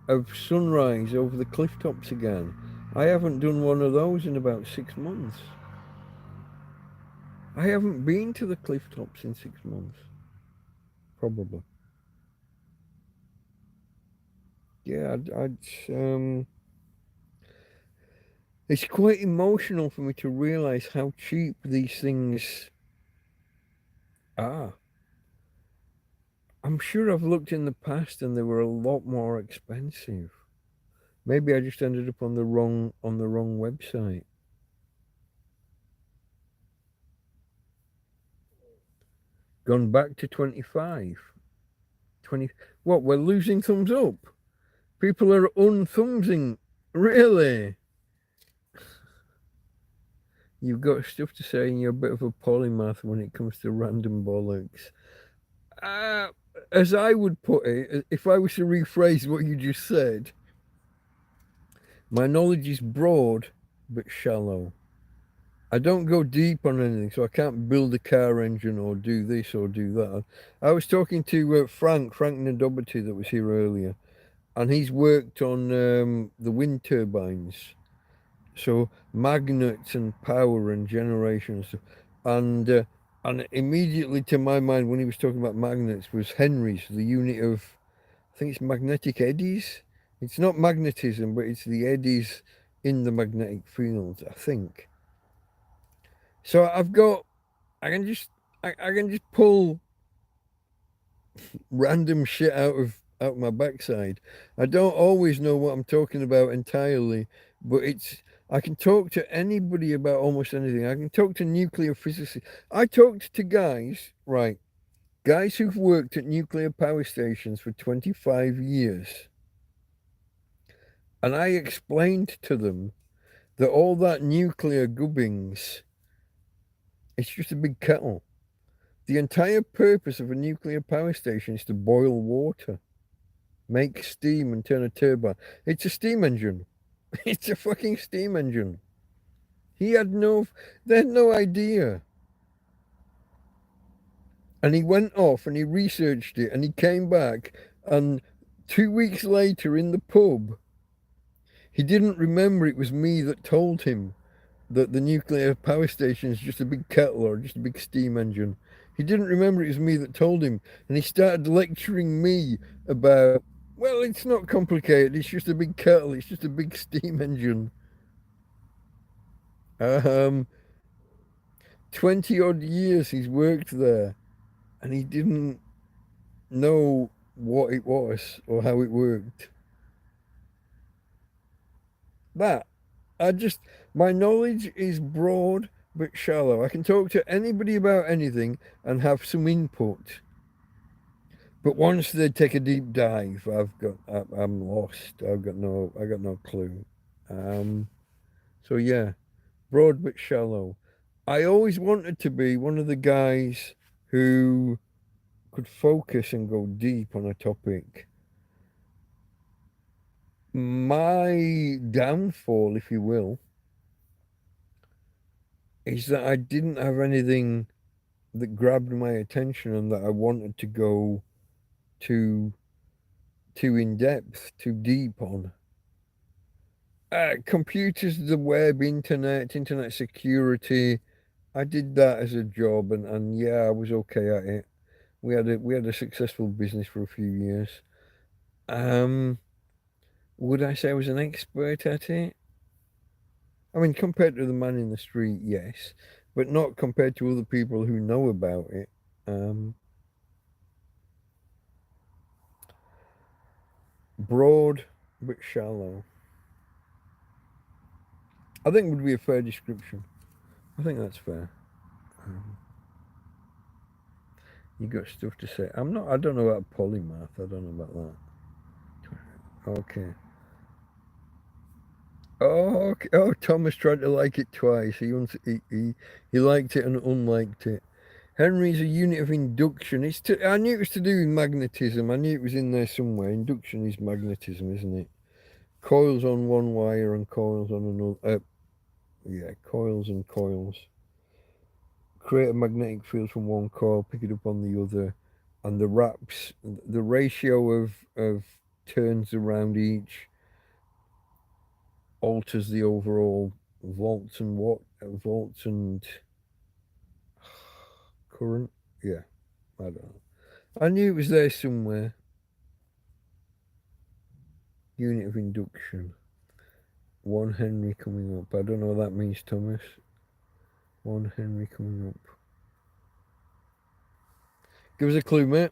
of sunrise over the cliff tops again. I haven't done one of those in about 6 months. I haven't been to the cliff tops in 6 months. Probably. Yeah, it's quite emotional for me to realise how cheap these things are. I'm sure I've looked in the past and they were a lot more expensive. Maybe I just ended up on the wrong website. Gone back to 25. 20. What? We're losing thumbs up. People are unthumbsing. Really? You've got stuff to say and you're a bit of a polymath when it comes to random bollocks. As I would put it, if I was to rephrase what you just said, my knowledge is broad but shallow. I don't go deep on anything, so I can't build a car engine or do this or do that. I was talking to Frank Nadoberty that was here earlier, and he's worked on the wind turbines, so magnets and power and generation and stuff. And immediately to my mind, when he was talking about magnets, was Henry's, the unit of, I think it's magnetic eddies. It's not magnetism, but it's the eddies in the magnetic field, I think. So I can just pull random shit out my backside. I don't always know what I'm talking about entirely, but I can talk to anybody about almost anything. I can talk to nuclear physicists. I talked to guys who've worked at nuclear power stations for 25 years. And I explained to them that all that nuclear gubbings, it's just a big kettle. The entire purpose of a nuclear power station is to boil water, make steam and turn a turbine. It's a steam engine. It's a fucking steam engine. They had no idea. And he went off and he researched it and he came back, and 2 weeks later in the pub, he didn't remember it was me that told him that the nuclear power station is just a big kettle or just a big steam engine. He didn't remember it was me that told him, and he started lecturing me about, well, it's not complicated, it's just a big kettle, it's just a big steam engine. 20 odd years he's worked there, and he didn't know what it was or how it worked. That, my knowledge is broad but shallow. I can talk to anybody about anything and have some input. But once they take a deep dive, I'm lost. I got no clue. So yeah, broad but shallow. I always wanted to be one of the guys who could focus and go deep on a topic. My downfall, if you will, is that I didn't have anything that grabbed my attention and that I wanted to go too in depth, too deep on. Computers, the web, internet security. I did that as a job, and yeah, I was okay at it. We had a successful business for a few years. Would I say I was an expert at it? I mean, compared to the man in the street, yes, but not compared to other people who know about it. Um, Broad but shallow. I think would be a fair description. I think that's fair. You got stuff to say. I don't know about polymath. I don't know about that. Okay. Oh, okay. Oh, Thomas tried to like it twice. He liked it and unliked it. Henry's a unit of induction. I knew it was to do with magnetism. I knew it was in there somewhere. Induction is magnetism, isn't it? Coils on one wire and coils on another. Yeah, coils and coils. Create a magnetic field from one coil, pick it up on the other, and the ratio of turns around each alters the overall volts and current. Yeah, I don't know. I knew it was there somewhere. Unit of induction. 1 Henry coming up. I don't know what that means, Thomas. 1 Henry coming up. Give us a clue, mate.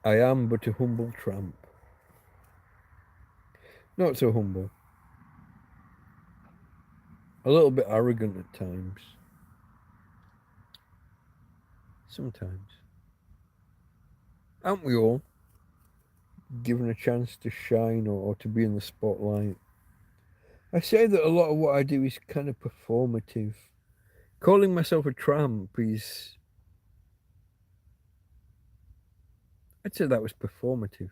I am but a humble tramp. Not so humble. A little bit arrogant at times. Sometimes. Aren't we all? Given a chance to shine or to be in the spotlight. I say that a lot of what I do is kind of performative. Calling myself a tramp is... I'd say that was performative.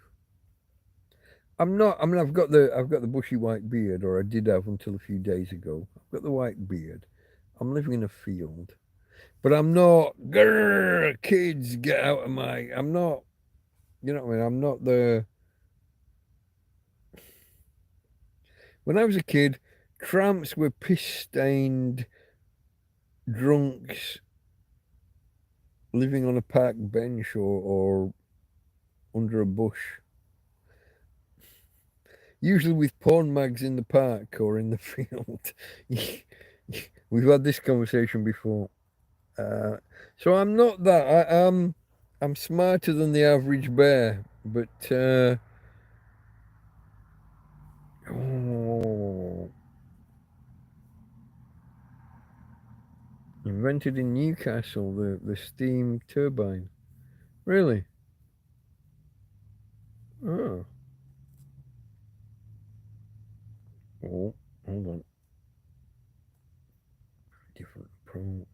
I'm not. I mean, I've got the bushy white beard, or I did have until a few days ago. I've got the white beard. I'm living in a field, but I'm not. Grrr, kids, get out of my. I'm not. You know what I mean? I'm not the. When I was a kid, tramps were piss-stained drunks living on a park bench or under a bush. Usually with porn mags in the park or in the field. We've had this conversation before. So I'm not that. I'm smarter than the average bear, but invented in Newcastle, the steam turbine. Really? Oh. Oh, hold on. Different approach.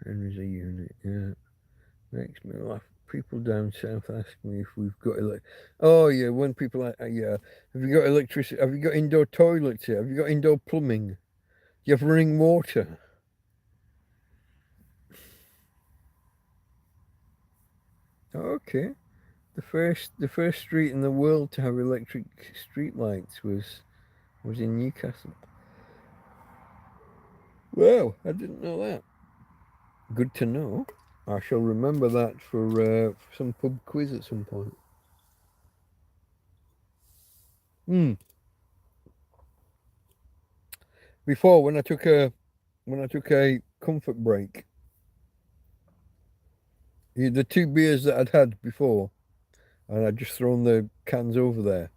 Henry's a unit, yeah. Makes me laugh. People down south ask me if we've got Oh yeah, when people yeah, have you got electricity? Have you got indoor toilets here? Have you got indoor plumbing? Do you have running water? Okay. The first street in the world to have electric street lights was in Newcastle. Wow, I didn't know that. Good to know. I shall remember that for some pub quiz at some point. Before, when I took a comfort break, the 2 beers that I'd had before, and I'd just thrown the cans over there,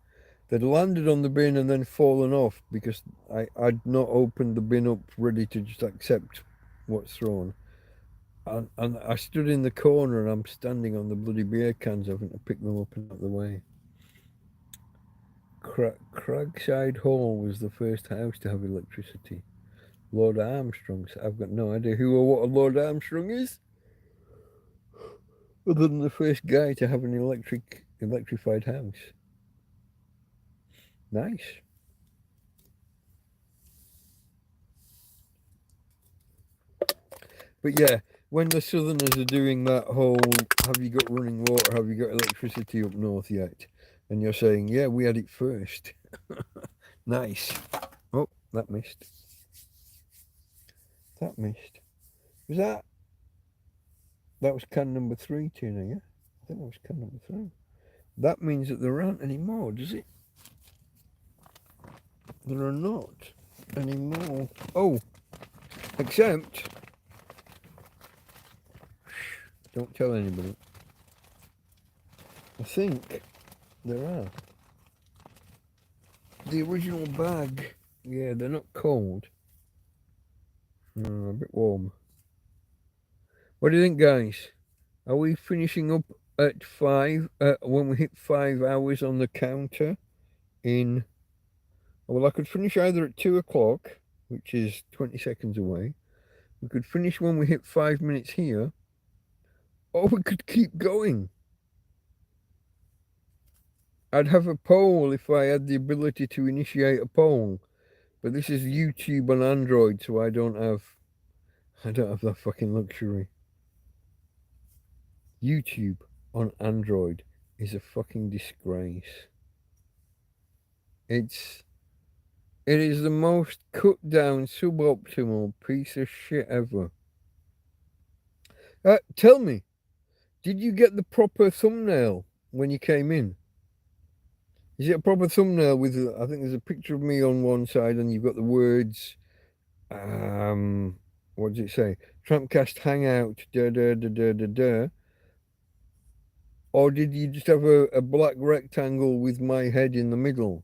they'd landed on the bin and then fallen off because I'd not opened the bin up ready to just accept what's thrown. And I stood in the corner and I'm standing on the bloody beer cans having to pick them up and out of the way. Cragside Hall was the first house to have electricity. Lord Armstrong's. I've got no idea who or what a Lord Armstrong is. Other than the first guy to have an electrified house. Nice. But yeah, when the Southerners are doing that whole, have you got running water, have you got electricity up north yet? And you're saying, yeah, we had it first. Nice. Oh, that missed. That missed. Was that? That was can number 3, Tina, yeah? I think that was can number 3. That means that there aren't any more, does it? There are not any more. Oh, except... Don't tell anybody. I think there are. The original bag. Yeah, they're not cold. A bit warm. What do you think, guys? Are we finishing up at 5? When we hit 5 hours on the counter in... Well, I could finish either at 2 o'clock, which is 20 seconds away. We could finish when we hit 5 minutes here. Or we could keep going. I'd have a poll if I had the ability to initiate a poll. But this is YouTube on Android, so I don't have that fucking luxury. YouTube on Android is a fucking disgrace. It is the most cut down, suboptimal piece of shit ever. Tell me, did you get the proper thumbnail when you came in? Is it a proper thumbnail with, I think there's a picture of me on one side and you've got the words, what does it say? TrampCast Hangout, da da da da da da. Or did you just have a black rectangle with my head in the middle?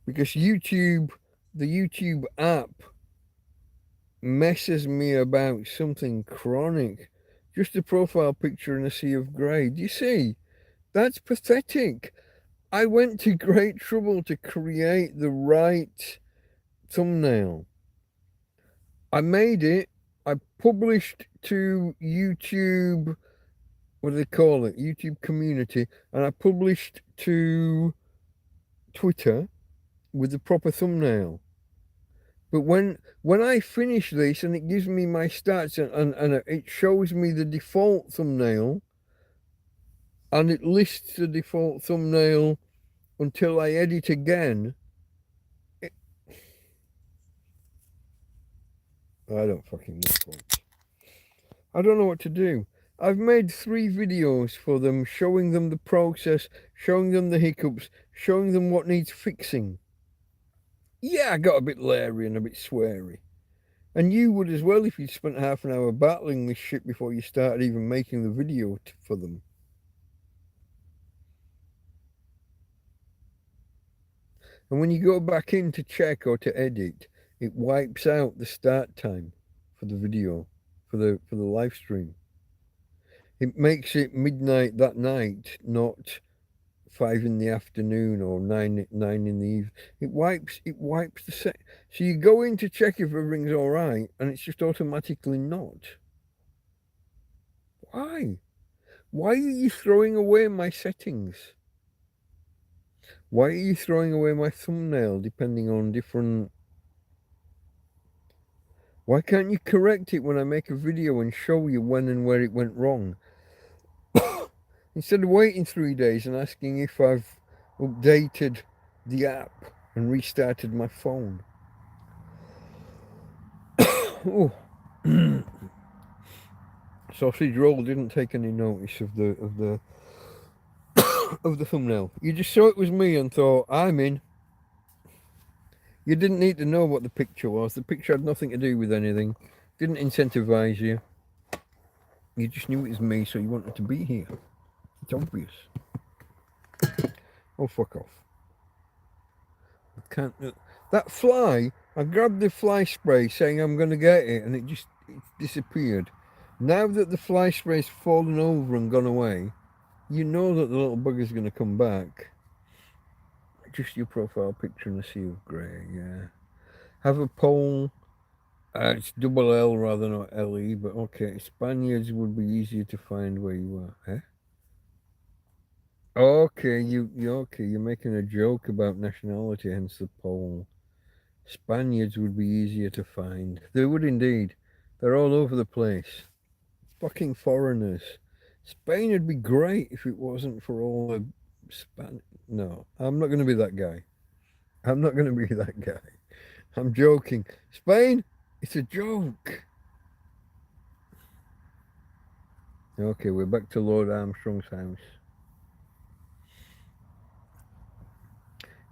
Because YouTube, the YouTube app messes me about something chronic. Just a profile picture in a sea of grey. Do you see? That's pathetic. I went to great trouble to create the right thumbnail. I made it. I published to YouTube, what do they call it? YouTube community. And I published to Twitter with the proper thumbnail. But when I finish this and it gives me my stats and it shows me the default thumbnail and it lists the default thumbnail until I edit again, I don't fucking know, folks. I don't know what to do. I've made 3 videos for them, showing them the process, showing them the hiccups, showing them what needs fixing. Yeah, I got a bit leery and a bit sweary. And you would as well if you'd spent half an hour battling this shit before you started even making the video for them. And when you go back in to check or to edit, it wipes out the start time for the video, for the live stream. It makes it midnight that night, not 5 in the afternoon or 9 in the evening. It wipes the set. So you go in to check if everything's all right, and it's just automatically not. Why? Why are you throwing away my settings? Why are you throwing away my thumbnail depending on different... Why can't you correct it when I make a video and show you when and where it went wrong? Instead of waiting 3 days and asking if I've updated the app and restarted my phone. Oh. Sausage roll didn't take any notice of the of the thumbnail. You just saw it was me and thought, I'm in. You didn't need to know what the picture was. The picture had nothing to do with anything. Didn't incentivize you. You just knew it was me, so you wanted to be here. It's obvious. Oh, fuck off. I can't... That fly, I grabbed the fly spray saying I'm going to get it, and it disappeared. Now that the fly spray's fallen over and gone away, you know that the little bugger's going to come back. Just your profile picture in a sea of grey, yeah. Have a poll. It's double L rather than LE, but okay. Spaniards would be easier to find where you are. Eh? Okay, you're making a joke about nationality, hence the poll. Spaniards would be easier to find. They would indeed. They're all over the place. Fucking foreigners. Spain would be great if it wasn't for all the No, I'm not going to be that guy. I'm not going to be that guy. I'm joking. Spain, it's a joke. Okay, we're back to Lord Armstrong's house.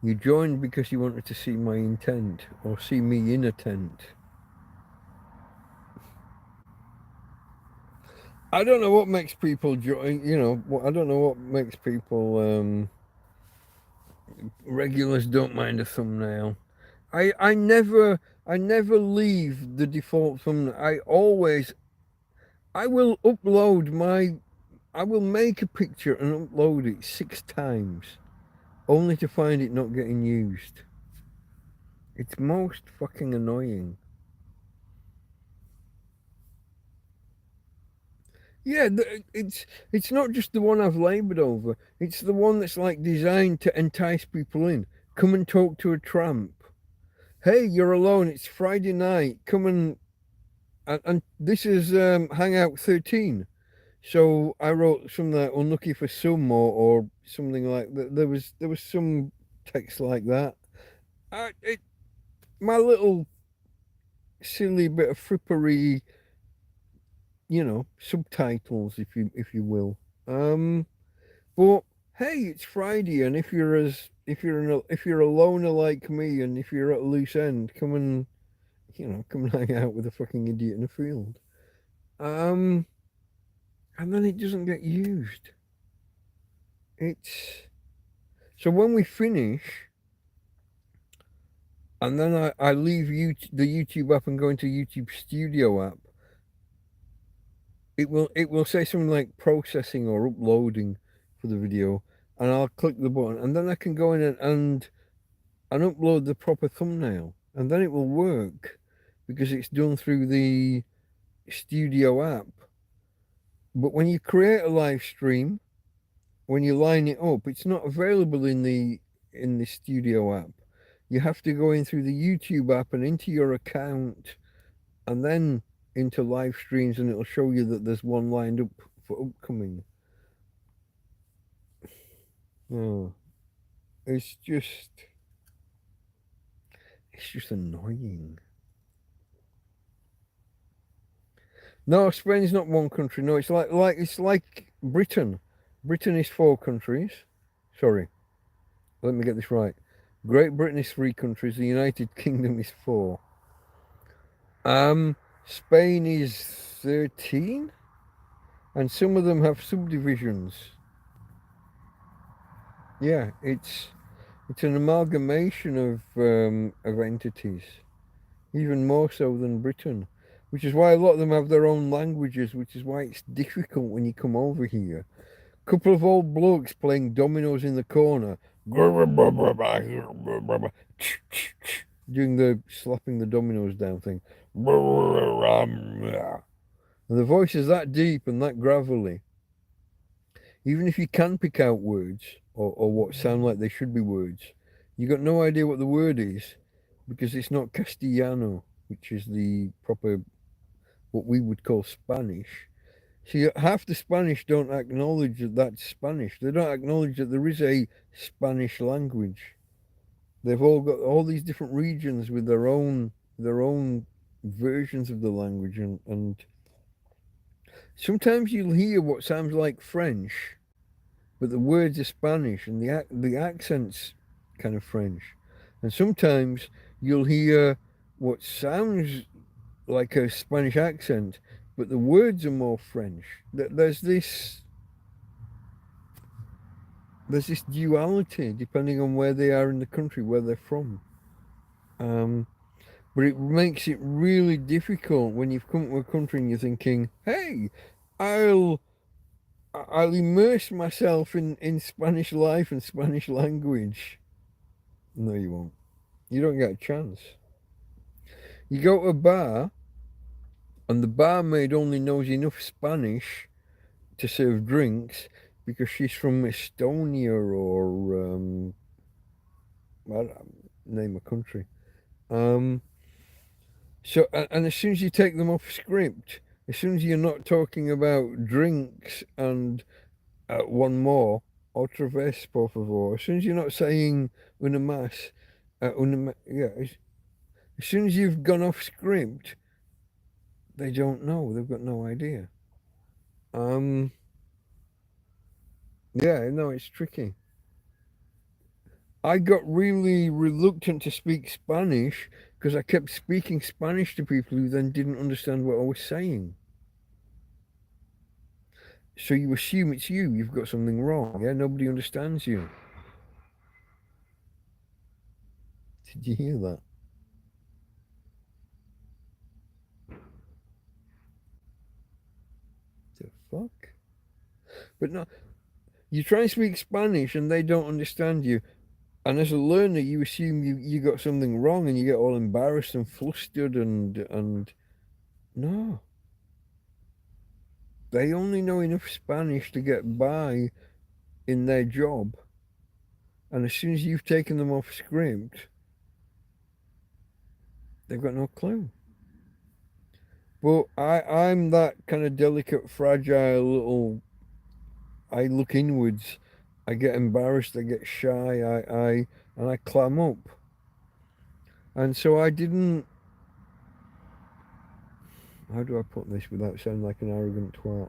You joined because you wanted to see my intent, or see me in a tent. I don't know what makes people join. I don't know what makes people regulars don't mind a thumbnail. I never leave the default thumbnail. I will upload my I will make a picture and upload it 6 times, only to find it not getting used. It's most fucking annoying. Yeah, it's not just the one I've laboured over. It's the one that's like designed to entice people in. Come and talk to a tramp. Hey, you're alone. It's Friday night. Come and this is Hangout 13. So I wrote something like unlucky for some or something like that. There was some text like that. My little silly bit of frippery, subtitles, if you will. But hey, it's Friday, and if you're a loner like me, and if you're at a loose end, come and hang out with a fucking idiot in a field. And then it doesn't get used. It's so when we finish, and then I leave the YouTube app and go into YouTube Studio app. It will say something like processing or uploading for the video, and I'll click the button, and then I can go in and upload the proper thumbnail, and then it will work because it's done through the Studio app. But when you create a live stream, when you line it up, it's not available in the Studio app. You have to go in through the YouTube app and into your account, and then into live streams, and it'll show you that there's one lined up for upcoming. Oh, it's just annoying. No, Spain's not one country. No, it's like Britain. Britain is 4 countries. Sorry, let me get this right. Great Britain is 3 countries. The United Kingdom is 4. Spain is 13, and some of them have subdivisions. Yeah, it's an amalgamation of entities, even more so than Britain, which is why a lot of them have their own languages, which is why it's difficult when you come over here. Couple of old blokes playing dominoes in the corner, doing the slapping the dominoes down thing. And the voice is that deep and that gravelly. Even if you can pick out words or what sound like they should be words, you got no idea what the word is because it's not Castellano, which is the proper, what we would call Spanish. See, half the Spanish don't acknowledge that that's Spanish. They don't acknowledge that there is a Spanish language. They've all got all these different regions with their own versions of the language, and sometimes you'll hear what sounds like French, but the words are Spanish and the accent's kind of French. And sometimes you'll hear what sounds like a Spanish accent, but the words are more French. There's this duality depending on where they are in the country, where they're from. But it makes it really difficult when you've come to a country and you're thinking, hey, I'll immerse myself in Spanish life and Spanish language. No, you won't. You don't get a chance. You go to a bar, and the barmaid only knows enough Spanish to serve drinks because she's from Estonia or I don't name a country. So, and as soon as you take them off script, as soon as you're not talking about drinks and one more, otra vez, por favor, as soon as you're not saying una más, yeah, as soon as you've gone off script, they don't know. They've got no idea. Yeah, no, it's tricky. I got really reluctant to speak Spanish because I kept speaking Spanish to people who then didn't understand what I was saying. So you assume it's you. You've got something wrong. Yeah, nobody understands you. Did you hear that? The fuck? But no, you try and speak Spanish and they don't understand you. And as a learner, you assume you got something wrong and you get all embarrassed and flustered and no. They only know enough Spanish to get by in their job. And as soon as you've taken them off script, they've got no clue. But I'm that kind of delicate, fragile little. I look inwards. I get embarrassed. I get shy. And I clam up. And so I didn't. How do I put this without sounding like an arrogant twat?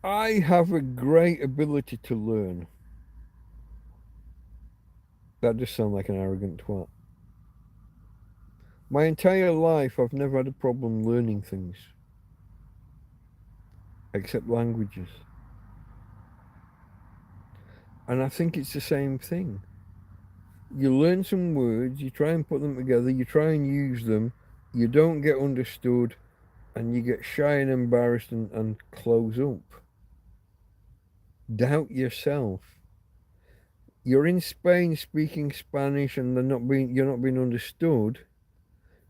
I have a great ability to learn. That does sound like an arrogant twat. My entire life, I've never had a problem learning things, except languages. And I think it's the same thing. You learn some words, you try and put them together, you try and use them, you don't get understood, and you get shy and embarrassed and close up. Doubt yourself. You're in Spain speaking Spanish and you're not being understood,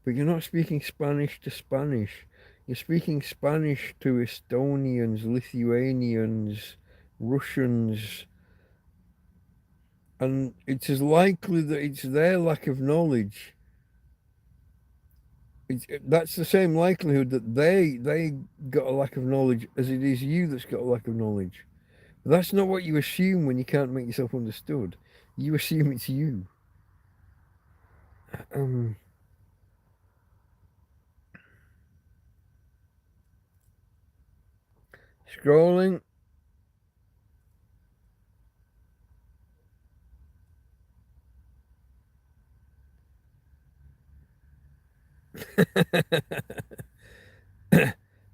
but you're not speaking Spanish to Spanish. You're speaking Spanish to Estonians, Lithuanians, Russians, and it's as likely that it's their lack of knowledge. That's the same likelihood that they got a lack of knowledge as it is you that's got a lack of knowledge. But that's not what you assume when you can't make yourself understood. You assume it's you. Um, Scrolling.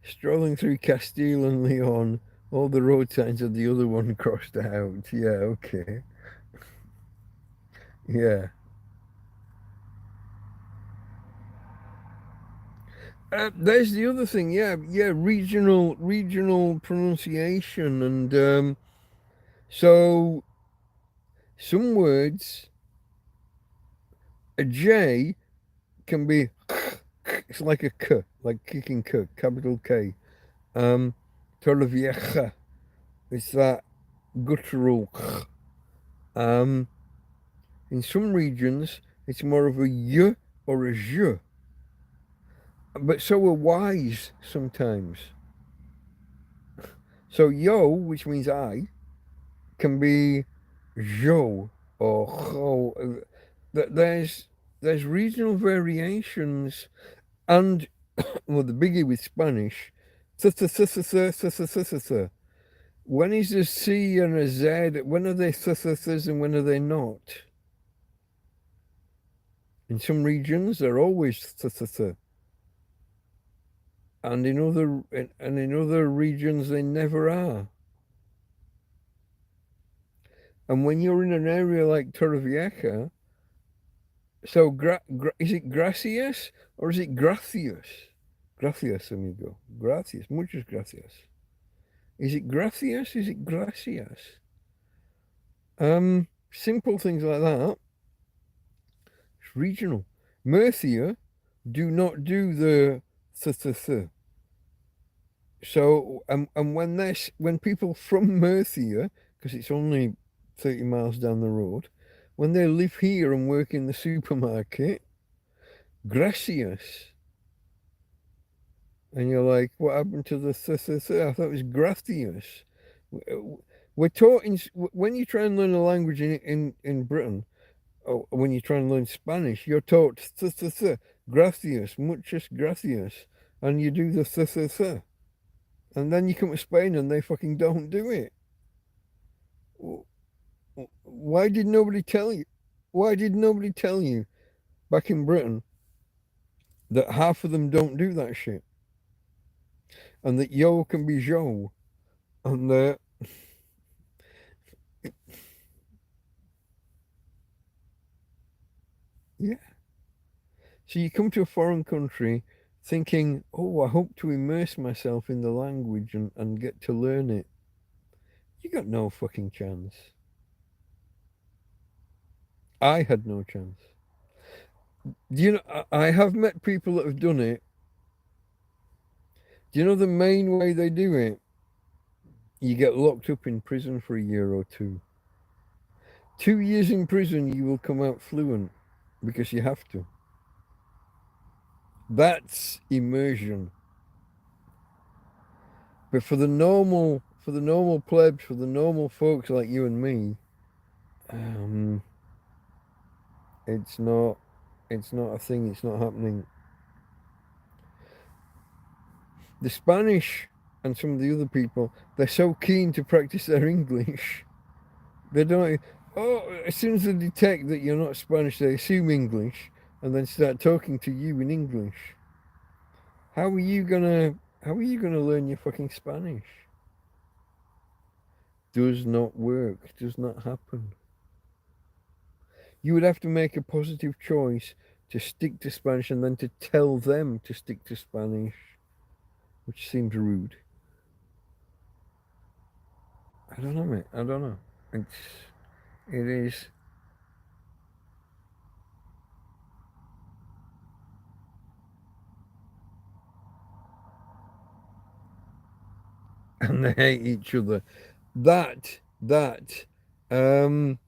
Strolling through Castile and Leon, all the road signs of the other one crossed out. Yeah, okay. Yeah. There's the other thing. Yeah, yeah. Regional pronunciation, and so some words, a J can be. It's like a K, like kicking K, capital K. Um, Torrevieja. It's that guttural. Um, in some regions, it's more of a Y or a J. But so are Ys sometimes. So yo, which means I, can be Jo or Ho. There's regional variations, and well, the biggie with Spanish, when is a C and a Z? When are they and when are they not? In some regions, they're always and in other regions, they never are. And when you're in an area like Torrevieja, so is it gracias or is it gracias? Gracias, amigo. Gracias. Muchas gracias. Is it gracias? Is it gracias? Simple things like that. It's regional. Murcia do not do the th. So and when people from Murcia, because it's only 30 miles down the road, when they live here and work in the supermarket, gracias. And you're like, what happened to the I thought it was gracias. We're taught when you try and learn a language in Britain, or when you try and learn Spanish, you're taught gracias, muchas gracias, and you do the and then you come to Spain and they fucking don't do it. Why did nobody tell you? Why did nobody tell you back in Britain that half of them don't do that shit? and that yo can be Joe, and that yeah. So you come to a foreign country thinking, oh, I hope to immerse myself in the language and get to learn it. You got no fucking chance. I had no chance. Do you know, I have met people that have done it. Do you know the main way they do it? You get locked up in prison for a year or two. 2 years in prison, you will come out fluent because you have to. That's immersion. But for the normal plebs, for the normal folks like you and me, um, it's not, it's not a thing. It's not happening. The Spanish and some of the other people, they're so keen to practice their English. They don't. Oh, as soon as they detect that you're not Spanish, they assume English and then start talking to you in English. How are you gonna? How are you gonna learn your fucking Spanish? Does not work. Does not happen. You would have to make a positive choice to stick to Spanish and then to tell them to stick to Spanish, which seems rude. I don't know, mate. I don't know. It is, and they hate each other. That, um,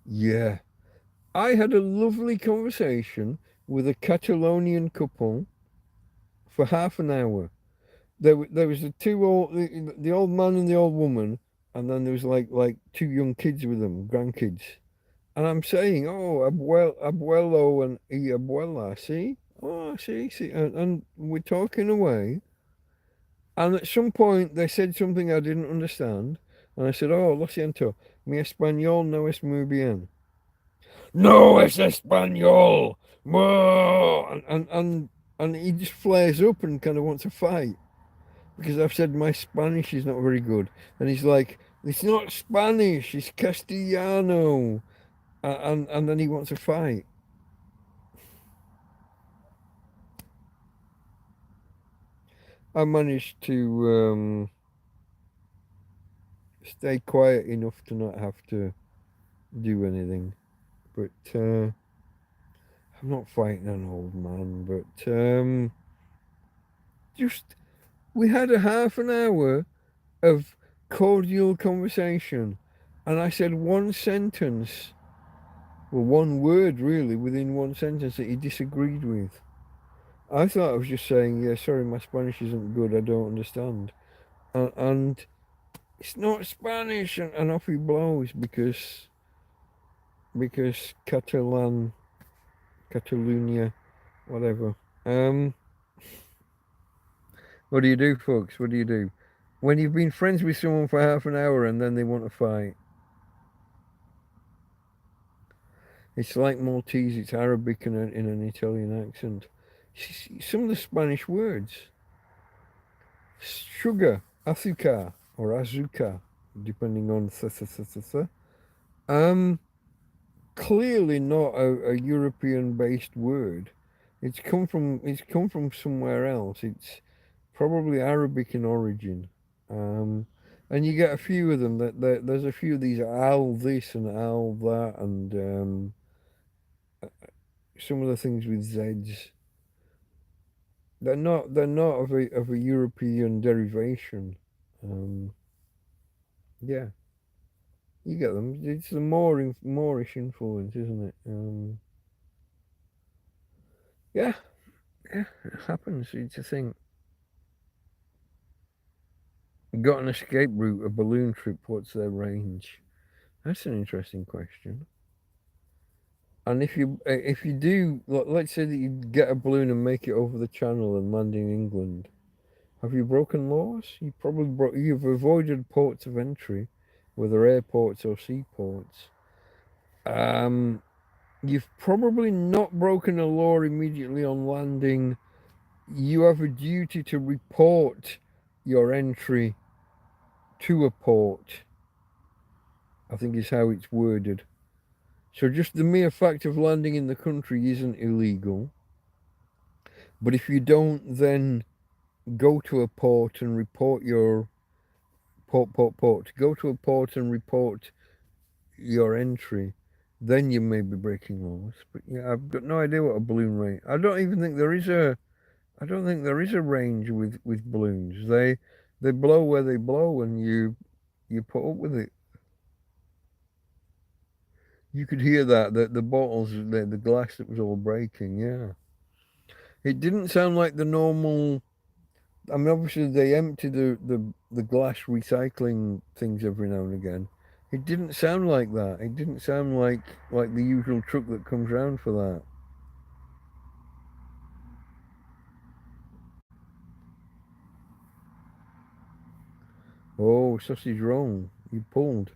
yeah. I had a lovely conversation with a Catalonian couple for half an hour. There was the two old the old man and the old woman, and then there was like two young kids with them, grandkids. And I'm saying, oh, abuelo and abuela, see? Oh, see, and we're talking away. And at some point, they said something I didn't understand. And I said, oh, lo siento, mi español no es muy bien. No es español! Whoa! And he just flares up and kind of wants to fight. Because I've said my Spanish is not very good. And he's like, it's not Spanish, it's Castellano. And then he wants to fight. I managed to stay quiet enough to not have to do anything. But I'm not fighting an old man. But just, we had a half an hour of cordial conversation. And I said one sentence, well, one word really, within one sentence that he disagreed with. I thought I was just saying, yeah, sorry, my Spanish isn't good, I don't understand. And it's not Spanish, and off he blows because Catalunya, whatever. What do you do, folks? What do you do? When you've been friends with someone for half an hour and then they want to fight, it's like Maltese, it's Arabic in an Italian accent. Some of the Spanish words, sugar, azúcar, or azúcar, depending on um, clearly not a European-based word. It's come from somewhere else. It's probably Arabic in origin. And you get a few of them there's a few of these al this and al that and some of the things with Z's. They're not of a European derivation. Um, yeah, you get them. It's the Moorish influence, isn't it? Yeah, yeah, it happens. It's a thing. Got an escape route, a balloon trip. What's their range? That's an interesting question. And if you do, let's say that you get a balloon and make it over the channel and land in England, have you broken laws? You've avoided ports of entry, whether airports or seaports. Um, you've probably not broken a law immediately on landing you have a duty to report your entry to a port, I think is how it's worded. So just the mere fact of landing in the country isn't illegal. But if you don't then go to a port and report your port, go to a port and report your entry, then you may be breaking laws. But yeah, I've got no idea what a balloon range. I don't even think there is a. I don't think there is a range with balloons. They blow where they blow, and you put up with it. You could hear that the bottles, the glass that was all breaking. Yeah, it didn't sound like the normal. I mean, obviously they empty the glass recycling things every now and again. It didn't sound like that. It didn't sound like the usual truck that comes round for that. Oh, sausage roll. You pulled.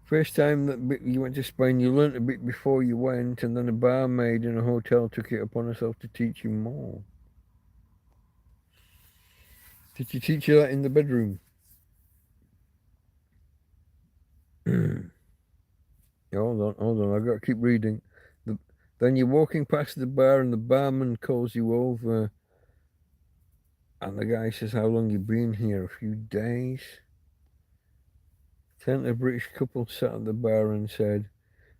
First time that you went to Spain, you learnt a bit before you went, and then a barmaid in a hotel took it upon herself to teach you more. Did she teach you that in the bedroom? Hold on. I've got to keep reading. The, then you're walking past the bar, and the barman calls you over, and the guy says, "How long you been here? A few days?" Then a British couple sat at the bar and said,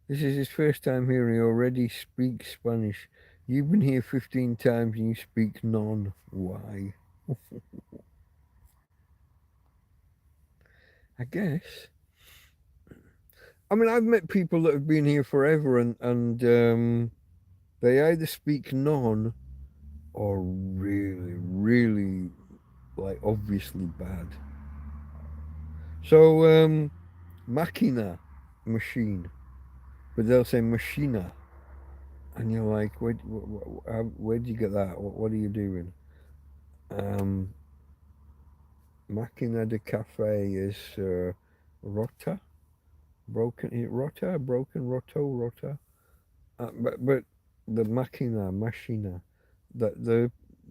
"This is his first time here, and he already speaks Spanish. You've been here 15 times, and you speak none. Why?" I guess. I mean, I've met people that have been here forever, and they either speak none or really, really, like, obviously bad. So, machina, machine, but they'll say machina, and you're like, where do you get that? What are you doing? Um, Máquina de café is rota, rota. But the machina, that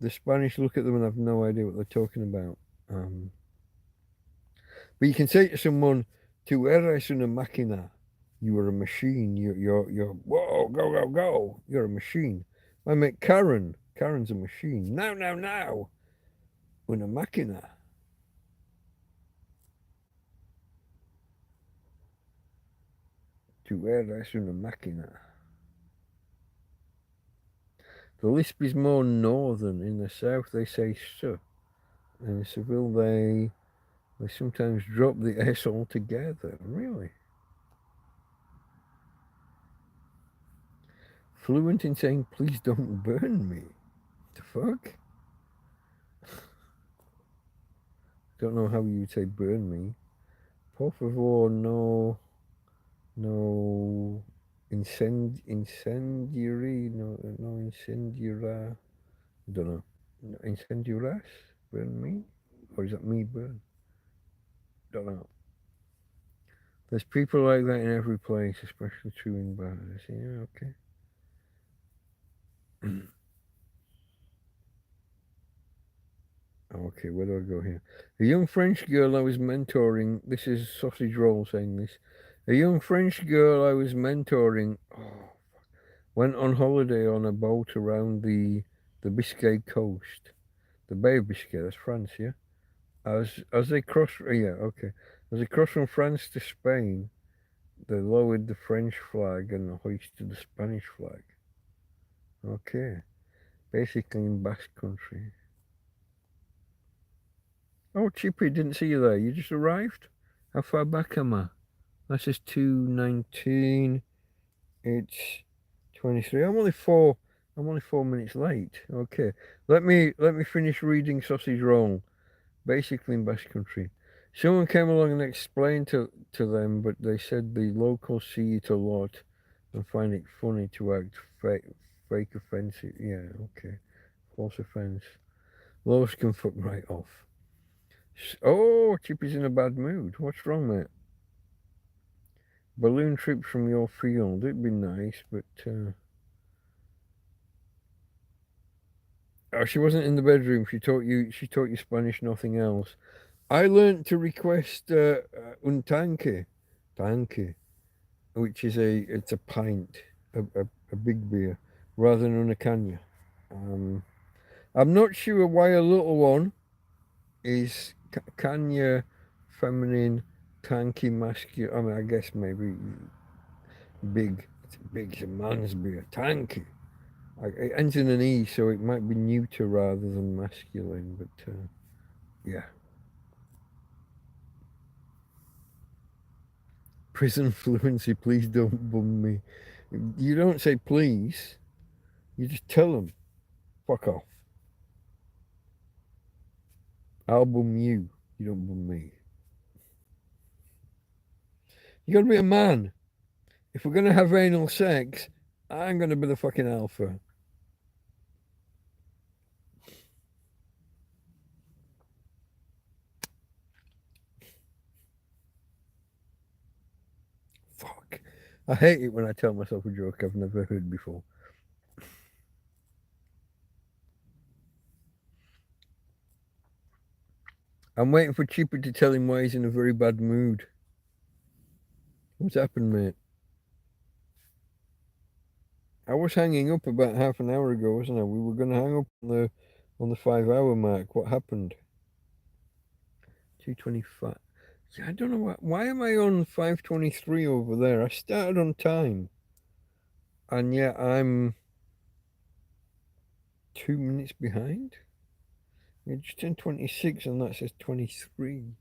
the Spanish look at them and have no idea what they're talking about. Um, but you can say to someone, "Tu eres una máquina." You are a machine. You're. Whoa, go, go, go. You're a machine. My mate Karen. Karen's a machine. Now, now, now. Una máquina. Tu eres una máquina. The lisp is more northern. In the south, they say "su." In Seville, they sometimes drop the S altogether. Really? Fluent in saying, "Please don't burn me." The fuck? Don't know how you would say "burn me." Por favor, no incendiary, no incendiara. Don't know. No, incendiaras? Burn me? Or is that me burn? Don't know. There's people like that in every place, especially true in bars. Yeah, okay. Okay, where do I go here? A young French girl I was mentoring, this is Sausage Roll saying this. A young French girl I was mentoring went on holiday on a boat around the Biscay coast. The Bay of Biscay, that's France, yeah? As they crossed, yeah, okay. As they crossed from France to Spain, they lowered the French flag and hoisted the Spanish flag. Okay, basically in Basque Country. Oh, Chippy, didn't see you there. You just arrived? How far back am I? This is 2:19. It's 23. I'm only 4 minutes late. Okay. Let me finish reading Sausage Roll. Basically in Basque Country. Someone came along and explained to them, but they said the locals see it a lot and find it funny to act fake offensive. Yeah, okay. False offense. Lowes can fuck right off. Oh, Chippy's in a bad mood. What's wrong, mate? Balloon trips from your field. It'd be nice, but Oh, she wasn't in the bedroom. She taught you Spanish, nothing else. I learned to request un tanque, which is it's a pint, a big beer, rather than una caña. I'm not sure why a little one is caña feminine, tanky masculine. I mean, I guess maybe big. It's big. It's a man's beer. Tanky. It ends in an E, so it might be neuter rather than masculine. But yeah. Prison fluency, please don't bum me. You don't say please, you just tell them, fuck off. I'll bum you, you don't bum me. You gotta be a man. If we're gonna have anal sex, I'm gonna be the fucking alpha. Fuck. I hate it when I tell myself a joke I've never heard before. I'm waiting for Cheaper to tell him why he's in a very bad mood. What's happened, mate? I was hanging up about half an hour ago, wasn't I? We were going to hang up on the 5 hour mark. What happened? 2:25. Yeah, I don't know why am I on 5:23 over there? I started on time, and yet I'm 2 minutes behind. You're just in 26, and that says 23.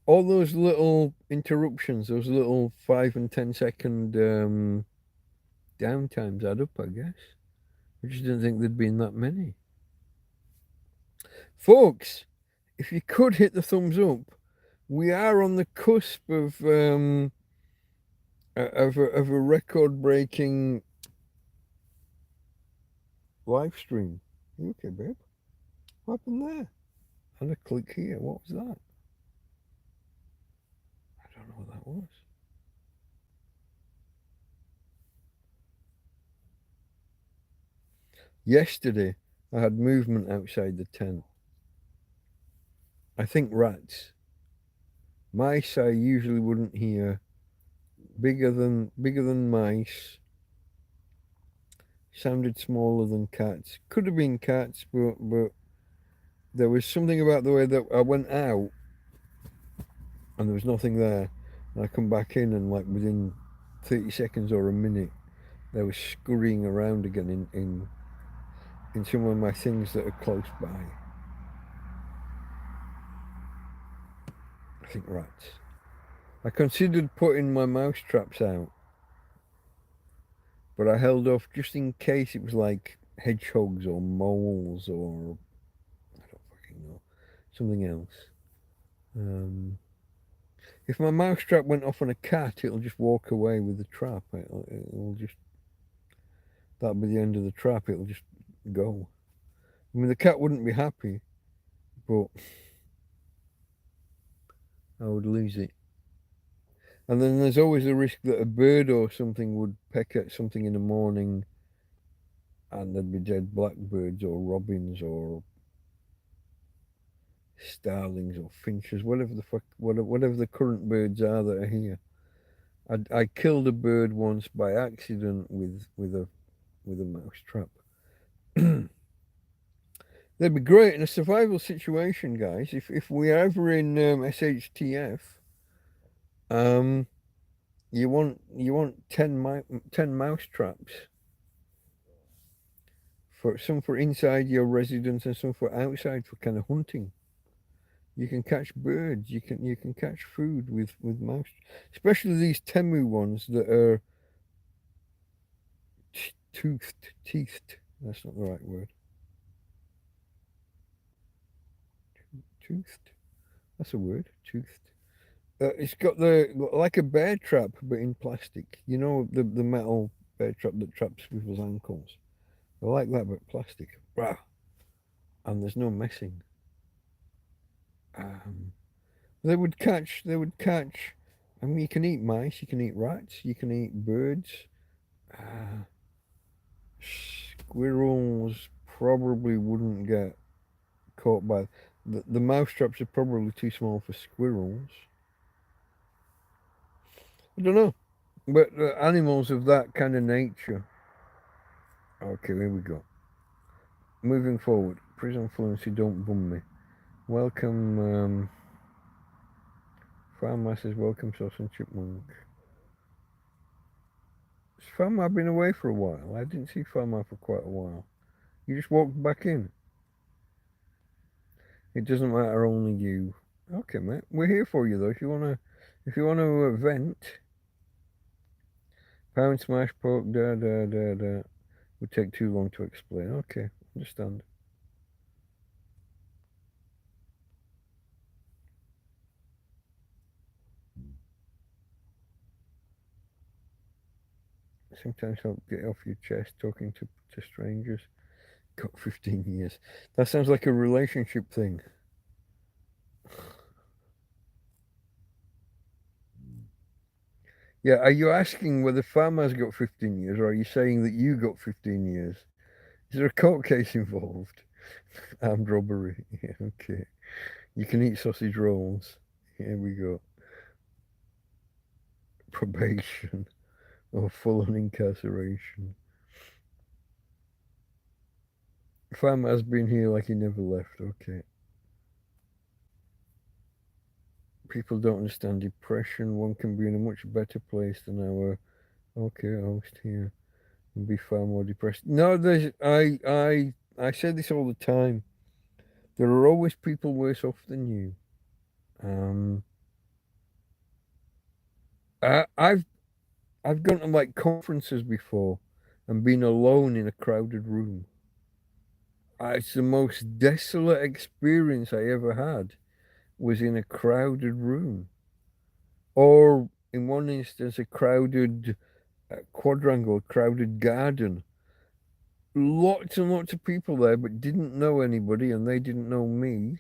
All those little interruptions, those little 5 and 10 second downtimes add up, I guess. I just didn't think there'd been that many. Folks, if you could hit the thumbs up, we are on the cusp of a record-breaking live stream. You okay, babe? What happened there? And a click here. What was that? I don't know what that was. Yesterday, I had movement outside the tent. I think rats. Mice I usually wouldn't hear. Bigger than mice. Sounded smaller than cats. Could have been cats, but there was something about the way that I went out and there was nothing there. And I come back in and like within 30 seconds or a minute, they were scurrying around again in some of my things that are close by. I think rats. I considered putting my mouse traps out, but I held off just in case it was like hedgehogs or moles or I don't fucking know, something else. If my mouse trap went off on a cat, it'll just walk away with the trap. It'll just that'll be the end of the trap. It'll just go. I mean, the cat wouldn't be happy, but I would lose it. And then there's always a risk that a bird or something would peck at something in the morning and there'd be dead blackbirds or robins or starlings or finches, whatever the current birds are that are here. I killed a bird once by accident with a mouse trap. They'd be great in a survival situation, guys. If we're ever in SHTF, you want 10 mouse traps. Some for inside your residence and some for outside for kind of hunting. You can catch birds. You can catch food with mouse, especially these Temu ones that are teethed. That's not the right word. Toothed. That's a word. Toothed. It's got like a bear trap, but in plastic. You know the metal bear trap that traps people's ankles. I like that, but plastic. Rah. And there's no messing. They would catch. I mean, you can eat mice. You can eat rats. You can eat birds. squirrels probably wouldn't get caught by the mouse traps are probably too small for squirrels. I don't know, but animals of that kind of nature. Okay, here we go. Moving forward, prison fluency, don't bum me. Welcome, Farm Masters, welcome, Sauce and Chipmunk. Has Farmer been away for a while? I didn't see Farmer for quite a while. You just walked back in. It doesn't matter, only you. Okay, mate. We're here for you though. If you wanna vent, pound smash poke da. Would take too long to explain. Okay, understand. Sometimes help get off your chest talking to strangers. Got 15 years. That sounds like a relationship thing. Yeah, are you asking whether Farmer's got 15 years, or are you saying that you got 15 years? Is there a court case involved? Armed robbery. Yeah, okay. You can eat sausage rolls. Here we go. Probation or full on incarceration. Farmer has been here like he never left. Okay. People don't understand depression. One can be in a much better place than our host here and be far more depressed. No, there's I say this all the time. There are always people worse off than you. I've gone to like conferences before and been alone in a crowded room. It's the most desolate experience I ever had was in a crowded room. Or in one instance, a crowded quadrangle, crowded garden. Lots and lots of people there, but didn't know anybody and they didn't know me.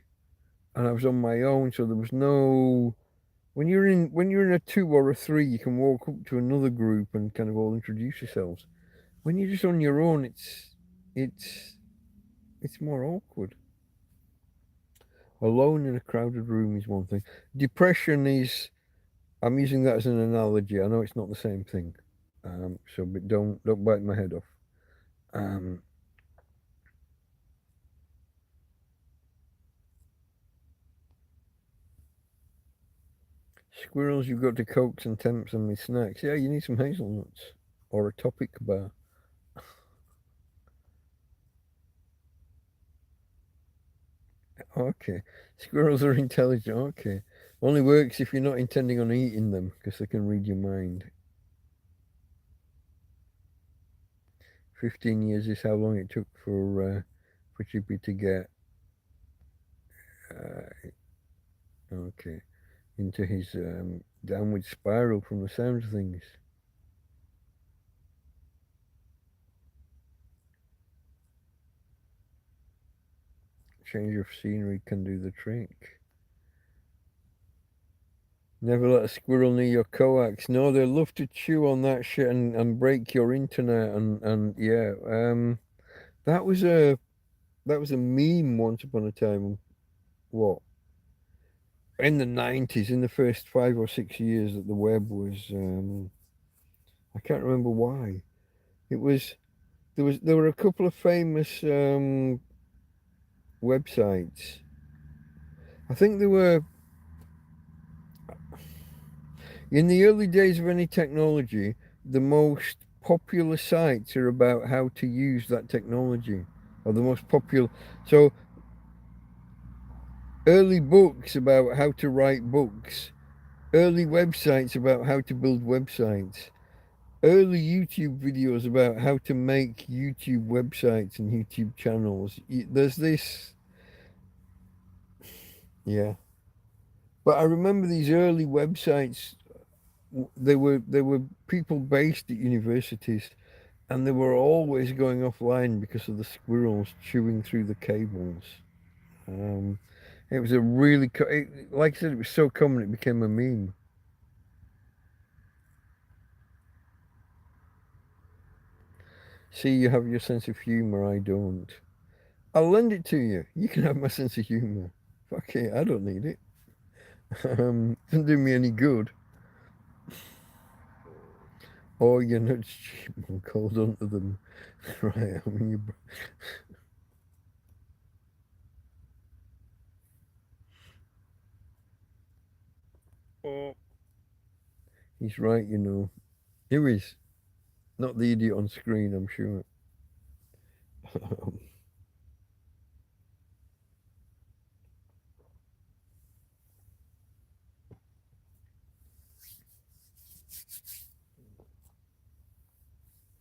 And I was on my own, so there was no when you're in a two or a three, you can walk up to another group and kind of all introduce yourselves. When you're just on your own, it's more awkward. Alone in a crowded room is one thing. Depression is. I'm using that as an analogy. I know it's not the same thing. But don't bite my head off. Um, Squirrels, you've got to coax and tempt them with snacks. Yeah, you need some hazelnuts or a topic bar. Okay. Squirrels are intelligent. Okay. Only works if you're not intending on eating them because they can read your mind. 15 years is how long it took for Chippy to get okay into his downward spiral from the sound of things. Change of scenery can do the trick. Never let a squirrel near your coax. No, they love to chew on that shit and break your internet and yeah. That was a meme once upon a time. What? In the 90s, in the first 5 or 6 years that the web was I can't remember why. It was there were a couple of famous websites. I think there were in the early days of any technology, the most popular sites are about how to use that technology, or the most popular. So, early books about how to write books, early websites about how to build websites, early YouTube videos about how to make YouTube websites and YouTube channels. There's this, yeah. But I remember these early websites. They were people based at universities and they were always going offline because of the squirrels chewing through the cables. Um, it was a really, like I said, it was so common it became a meme. See, you have your sense of humour, I don't. I'll lend it to you. You can have my sense of humour. Fuck it, I don't need it. Doesn't do me any good. Oh, you're not chipmunk, hold on to them. Right, I mean, oh, he's right, you know. Who is? Not the idiot on screen, I'm sure.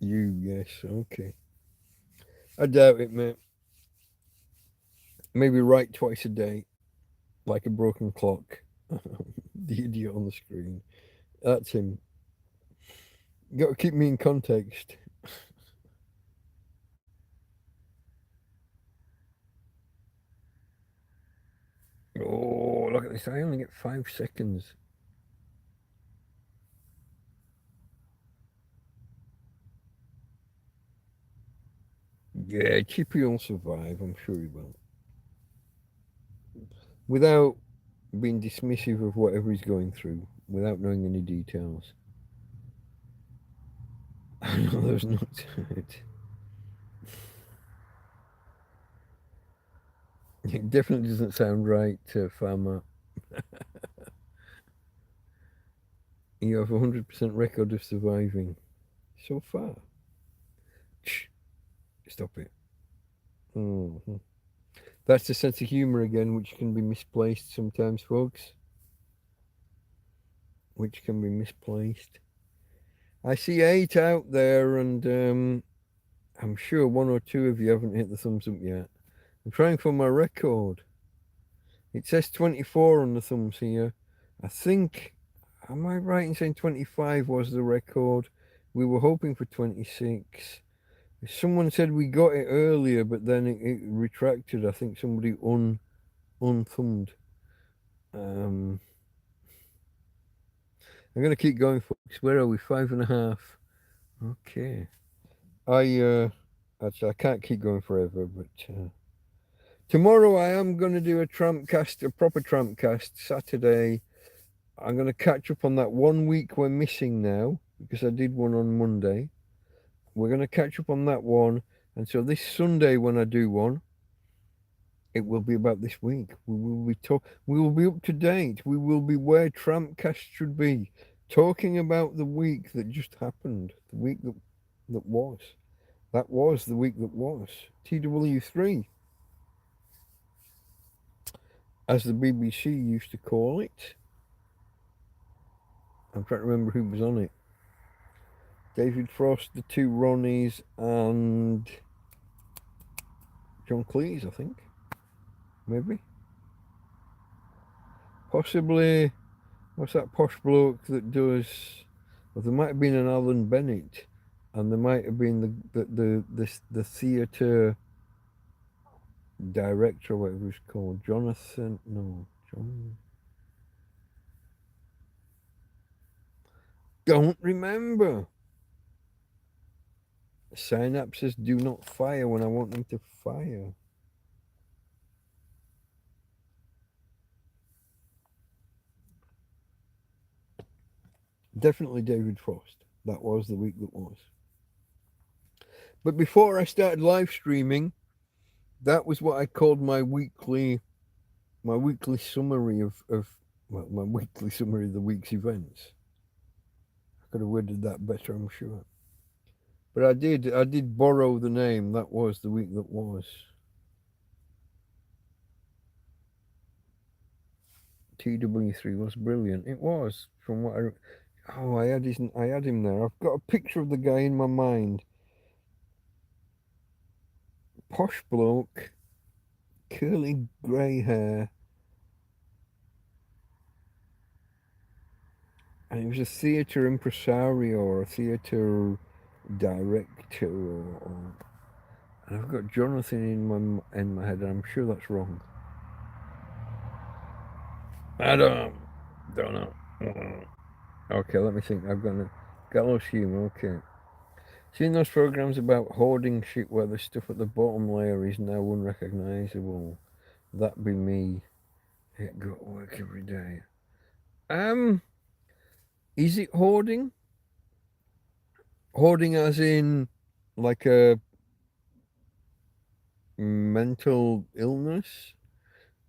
You, yes, okay. I doubt it, mate. Maybe write twice a day, like a broken clock. The idiot on the screen. That's him. You got to keep me in context. Oh, look at this. I only get 5 seconds. Yeah, Chippy will survive. I'm sure he will. Without being dismissive of whatever he's going through, without knowing any details. I know there's not it. It definitely doesn't sound right, Farmer. You have a 100% record of surviving so far. Shh, stop it. Mm-hmm. That's the sense of humour again, which can be misplaced sometimes, folks. Which can be misplaced. I see 8 out there, and I'm sure 1 or 2 of you haven't hit the thumbs up yet. I'm trying for my record. It says 24 on the thumbs here. I think, am I right in saying 25 was the record? We were hoping for 26. Someone said we got it earlier, but then it retracted. I think somebody unthumbed. I'm gonna keep going, folks. Where are we? 5.5. Okay. Actually, I can't keep going forever, but tomorrow I am gonna do a TrampCast, a proper TrampCast Saturday. I'm gonna catch up on that 1 week we're missing now because I did one on Monday. We're gonna catch up on that one, and so this Sunday when I do one, it will be about this week. We will be up to date. We will be where TrampCast should be, talking about the week that just happened, the week that was. That was the week that was. TW3, as the BBC used to call it. I'm trying to remember who was on it. David Frost, the 2 Ronnies, and John Cleese, I think. Maybe. Possibly, what's that posh bloke that does? Well, there might have been an Alan Bennett, and there might have been the theatre director, whatever he's called, Jonathan. No, John. Don't remember. Synapses do not fire when I want them to fire. Definitely David Frost. That was the week that was. But before I started live streaming, that was what I called my weekly summary of my weekly summary of the week's events. I could have worded that better, I'm sure. But I did borrow the name. That was the week that was. TW3 was brilliant. It was, from what I had him there. I've got a picture of the guy in my mind. Posh bloke, curly grey hair, and he was a theatre impresario or a theatre director, and I've got Jonathan in my head, and I'm sure that's wrong. I don't know. Okay, let me think. I've got gallows humour. Okay, Seen those programs about hoarding shit where the stuff at the bottom layer is now unrecognizable? That be me. It got work every day. Is it hoarding? Hoarding as in like a mental illness?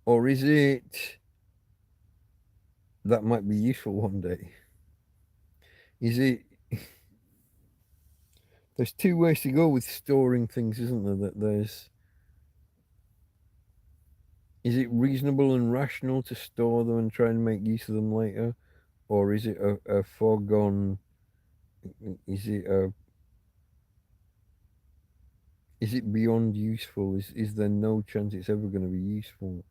Or is it that might be useful one day? Is it there's two ways to go with storing things, isn't there? That there's is it reasonable and rational to store them and try and make use of them later? Or is it a foregone is it a is it beyond useful? Is there no chance it's ever going to be useful?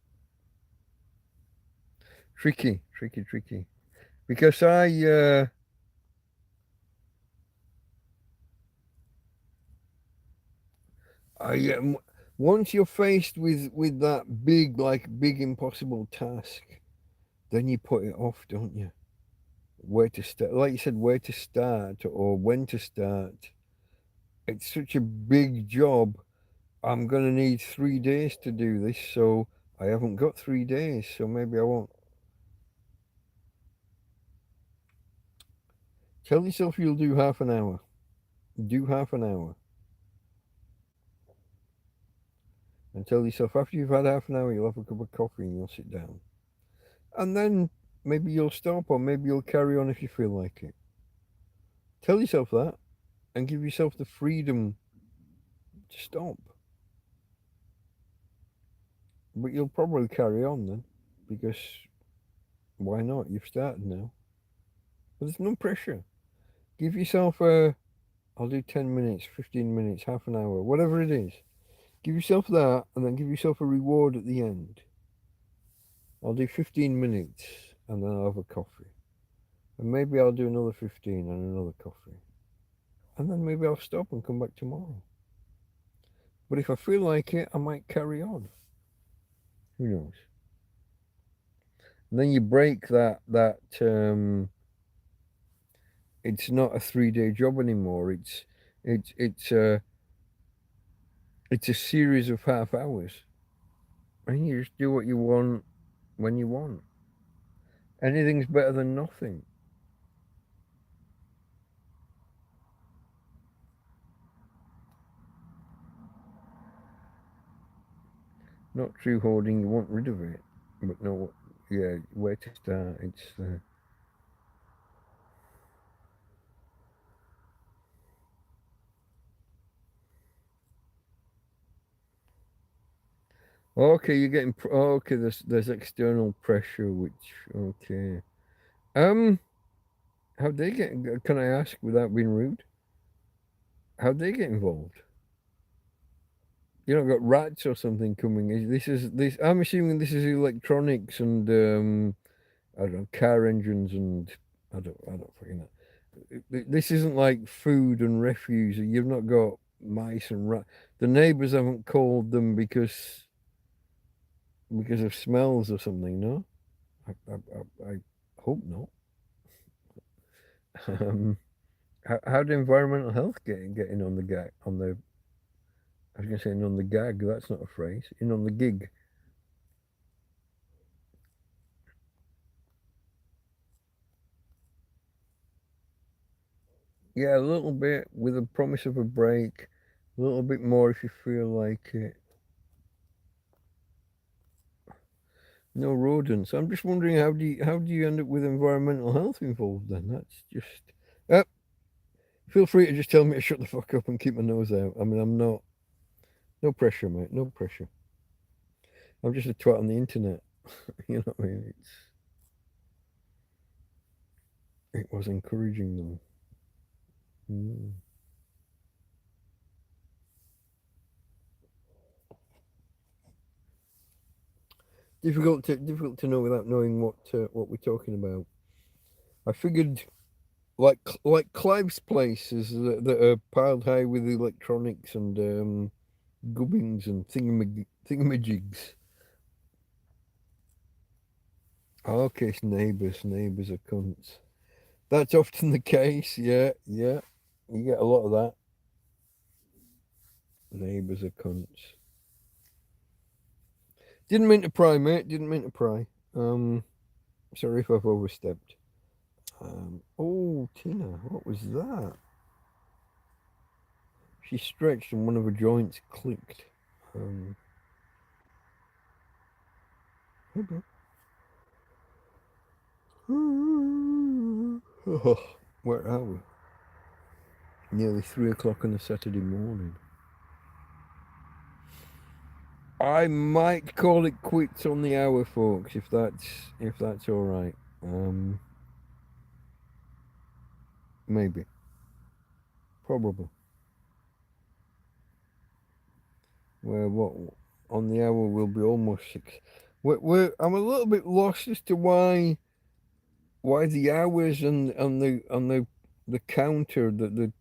Tricky. Because once you're faced with that big impossible task, then you put it off, don't you? Where to start, like you said, where to start or when to start. It's such a big job. I'm gonna need 3 days to do this, so I haven't got 3 days, so maybe I won't. Tell yourself you'll do half an hour. Do half an hour. And tell yourself after you've had half an hour, you'll have a cup of coffee and you'll sit down. And then maybe you'll stop or maybe you'll carry on if you feel like it. Tell yourself that and give yourself the freedom to stop. But you'll probably carry on then because why not? You've started now. But there's no pressure. Give yourself I'll do 10 minutes, 15 minutes, half an hour, whatever it is. Give yourself that and then give yourself a reward at the end. I'll do 15 minutes and then I'll have a coffee. And maybe I'll do another 15 and another coffee. And then maybe I'll stop and come back tomorrow. But if I feel like it, I might carry on. Who knows? And then you break that it's not a 3 day job anymore. It's a series of half hours. And you just do what you want when you want. Anything's better than nothing. Not true hoarding, you want rid of it. But no, yeah, where to start? It's okay. You're getting okay. There's external pressure, which okay. How they get? Can I ask without being rude? How they get involved? You not got rats or something coming? This is this? I'm assuming this is electronics and I don't know, car engines and I don't fucking know. This isn't like food and refuse. You've not got mice and rats. The neighbours haven't called them because of smells or something. No, I hope not. How do environmental health get in on the gag on the? I was going to say in on the gag. That's not a phrase. In on the gig. Yeah, a little bit with a promise of a break. A little bit more if you feel like it. No rodents. I'm just wondering how do you end up with environmental health involved then? That's just. Uh, Feel free to just tell me to shut the fuck up and keep my nose out. I mean, I'm not. No pressure, mate. No pressure. I'm just a twat on the internet. You know what I mean? It was encouraging them. Mm. Difficult to know without knowing what we're talking about. I figured like Clive's places that are piled high with electronics and gubbins and thingamajigs. Okay, it's neighbours are cunts. That's often the case. Yeah, yeah. You get a lot of that. Neighbours are cunts. Didn't mean to pry, mate. Didn't mean to pry. Sorry if I've overstepped. Oh, Tina, what was that? She stretched and one of her joints clicked. Hey, bro. Oh, where are we? Nearly 3 o'clock on a Saturday morning. I might call it quits on the hour, folks, if that's all right. Maybe, probably. Well, what on the hour will be almost 6. I'm a little bit lost as to why the hours on the counter the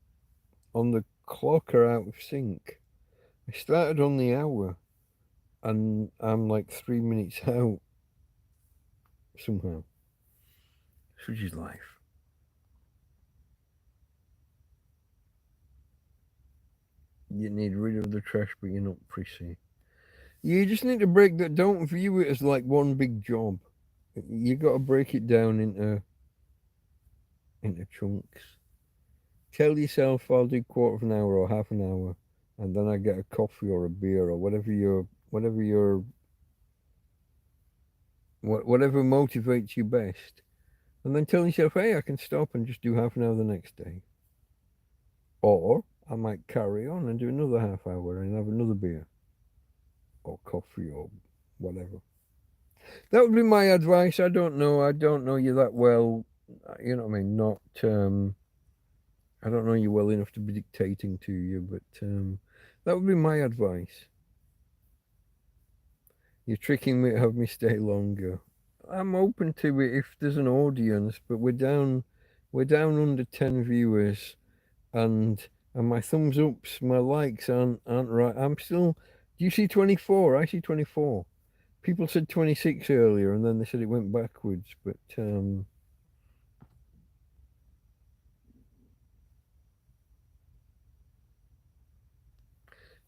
on the clock are out of sync. I started on the hour, and I'm like 3 minutes out somehow. Such is life. You need rid of the trash, but you're not prissy. You just need to break that. Don't view it as like one big job. You got to break it down into chunks. Tell yourself I'll do quarter of an hour or half an hour, and then I get a coffee or a beer or whatever motivates you best, and then tell yourself, hey, I can stop and just do half an hour the next day, or I might carry on and do another half hour and have another beer or coffee or whatever. That would be my advice. I don't know you that well. You know what I mean? Not I don't know you well enough to be dictating to you, but that would be my advice. You're tricking me to have me stay longer. I'm open to it if there's an audience, but we're down under 10 viewers, and my thumbs ups, my likes aren't right. I'm still. Do you see 24? I see 24. People said 26 earlier, and then they said it went backwards, but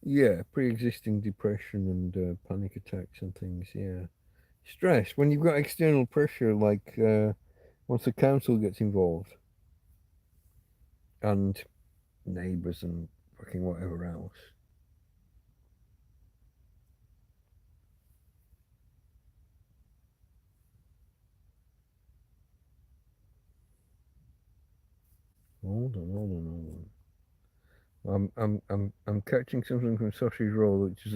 yeah, pre-existing depression and panic attacks and things. Yeah, stress when you've got external pressure, like once the council gets involved and neighbours and fucking whatever else. Hold on. I'm catching something from Sausage Roll, which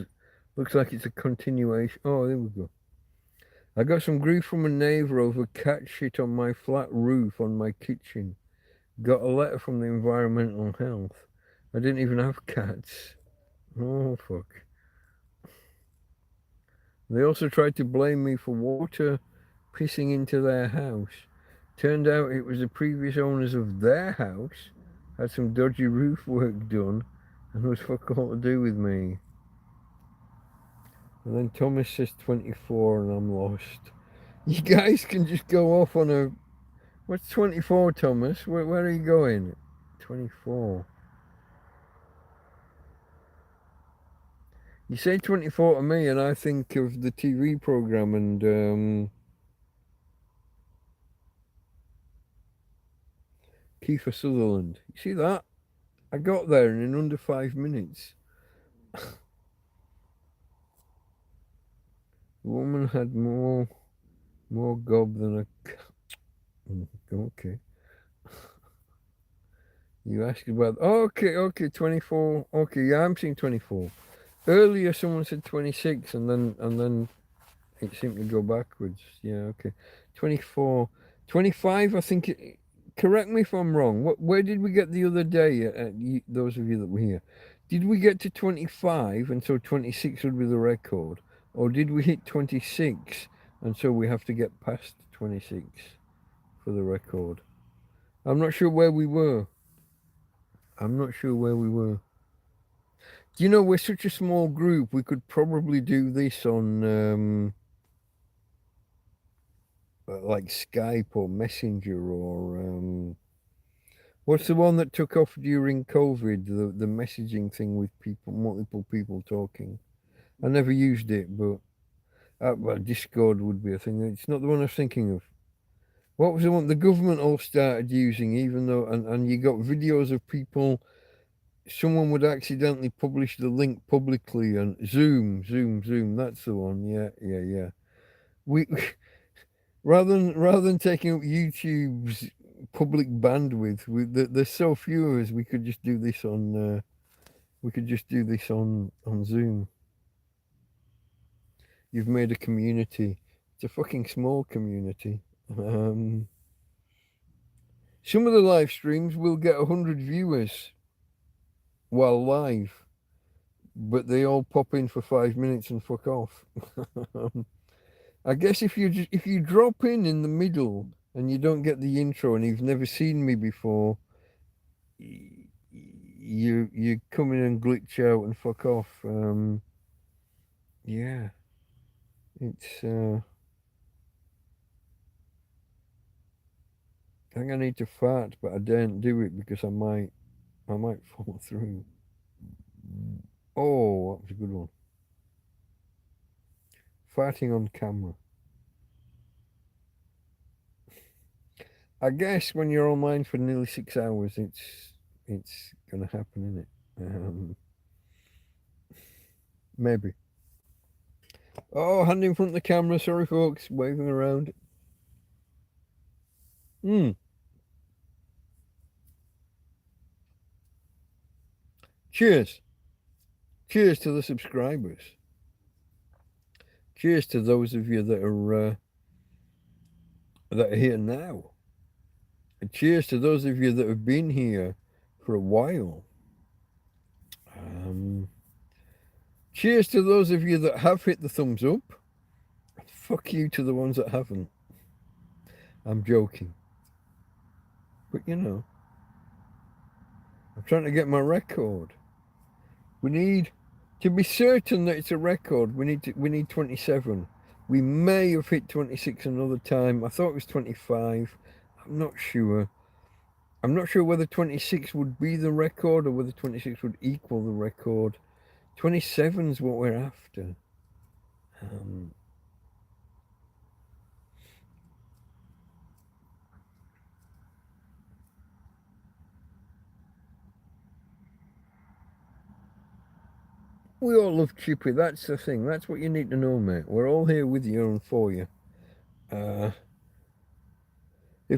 looks like it's a continuation. Oh, there we go. I got some grief from a neighbour over cat shit on my flat roof on my kitchen. Got a letter from the environmental health. I didn't even have cats. Oh, fuck. They also tried to blame me for water pissing into their house. Turned out it was the previous owners of their house had some dodgy roof work done and was fuck all to do with me. And then Thomas says 24 and I'm lost. You guys can just go off on a... What's 24, Thomas? Where are you going? 24. You say 24 to me and I think of the TV program and Kiefer Sutherland. You see that? I got there in under 5 minutes. The woman had more gob than a... Okay. You asked about... Okay, 24. Okay, yeah, I'm seeing 24. Earlier someone said 26 and then it seemed to go backwards. Yeah, okay. 24. 25, I think... Correct me if I'm wrong. Where did we get the other day, those of you that were here? Did we get to 25 and so 26 would be the record? Or did we hit 26 and so we have to get past 26 for the record? I'm not sure where we were. You know, we're such a small group, we could probably do this on like Skype or Messenger or What's the one that took off during COVID? The messaging thing with people, multiple people talking. I never used it, but well, Discord would be a thing. It's not the one I was thinking of. What was the one the government all started using? Even though, and you got videos of people. Someone would accidentally publish the link publicly on Zoom. That's the one. Yeah. We rather than taking up YouTube's public bandwidth, there's so few of us. We could just do this on. We could just do this on Zoom. You've made a community. It's a fucking small community. Some of the live streams will get 100 viewers while live, but they all pop in for 5 minutes and fuck off. I guess if you drop in the middle and you don't get the intro and you've never seen me before, you come in and glitch out and fuck off. Yeah, it's. I think I need to fart, but I daren't do it because I might fall through. Oh, that was a good one. Farting on camera. I guess when you're online for nearly 6 hours, it's gonna happen, isn't it? Maybe. Oh, hand in front of the camera. Sorry, folks, waving around. Cheers. Cheers to the subscribers. Cheers to those of you that are here now. And cheers to those of you that have been here for a while. Cheers to those of you that have hit the thumbs up. Fuck you to the ones that haven't. I'm joking. But you know, I'm trying to get my record. We need to be certain that it's a record. We need 27. We may have hit 26 another time. I thought it was 25. I'm not sure. I'm not sure whether 26 would be the record or whether 26 would equal the record. 27 is what we're after. We all love Chippy. That's the thing. That's what you need to know, mate. We're all here with you and for you. If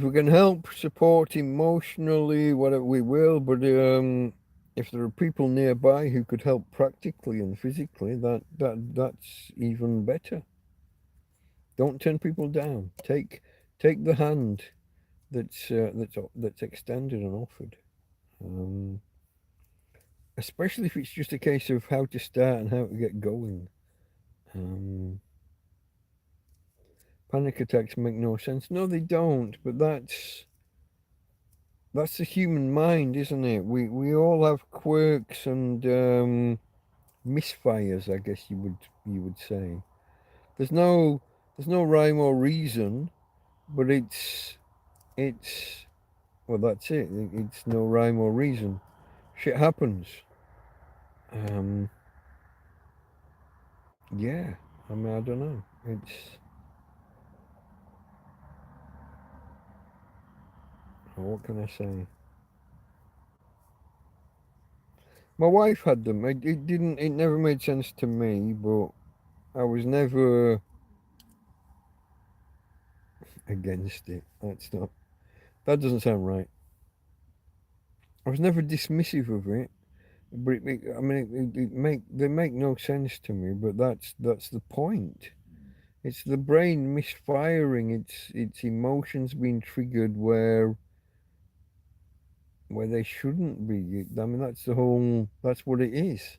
we can help support emotionally, whatever we will. But if there are people nearby who could help practically and physically, that's even better. Don't turn people down. Take the hand that's extended and offered. Especially if it's just a case of how to start and how to get going. Panic attacks make no sense. No, they don't. But that's the human mind, isn't it? We all have quirks and misfires, I guess you would say. There's no rhyme or reason, but it's well, that's it. It's no rhyme or reason. Shit happens. Yeah. I mean, I don't know. What can I say? My wife had them. It never made sense to me, but I was never against it. That doesn't sound right. I was never dismissive of it, but they make no sense to me. But that's the point. It's the brain misfiring. It's emotions being triggered where they shouldn't be. I mean, that's what it is.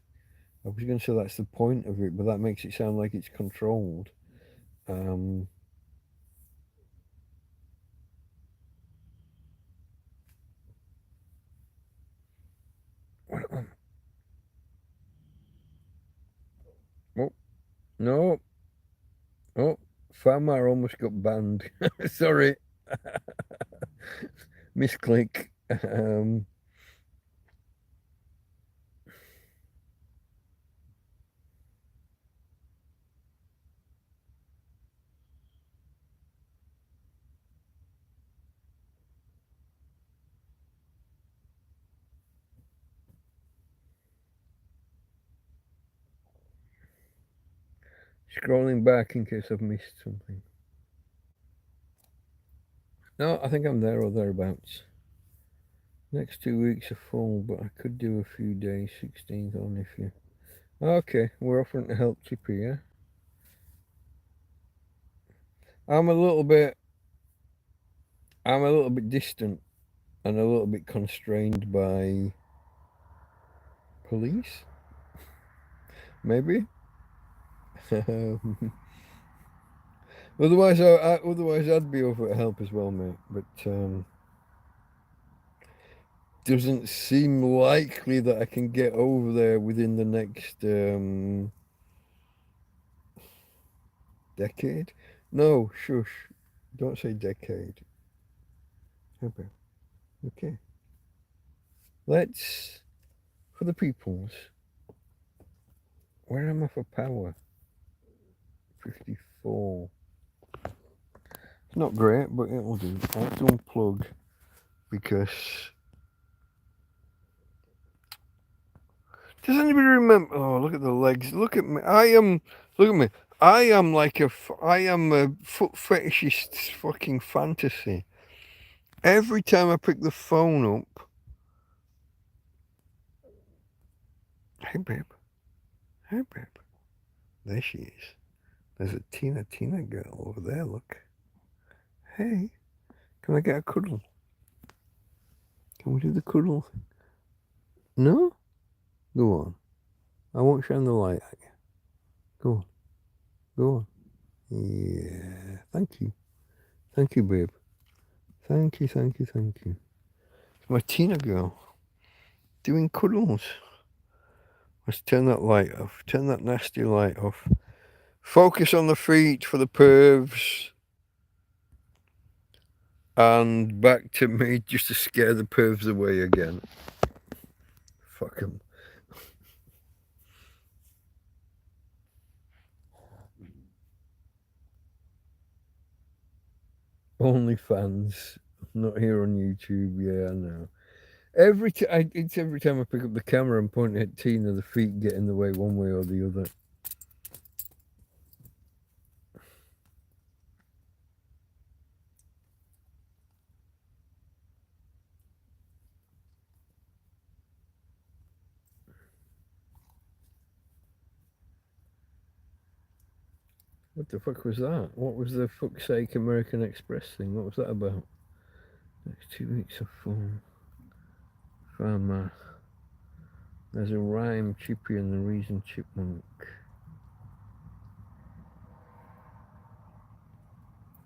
I was going to say that's the point of it, but that makes it sound like it's controlled. Oh, no. Oh, Farmer almost got banned. Sorry. Misclick. Um, Scrolling back in case I've missed something. No, I think I'm there or thereabouts. Next 2 weeks are full, but I could do a few days. 16th on if you. Okay, we're offering to help Chippy, yeah? I'm a little bit distant and a little bit constrained by police, maybe. Otherwise, I'd be over to help as well, mate. But doesn't seem likely that I can get over there within the next decade. No, shush, don't say decade. Okay, okay. Let's for the peoples. Where am I for power? 54. It's not great, but it'll do. I have to unplug because. Does anybody remember? Oh, look at the legs. Look at me. Look at me. I am like I am a foot fetishist's fucking fantasy. Every time I pick the phone up. Hey, babe. Hey, babe. There she is. There's a Tina girl over there, look. Hey, can I get a cuddle? Can we do the cuddle? No? Go on. I won't shine the light at you. Go on. Go on. Yeah. Thank you. Thank you, babe. Thank you. It's my Tina girl. Doing cuddles. Let's turn that light off. Turn that nasty light off. Focus on the feet for the pervs. And back to me just to scare the pervs away again. Fuck them. OnlyFans, not here on YouTube. Yeah, I know. It's every time I pick up the camera and point at Tina, the feet get in the way one way or the other. What the fuck was that? What was the fuck's sake American Express thing? What was that about? Next 2 weeks are full. Farmer. There's a rhyme, Chippy and the Reason Chipmunk.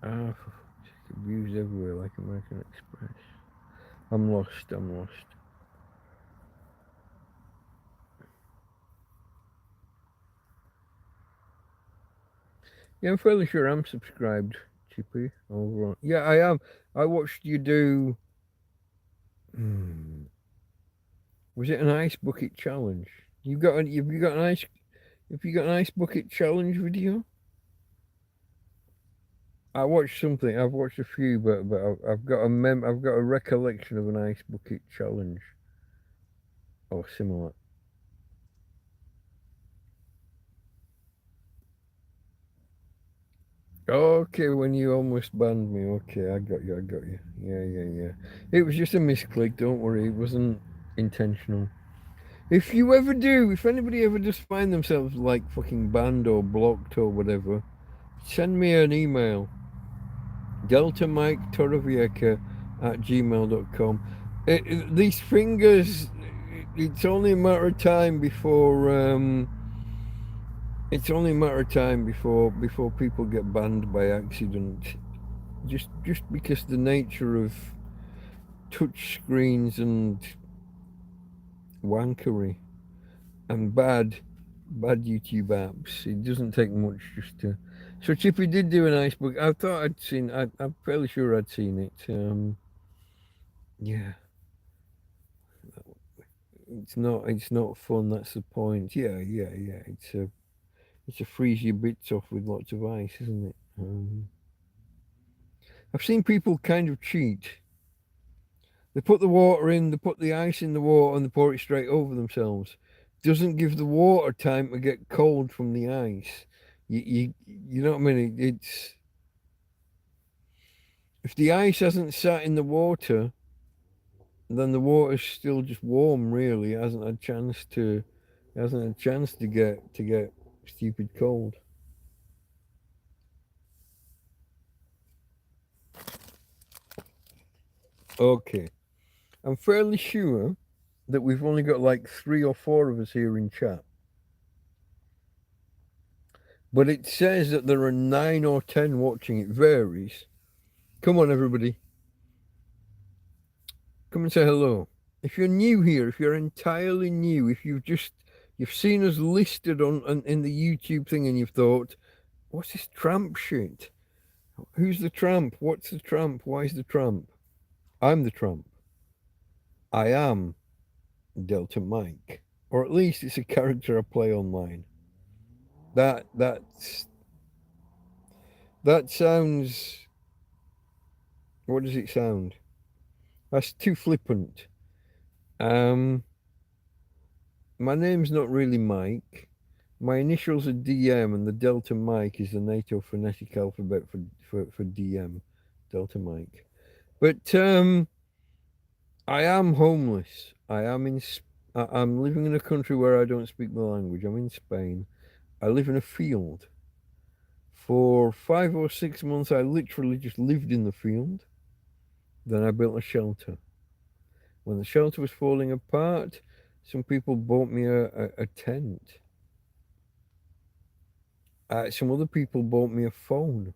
Ah, for fuck's sake, abused everywhere like American Express. I'm lost. Yeah, I'm fairly sure I'm subscribed, Chippy. Over on. Yeah, I am. I watched you do. Was it an ice bucket challenge? Have you got an ice bucket challenge video? I watched something. I've watched a few, but I've got a recollection of an ice bucket challenge or similar. Okay, when you almost banned me. Okay, I got you. Yeah. It was just a misclick. Don't worry, it wasn't intentional. If anybody ever just find themselves like fucking banned or blocked or whatever, send me an email. Delta Mike Torrevieja at gmail.com. These fingers, it's only a matter of time before people get banned by accident. Just because the nature of touch screens and wankery and bad YouTube apps. It doesn't take much just to. So Chippy did do an ice book. I thought I'd seen. I'm fairly sure I'd seen it. Yeah. It's not fun. That's the point. Yeah. It's to freeze your bits off with lots of ice, isn't it? I've seen people kind of cheat. They put the water in, they put the ice in the water, and they pour it straight over themselves. Doesn't give the water time to get cold from the ice. You know what I mean? It's if the ice hasn't sat in the water, then the water's still just warm. Really, it hasn't had a chance to, get stupid cold. Okay, I'm fairly sure that we've only got like 3 or 4 of us here in chat. But it says that there are 9 or 10 watching. It varies. Come on, everybody. Come and say hello. If you're new here, if you're entirely new, if you've seen us listed on in the YouTube thing and you've thought, what's this tramp shit? Who's the tramp? What's the tramp? Why is the tramp? I'm the tramp. I am Delta Mike. Or at least it's a character I play online. That sounds, what does it sound? That's too flippant. My name's not really Mike. My initials are DM, and the Delta Mike is the NATO phonetic alphabet for DM, Delta Mike. But I am homeless. I'm living in a country where I don't speak the language. I'm in Spain. I live in a field. For 5 or 6 months, I literally just lived in the field. Then I built a shelter. When the shelter was falling apart, some people bought me a tent. Some other people bought me a phone.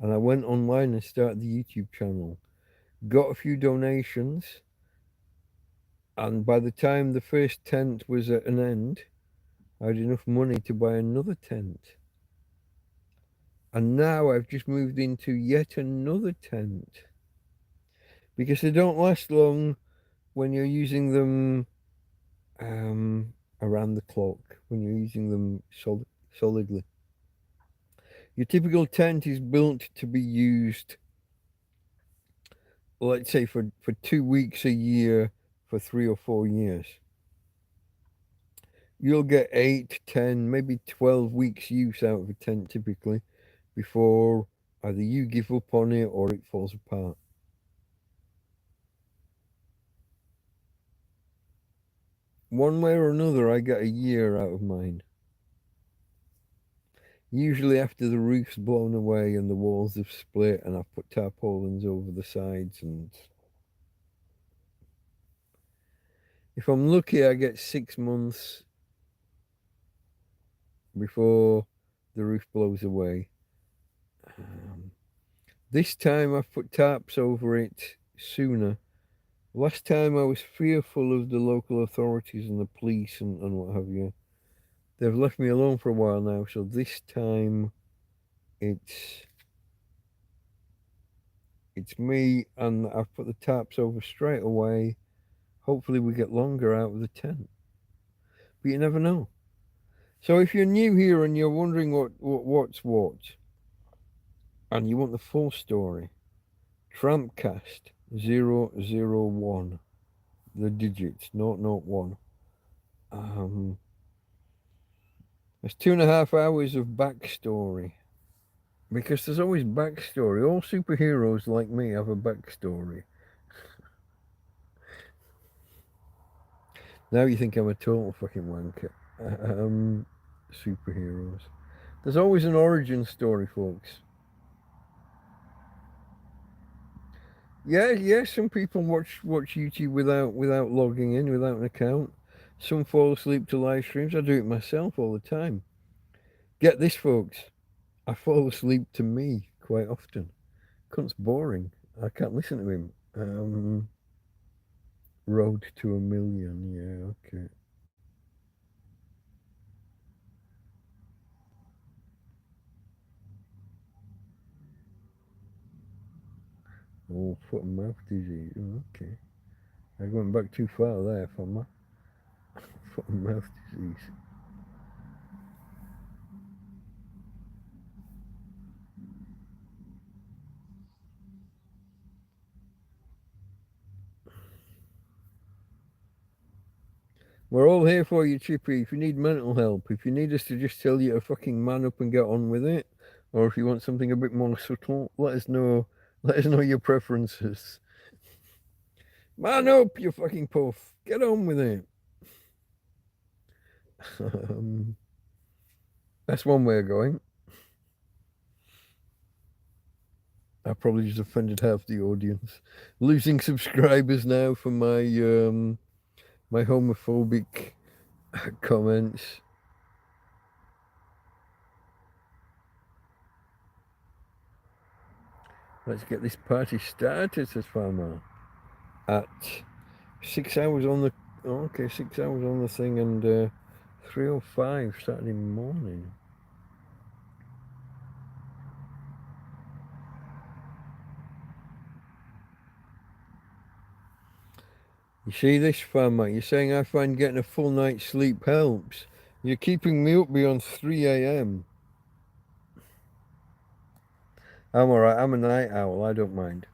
And I went online and started the YouTube channel. Got a few donations. And by the time the first tent was at an end, I had enough money to buy another tent. And now I've just moved into yet another tent. Because they don't last long when you're using them around the clock, when you're using them solidly. Your typical tent is built to be used, let's say, for 2 weeks a year for 3 or 4 years. You'll get 8, 10, maybe 12 weeks use out of a tent typically before either you give up on it or it falls apart. One way or another, I get a year out of mine. Usually after the roof's blown away and the walls have split and I've put tarpaulins over the sides, and if I'm lucky, I get 6 months before the roof blows away. This time I've put tarps over it sooner. Last time I was fearful of the local authorities and the police and what have you. They've left me alone for a while now, so this time it's me, and I've put the tarps over straight away. Hopefully we get longer out of the tent. But you never know. So if you're new here and you're wondering what's what, and you want the full story, TrampCast 001, the digits, 001. There's 2.5 hours of backstory. Because there's always backstory. All superheroes like me have a backstory. Now you think I'm a total fucking wanker. Superheroes. There's always an origin story, folks. Yeah. Some people watch YouTube without logging in, without an account. Some fall asleep to live streams. I do it myself all the time. Get this, folks. I fall asleep to me quite often. Cunt's boring. I can't listen to him. Road to 1,000,000. Yeah, okay. Oh, foot and mouth disease. Oh, okay. I went back too far there, Fama. foot and mouth disease. We're all here for you, Chippy. If you need mental help, if you need us to just tell you to fucking man up and get on with it, or if you want something a bit more subtle, let us know. Let us know your preferences. Man up, you fucking puff. Get on with it. That's one way of going. I probably just offended half the audience. Losing subscribers now for my my homophobic comments. Let's get this party started, says Farmer. At 6 hours on the 6 hours on the thing and 3:05 Saturday morning. You see this, Farmer? You're saying I find getting a full night's sleep helps. You're keeping me up beyond 3 a.m. I'm alright. I'm a night owl. I don't mind.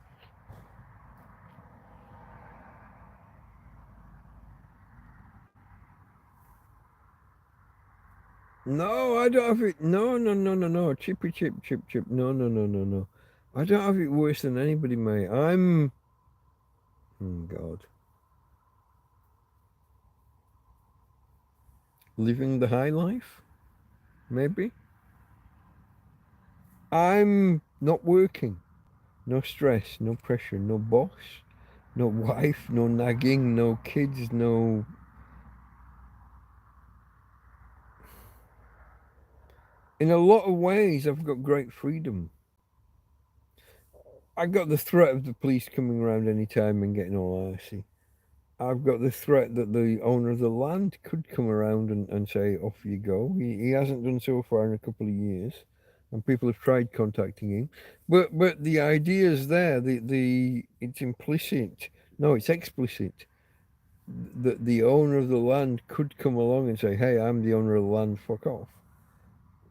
No, I don't have it. No. Chippy, chip. No. I don't have it worse than anybody, mate. I'm... Oh, God. Living the high life? Maybe? I'm not working. No stress, no pressure, no boss, no wife, no nagging, no kids, no... In a lot of ways, I've got great freedom. I got the threat of the police coming around any time and getting all arsey. I've got the threat that the owner of the land could come around and say, off you go. He hasn't done so far in a couple of years, and people have tried contacting him. But the idea is there. It's implicit. No, it's explicit. The owner of the land could come along and say, hey, I'm the owner of the land, fuck off.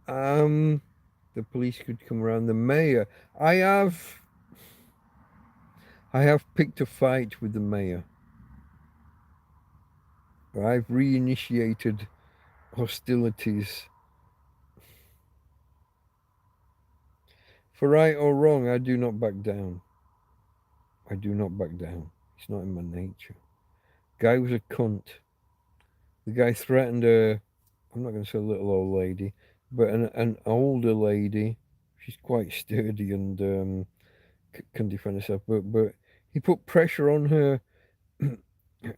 The police could come around. The mayor. I have picked a fight with the mayor. I've reinitiated hostilities. For right or wrong, I do not back down. I do not back down. It's not in my nature. Guy was a cunt. The guy threatened I'm not going to say a little old lady, but an older lady. She's quite sturdy and can defend herself. But he put pressure on her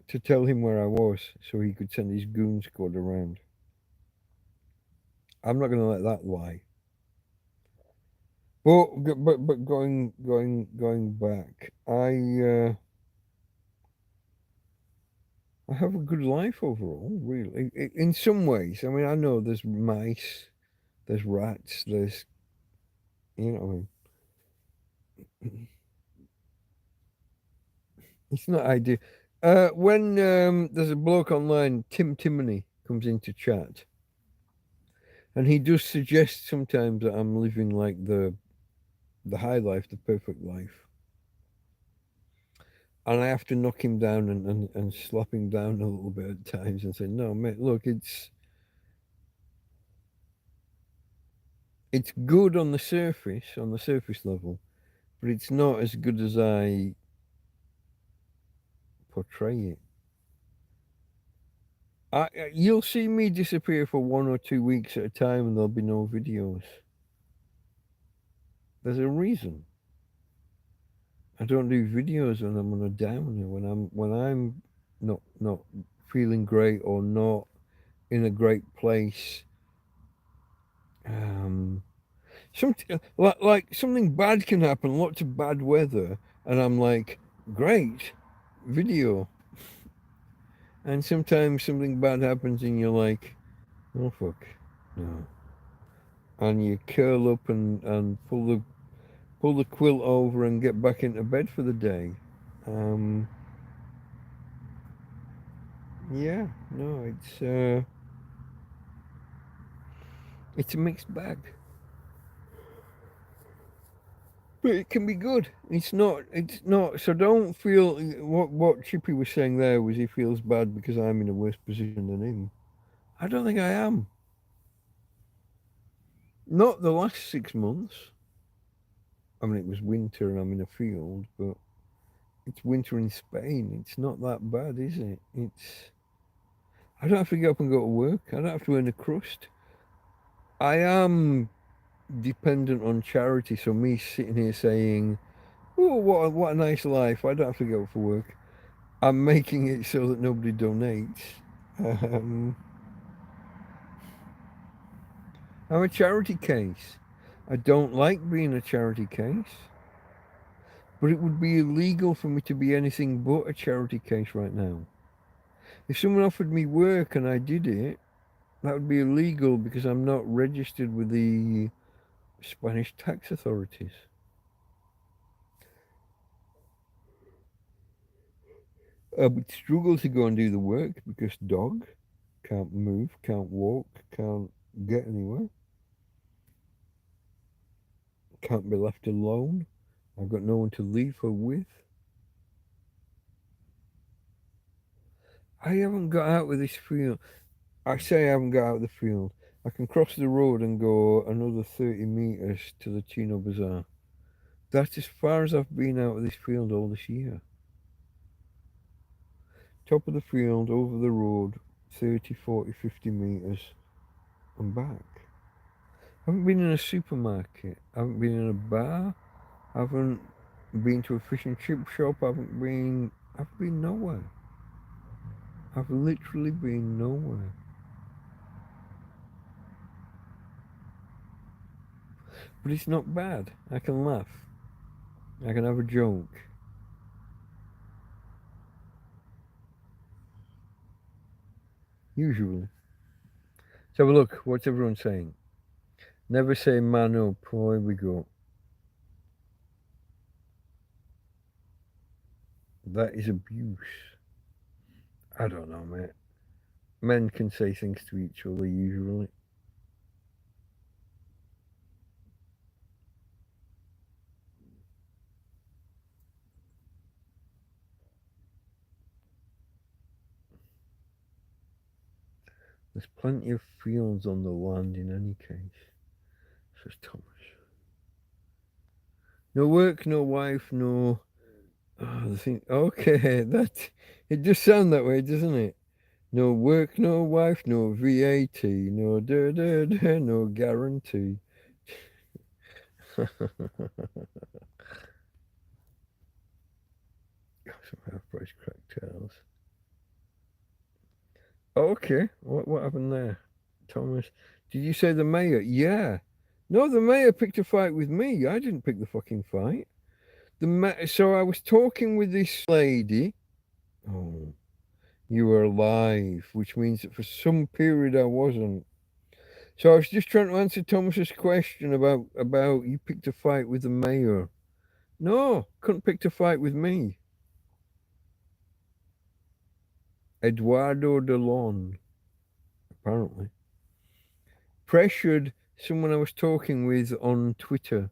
to tell him where I was so he could send his goon squad around. I'm not going to let that lie. But going back, I have a good life overall, really. In some ways, I mean, I know there's mice, there's rats, there's, you know, it's not ideal. When there's a bloke online, Tim Timoney, comes into chat, and he does suggest sometimes that I'm living like the high life, the perfect life. And I have to knock him down and slap him down a little bit at times and say, no, mate, look, it's good on the surface level, but it's not as good as I portray it. You'll see me disappear for 1 or 2 weeks at a time and there'll be no videos. There's a reason. I don't do videos when I'm on a downer, when I'm not feeling great or not in a great place. Like something bad can happen, lots of bad weather, and I'm like, great, video. And sometimes something bad happens and you're like, oh fuck, no. And you curl up and pull the quilt over and get back into bed for the day. Yeah, no, it's a mixed bag. But it can be good. It's not so don't feel what Chippy was saying there was he feels bad because I'm in a worse position than him. I don't think I am. Not the last 6 months. I mean, it was winter and I'm in a field, but it's winter in Spain. It's not that bad, is it? I don't have to get up and go to work. I don't have to earn a crust. I am dependent on charity, so me sitting here saying, "Oh, what a nice life! I don't have to go for work." I'm making it so that nobody donates. Um, I'm a charity case. I don't like being a charity case, but it would be illegal for me to be anything but a charity case right now. If someone offered me work and I did it, that would be illegal because I'm not registered with the Spanish tax authorities. I would struggle to go and do the work because dog can't move, can't walk, can't get anywhere, can't be left alone. I've got no one to leave her with. I haven't got out of this field. I say I haven't got out of the field. I can cross the road and go another 30 metres to the Chino Bazaar. That's as far as I've been out of this field all this year. Top of the field, over the road, 30, 40, 50 metres, and back. I haven't been in a supermarket. I haven't been in a bar. I haven't been to a fish and chip shop. I've been nowhere. I've literally been nowhere. But it's not bad. I can laugh. I can have a joke. Usually. So look, what's everyone saying? Never say man up. Oh, here we go. That is abuse. I don't know, mate. Men can say things to each other usually. There's plenty of fields on the land in any case, says Thomas. No work, no wife, no. Oh, the thing. Okay, that. It just sounds that way, doesn't it? No work, no wife, no VAT, no no guarantee. Some half-price cocktails. Okay, what happened there, Thomas? Did you say the mayor? Yeah. No, the mayor picked a fight with me. I didn't pick the fucking fight. So I was talking with this lady. Oh, you were alive, which means that for some period I wasn't. So I was just trying to answer Thomas's question about you picked a fight with the mayor. No, couldn't pick a fight with me. Eduardo Delon, apparently, pressured someone I was talking with on Twitter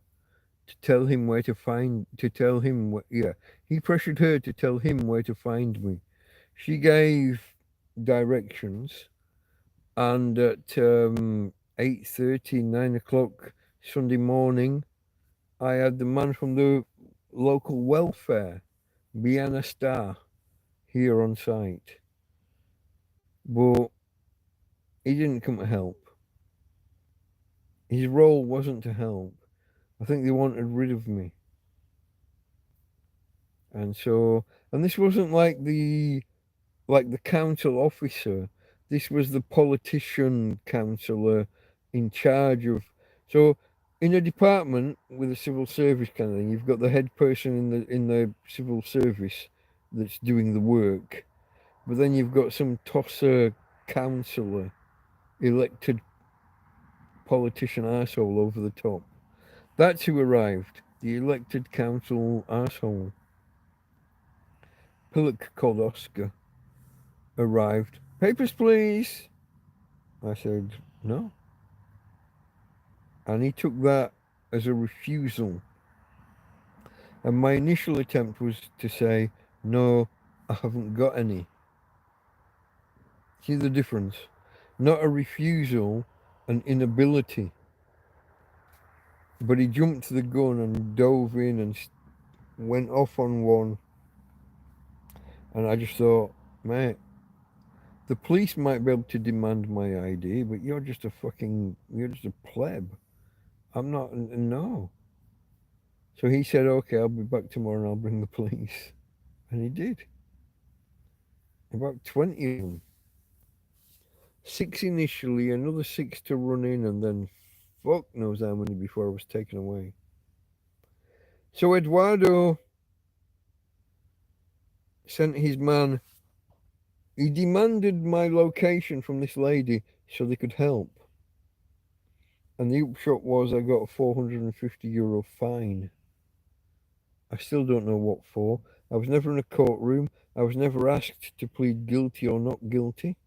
to tell him where to find to tell him what yeah. He pressured her to tell him where to find me. She gave directions and at 8:30, 9 o'clock Sunday morning, I had the man from the local welfare, Biana Star, here on site. But he didn't come to help. His role wasn't to help. I think they wanted rid of me. And so, and this wasn't like the council officer. This was the politician councillor in charge of. So, in a department with a civil service kind of thing, you've got the head person in the civil service that's doing the work, but then you've got some tosser councillor, elected politician arsehole over the top. That's who arrived. The elected council arsehole. Pillock called Oscar. arrived. Papers, please. I said, no. And he took that as a refusal. And my initial attempt was to say, no, I haven't got any. See the difference? Not a refusal, an inability. But he jumped to the gun and dove in and went off on one. And I just thought, mate, the police might be able to demand my ID, but you're just a pleb. I'm not, no. So he said, okay, I'll be back tomorrow and I'll bring the police. And he did. About 20 of them. 6 initially, another 6 to run in, and then fuck knows how many before I was taken away. So Eduardo sent his man. He demanded my location from this lady so they could help. And the upshot was I got a €450 fine. I still don't know what for. I was never in a courtroom. I was never asked to plead guilty or not guilty.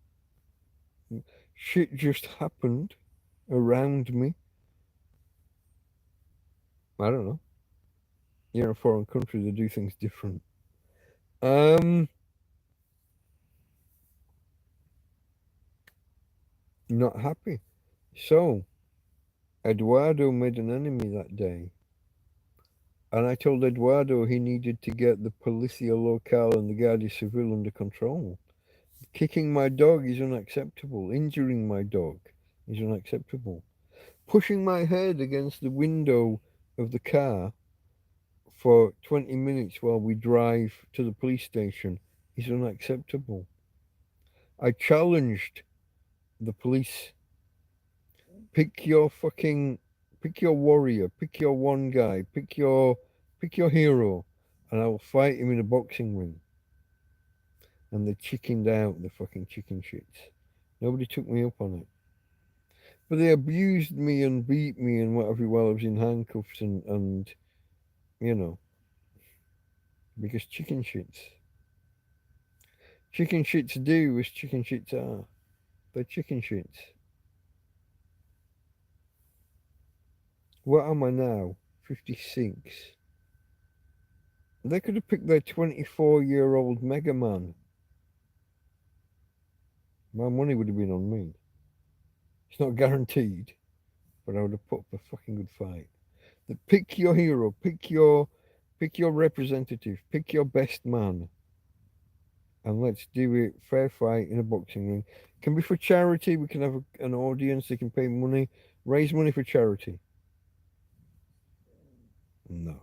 Shit just happened around me. I don't know. You're in a foreign country, they do things different. Not happy. So, Eduardo made an enemy that day. And I told Eduardo he needed to get the Policia Local and the Guardia Civil under control. Kicking my dog is unacceptable. Injuring my dog is unacceptable. Pushing my head against the window of the car for 20 minutes while we drive to the police station is unacceptable. I challenged the police. Pick your warrior, pick your one guy, pick your hero, and I will fight him in a boxing ring. And they chickened out, the fucking chicken shits. Nobody took me up on it. But they abused me and beat me and whatever while I was in handcuffs and you know, because chicken shits. Chicken shits do as chicken shits are. They're chicken shits. What am I now? 56. They could have picked their 24-year-old Mega Man. My money would have been on me. It's not guaranteed, but I would have put up a fucking good fight. Pick your hero, pick your representative, pick your best man, and let's do it fair fight in a boxing ring. It can be for charity. We can have an audience. They can pay money, raise money for charity. No.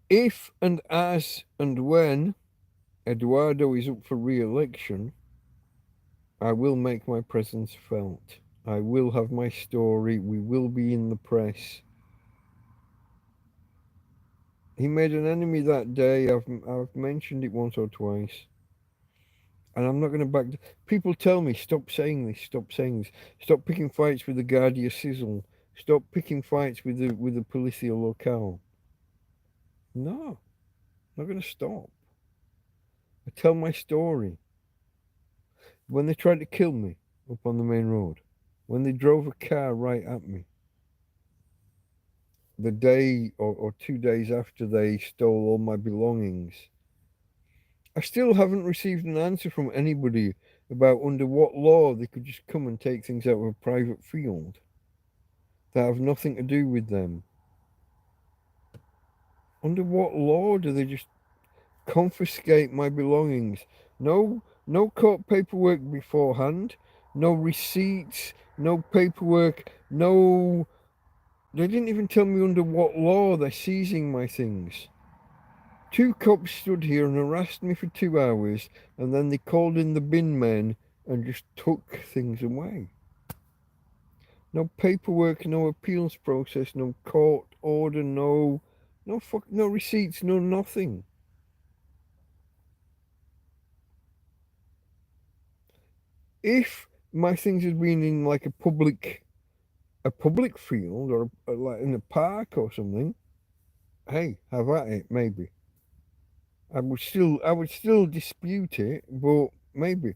If and as and when Eduardo is up for re-election, I will make my presence felt. I will have my story. We will be in the press. He made an enemy that day. I've mentioned it once or twice. And I'm not going to back. People tell me, stop saying this, stop saying this. Stop picking fights with the Guardia Civil. Stop picking fights with the Policia Local. No, I'm not going to stop. I tell my story. When they tried to kill me up on the main road, when they drove a car right at me, the day or 2 days after they stole all my belongings, I still haven't received an answer from anybody about under what law they could just come and take things out of a private field that have nothing to do with them. Under what law do they just confiscate my belongings? No court paperwork beforehand, no receipts, no paperwork, no... They didn't even tell me under what law they're seizing my things. 2 cops stood here and harassed me for 2 hours, and then they called in the bin men and just took things away. No paperwork, no appeals process, no court order, no receipts, no nothing. If my things had been in like a public field or like in a park or something, hey, have at it, maybe. I would still dispute it, but maybe.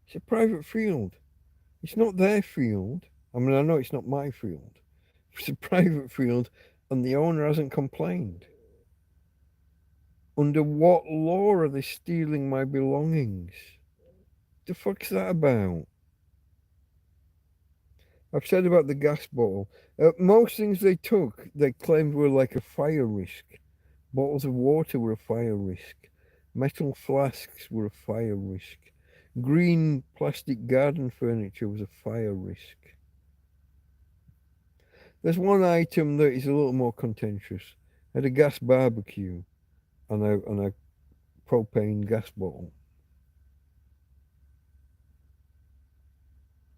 It's a private field. It's not their field. I mean, I know it's not my field. It's a private field, and the owner hasn't complained. Under what law are they stealing my belongings? The fuck's that about? I've said about the gas bottle. Most things they took, they claimed were like a fire risk. Bottles of water were a fire risk. Metal flasks were a fire risk. Green plastic garden furniture was a fire risk. There's one item that is a little more contentious. I had a gas barbecue on a propane gas bottle.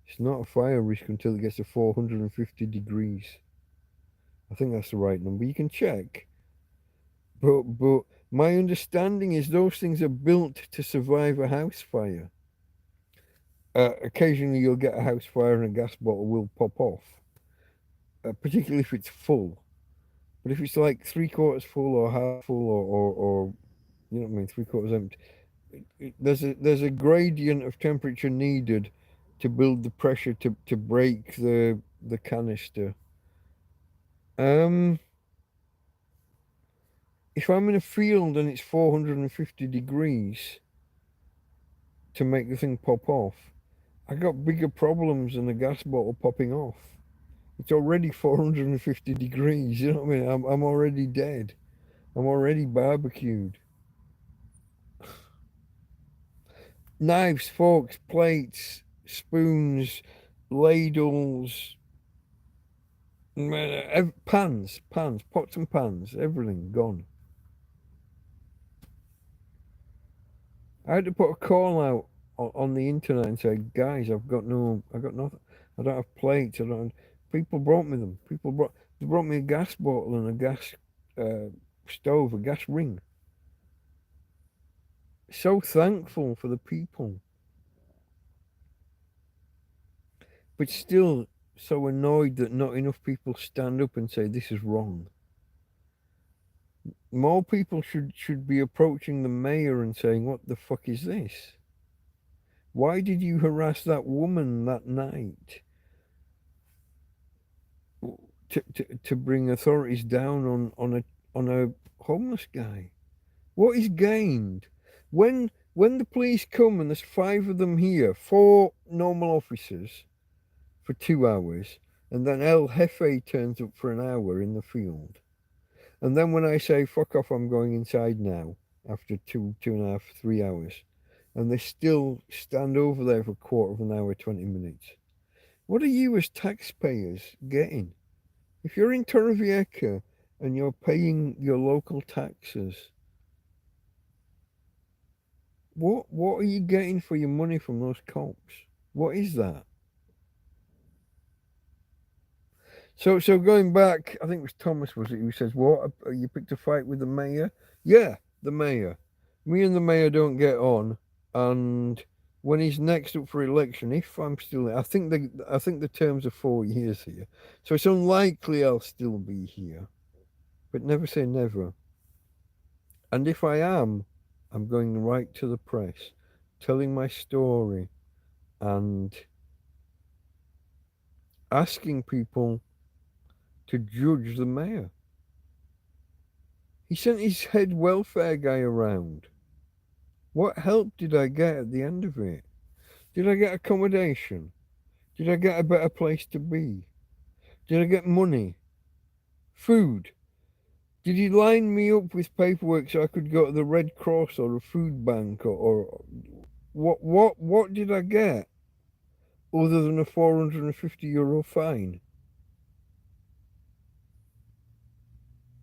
It's not a fire risk until it gets to 450 degrees. I think that's the right number. You can check. But my understanding is those things are built to survive a house fire. Occasionally you'll get a house fire and a gas bottle will pop off, particularly if it's full. But if it's like 3/4 full or half full or you know what I mean, 3/4 empty, there's a gradient of temperature needed to build the pressure to break the canister. If I'm in a field and it's 450 degrees to make the thing pop off, I got bigger problems than a gas bottle popping off. It's already 450 degrees, you know what I mean? I'm already dead. I'm already barbecued. Knives, forks, plates, spoons, ladles, pans, pots and pans, everything gone. I had to put a call out on the internet and say, guys, I got nothing. I don't have plates. I don't. Have... People brought me them. They brought me a gas bottle and a gas stove, a gas ring. So thankful for the people, but still so annoyed that not enough people stand up and say this is wrong. More people should be approaching the mayor and saying, what the fuck is this? Why did you harass that woman that night? To bring authorities down on a homeless guy. What is gained? When the police come and there's 5 of them here, 4 normal officers for 2 hours, and then El Jefe turns up for an hour in the field. And then when I say, fuck off, I'm going inside now, after 2.5, 3 hours, and they still stand over there for a quarter of an hour, 20 minutes. What are you as taxpayers getting? If you're in Torrevieja and you're paying your local taxes, what are you getting for your money from those cops? What is that? So going back, I think it was Thomas, was it, who says, what, you picked a fight with the mayor? Yeah, the mayor. Me and the mayor don't get on, and when he's next up for election, if I'm still, I think the terms are 4 years here, so it's unlikely I'll still be here, but never say never. And if I am, I'm going right to the press, telling my story and asking people to judge the mayor. He sent his head welfare guy around. What help did I get at the end of it? Did I get accommodation? Did I get a better place to be? Did I get money? Food? Did he line me up with paperwork so I could go to the Red Cross or a food bank or what did I get other than a €450 fine?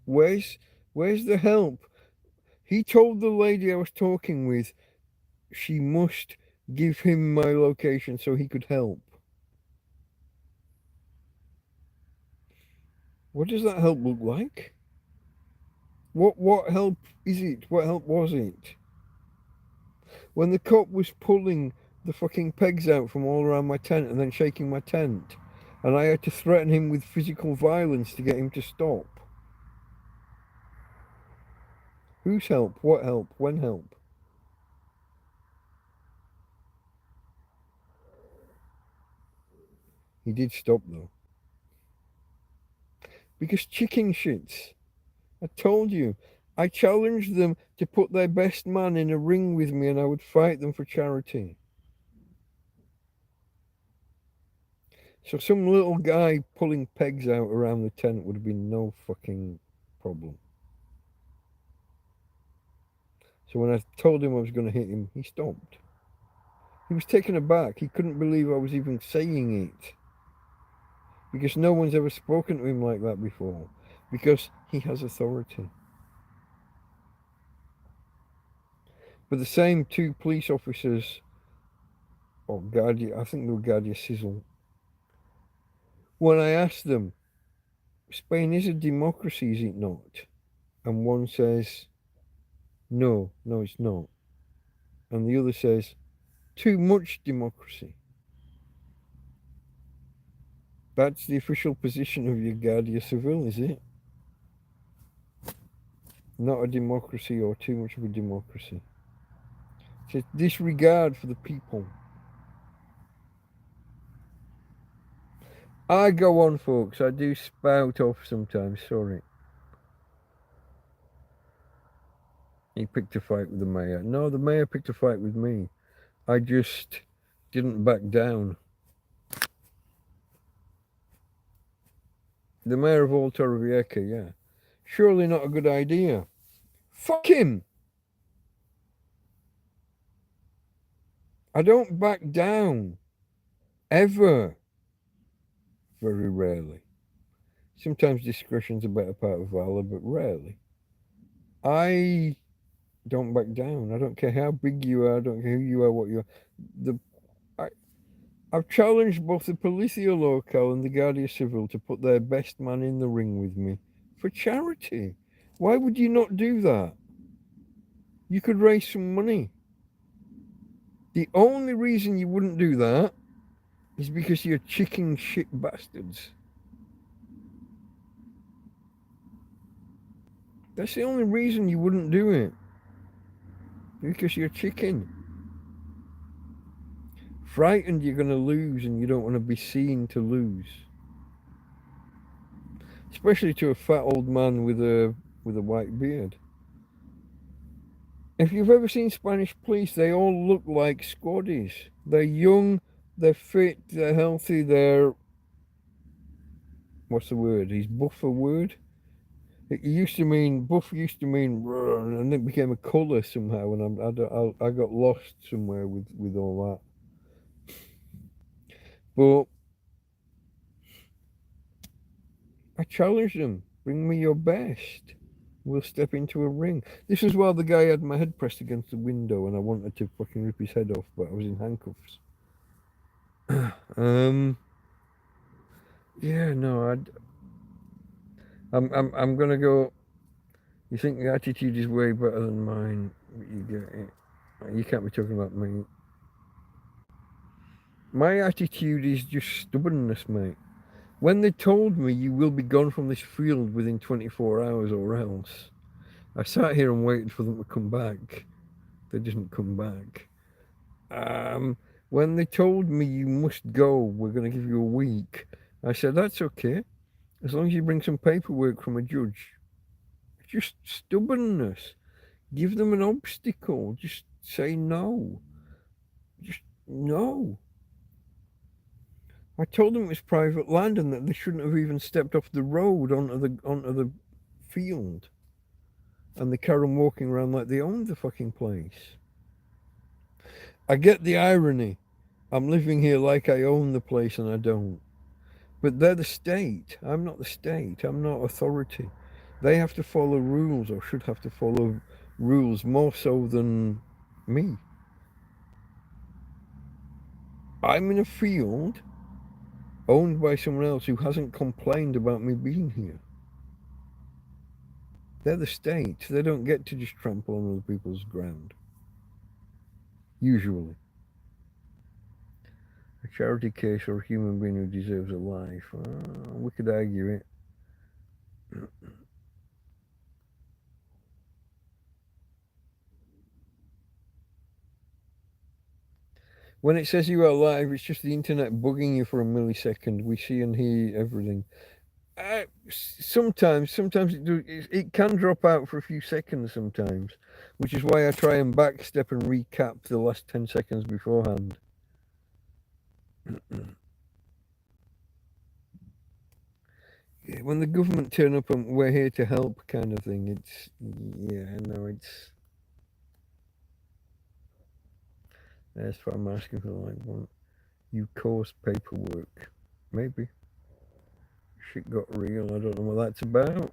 Where's the help? He told the lady I was talking with she must give him my location so he could help. What does that help look like? What help is it? What help was it? When the cop was pulling the fucking pegs out from all around my tent and then shaking my tent, and I had to threaten him with physical violence to get him to stop. Whose help? What help? When help? He did stop though. Because chicken shits. I told you. I challenged them to put their best man in a ring with me and I would fight them for charity. So some little guy pulling pegs out around the tent would have been no fucking problem. So when I told him I was going to hit him, he stopped. He was taken aback. He couldn't believe I was even saying it. Because no one's ever spoken to him like that before. Because he has authority. But the same two police officers, or Guardia, I think they were Guardia Sizzle, when I asked them, Spain is a democracy, is it not? And one says, no, it's not. And the other says, too much democracy. That's the official position of your Guardia Civil, is it? Not a democracy or too much of a democracy. It's a disregard for the people. I go on, folks. I do spout off sometimes, sorry. He picked a fight with the mayor. No, the mayor picked a fight with me. I just didn't back down. The mayor of all Torrevieja, yeah. Surely not a good idea. Fuck him! I don't back down. Ever. Very rarely. Sometimes discretion's a better part of valor, but rarely. I don't back down. I don't care how big you are. I don't care who you are, what you are. I've challenged both the Policia Local and the Guardia Civil to put their best man in the ring with me for charity. Why would you not do that? You could raise some money. The only reason you wouldn't do that is because you're chicken shit bastards. That's the only reason you wouldn't do it. Because you're chicken. Frightened you're going to lose and you don't want to be seen to lose. Especially to a fat old man with a white beard. If you've ever seen Spanish police, they all look like squaddies. They're young, they're fit, they're healthy, they're... What's the word? Is buff a word? It used to mean, buff used to mean, and it became a colour somehow, and I got lost somewhere with all that. But I challenged them, bring me your best. We'll step into a ring. This was while the guy had my head pressed against the window and I wanted to fucking rip his head off, but I was in handcuffs. Yeah, no, I'm gonna go. You think the attitude is way better than mine? You get it. You can't be talking about me. My attitude is just stubbornness, mate. When they told me you will be gone from this field within 24 hours or else, I sat here and waited for them to come back. They didn't come back. When they told me you must go, we're going to give you a week, I said, that's okay, as long as you bring some paperwork from a judge. Just stubbornness. Give them an obstacle. Just say no. Just no. I told them it was private land and that they shouldn't have even stepped off the road onto the field. And they carry on walking around like they owned the fucking place. I get the irony. I'm living here like I own the place and I don't. But they're the state. I'm not the state. I'm not authority. They have to follow rules, or should have to follow rules more so than me. I'm in a field owned by someone else who hasn't complained about me being here. They're the state. They don't get to just trample on other people's ground. Usually. A charity case or a human being who deserves a life. We could argue it. When it says you are live, it's just the internet bugging you for a millisecond. We see and hear everything. Sometimes it can drop out for a few seconds sometimes, which is why I try and backstep and recap the last 10 seconds beforehand. When the government turn up and we're here to help kind of thing, it's, yeah, no, it's, that's what I'm asking for, like, one, you course paperwork. Maybe. Shit got real, I don't know what that's about.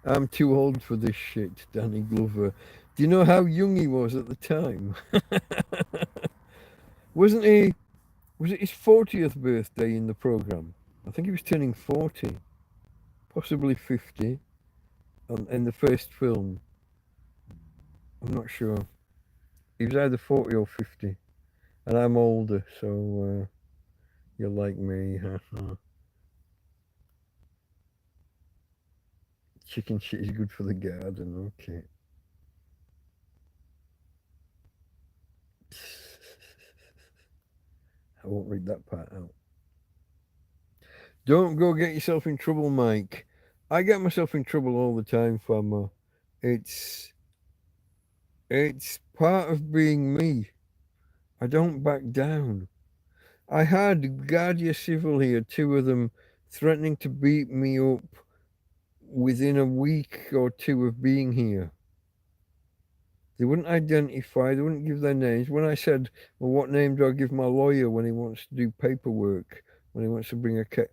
I'm too old for this shit, Danny Glover. Do you know how young he was at the time? Wasn't he? Was it his 40th birthday in the program? I think he was turning 40, possibly 50, in the first film. I'm not sure. He was either 40 or 50, and I'm older, so you're like me. Chicken shit is good for the garden. Okay. I won't read that part out. Don't go get yourself in trouble, Mike. I get myself in trouble all the time, Farmer. It's part of being me. I don't back down. I had Guardia Civil here, two of them, threatening to beat me up within a week or two of being here. They wouldn't identify, they wouldn't give their names. When I said, well, what name do I give my lawyer when he wants to do paperwork, when he wants to bring a case?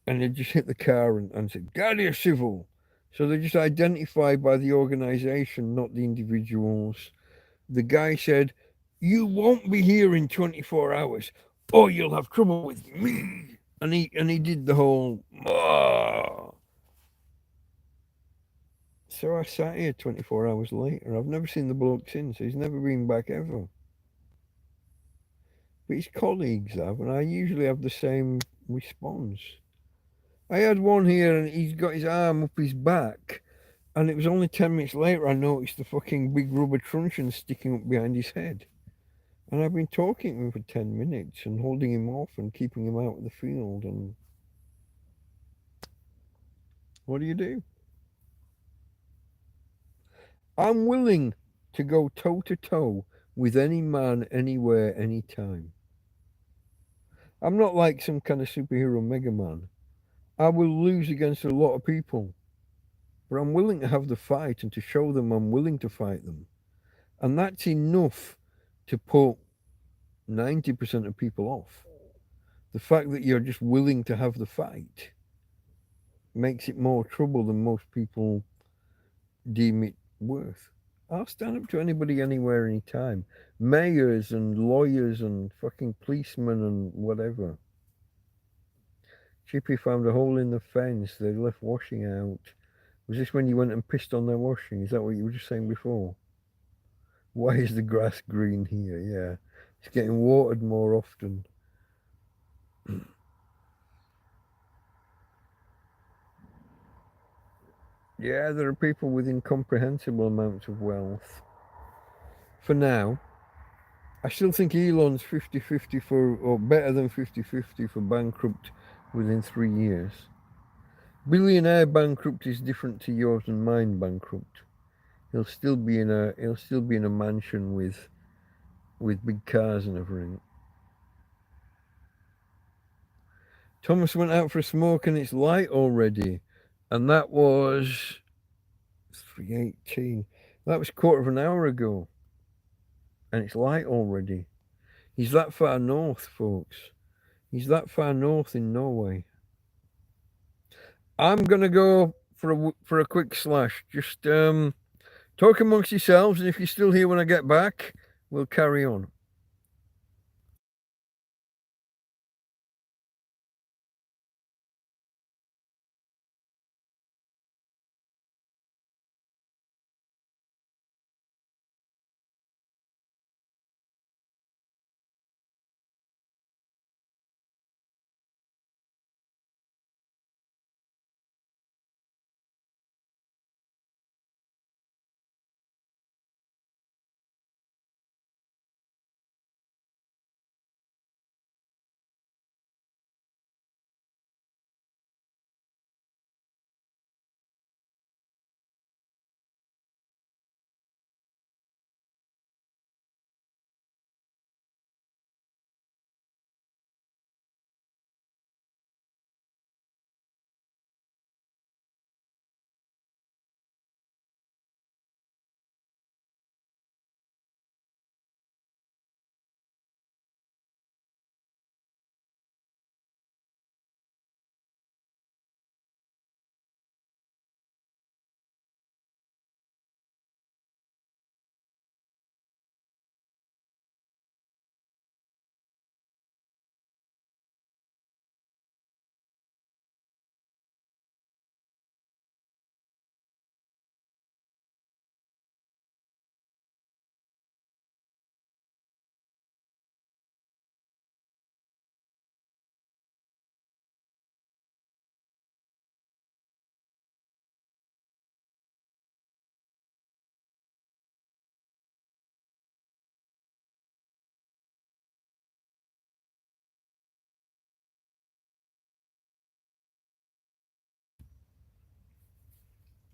And they just hit the car and said, Guardia Civil. So they just identified by the organization, not the individuals. The guy said, you won't be here in 24 hours or you'll have trouble with me. And he did the whole, ah. So I sat here 24 hours later. I've never seen the bloke since. He's never been back ever. But his colleagues have, and I usually have the same response. I had one here and he's got his arm up his back, and it was only 10 minutes later I noticed the fucking big rubber truncheon sticking up behind his head. And I've been talking to him for 10 minutes and holding him off and keeping him out of the field. And what do you do? I'm willing to go toe to toe with any man, anywhere, anytime. I'm not like some kind of superhero Mega Man. I will lose against a lot of people, but I'm willing to have the fight and to show them I'm willing to fight them. And that's enough to put 90% of people off. The fact that you're just willing to have the fight makes it more trouble than most people deem it worth. I'll stand up to anybody, anywhere, anytime. Mayors and lawyers and fucking policemen and whatever. Chippy found a hole in the fence. They left washing out. Was this when you went and pissed on their washing? Is that what you were just saying before? Why is the grass green here? Yeah. It's getting watered more often. Yeah, there are people with incomprehensible amounts of wealth. For now, I still think Elon's 50-50 for, or better than 50-50 for bankrupt within 3 years. Billionaire bankrupt is different to yours and mine bankrupt. He'll still be in a mansion with big cars and everything. Thomas went out for a smoke and it's light already. And that was 3:18. That was a quarter of an hour ago. And it's light already. He's that far north, folks. He's that far north in Norway. I'm gonna go for a quick slash. Just talk amongst yourselves, and if you're still here when I get back, we'll carry on.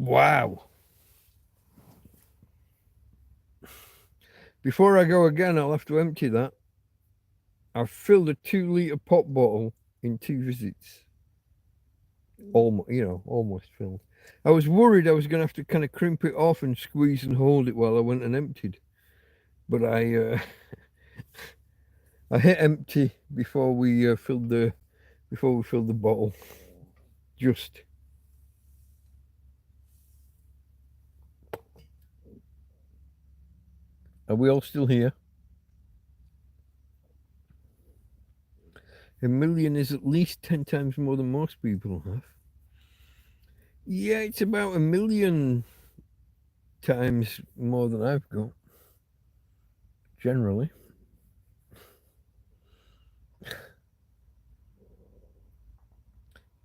Wow. Before I go again, I'll have to empty that. I've filled a 2-litre pop bottle in 2 visits. Almost filled. I was worried I was going to have to kind of crimp it off and squeeze and hold it while I went and emptied. But I hit empty before we filled the bottle. Just. Are we all still here? 1 million is at least 10 times more than most people have. Yeah, it's about 1 million times more than I've got, generally. You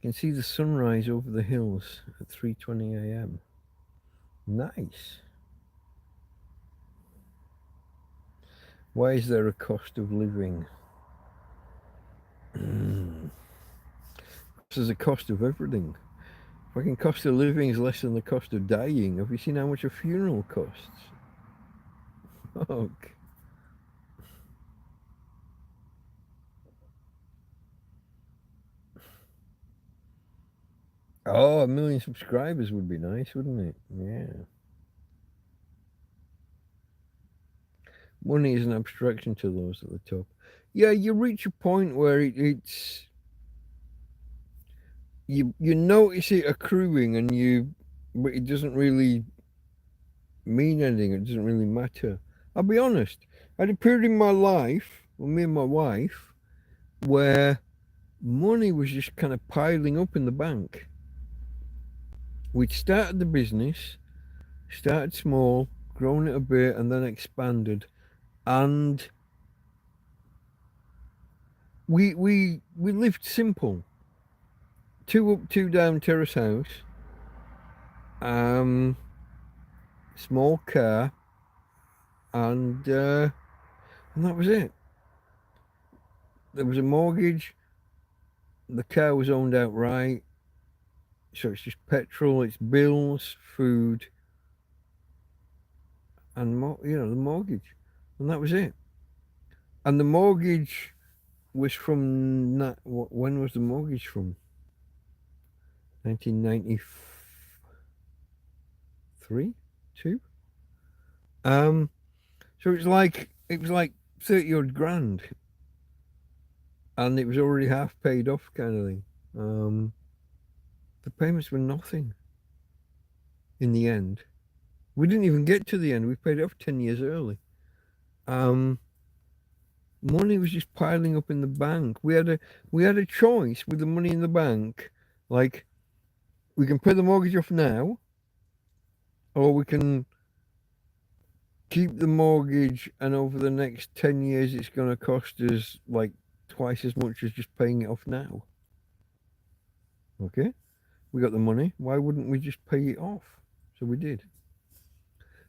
can see the sunrise over the hills at 3:20 a.m. Nice. Why is there a cost of living? There's a cost of everything. Fucking cost of living is less than the cost of dying. Have you seen how much a funeral costs? Fuck. Oh, 1 million subscribers would be nice, wouldn't it? Yeah. Money is an abstraction to those at the top. Yeah, you reach a point where it's you notice it accruing, but it doesn't really mean anything. It doesn't really matter. I'll be honest. I had a period in my life, me and my wife, where money was just kind of piling up in the bank. We'd started the business, started small, grown it a bit, and then expanded. And we lived simple. 2 up, 2 down terrace house. Small car, and that was it. There was a mortgage. The car was owned outright, so it's just petrol, it's bills, food, and the mortgage, and that was it. And the mortgage was from when was the mortgage from? 1993, 2. So it was like 30 odd grand, and it was already half paid off, kind of thing. The payments were nothing in the end. We didn't even get to the end. We paid it off 10 years early. Money was just piling up in the bank. We had a choice with the money in the bank. Like, we can pay the mortgage off now, or we can keep the mortgage, and over the next 10 years it's going to cost us like twice as much as just paying it off now. Okay, we got the money. Why wouldn't we just pay it off? So we did.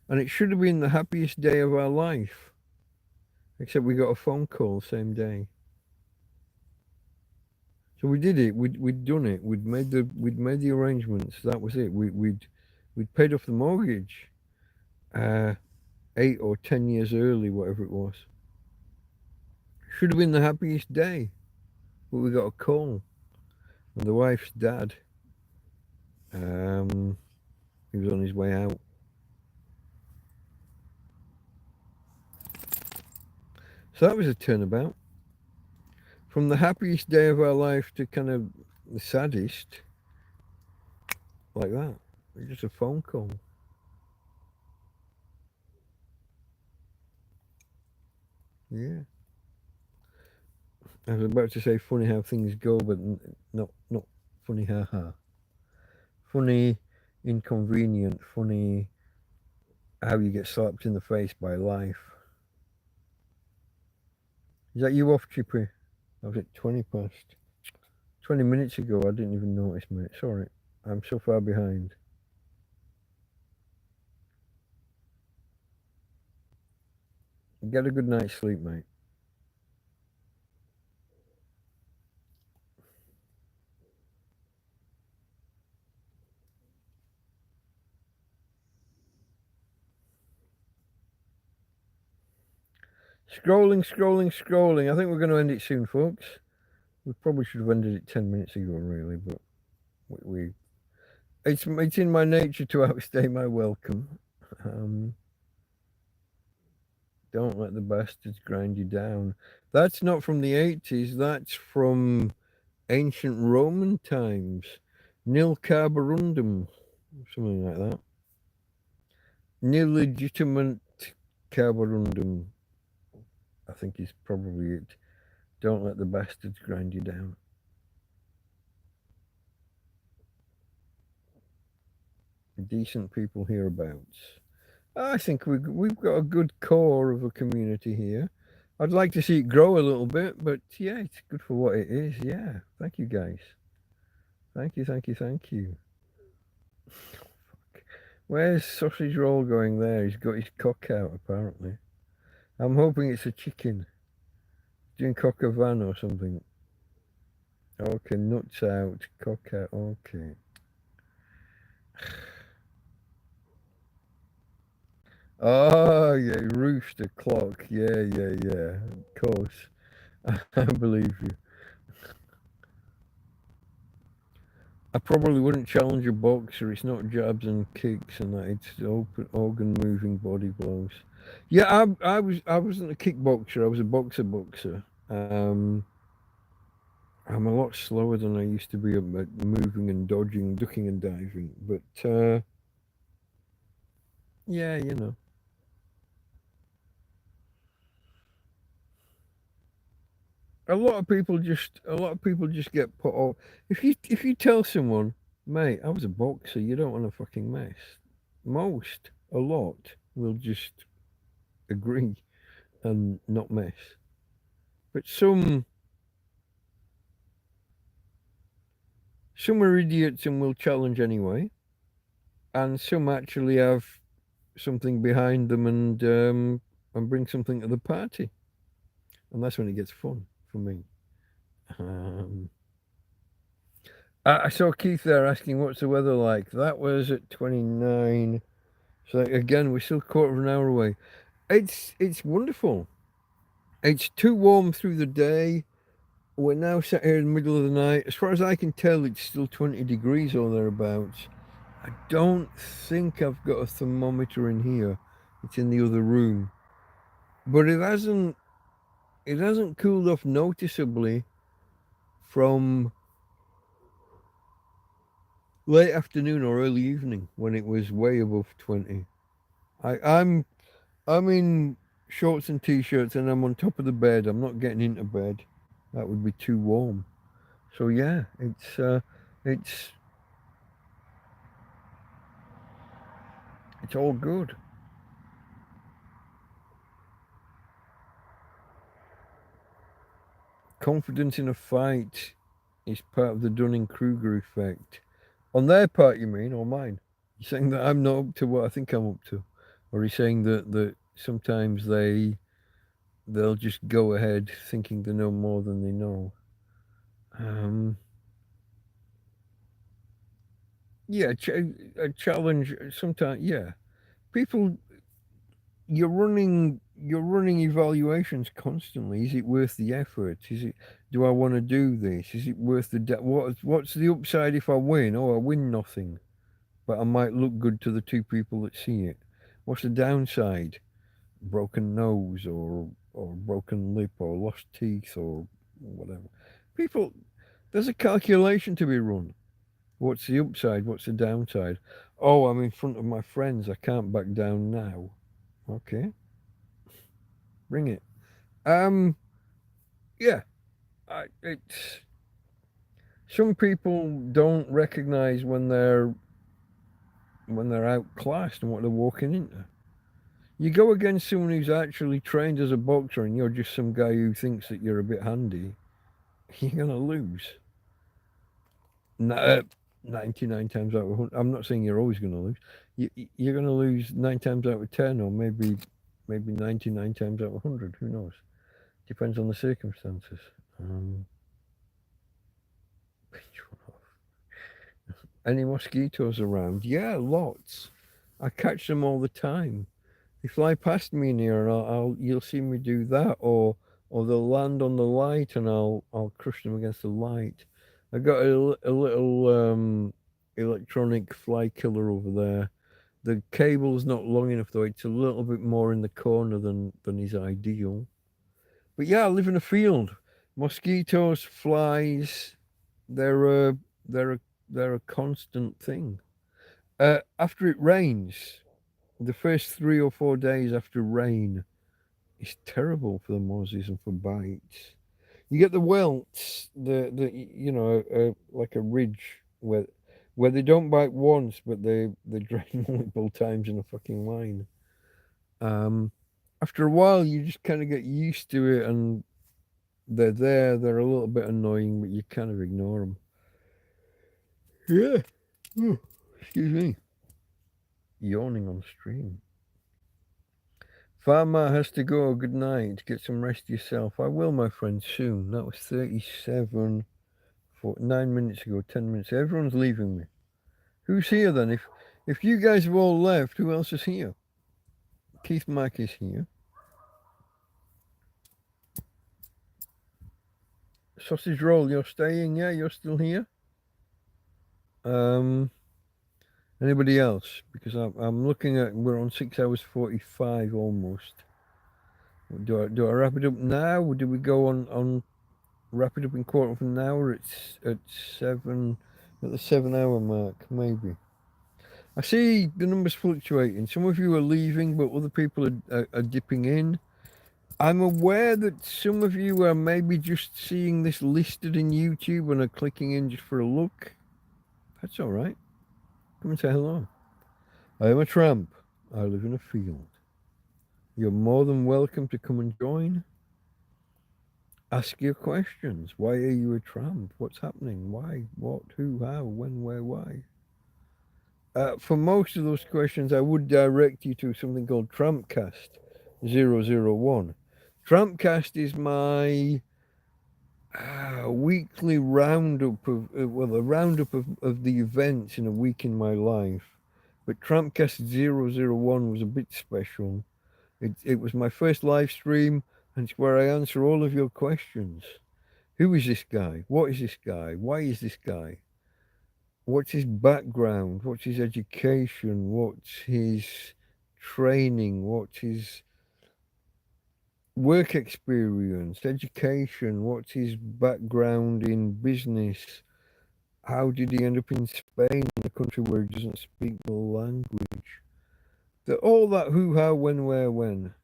And it should have been the happiest day of our life, except we got a phone call same day. So we did it. We'd done it. We'd made the arrangements. That was it. We'd paid off the mortgage 8 or 10 years early, whatever it was. Should have been the happiest day, but we got a call, and the wife's dad, he was on his way out. So that was a turnabout. From the happiest day of our life to kind of the saddest, like that. Just a phone call. Yeah. I was about to say funny how things go, but not funny, haha. Funny, inconvenient, funny how you get slapped in the face by life. Is that you off, Chippy? I was at 20 past. 20 minutes ago, I didn't even notice, mate. Sorry. I'm so far behind. Get a good night's sleep, mate. Scrolling. I think we're going to end it soon, folks. We probably should have ended it 10 minutes ago, really, but it's in my nature to outstay my welcome. Don't let the bastards grind you down. That's not from the 80s. That's from ancient Roman times. Nil carborundum, something like that. Nil legitimate carborundum, I think is probably it. Don't let the bastards grind you down. Decent people hereabouts. I think we've got a good core of a community here. I'd like to see it grow a little bit, but yeah, it's good for what it is. Yeah, thank you guys. Thank you. Where's Sausage Roll going there? He's got his cock out, apparently. I'm hoping it's a chicken. Doing cock a van or something. Okay, nuts out, cock out, okay. Oh, yeah, rooster clock. Yeah. Of course. I believe you. I probably wouldn't challenge a boxer. It's not jabs and kicks and that. It's open organ moving body blows. Yeah, I wasn't a kickboxer. I was a boxer. I'm a lot slower than I used to be at moving and dodging, ducking and diving. But yeah, you know. A lot of people just get put off. If you tell someone, mate, I was a boxer, you don't want to fucking mess. A lot will just agree and not mess. But some are idiots and will challenge anyway, and some actually have something behind them and bring something to the party, and that's when it gets fun for me. I saw Keith there asking what's the weather like. That was at 29. So again, we're still a quarter of an hour away. It's wonderful. It's too warm through the day. We're now sat here in the middle of the night. As far as I can tell, it's still 20 degrees or thereabouts. I don't think I've got a thermometer in here. It's in the other room. But it hasn't cooled off noticeably from late afternoon or early evening when it was way above 20. I'm in shorts and t-shirts and I'm on top of the bed. I'm not getting into bed. That would be too warm. So yeah, it's all good. Confidence in a fight is part of the Dunning-Kruger effect. On their part, you mean, or mine? You're saying that I'm not up to what I think I'm up to, or are you saying that sometimes they'll just go ahead thinking they know more than they know? Yeah, a challenge sometimes. Yeah, people, you're running evaluations constantly. Is it worth the effort? Do I want to do this? Is it worth the what's the upside if I win? Oh, I win nothing, but I might look good to the two people that see it. What's the downside? Broken nose or broken lip or lost teeth or whatever. People, there's a calculation to be run. What's the upside? What's the downside? Oh, I'm in front of my friends. I can't back down now. Okay, bring it. Yeah, it's some people don't recognize when they're outclassed and what they're walking into. You go against someone who's actually trained as a boxer and you're just some guy who thinks that you're a bit handy, you're gonna lose. 99 times out of 100. I'm not saying you're always gonna lose. You're gonna lose 9 times out of 10, or maybe 99 times out of 100. Who knows? Depends on the circumstances. Any mosquitoes around? Yeah, lots. I catch them all the time. They fly past me in here, and you'll see me do that, or they'll land on the light, and I'll crush them against the light. I got a little electronic fly killer over there. The cable's not long enough though; it's a little bit more in the corner than is ideal. But yeah, I live in a field. Mosquitoes, flies, they're a they're a they're a constant thing. After it rains, the first 3 or 4 days after rain is terrible for the mozzies and for bites. You get the welts, the like a ridge where they don't bite once, but they drain multiple times in a fucking line. Um, After a while, you just kind of get used to it, and they're there. They're a little bit annoying, but you kind of ignore them. Yeah. Oh, excuse me. Yawning on stream. Farmer has to go. Good night. Get some rest yourself. I will, my friend, soon. That was 37, 9 minutes ago, 10 minutes. Everyone's leaving me. Who's here then? If you guys have all left, who else is here? Keith Mack is here. Sausage Roll, you're staying? Yeah, you're still here? Anybody else? Because I'm looking at, we're on 6 hours 45 almost. Do I wrap it up now, or do we go on wrap it up in quarter of an hour? It's at the 7 hour mark, maybe. I see the numbers fluctuating. Some of you are leaving, but other people are dipping in. I'm aware that some of you are maybe just seeing this listed in YouTube and are clicking in just for a look. That's all right. Come and say hello. I am a tramp. I live in a field. You're more than welcome to come and join. Ask your questions. Why are you a tramp? What's happening? Why? What? Who? How? When? Where? Why? For most of those questions, I would direct you to something called TrampCast 001. TrampCast is my weekly roundup of, a roundup of the events in a week in my life. But TrampCast 001 was a bit special. It was my first live stream, and it's where I answer all of your questions. Who is this guy? What is this guy? Why is this guy? What's his background? What's his education? What's his training? What's his work experience, education? What's his background in business? How did he end up in Spain, in a country where he doesn't speak the language? All that who, how, when, where, when.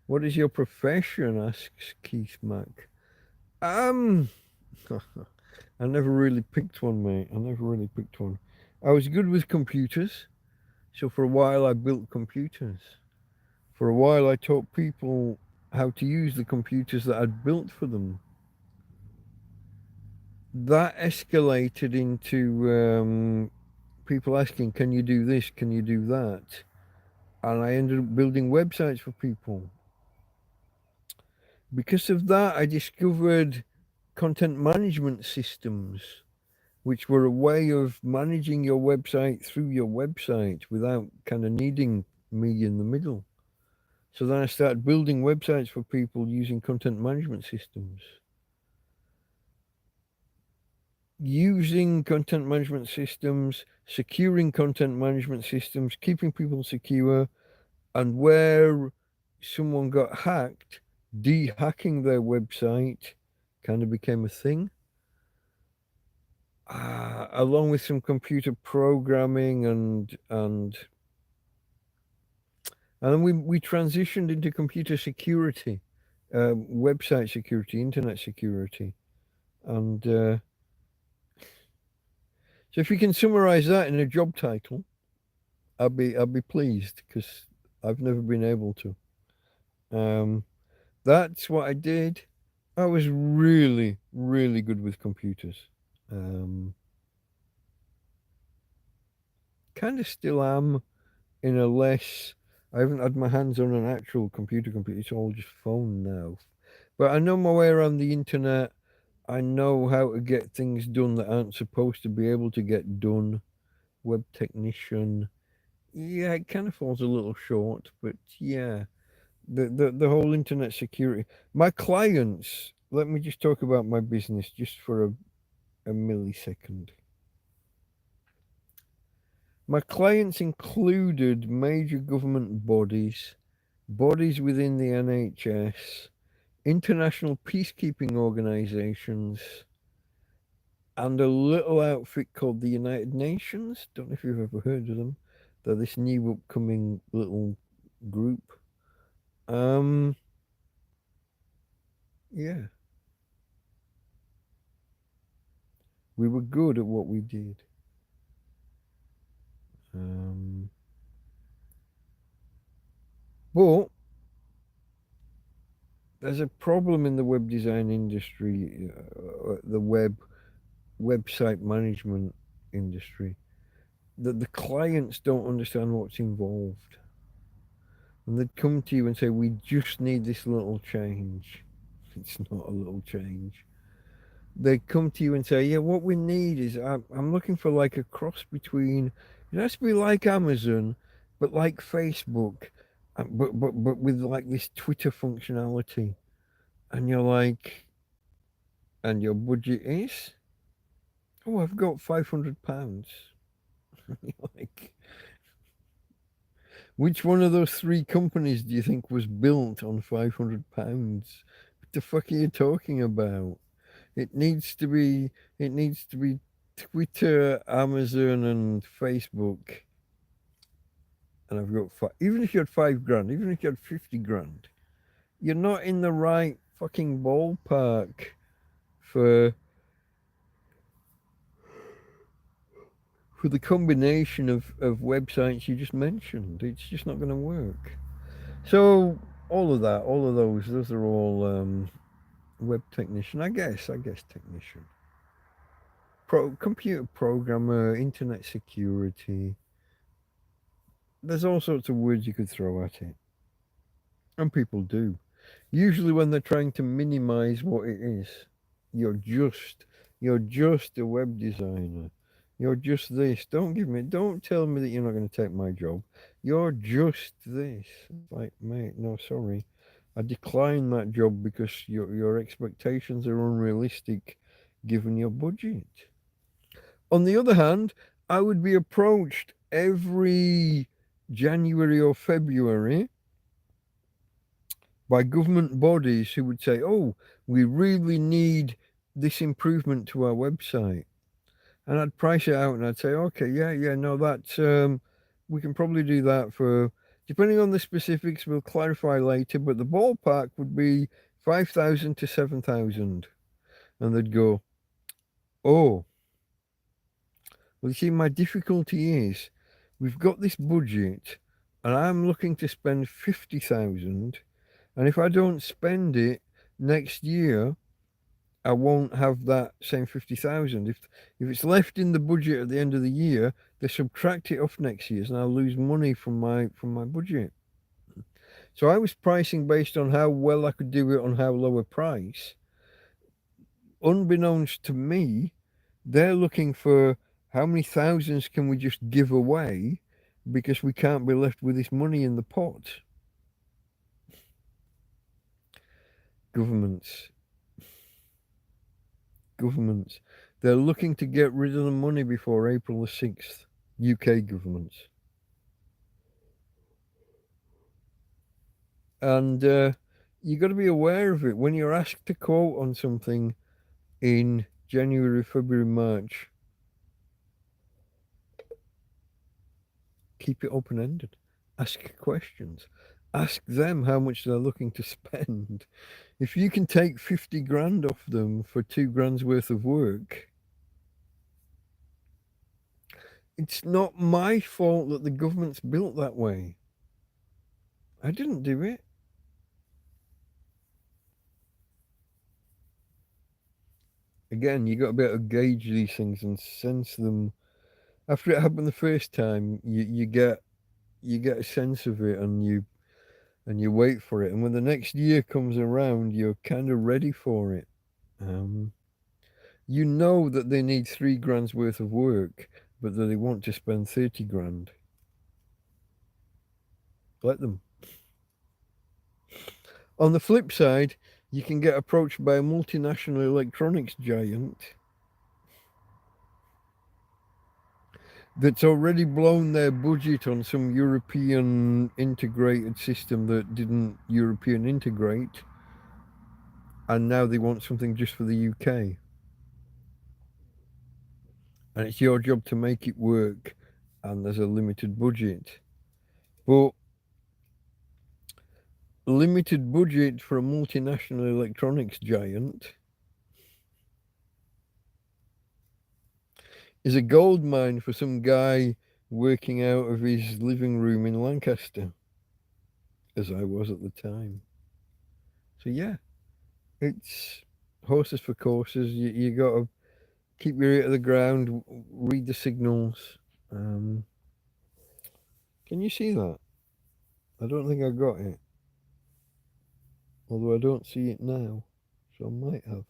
What is your profession? Asks Keith Mack. I never really picked one, mate. I never really picked one. I was good with computers, so for a while I built computers. For a while I taught people how to use the computers that I'd built for them. That escalated into people asking, can you do this? Can you do that? And I ended up building websites for people. Because of that, I discovered content management systems, which were a way of managing your website through your website without kind of needing me in the middle. So then I started building websites for people using content management systems. Using content management systems, securing content management systems, keeping people secure, and where someone got hacked, de-hacking their website kind of became a thing. Along with some computer programming and then we transitioned into computer security, website security, internet security, and so if you can summarize that in a job title, I'll be pleased, because I've never been able to. That's what I did. I was really, really good with computers. Kind of still am, in a less. I haven't had my hands on an actual computer. It's all just phone now. But I know my way around the internet. I know how to get things done that aren't supposed to be able to get done. Web technician, Yeah, it kind of falls a little short, but yeah, the whole internet security. My clients. Let me just talk about my business just for a millisecond. My clients included major government bodies, bodies within the NHS, international peacekeeping organizations, and a little outfit called the United Nations. Don't know if you've ever heard of them. They're this new upcoming little group. Um, yeah, we were good at what we did. Um, but there's a problem in the web design industry, the website management industry, that the clients don't understand what's involved. And they'd come to you and say, "We just need this little change." It's not a little change. They come to you and say, "Yeah, what we need is I'm looking for like a cross between. It has to be like Amazon, but like Facebook, but with like this Twitter functionality." And you're like, "And your budget is? Oh, I've got £500." You're like, which one of those three companies do you think was built on £500? What the fuck are you talking about? It needs to be. It needs to be Twitter, Amazon, and Facebook. And I've got even if you had 5 grand, even if you had 50 grand, you're not in the right fucking ballpark for the combination of websites you just mentioned. It's just not going to work. So all of that, all of those are all web technician. I guess technician, computer programmer, internet security. There's all sorts of words you could throw at it, and people do. Usually, when they're trying to minimize what it is, you're just you're just a web designer. You're just this. Don't tell me that you're not going to take my job. You're just this. It's like, mate, no, sorry. I decline that job because your expectations are unrealistic given your budget. On the other hand, I would be approached every January or February by government bodies who would say, "Oh, we really need this improvement to our website." And I'd price it out and I'd say, "Okay, yeah, yeah, no, that's, we can probably do that for, depending on the specifics, we'll clarify later, but the ballpark would be 5,000 to 7,000." And they'd go, "Oh, well, you see, my difficulty is we've got this budget and I'm looking to spend 50,000. And if I don't spend it next year, I won't have that same 50,000. If it's left in the budget at the end of the year, they subtract it off next year's, and I'll lose money from my budget." So I was pricing based on how well I could do it on how low a price. Unbeknownst to me, they're looking for how many thousands can we just give away because we can't be left with this money in the pot. Governments. Governments. They're looking to get rid of the money before April the 6th. UK governments. And you got to be aware of it. When you're asked to quote on something in January, February, March, keep it open ended. Ask questions. Ask them how much they're looking to spend. If you can take 50 grand off them for 2 grand's worth of work, it's not my fault that the government's built that way. I didn't do it. Again, you got to be able to gauge these things and sense them. After it happened the first time, you get a sense of it, and you wait for it. And when the next year comes around, you're kind of ready for it. Um, you know that they need 3 grand's worth of work, but that they want to spend 30 grand. Let them. On the flip side, you can get approached by a multinational electronics giant that's already blown their budget on some European integrated system that didn't European integrate, and now they want something just for the UK. And it's your job to make it work, and there's a limited budget. But limited budget for a multinational electronics giant is a gold mine for some guy working out of his living room in Lancaster, as I was at the time. So yeah, it's horses for courses. You got to keep your ear to the ground, read the signals. Can you see that? I don't think I got it. Although I don't see it now, so I might have.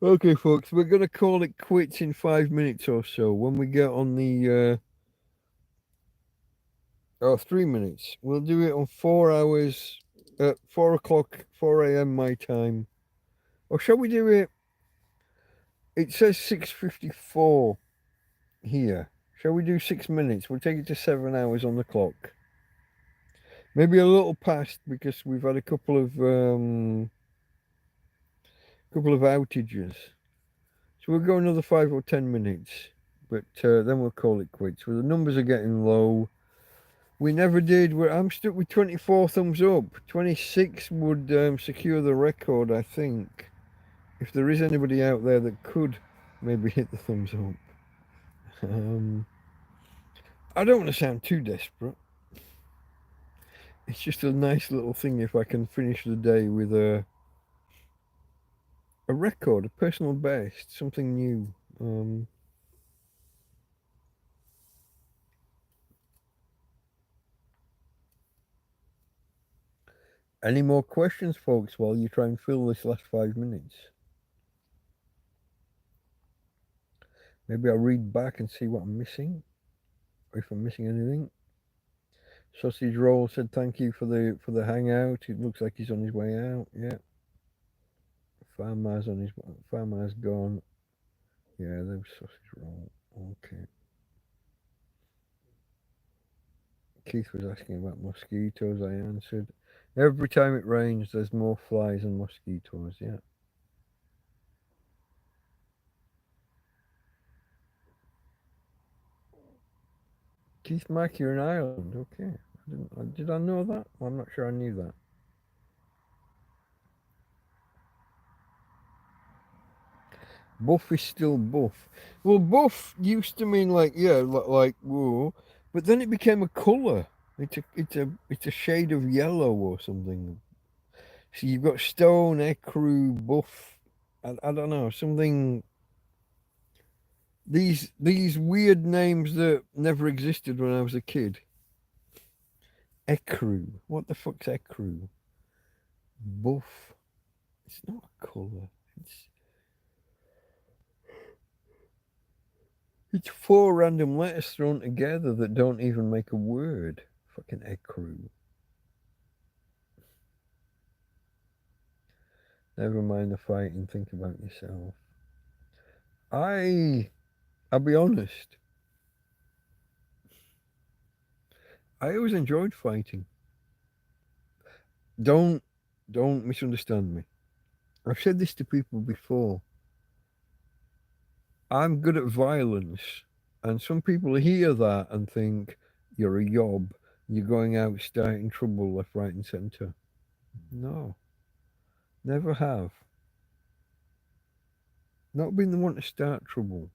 Okay, folks, we're going to call it quits in 5 minutes or so. When we get on the 3 minutes. We'll do it on 4 hours at 4 o'clock, 4 a.m. my time. Or shall we do it? It says 6:54 here. Shall we do 6 minutes? We'll take it to 7 hours on the clock. Maybe a little past because we've had a couple of outages. So we'll go another 5 or 10 minutes, but then we'll call it quits. Well, the numbers are getting low. We never did. I'm stuck with 24 thumbs up. 26 would secure the record, I think. If there is anybody out there that could maybe hit the thumbs up. I don't want to sound too desperate. It's just a nice little thing if I can finish the day with a record, a personal best, something new. Any more questions, folks, while you try and fill this last 5 minutes? Maybe I'll read back and see what I'm missing, or if I'm missing anything. Sausage Roll said thank you for the hangout. It looks like he's on his way out. Yeah. Farmer's gone. Yeah, there was Sausage Roll. Okay. Keith was asking about mosquitoes. I answered. Every time it rains, there's more flies and mosquitoes. Yeah. Keith Mack, you're in Ireland. Okay. Did I know that? I'm not sure I knew that. Buff is still buff. Well, buff used to mean like whoa, but then it became a color. It's a shade of yellow or something. So you've got stone, ecru, buff. I don't know, something. These weird names that never existed when I was a kid. Ecru. What the fuck's ecru? Buff. It's not a color. It's 4 random letters thrown together that don't even make a word. Fucking ecru. Never mind the fighting. Think about yourself. I'll be honest. I always enjoyed fighting. Don't misunderstand me. I've said this to people before. I'm good at violence, and some people hear that and think you're a yob. You're going out starting trouble left, right, and centre. No, never have. Not been the one to start trouble.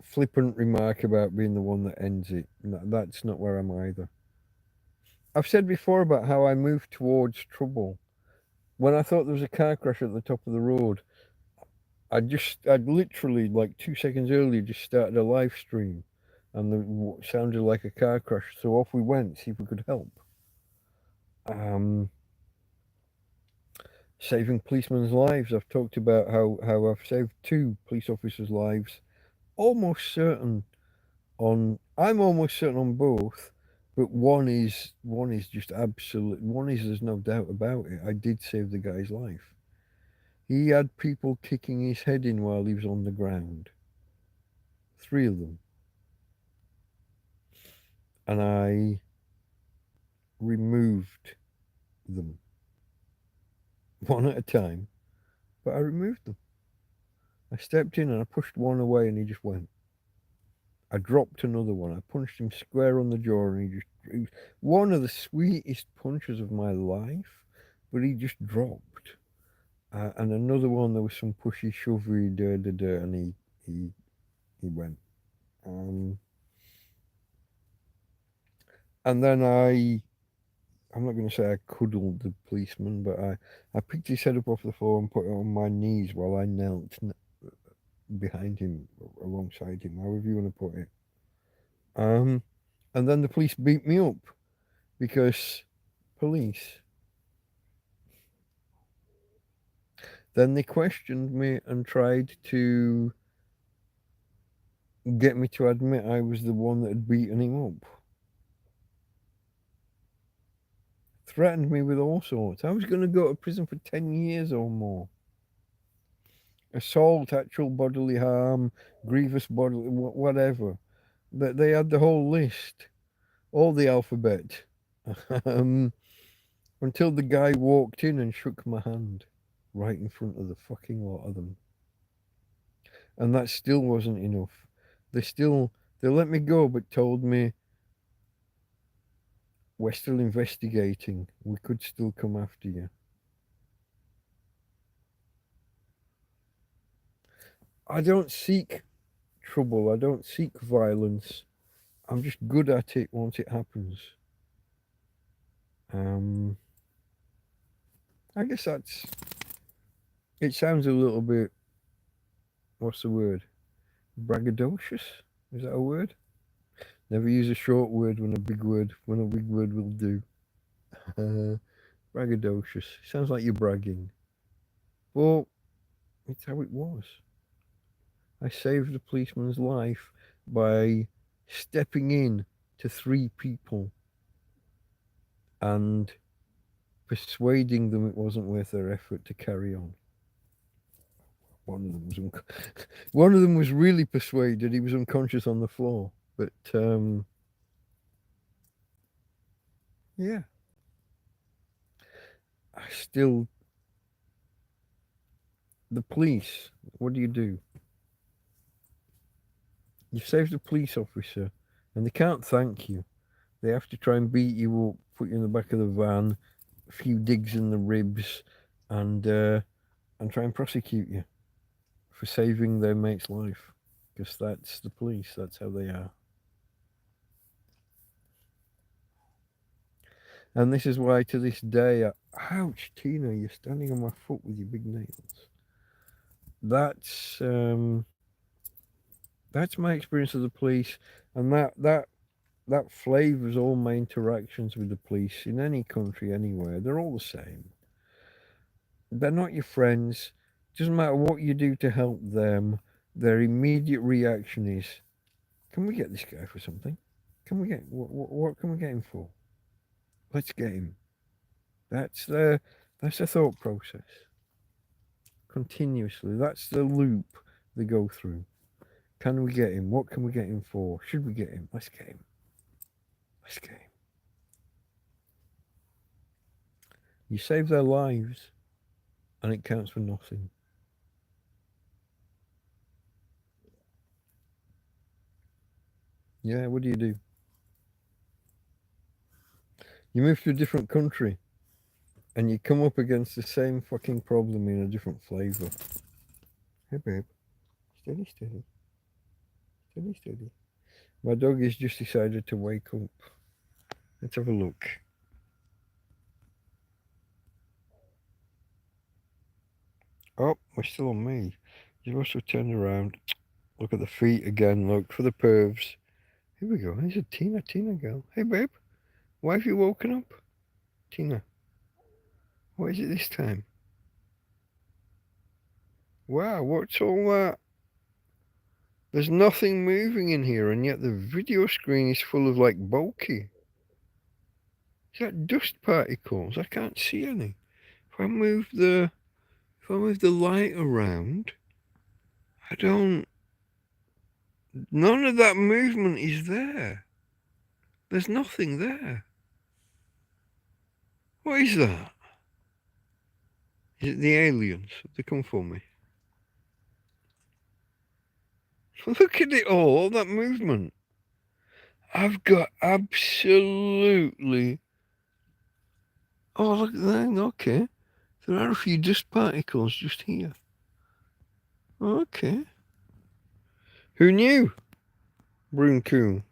Flippant remark about being the one that ends it. No, that's not where I'm either. I've said before about how I moved towards trouble. When I thought there was a car crash at the top of the road, I'd literally, like 2 seconds earlier, just started a live stream, and it sounded like a car crash. So off we went, see if we could help. Saving policemen's lives. I've talked about how I've saved 2 police officers' lives almost certain I'm almost certain on both, but one is just absolute. One is there's no doubt about it. I did save the guy's life. He had people kicking his head in while he was on the ground. 3 of them, and I removed them one at a time. But I removed them. I stepped in and I pushed one away, and he just went. I dropped another one. I punched him square on the jaw, and he was one of the sweetest punches of my life, but he just dropped. And another one, there was some pushy, shovey, and he went. Um, and then I'm not going to say I cuddled the policeman, but I picked his head up off the floor and put it on my knees while I knelt behind him, alongside him, however you want to put it. And then the police beat me up because police. Then they questioned me and tried to get me to admit I was the one that had beaten him up. Threatened me with all sorts. I was going to go to prison for 10 years or more. Assault, actual bodily harm, grievous bodily, whatever. They had the whole list, all the alphabet. Until the guy walked in and shook my hand right in front of the fucking lot of them. And that still wasn't enough. They let me go, but told me we're still investigating. We could still come after you. I don't seek trouble. I don't seek violence. I'm just good at it once it happens. I guess it sounds a little bit, what's the word? Braggadocious? Is that a word? Never use a short word when a big word will do. Braggadocious. Sounds like you're bragging. Well, it's how it was. I saved the policeman's life by stepping in to 3 people and persuading them it wasn't worth their effort to carry on. One of them was really persuaded. He was unconscious on the floor, but yeah, the police. What do? You saved a police officer, and they can't thank you. They have to try and beat you up, put you in the back of the van, a few digs in the ribs, and try and prosecute you for saving their mate's life. Because that's the police. That's how they are. And this is why, to this day, ouch, Tina, you're standing on my foot with your big nails. That's my experience of the police, and that flavors all my interactions with the police in any country, anywhere. They're all the same. They're not your friends. Doesn't matter what you do to help them. Their immediate reaction is, "Can we get this guy for something? Can we get what can we get him for? Let's get him." That's the thought process. Continuously, that's the loop they go through. Can we get him? What can we get him for? Should we get him? Let's get him. Let's get him. You save their lives, and it counts for nothing. Yeah, what do? You move to a different country, and you come up against the same fucking problem in a different flavor. Hey, babe. Steady, steady. Steady, steady. My dog has just decided to wake up. Let's have a look. Oh, we're still on me. You've also turned around. Look at the feet again. Look for the pervs. Here we go. There's a Tina girl. Hey, babe. Why have you woken up? Tina. What is it this time? Wow, what's all that? There's nothing moving in here, and yet the video screen is full of like bokeh. Is that dust particles? I can't see any. If I move the light around, none of that movement is there. There's nothing there. What is that? Is it the aliens? Have they come for me? Look at it all that movement. I've got absolutely... Oh, look at that. Okay. There are a few dust particles just here. Okay. Who knew? Broom Coon.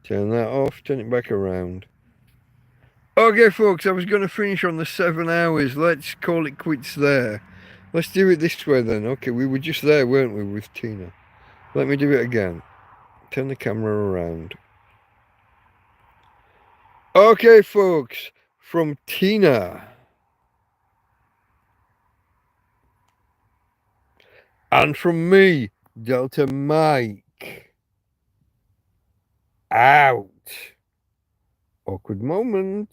Turn that off, turn it back around. Okay, folks, I was going to finish on the 7 hours. Let's call it quits there. Let's do it this way then. Okay, we were just there, weren't we, with Tina? Let me do it again. Turn the camera around. Okay, folks, from Tina. And from me, Delta Mike. Out. Awkward moment.